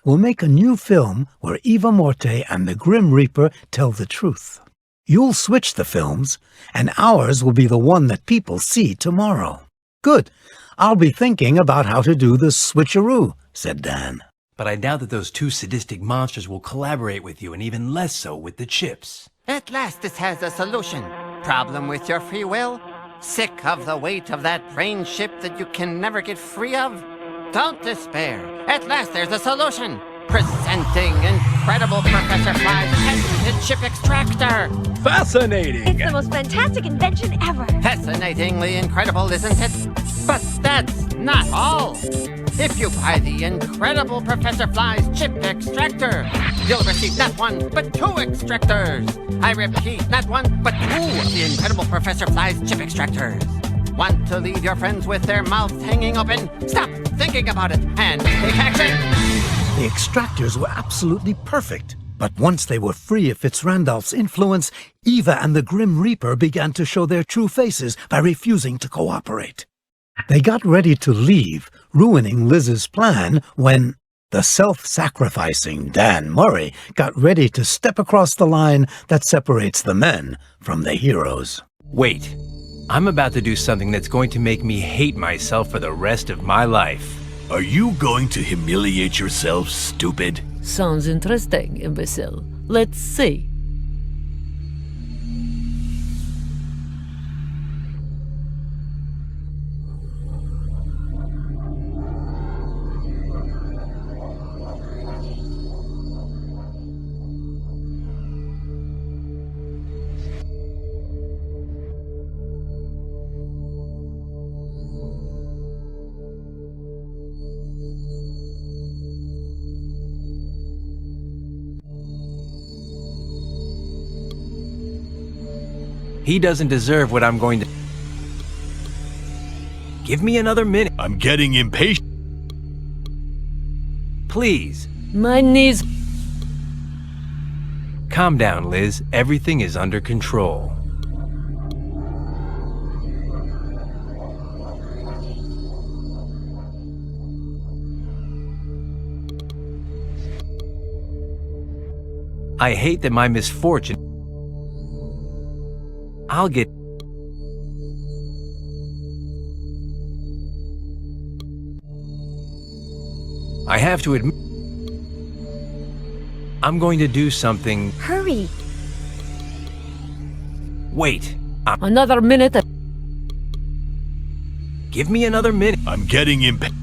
We'll make a new film where Eva Morte and the Grim Reaper tell the truth. You'll switch the films, and ours will be the one that people see tomorrow. Good. I'll be thinking about how to do the switcheroo, said Dan. But I doubt that those two sadistic monsters will collaborate with you, and even less so with the chips. At last this has a solution. Problem with your free will? Sick of the weight of that brain ship that you can never get free of? Don't despair. At last there's a solution. Presenting incredible Professor Fly's patented chip extractor. Fascinating. It's the most fantastic invention ever. Fascinatingly incredible, isn't it? But that's not all. If you buy the incredible Professor Fly's chip extractor, you'll receive not one, but two extractors. I repeat, not one, but two of the incredible Professor Fly's chip extractors. Want to leave your friends with their mouths hanging open? Stop thinking about it and take action. The extractors were absolutely perfect. But once they were free of Fitz Randolph's influence, Eva and the Grim Reaper began to show their true faces by refusing to cooperate. They got ready to leave, ruining Liz's plan, when the self-sacrificing Dan Murray got ready to step across the line that separates the men from the heroes. Wait, I'm about to do something that's going to make me hate myself for the rest of my life. Are you going to humiliate yourself, stupid? Sounds interesting, imbecile. Let's see. He doesn't deserve what I'm going to... Give me another minute. I'm getting impatient. Please. My knees. Calm down, Liz. Everything is under control. I hate that my misfortune... I'll get... I have to admit... I'm going to do something... Hurry. Wait. Another minute. Give me another minute. I'm getting impatient.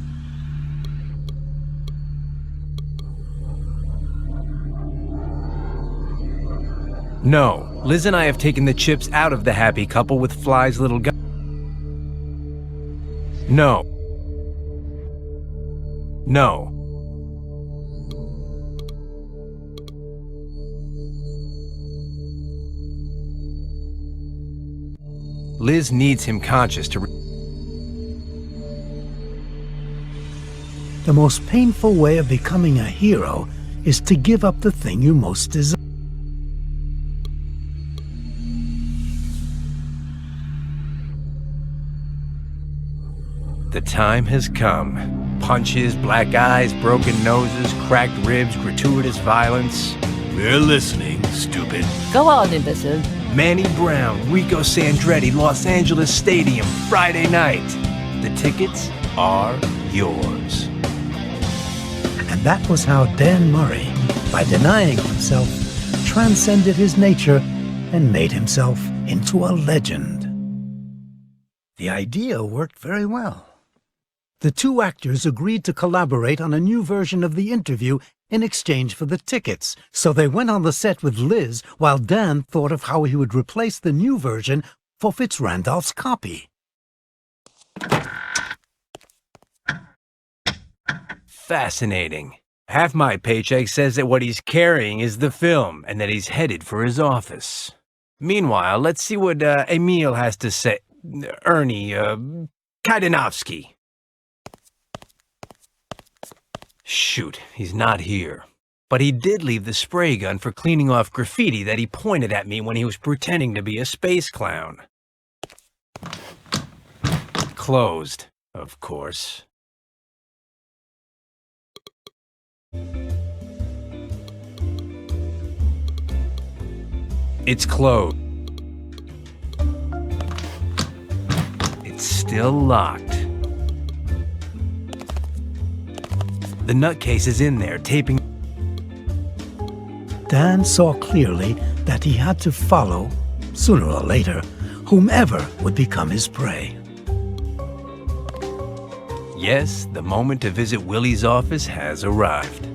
No, Liz and I have taken the chips out of the happy couple with Fly's little gun. No. No. Liz needs him conscious to... The most painful way of becoming a hero is to give up the thing you most desire. The time has come. Punches, black eyes, broken noses, cracked ribs, gratuitous violence. We're listening, stupid. Go on, imbecile. Manny Brown, Rico Sandretti, Los Angeles Stadium, Friday night. The tickets are yours. And that was how Dan Murray, by denying himself, transcended his nature and made himself into a legend. The idea worked very well. The two actors agreed to collaborate on a new version of the interview in exchange for the tickets, so they went on the set with Liz while Dan thought of how he would replace the new version for Fitz-Randolph's copy. Fascinating. Half my paycheck says that what he's carrying is the film and that he's headed for his office. Meanwhile, let's see what Emil has to say. Ernie, Kaidanovsky. Shoot, he's not here. But he did leave the spray gun for cleaning off graffiti that he pointed at me when he was pretending to be a space clown. Closed, of course. It's closed. It's still locked. The nutcase is in there, taping... Dan saw clearly that he had to follow, sooner or later, whomever would become his prey. Yes, the moment to visit Willie's office has arrived.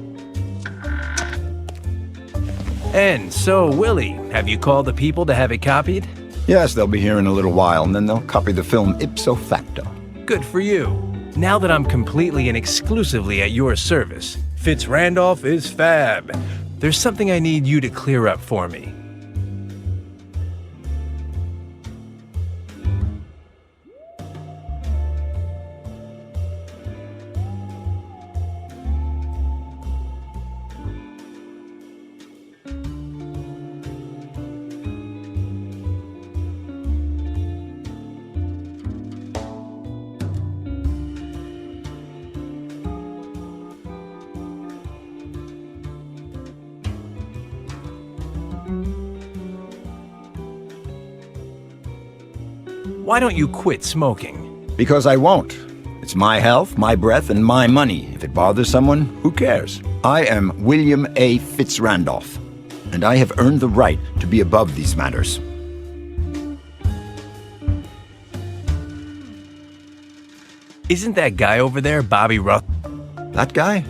And so, Willie, have you called the people to have it copied? Yes, they'll be here in a little while, and then they'll copy the film ipso facto. Good for you. Now that I'm completely and exclusively at your service, Fitz-Randolph is fab. There's something I need you to clear up for me. Why don't you quit smoking? Because I won't. It's my health, my breath, and my money. If it bothers someone, who cares? I am William A. Fitz-Randolph, and I have earned the right to be above these matters. Isn't that guy over there Bobby Ruth? That guy?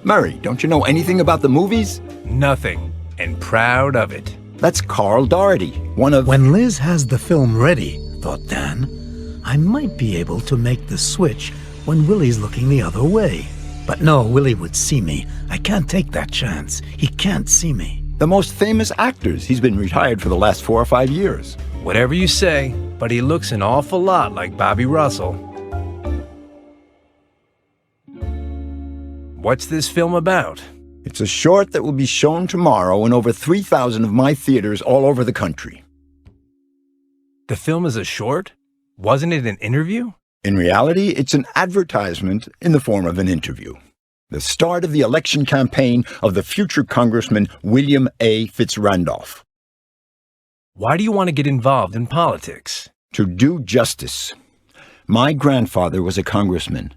Murray, don't you know anything about the movies? Nothing, and proud of it. That's Carl Doherty, one of... When Liz has the film ready, thought Dan, I might be able to make the switch when Willie's looking the other way. But no, Willie would see me. I can't take that chance. He can't see me. The most famous actors. He's been retired for the last 4 or 5 years. Whatever you say, but he looks an awful lot like Bobby Russell. What's this film about? It's a short that will be shown tomorrow in over 3,000 of my theaters all over the country. The film is a short? Wasn't it an interview? In reality, it's an advertisement in the form of an interview. The start of the election campaign of the future Congressman William A. Fitzrandolph. Why do you want to get involved in politics? To do justice. My grandfather was a congressman,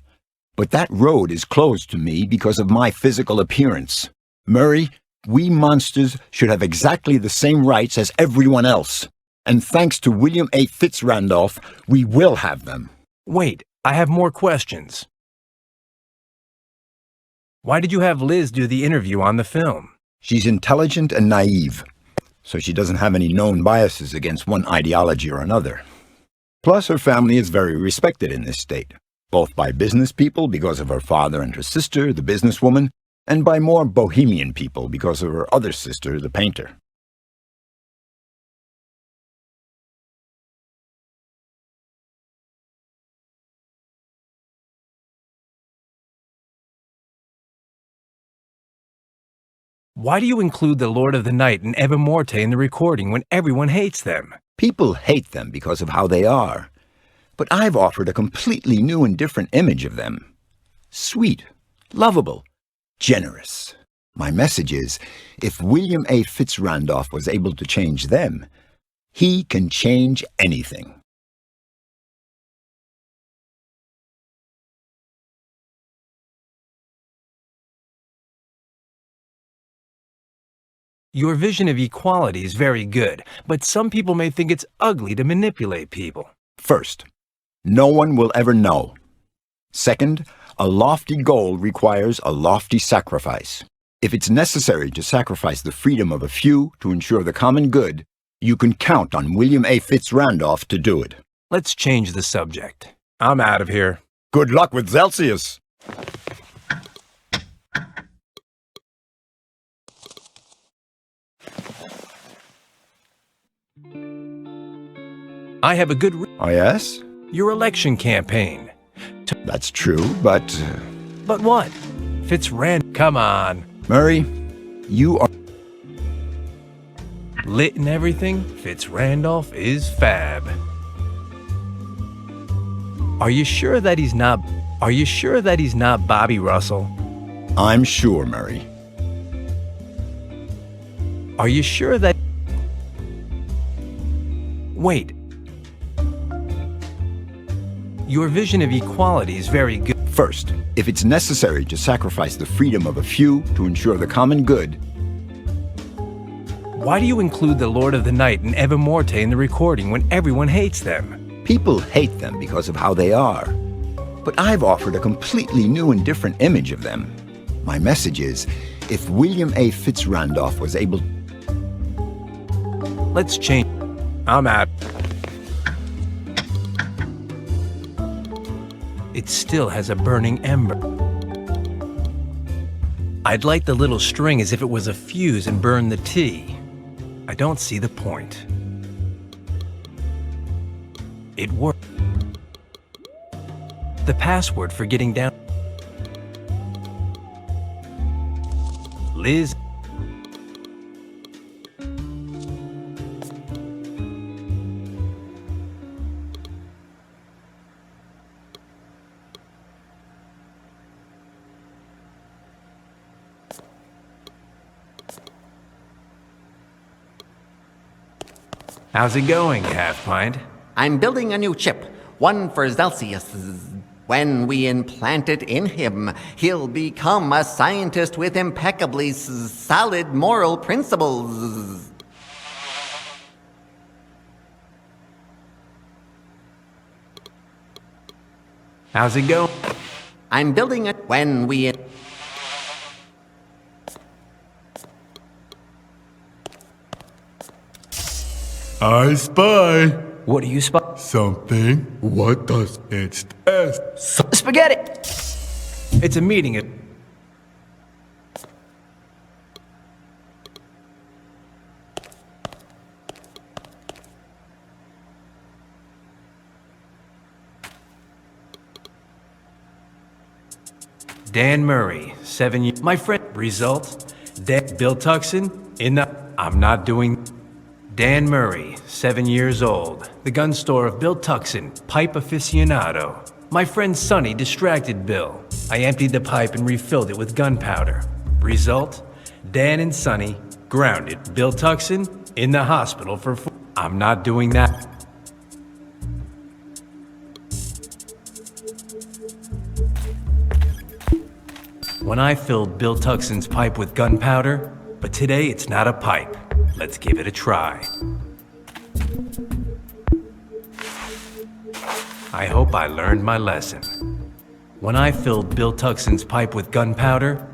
but that road is closed to me because of my physical appearance. Murray, we monsters should have exactly the same rights as everyone else. And thanks to William A. Fitzrandolph, we will have them. Wait, I have more questions. Why did you have Liz do the interview on the film? She's intelligent and naive, so she doesn't have any known biases against one ideology or another. Plus, her family is very respected in this state, both by business people because of her father and her sister, the businesswoman, and by more bohemian people because of her other sister, the painter. Why do you include the Lord of the Night and Eva Morte in the recording when everyone hates them? People hate them because of how they are. But I've offered a completely new and different image of them. Sweet, lovable, generous. My message is, if William A. Fitzrandolph was able to change them, he can change anything. Your vision of equality is very good, but some people may think it's ugly to manipulate people. First, no one will ever know. Second, a lofty goal requires a lofty sacrifice. If it's necessary to sacrifice the freedom of a few to ensure the common good, you can count on William A. Fitzrandolph to do it. Let's change the subject. I'm out of here. Good luck with Celsius. I have a good Oh, yes? Your election campaign. That's true, but... But what? Fitzrand... Come on. Murray, you are... Lit and everything, Fitzrandolph is fab. Are you sure that he's not... Are you sure that he's not Bobby Russell? I'm sure, Murray. Are you sure that... Wait. Your vision of equality is very good. First, if it's necessary to sacrifice the freedom of a few to ensure the common good... Why do you include the Lord of the Night and Eva Morte in the recording when everyone hates them? People hate them because of how they are. But I've offered a completely new and different image of them. My message is, if William A. Fitzrandolph was able... Let's change... I'm out. It still has a burning ember. I'd light the little string as if it was a fuse and burn the tea. I don't see the point. It worked. The password for getting down. Liz. How's it going, Half Pint? I'm building a new chip, one for Celsius. When we implant it in him, he'll become a scientist with impeccably solid moral principles. How's it going? I'm building it when we... I spy. What do you spy? Something. What does It's test. Spaghetti! It's a meeting. Dan Murray, 7 years. My friend. Result? Bill Tuxon, in the. I'm not doing. Dan Murray, 7 years old. The gun store of Bill Tuxon, pipe aficionado. My friend Sonny distracted Bill. I emptied the pipe and refilled it with gunpowder. Result? Dan and Sonny grounded. Bill Tuxon in the hospital for. I'm not doing that. When I filled Bill Tuxon's pipe with gunpowder, but today it's not a pipe. Let's give it a try. I hope I learned my lesson. When I filled Bill Tuxon's pipe with gunpowder,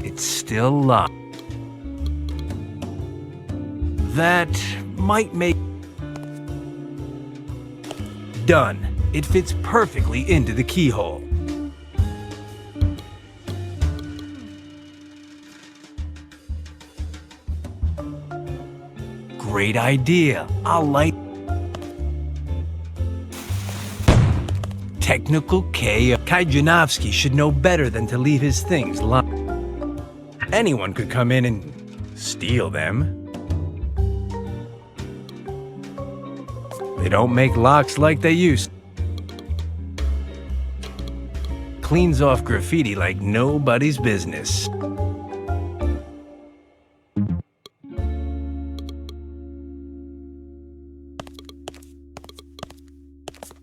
it's still locked. That might make... Done. It fits perfectly into the keyhole. Great idea. I'll light... Technical KO. Kajanowski should know better than to leave his things locked. Anyone could come in and steal them. They don't make locks like they used. Cleans off graffiti like nobody's business.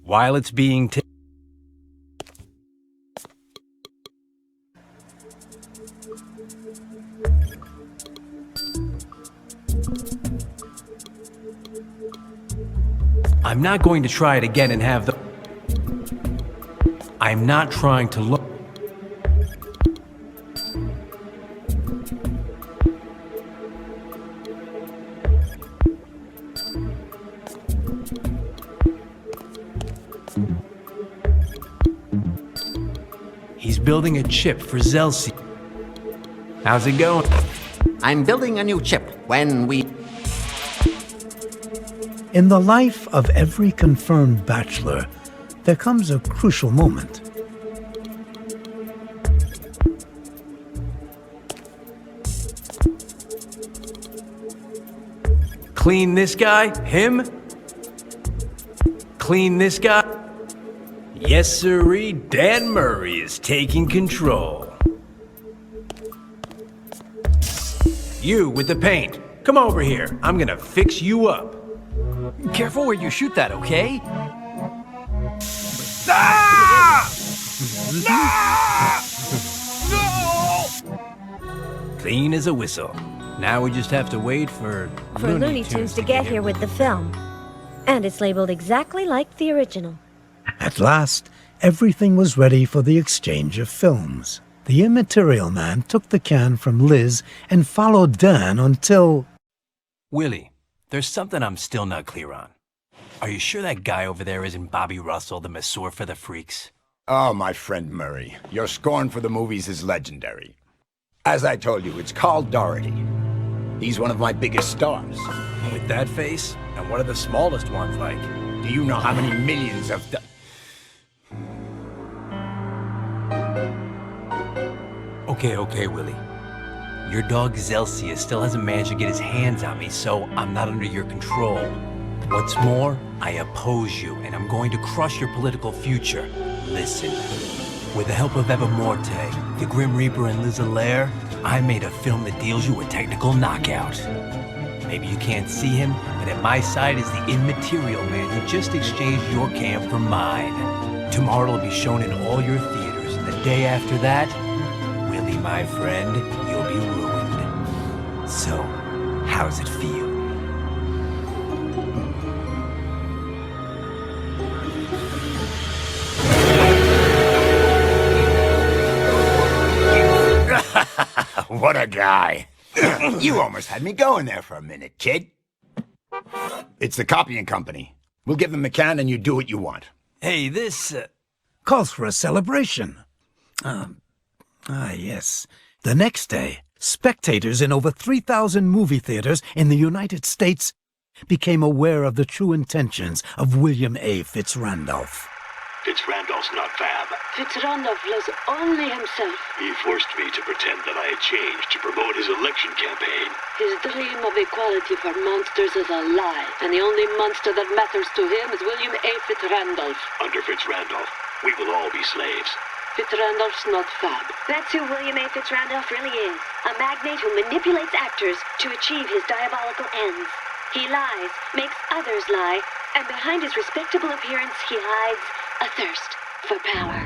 While it's being I'm not going to try it again and have the... I'm not trying to look... He's building a chip for Zelsi. How's it going? I'm building a new chip when we... In the life of every confirmed bachelor, there comes a crucial moment. Clean this guy? Him? Clean this guy? Yes, sirree, Dan Murray is taking control. You with the paint. Come over here. I'm gonna fix you up. Careful where you shoot that, okay? Ah! No! Clean as a whistle. Now we just have to wait for Looney Tunes to get here with the film. And it's labeled exactly like the original. At last, everything was ready for the exchange of films. The immaterial man took the can from Liz and followed Dan until... Willie, there's something I'm still not clear on. Are you sure that guy over there isn't Bobby Russell, the masseur for the freaks? Oh, my friend Murray, your scorn for the movies is legendary. As I told you, it's Carl Doherty. He's one of my biggest stars. With that face? And what are the smallest ones like? Do you know how many millions of... Okay, Willie. Your dog Zelsius still hasn't managed to get his hands on me, so I'm not under your control. What's more, I oppose you, and I'm going to crush your political future. Listen. With the help of Eva Morte, the Grim Reaper, and Liz Allaire, I made a film that deals you a technical knockout. Maybe you can't see him, but at my side is the immaterial man who just exchanged your cam for mine. Tomorrow it'll be shown in all your theaters, and the day after that, Willie, my friend, you'll be ruined. So, how's it feel? What a guy. You almost had me going there for a minute, kid. It's the copying company. We'll give them a can and you do what you want. Hey, this calls for a celebration. Yes. The next day, spectators in over 3,000 movie theaters in the United States became aware of the true intentions of William A. Fitzrandolph. Fitzrandolph's not Fab. Fitzrandolph loves only himself. He forced me to pretend that I had changed to promote his election campaign. His dream of equality for monsters is a lie, and the only monster that matters to him is William A. Fitzrandolph. Under Fitzrandolph, we will all be slaves. Fitzrandolph's not Fab. That's who William A. Fitzrandolph really is. A magnate who manipulates actors to achieve his diabolical ends. He lies, makes others lie, and behind his respectable appearance he hides a thirst for power.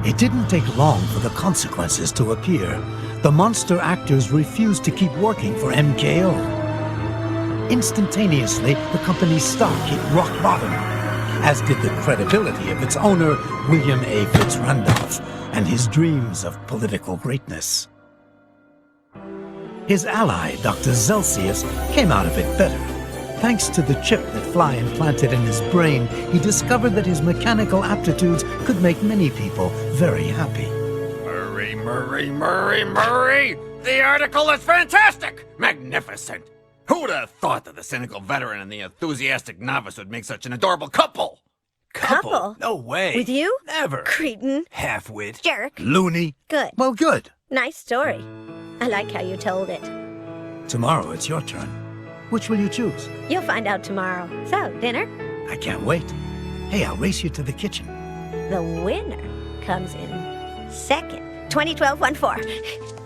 It didn't take long for the consequences to appear. The monster actors refused to keep working for MKO. Instantaneously, the company's stock hit rock bottom, as did the credibility of its owner, William A. Fitzrandolph, and his dreams of political greatness. His ally, Dr. Zelsius, came out of it better. Thanks to the chip that Fly implanted in his brain, he discovered that his mechanical aptitudes could make many people very happy. Murray! The article is fantastic! Magnificent! Who'd have thought that the cynical veteran and the enthusiastic novice would make such an adorable couple? Couple? No way. With you? Never. Cretin. Half-wit. Jerk. Loony. Good. Well, good. Nice story. I like how you told it. Tomorrow it's your turn. Which will you choose? You'll find out tomorrow. So, dinner? I can't wait. Hey, I'll race you to the kitchen. The winner comes in second. 2012-14.